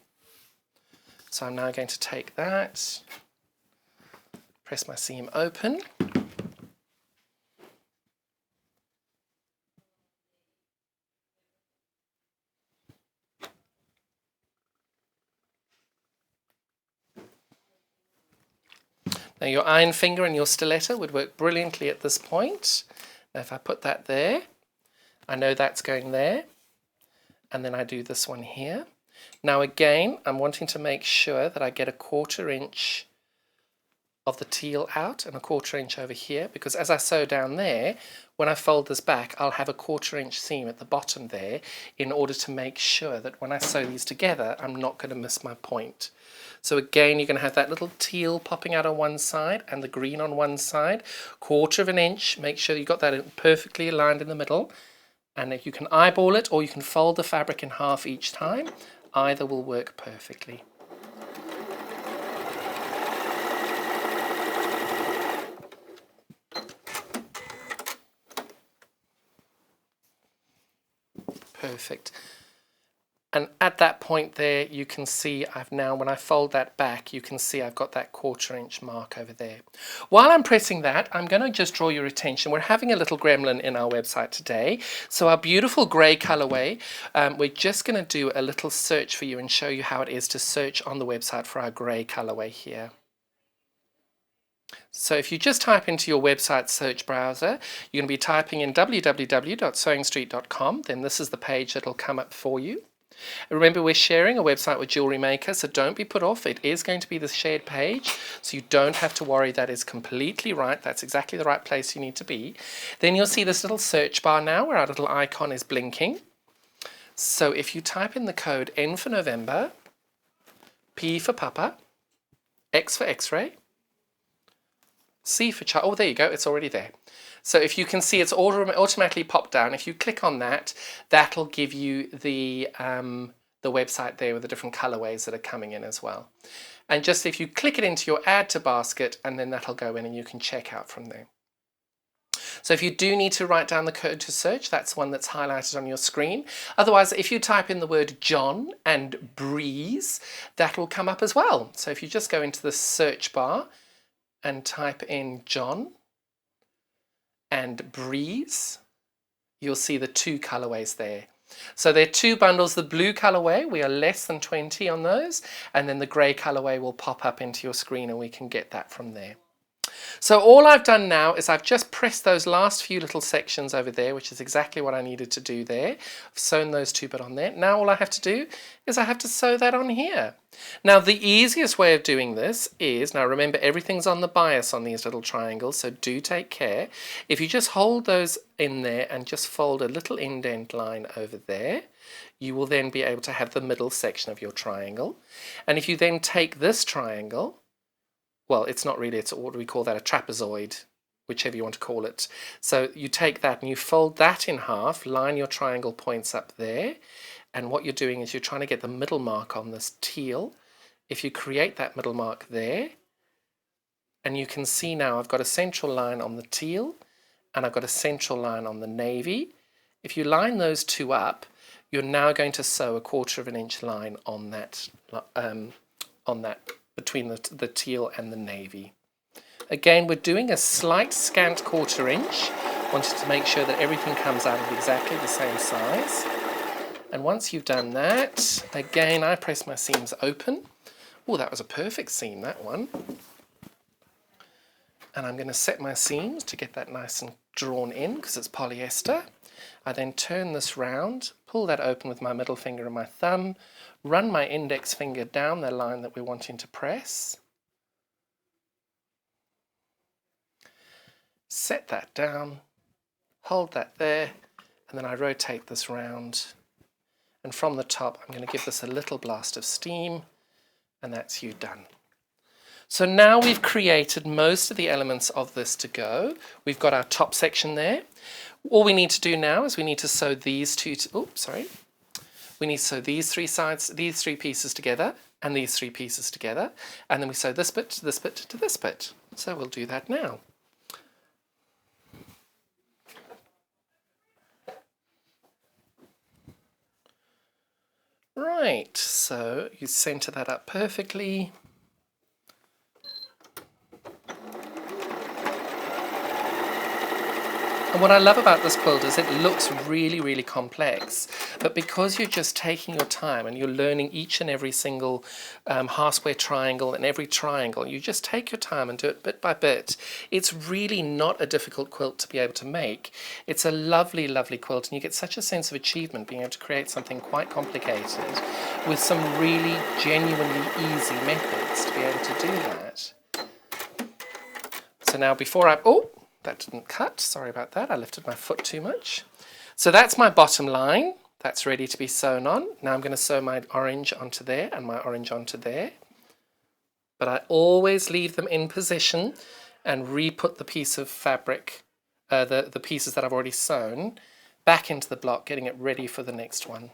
[SPEAKER 1] So I'm now going to take that, press my seam open. Now your iron finger and your stiletto would work brilliantly at this point. Now if I put that there, I know that's going there, and then I do this one here. Now again, I'm wanting to make sure that I get a 1/4 inch of the teal out and a 1/4 inch over here, because as I sew down there, when I fold this back, I'll have a 1/4 inch seam at the bottom there in order to make sure that when I sew these together, I'm not going to miss my point. So again, you're going to have that little teal popping out on one side and the green on one side, 1/4 inch, make sure you got that perfectly aligned in the middle, and if you can eyeball it or you can fold the fabric in half each time, either will work perfectly. Perfect. And at that point there, you can see I've now, when I fold that back, you can see I've got that 1/4 inch mark over there. While I'm pressing that, I'm going to just draw your attention. We're having a little gremlin in our website today. So our beautiful grey colourway, we're just going to do a little search for you and show you how it is to search on the website for our grey colourway here. So if you just type into your website search browser, you're going to be typing in www.sewingstreet.com, then this is the page that'll come up for you. Remember, we're sharing a website with Jewellery Maker, so don't be put off. It is going to be the shared page, so you don't have to worry. That is completely right. That's exactly the right place you need to be. Then you'll see this little search bar now where our little icon is blinking. So if you type in the code N for November, P for Papa, X for X-ray, C for Charlie. Oh, there you go. It's already there. So if you can see, it's automatically popped down. If you click on that, that'll give you the website there with the different colorways that are coming in as well. And just if you click it into your add to basket, and then that'll go in and you can check out from there. So if you do need to write down the code to search, that's one that's highlighted on your screen. Otherwise, if you type in the word John and Breeze, that will come up as well. So if you just go into the search bar and type in John and Breeze, you'll see the 2 colorways there. So there are 2 bundles. The blue colorway, we are less than 20 on those, and then the grey colorway will pop up into your screen and we can get that from there. So all I've done now is I've just pressed those last few little sections over there, which is exactly what I needed to do there. I've sewn those 2 bit on there. Now all I have to do is I have to sew that on here. Now the easiest way of doing this is, now remember everything's on the bias on these little triangles, so do take care. If you just hold those in there and just fold a little indent line over there, you will then be able to have the middle section of your triangle. And if you then take this triangle, well, it's not really, it's what do we call that, a trapezoid, whichever you want to call it. So you take that and you fold that in half, line your triangle points up there, and what you're doing is you're trying to get the middle mark on this teal. If you create that middle mark there, and you can see now I've got a central line on the teal, and I've got a central line on the navy. If you line those 2 up, you're now going to sew a 1/4 inch line on that between the teal and the navy. Again, we're doing a slight scant 1/4 inch. Wanted to make sure that everything comes out of exactly the same size. And once you've done that, again, I press my seams open. Oh, that was a perfect seam, that one. And I'm going to set my seams to get that nice and drawn in because it's polyester. I then turn this round, pull that open with my middle finger and my thumb, run my index finger down the line that we're wanting to press. Set that down, hold that there, and then I rotate this round. And from the top, I'm going to give this a little blast of steam, and that's you done. So now we've created most of the elements of this to go. We've got our top section there. All we need to do now is we need to sew these we need to sew these three pieces together and these three pieces together, and then we sew this bit to this bit to this bit. So we'll do that now. Right, so you center that up perfectly. And what I love about this quilt is it looks really, really complex, but because you're just taking your time and you're learning each and every single half square triangle and every triangle, you just take your time and do it bit by bit. It's really not a difficult quilt to be able to make. It's a lovely, lovely quilt, and you get such a sense of achievement being able to create something quite complicated with some really genuinely easy methods to be able to do that. So now that didn't cut, sorry about that, I lifted my foot too much. So that's my bottom line, that's ready to be sewn on. Now I'm going to sew my orange onto there and my orange onto there. But I always leave them in position and re-put the piece of fabric, the pieces that I've already sewn, back into the block, getting it ready for the next one.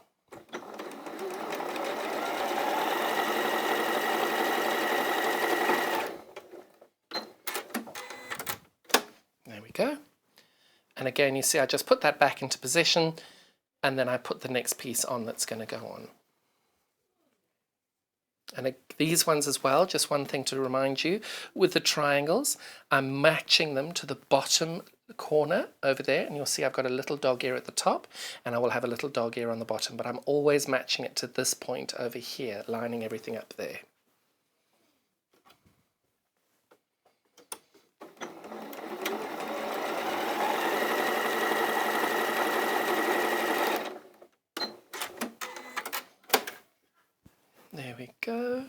[SPEAKER 1] There we go. And again, you see I just put that back into position, and then I put the next piece on that's going to go on. And these ones as well, just one thing to remind you, with the triangles, I'm matching them to the bottom corner over there, and you'll see I've got a little dog ear at the top, and I will have a little dog ear on the bottom, but I'm always matching it to this point over here, lining everything up there. There we go.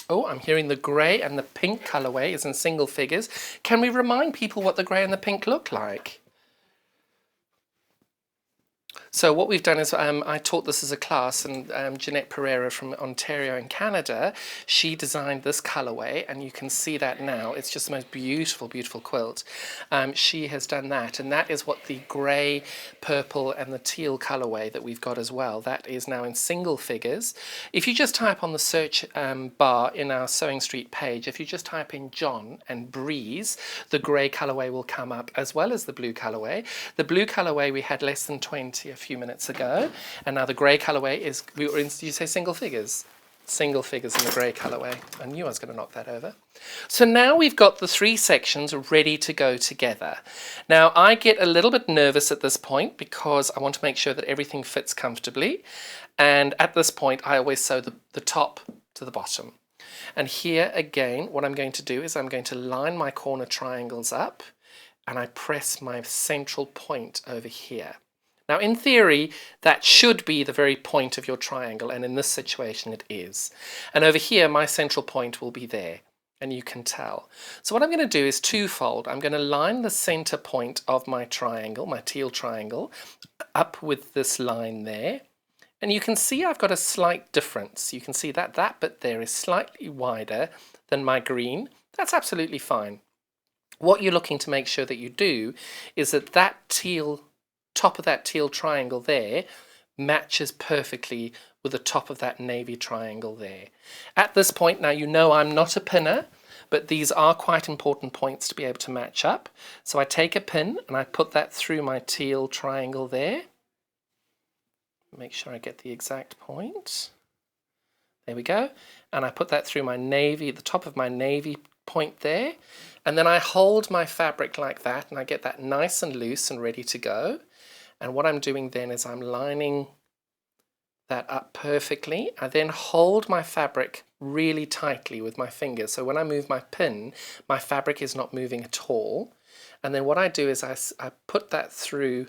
[SPEAKER 1] Oh, I'm hearing the grey and the pink colourway is in single figures. Can we remind people what the grey and the pink look like? So what we've done is I taught this as a class, and Jeanette Pereira from Ontario in Canada, she designed this colourway, and you can see that now. It's just the most beautiful, beautiful quilt. She has done that, and that is what the grey, purple and the teal colourway that we've got as well. That is now in single figures. If you just type on the search bar in our Sewing Street page, if you just type in John and Breeze, the grey colourway will come up as well as the blue colourway. The blue colourway we had less than 20 a few minutes ago, and now the grey colourway is, we were in, did you say single figures? Single figures in the grey colourway. I knew I was going to knock that over. So now we've got the three sections ready to go together. Now I get a little bit nervous at this point because I want to make sure that everything fits comfortably, and at this point I always sew the top to the bottom. And here again what I'm going to do is I'm going to line my corner triangles up, and I press my central point over here. Now in theory that should be the very point of your triangle, and in this situation it is. And over here my central point will be there, and you can tell. So what I'm going to do is twofold. I'm going to line the center point of my triangle, my teal triangle, up with this line there. And you can see I've got a slight difference. You can see that that bit there is slightly wider than my green. That's absolutely fine. What you're looking to make sure that you do is that that teal, top of that teal triangle there matches perfectly with the top of that navy triangle there. At this point now, you know I'm not a pinner, but these are quite important points to be able to match up. So I take a pin and I put that through my teal triangle there. Make sure I get the exact point. There we go. And I put that through my navy, the top of my navy point there. And then I hold my fabric like that, and I get that nice and loose and ready to go. And what I'm doing then is I'm lining that up perfectly. I then hold my fabric really tightly with my fingers. So when I move my pin, my fabric is not moving at all. And then what I do is I put that through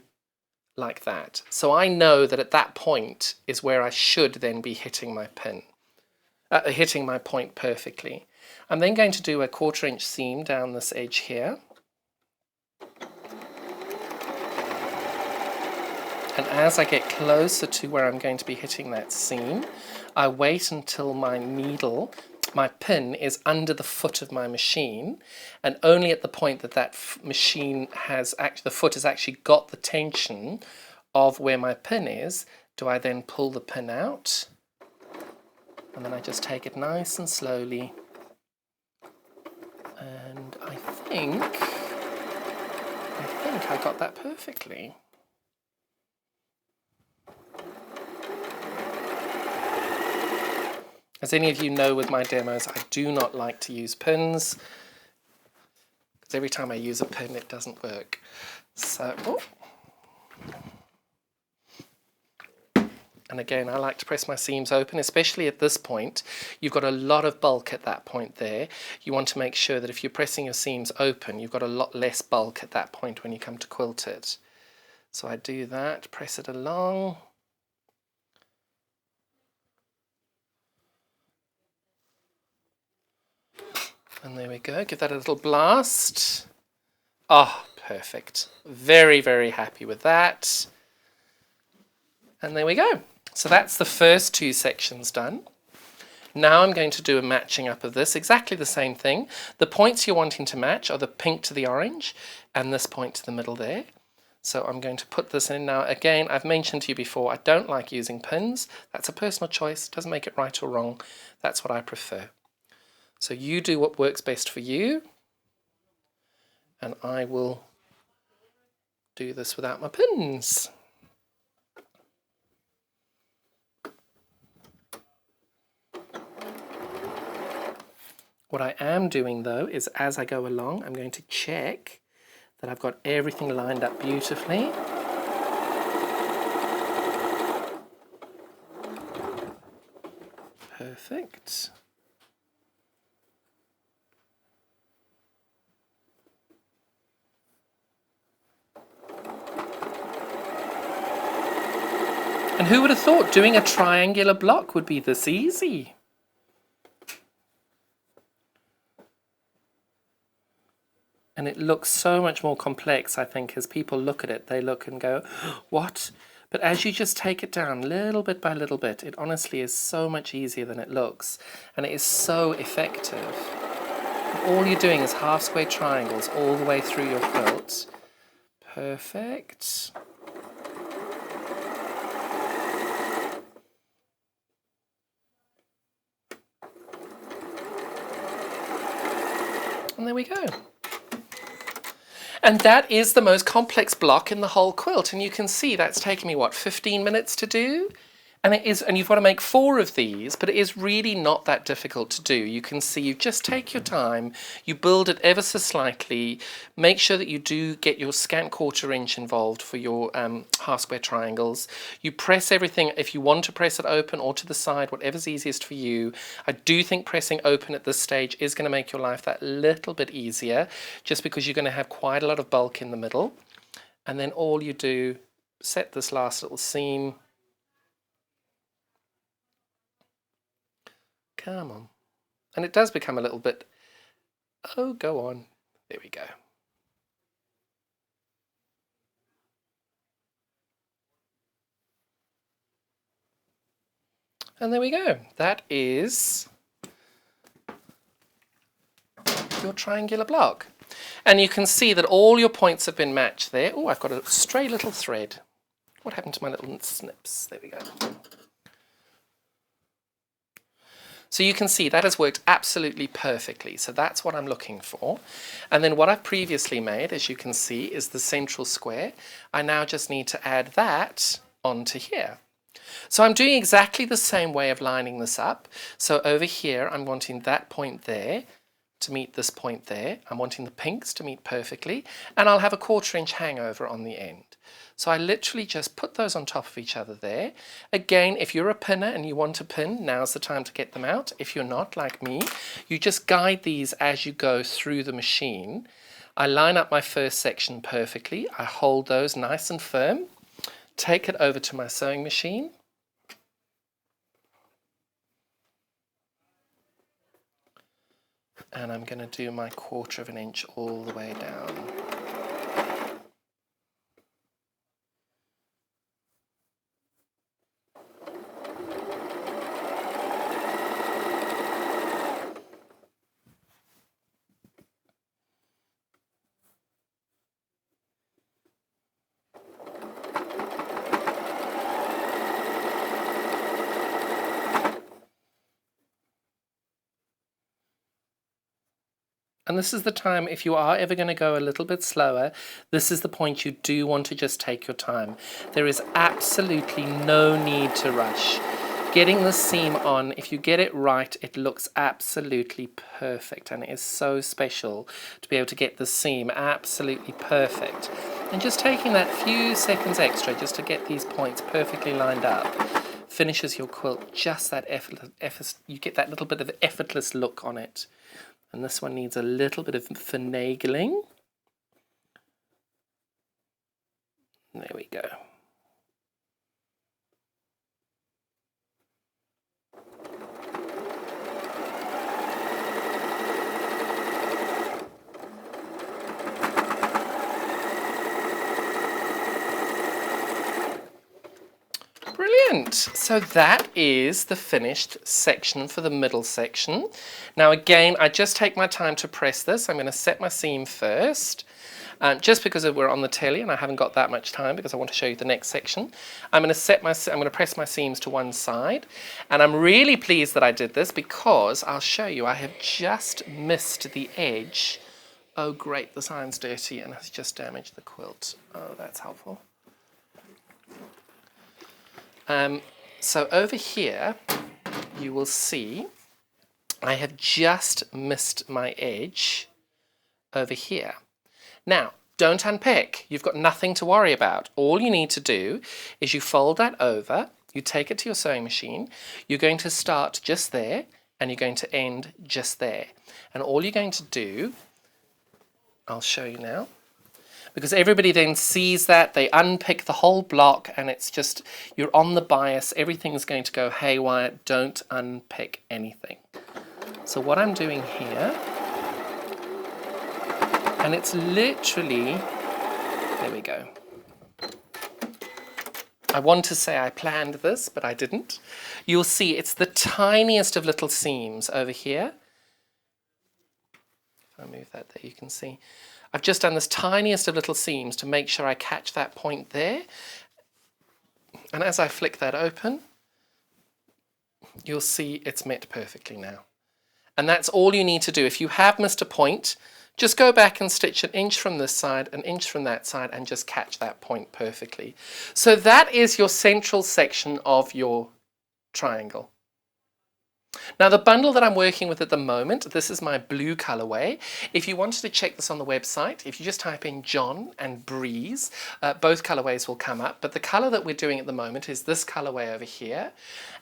[SPEAKER 1] like that. So I know that at that point is where I should then be hitting my pin, hitting my point perfectly. I'm then going to do a 1/4 inch seam down this edge here. And as I get closer to where I'm going to be hitting that seam, I wait until my needle, my pin is under the foot of my machine, and only at the point that that machine has actually, the foot has actually got the tension of where my pin is, do I then pull the pin out, and then I just take it nice and slowly, and I think I got that perfectly. As any of you know with my demos, I do not like to use pins, because every time I use a pin it doesn't work. So, and again, I like to press my seams open, especially at this point. You've got a lot of bulk at that point there. You want to make sure that if you're pressing your seams open, you've got a lot less bulk at that point when you come to quilt it. So I do that, press it along. And there we go, give that a little blast. Oh, perfect. Very, very happy with that. And there we go. So that's the first 2 sections done. Now I'm going to do a matching up of this, exactly the same thing. The points you're wanting to match are the pink to the orange and this point to the middle there. So I'm going to put this in now. Again, I've mentioned to you before, I don't like using pins. That's a personal choice, doesn't make it right or wrong. That's what I prefer. So you do what works best for you, and I will do this without my pins. What I am doing though is as I go along, I'm going to check that I've got everything lined up beautifully. Perfect. And who would have thought doing a triangular block would be this easy? And it looks so much more complex, I think, as people look at it. They look and go, what? But as you just take it down little bit by little bit, it honestly is so much easier than it looks. And it is so effective. And all you're doing is half square triangles all the way through your quilt. Perfect. And there we go. And that is the most complex block in the whole quilt. And you can see that's taken me, what, 15 minutes to do? And you've got to make 4 of these, but it is really not that difficult to do. You can see you just take your time, you build it ever so slightly, make sure that you do get your scant 1/4 inch involved for your half square triangles. You press everything, if you want to press it open or to the side, whatever's easiest for you. I do think pressing open at this stage is going to make your life that little bit easier, just because you're going to have quite a lot of bulk in the middle. And then all you do, set this last little seam. Come on. And it does become a little bit, oh, go on. There we go. And there we go. That is your triangular block. And you can see that all your points have been matched there. Oh, I've got a stray little thread. What happened to my little snips? There we go. So you can see that has worked absolutely perfectly. So that's what I'm looking for. And then what I've previously made, as you can see, is the central square. I now just need to add that onto here. So I'm doing exactly the same way of lining this up. So over here, I'm wanting that point there to meet this point there. I'm wanting the pinks to meet perfectly. And I'll have a 1/4 inch hangover on the end. So I literally just put those on top of each other there. Again, if you're a pinner and you want to pin, now's the time to get them out. If you're not, like me, you just guide these as you go through the machine. I line up my first section perfectly. I hold those nice and firm, take it over to my sewing machine. And I'm going to do my 1/4 inch all the way down. And this is the time, if you are ever going to go a little bit slower, this is the point you do want to just take your time. There is absolutely no need to rush. Getting the seam on, if you get it right, it looks absolutely perfect, and it is so special to be able to get the seam absolutely perfect. And just taking that few seconds extra just to get these points perfectly lined up finishes your quilt just that effortless, you get that little bit of effortless look on it. And this one needs a little bit of finagling. There we go. Brilliant. So that is the finished section for the middle section. Now again, I just take my time to press this. I'm going to set my seam first. Just because we're on the telly and I haven't got that much time because I want to show you the next section. I'm going to press my seams to one side, and I'm really pleased that I did this because I'll show you I have just missed the edge. Oh great, this iron's dirty and has just damaged the quilt. Oh, that's helpful. So over here, you will see I have just missed my edge over here. Now, don't unpick. You've got nothing to worry about. All you need to do is you fold that over, you take it to your sewing machine, you're going to start just there, and you're going to end just there. And all you're going to do, I'll show you now, because everybody then sees that, they unpick the whole block, and it's just, you're on the bias, everything's going to go haywire. Don't unpick anything. So what I'm doing here, and it's literally, there we go. I want to say I planned this, but I didn't. You'll see it's the tiniest of little seams over here. If I move that there, you can see. I've just done this tiniest of little seams to make sure I catch that point there. And as I flick that open, you'll see it's met perfectly now. And that's all you need to do. If you have missed a point, just go back and stitch an inch from this side, an inch from that side, and just catch that point perfectly. So that is your central section of your triangle. Now the bundle that I'm working with at the moment, this is my blue colorway. If you wanted to check this on the website, if you just type in John and Breeze, both colorways will come up. But the color that we're doing at the moment is this colorway over here.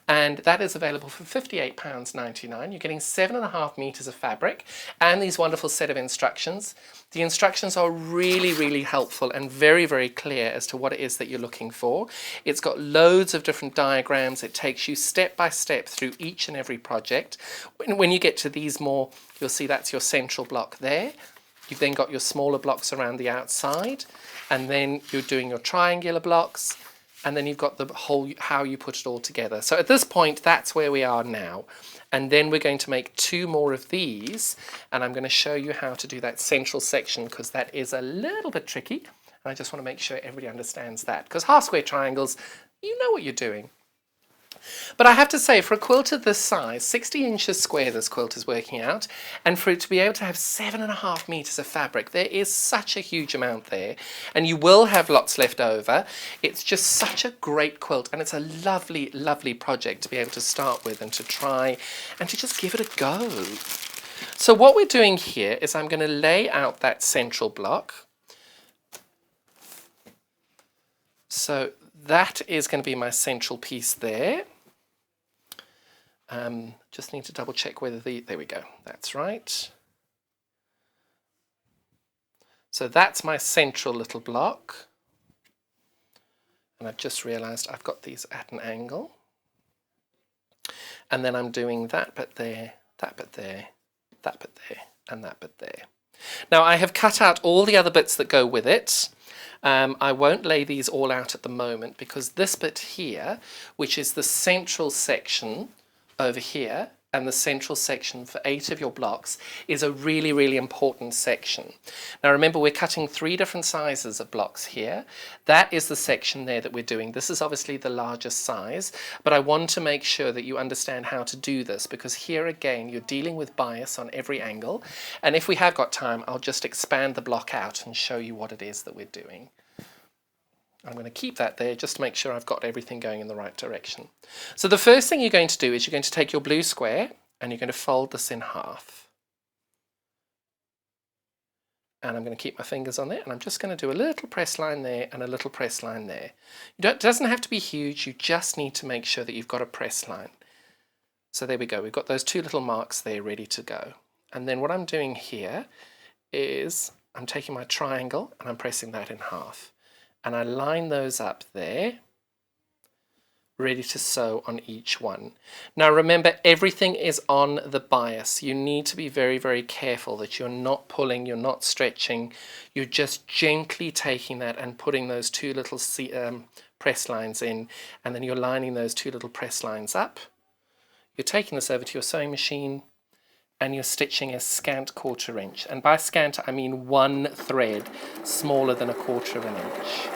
[SPEAKER 1] And that is available for £58.99. You're getting 7.5 meters of fabric and these wonderful set of instructions. The instructions are really, really helpful and very, very clear as to what it is that you're looking for. It's got loads of different diagrams. It takes you step by step through each and every project. When you get to these more, you'll see that's your central block there. You've then got your smaller blocks around the outside, and then you're doing your triangular blocks, and then you've got the whole, how you put it all together. So at this point, that's where we are now. And then we're going to make 2 more of these, and I'm going to show you how to do that central section because that is a little bit tricky. And I just want to make sure everybody understands that, because half square triangles, you know what you're doing. But I have to say, for a quilt of this size, 60 inches square this quilt is working out, and for it to be able to have 7.5 meters of fabric, there is such a huge amount there, and you will have lots left over. It's just such a great quilt, and it's a lovely, lovely project to be able to start with and to try and to just give it a go. So what we're doing here is I'm going to lay out that central block. So that is going to be my central piece there. Just need to double check whether there we go, that's right. So that's my central little block. And I've just realized I've got these at an angle. And then I'm doing that bit there, that bit there, that bit there, and that bit there. Now I have cut out all the other bits that go with it. I won't lay these all out at the moment because this bit here, which is the central section over here, and the central section for 8 of your blocks is a really, really important section. Now remember, we're cutting 3 different sizes of blocks here. That is the section there that we're doing. This is obviously the largest size, but I want to make sure that you understand how to do this, because here again you're dealing with bias on every angle, and if we have got time I'll just expand the block out and show you what it is that we're doing. I'm going to keep that there just to make sure I've got everything going in the right direction. So the first thing you're going to do is you're going to take your blue square and you're going to fold this in half. And I'm going to keep my fingers on there, and I'm just going to do a little press line there and a little press line there. It doesn't have to be huge, you just need to make sure that you've got a press line. So there we go, we've got those 2 little marks there ready to go. And then what I'm doing here is I'm taking my triangle and I'm pressing that in half. And I line those up there, ready to sew on each one. Now remember, everything is on the bias. You need to be very, very careful that you're not pulling, you're not stretching, you're just gently taking that and putting those 2 little press lines in, and then you're lining those 2 little press lines up. You're taking this over to your sewing machine and you're stitching a scant 1/4 inch. And by scant I mean 1 thread smaller than 1/4 of an inch.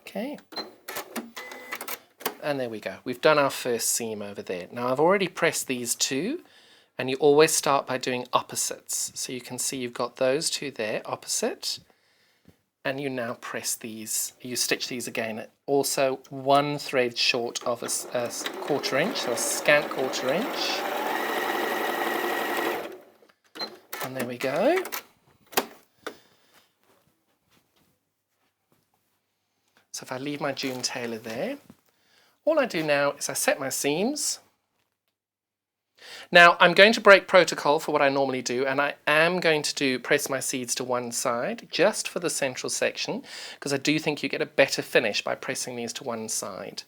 [SPEAKER 1] Okay. And there we go. We've done our first seam over there. Now I've already pressed these 2, and you always start by doing opposites. So you can see you've got those 2 there, opposite, and you now press these, you stitch these again, also 1 thread short of a 1/4 inch, so a scant 1/4 inch. And there we go. So if I leave my June Tailor there, all I do now is I set my seams. Now I'm going to break protocol for what I normally do, and I am going to press my seeds to one side just for the central section, because I do think you get a better finish by pressing these to one side.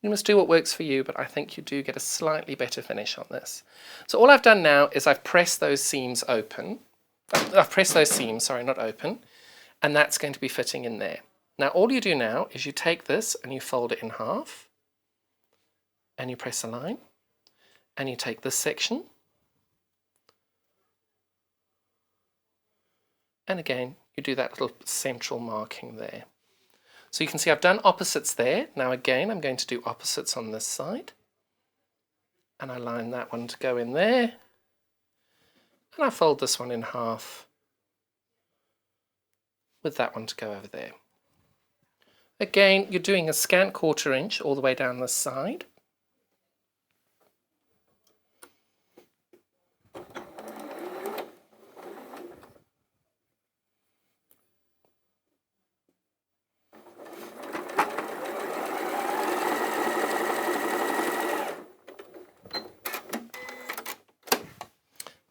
[SPEAKER 1] You must do what works for you, but I think you do get a slightly better finish on this. So all I've done now is I've pressed those seams open. I've pressed those seams, sorry, not open, and that's going to be fitting in there. Now all you do now is you take this and you fold it in half, and you press a line, and you take this section, and again you do that little central marking there. So you can see I've done opposites there. Now again I'm going to do opposites on this side, and I line that one to go in there, and I fold this one in half with that one to go over there. Again, you're doing a scant 1/4 inch all the way down this side.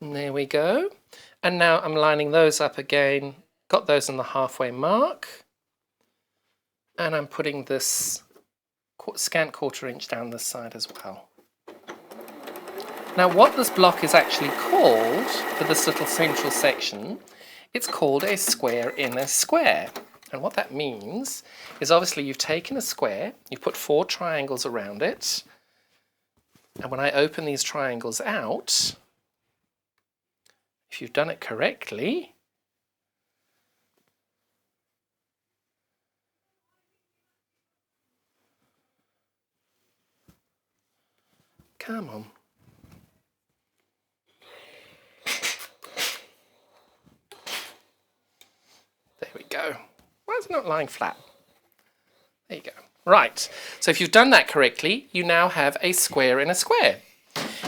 [SPEAKER 1] And there we go. And now I'm lining those up again, got those on the halfway mark. And I'm putting this scant 1/4 inch down this side as well. Now what this block is actually called, for this little central section, it's called a square in a square. And what that means is obviously you've taken a square, you've put 4 triangles around it, and when I open these triangles out, if you've done it correctly, come on. There we go. Why is it not lying flat? There you go. Right, so if you've done that correctly, you now have a square in a square.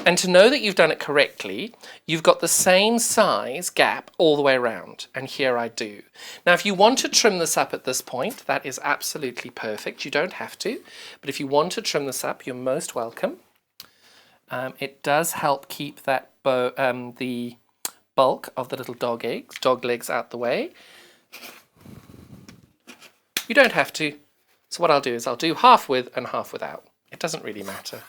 [SPEAKER 1] And to know that you've done it correctly, you've got the same size gap all the way around, and here I do. Now if you want to trim this up at this point, that is absolutely perfect. You don't have to, but if you want to trim this up, you're most welcome. It does help keep that the bulk of the little dog legs out the way. You don't have to. So what I'll do is I'll do half with and half without. It doesn't really matter.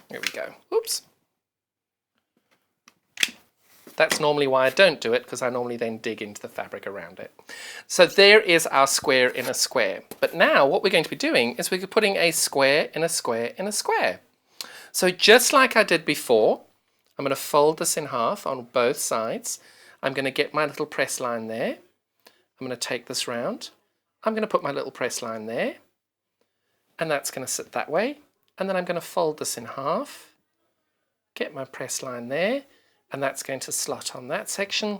[SPEAKER 1] Here we go. Oops. That's normally why I don't do it, because I normally then dig into the fabric around it. So there is our square in a square. But now what we're going to be doing is we're putting a square in a square in a square. So just like I did before, I'm going to fold this in half on both sides. I'm going to get my little press line there. I'm going to take this round. I'm going to put my little press line there. And that's going to sit that way. And then I'm going to fold this in half. Get my press line there. And that's going to slot on that section.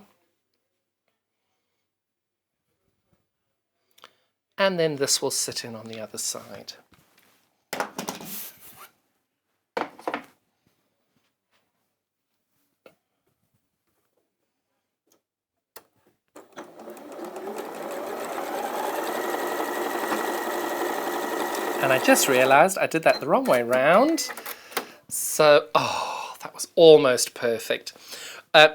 [SPEAKER 1] And then this will sit in on the other side. And I just realised I did that the wrong way round. So, oh, that was almost perfect.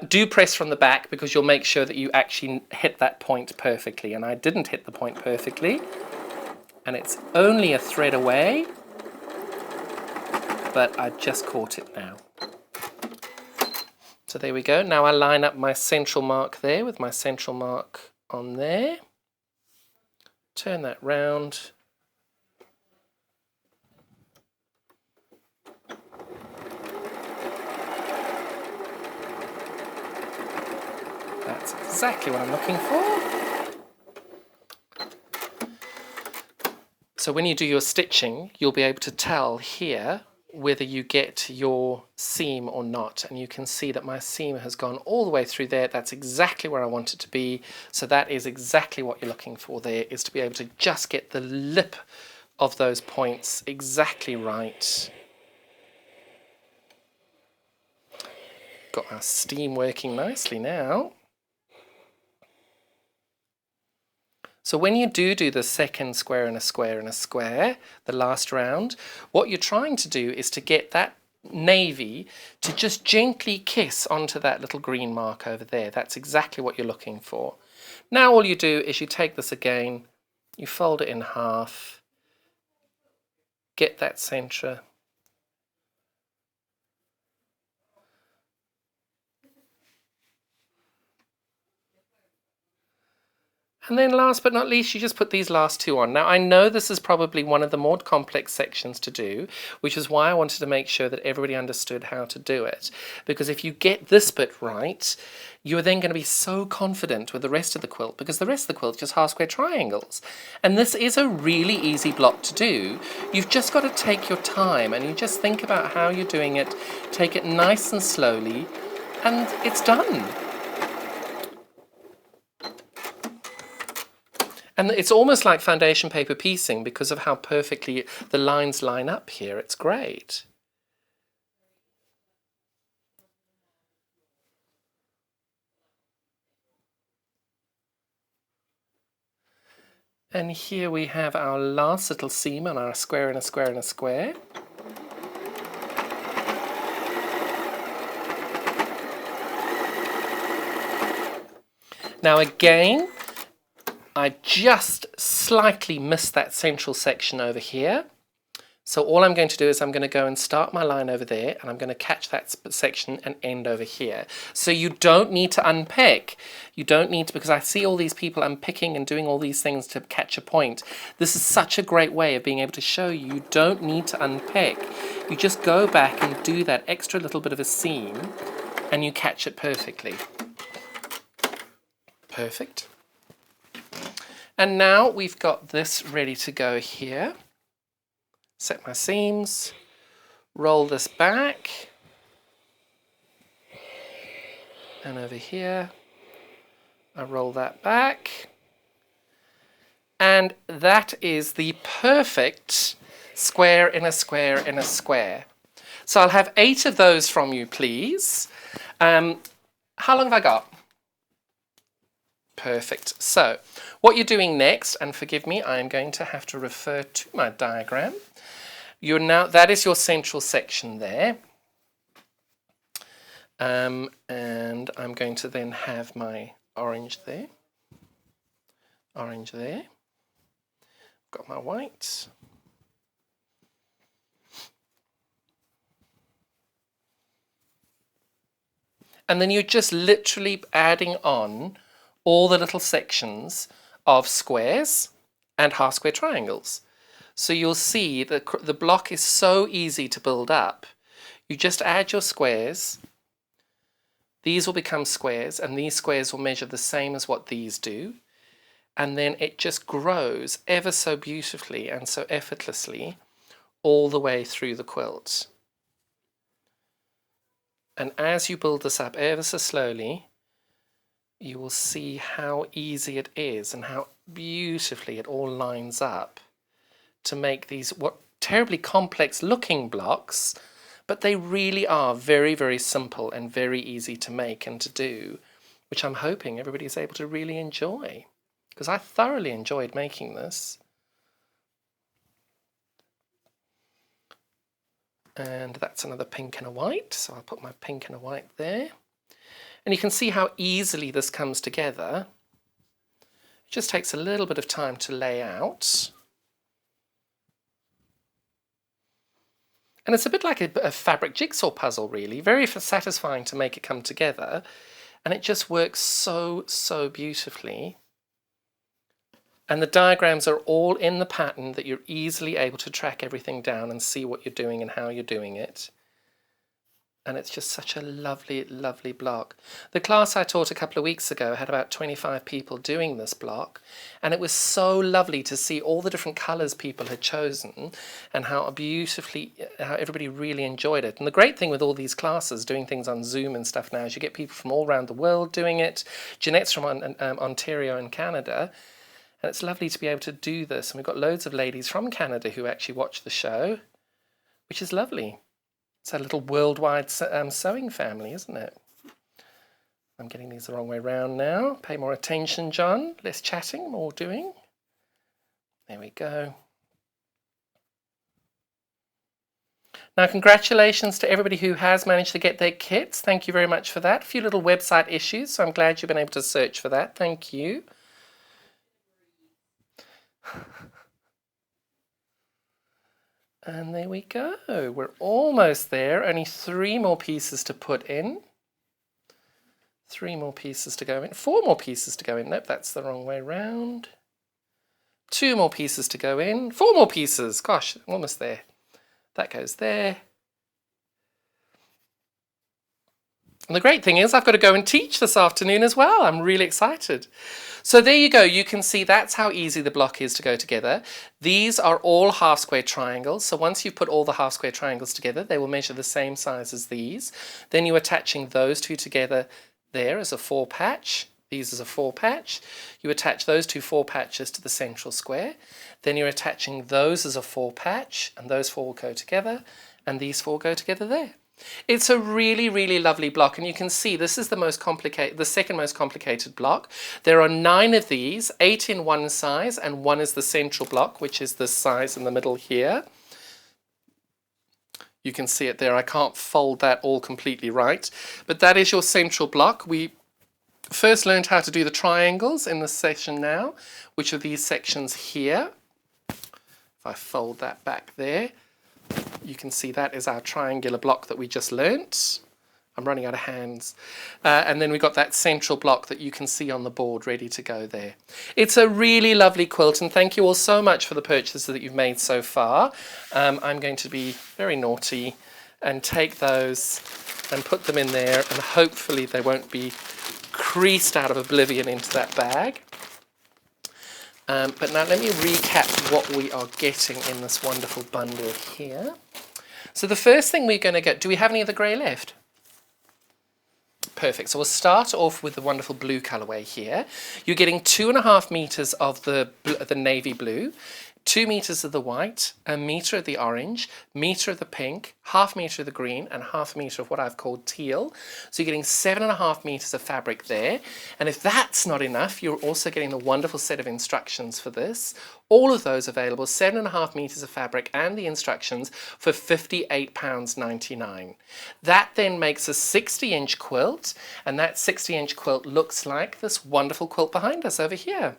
[SPEAKER 1] Do press from the back because you'll make sure that you actually hit that point perfectly. And I didn't hit the point perfectly. And it's only a thread away. But I just caught it now. So there we go. Now I line up my central mark there with my central mark on there. Turn that round. That's exactly what I'm looking for. So when you do your stitching, you'll be able to tell here whether you get your seam or not. And you can see that my seam has gone all the way through there. That's exactly where I want it to be. So that is exactly what you're looking for there, is to be able to just get the lip of those points exactly right. Got our steam working nicely now. So when you do the second square and a square and a square, the last round, what you're trying to do is to get that navy to just gently kiss onto that little green mark over there. That's exactly what you're looking for. Now all you do is you take this again, you fold it in half, get that centre. And then last but not least, you just put these last two on. Now, I know this is probably one of the more complex sections to do, which is why I wanted to make sure that everybody understood how to do it. Because if you get this bit right, you're then going to be so confident with the rest of the quilt, because the rest of the quilt is just half square triangles. And this is a really easy block to do. You've just got to take your time and you just think about how you're doing it, take it nice and slowly, and it's done. And it's almost like foundation paper piecing because of how perfectly the lines line up here. It's great. And here we have our last little seam on our square and a square and a square. Now again, I just slightly missed that central section over here. So all I'm going to do is I'm going to go and start my line over there and I'm going to catch that section and end over here. So you don't need to unpick. You don't need to, because I see all these people unpicking and doing all these things to catch a point. This is such a great way of being able to show you don't need to unpick. You just go back and do that extra little bit of a seam and you catch it perfectly. Perfect. And now we've got this ready to go here. Set my seams, roll this back, and over here, I roll that back. And that is the perfect square in a square in a square. So I'll have 8 of those from you, please. How long have I got? Perfect. So what you're doing next, and forgive me, I'm going to have to refer to my diagram. That is your central section there. And I'm going to then have my orange there. Orange there. Got my white. And then you're just literally adding on all the little sections of squares and half square triangles. So you'll see that the block is so easy to build up. You just add your squares. These will become squares, and these squares will measure the same as what these do. And then it just grows ever so beautifully and so effortlessly all the way through the quilt. And as you build this up ever so slowly, you will see how easy it is and how beautifully it all lines up to make these what terribly complex looking blocks, but they really are very, very simple and very easy to make and to do, which I'm hoping everybody's able to really enjoy, because I thoroughly enjoyed making this. And that's another pink and a white, so I'll put my pink and a white there. And you can see how easily this comes together. It just takes a little bit of time to lay out. And it's a bit like a fabric jigsaw puzzle, really. Very satisfying to make it come together. And it just works so, so beautifully. And the diagrams are all in the pattern that you're easily able to track everything down and see what you're doing and how you're doing it. And it's just such a lovely, lovely block. The class I taught a couple of weeks ago had about 25 people doing this block, and it was so lovely to see all the different colours people had chosen and how everybody really enjoyed it. And the great thing with all these classes, doing things on Zoom and stuff now, is you get people from all around the world doing it. Jeanette's from Ontario in Canada, and it's lovely to be able to do this. And we've got loads of ladies from Canada who actually watch the show, which is lovely. It's a little worldwide sewing family, isn't it? I'm getting these the wrong way round now. Pay more attention, John. Less chatting, more doing. There we go. Now, congratulations to everybody who has managed to get their kits. Thank you very much for that. A few little website issues, so I'm glad you've been able to search for that. Thank you. And there we go. We're almost there. Only 3 more pieces to put in. 3 more pieces to go in. 4 more pieces to go in. Nope, that's the wrong way round. 2 more pieces to go in. 4 more pieces. Gosh, almost there. That goes there. And the great thing is I've got to go and teach this afternoon as well. I'm really excited. So there you go. You can see that's how easy the block is to go together. These are all half square triangles. So once you've put all the half square triangles together, they will measure the same size as these. Then you're attaching those 2 together there as a 4 patch. These as a 4 patch. You attach those 2 4 patches to the central square. Then you're attaching those as a 4 patch, and those 4 will go together, and these 4 go together there. It's a really, really lovely block, and you can see this is the second most complicated block. There are 9 of these, 8 in one size, and 1 is the central block, which is this size in the middle here. You can see it there. I can't fold that all completely right, but that is your central block. We first learned how to do the triangles in this section now, which are these sections here. If I fold that back there, you can see that is our triangular block that we just learnt. I'm running out of hands. And then we've got that central block that you can see on the board ready to go there. It's a really lovely quilt, and thank you all so much for the purchases that you've made so far. I'm going to be very naughty and take those and put them in there, and hopefully they won't be creased out of oblivion into that bag. But now let me recap what we are getting in this wonderful bundle here. So the first thing we're going to get, do we have any of the grey left? Perfect. So we'll start off with the wonderful blue colourway here. You're getting 2.5 meters of the navy blue, 2 meters of the white, 1 meter of the orange, meter of the pink, 1/2 meter of the green, and 1/2 meter of what I've called teal. So you're getting 7.5 meters of fabric there. And if that's not enough, you're also getting a wonderful set of instructions for this. All of those available, 7.5 meters of fabric and the instructions for £58.99. That then makes a 60-inch quilt, and that 60-inch quilt looks like this wonderful quilt behind us over here.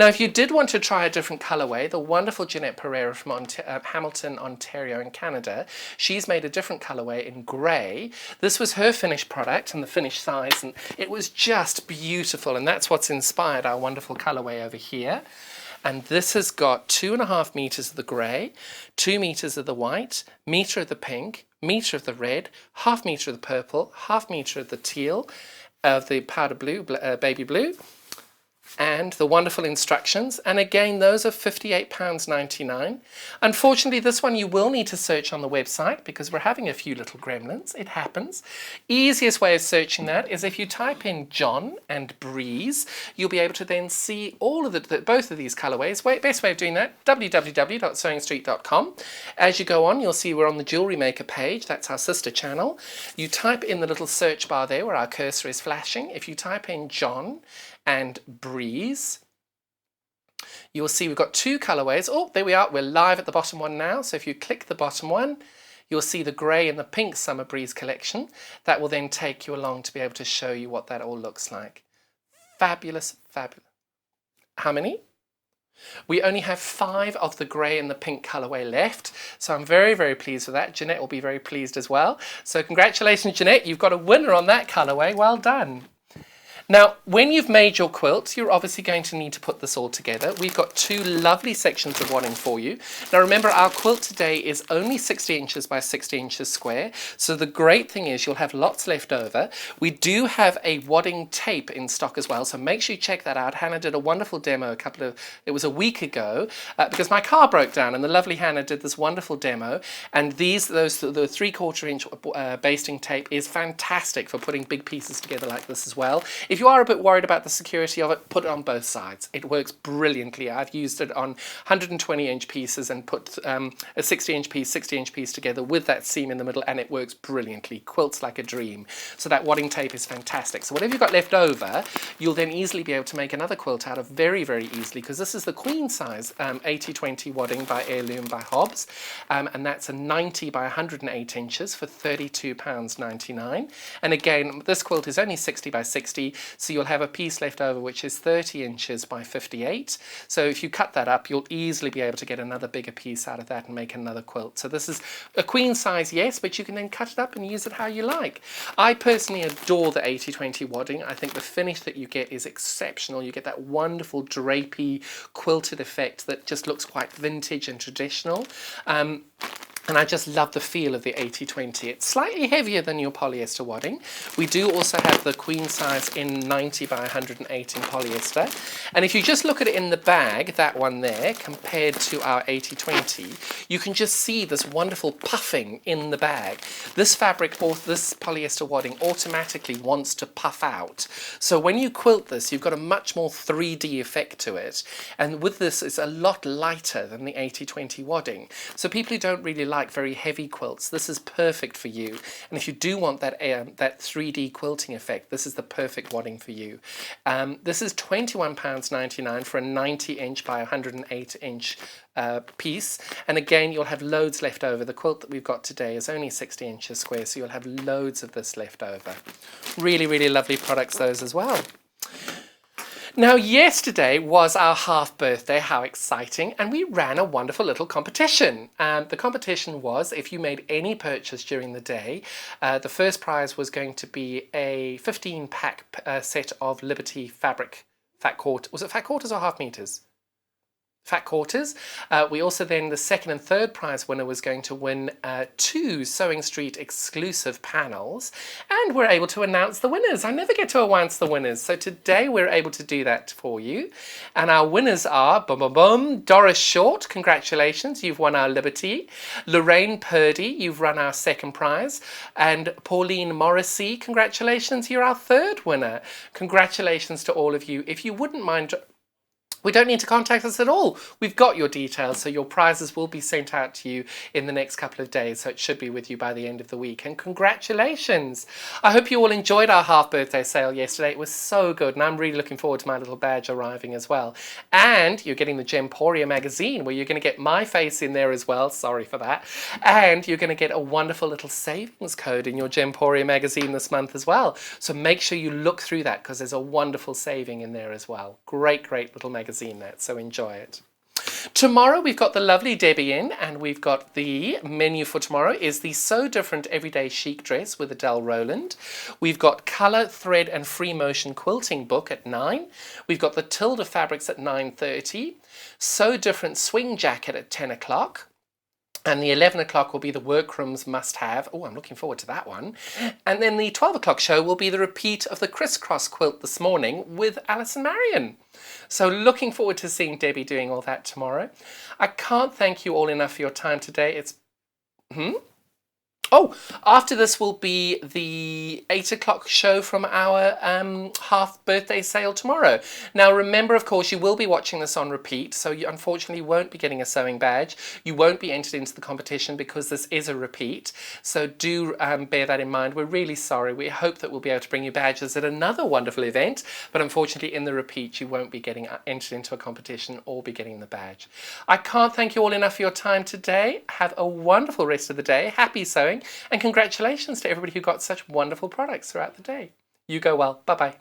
[SPEAKER 1] Now, if you did want to try a different colourway, the wonderful Jeanette Pereira from Hamilton, Ontario in Canada, she's made a different colourway in grey. This was her finished product and the finished size, and it was just beautiful, and that's what's inspired our wonderful colourway over here. And this has got 2.5 metres of the grey, 2 metres of the white, metre of the pink, metre of the red, 1/2 metre of the purple, 1/2 metre of the teal, of the powder blue, baby blue, and the wonderful instructions. And again, those are £58.99. Unfortunately, this one you will need to search on the website because we're having a few little gremlins. It happens. Easiest way of searching that is if you type in John and Breeze, you'll be able to then see all of both of these colorways. Best way of doing that, www.sewingstreet.com. As you go on, you'll see we're on the Jewelry Maker page. That's our sister channel. You type in the little search bar there where our cursor is flashing. If you type in John and Breeze, you will see we've got 2 colorways. Oh, there we are. We're live at the bottom one now. So if you click the bottom one, you'll see the grey and the pink Summer Breeze collection. That will then take you along to be able to show you what that all looks like. Fabulous, fabulous. How many? We only have 5 of the grey and the pink colourway left, so I'm very, very pleased with that. Jeanette will be very pleased as well. So congratulations, Jeanette. You've got a winner on that colourway. Well done. Now, when you've made your quilt, you're obviously going to need to put this all together. We've got 2 lovely sections of wadding for you. Now, remember, our quilt today is only 60 inches by 60 inches square. So the great thing is you'll have lots left over. We do have a wadding tape in stock as well, so make sure you check that out. Hannah did a wonderful demo it was a week ago, because my car broke down, and the lovely Hannah did this wonderful demo. And the 3/4 inch basting tape is fantastic for putting big pieces together like this as well. If you are a bit worried about the security of it, put it on both sides. It works brilliantly. I've used it on 120-inch pieces and put a 60-inch piece together with that seam in the middle, and it works brilliantly. Quilts like a dream. So that wadding tape is fantastic. So whatever you've got left over, you'll then easily be able to make another quilt out of very, very easily, because this is the queen size 80/20 wadding by Heirloom by Hobbs, and that's a 90 by 108 inches for £32.99. And again, this quilt is only 60 by 60, so you'll have a piece left over which is 30 inches by 58. So if you cut that up, you'll easily be able to get another bigger piece out of that and make another quilt. So this is a queen size, yes, but you can then cut it up and use it how you like. I personally adore the 80/20 wadding. I think the finish that you get is exceptional. You get that wonderful drapey quilted effect that just looks quite vintage and traditional. And I just love the feel of the 80/20. It's slightly heavier than your polyester wadding. We do also have the queen size in 90 by 108 in polyester. And if you just look at it in the bag, that one there, compared to our 80/20, you can just see this wonderful puffing in the bag. This fabric, or this polyester wadding, automatically wants to puff out. So when you quilt this, you've got a much more 3D effect to it. And with this, it's a lot lighter than the 80/20 wadding. So people who don't really like very heavy quilts, this is perfect for you. And if you do want that 3D quilting effect, this is the perfect wadding for you. This is £21.99 for a 90-inch by 108-inch piece. And again, you'll have loads left over. The quilt that we've got today is only 60 inches square, so you'll have loads of this left over. Really, really lovely products, those as well. Now, yesterday was our half birthday, how exciting, and we ran a wonderful little competition. The competition was, if you made any purchase during the day, the first prize was going to be a 15-pack set of Liberty fabric fat quarters. Was it fat quarters or half meters? Fat quarters. We also then, the second and third prize winner was going to win 2 Sewing Street exclusive panels, and we're able to announce the winners. I never get to announce the winners, so today we're able to do that for you. And our winners are, Doris Short, congratulations, you've won our Liberty. Lorraine Purdy, you've won our second prize. And Pauline Morrissey, congratulations, you're our third winner. Congratulations to all of you. If you wouldn't mind, we don't need to contact us at all. We've got your details, so your prizes will be sent out to you in the next couple of days, so it should be with you by the end of the week. And congratulations! I hope you all enjoyed our half birthday sale yesterday. It was so good, and I'm really looking forward to my little badge arriving as well. And you're getting the Gemporia magazine, where you're going to get my face in there as well. Sorry for that. And you're going to get a wonderful little savings code in your Gemporia magazine this month as well. So make sure you look through that, because there's a wonderful saving in there as well. Great, great little magazine. magazine that, so enjoy it. Tomorrow we've got the lovely Debbie in, and we've got the menu for tomorrow is the So Different Everyday Chic Dress with Adele Rowland. We've got Colour, Thread and Free Motion Quilting book at 9. We've got the Tilda Fabrics at 9:30. So Different Swing Jacket at 10 o'clock. And the 11 o'clock will be the Workroom's must-have. Oh, I'm looking forward to that one. And then the 12 o'clock show will be the repeat of the Kriss Kross Quilt this morning with Alison Marion. So looking forward to seeing Debbie doing all that tomorrow. I can't thank you all enough for your time today. It's... Oh, after this will be the 8 o'clock show from our half birthday sale tomorrow. Now remember, of course, you will be watching this on repeat, so you unfortunately won't be getting a sewing badge. You won't be entered into the competition because this is a repeat. So do bear that in mind. We're really sorry. We hope that we'll be able to bring you badges at another wonderful event, but unfortunately in the repeat you won't be getting entered into a competition or be getting the badge. I can't thank you all enough for your time today. Have a wonderful rest of the day. Happy sewing. And congratulations to everybody who got such wonderful products throughout the day. You go well. Bye-bye.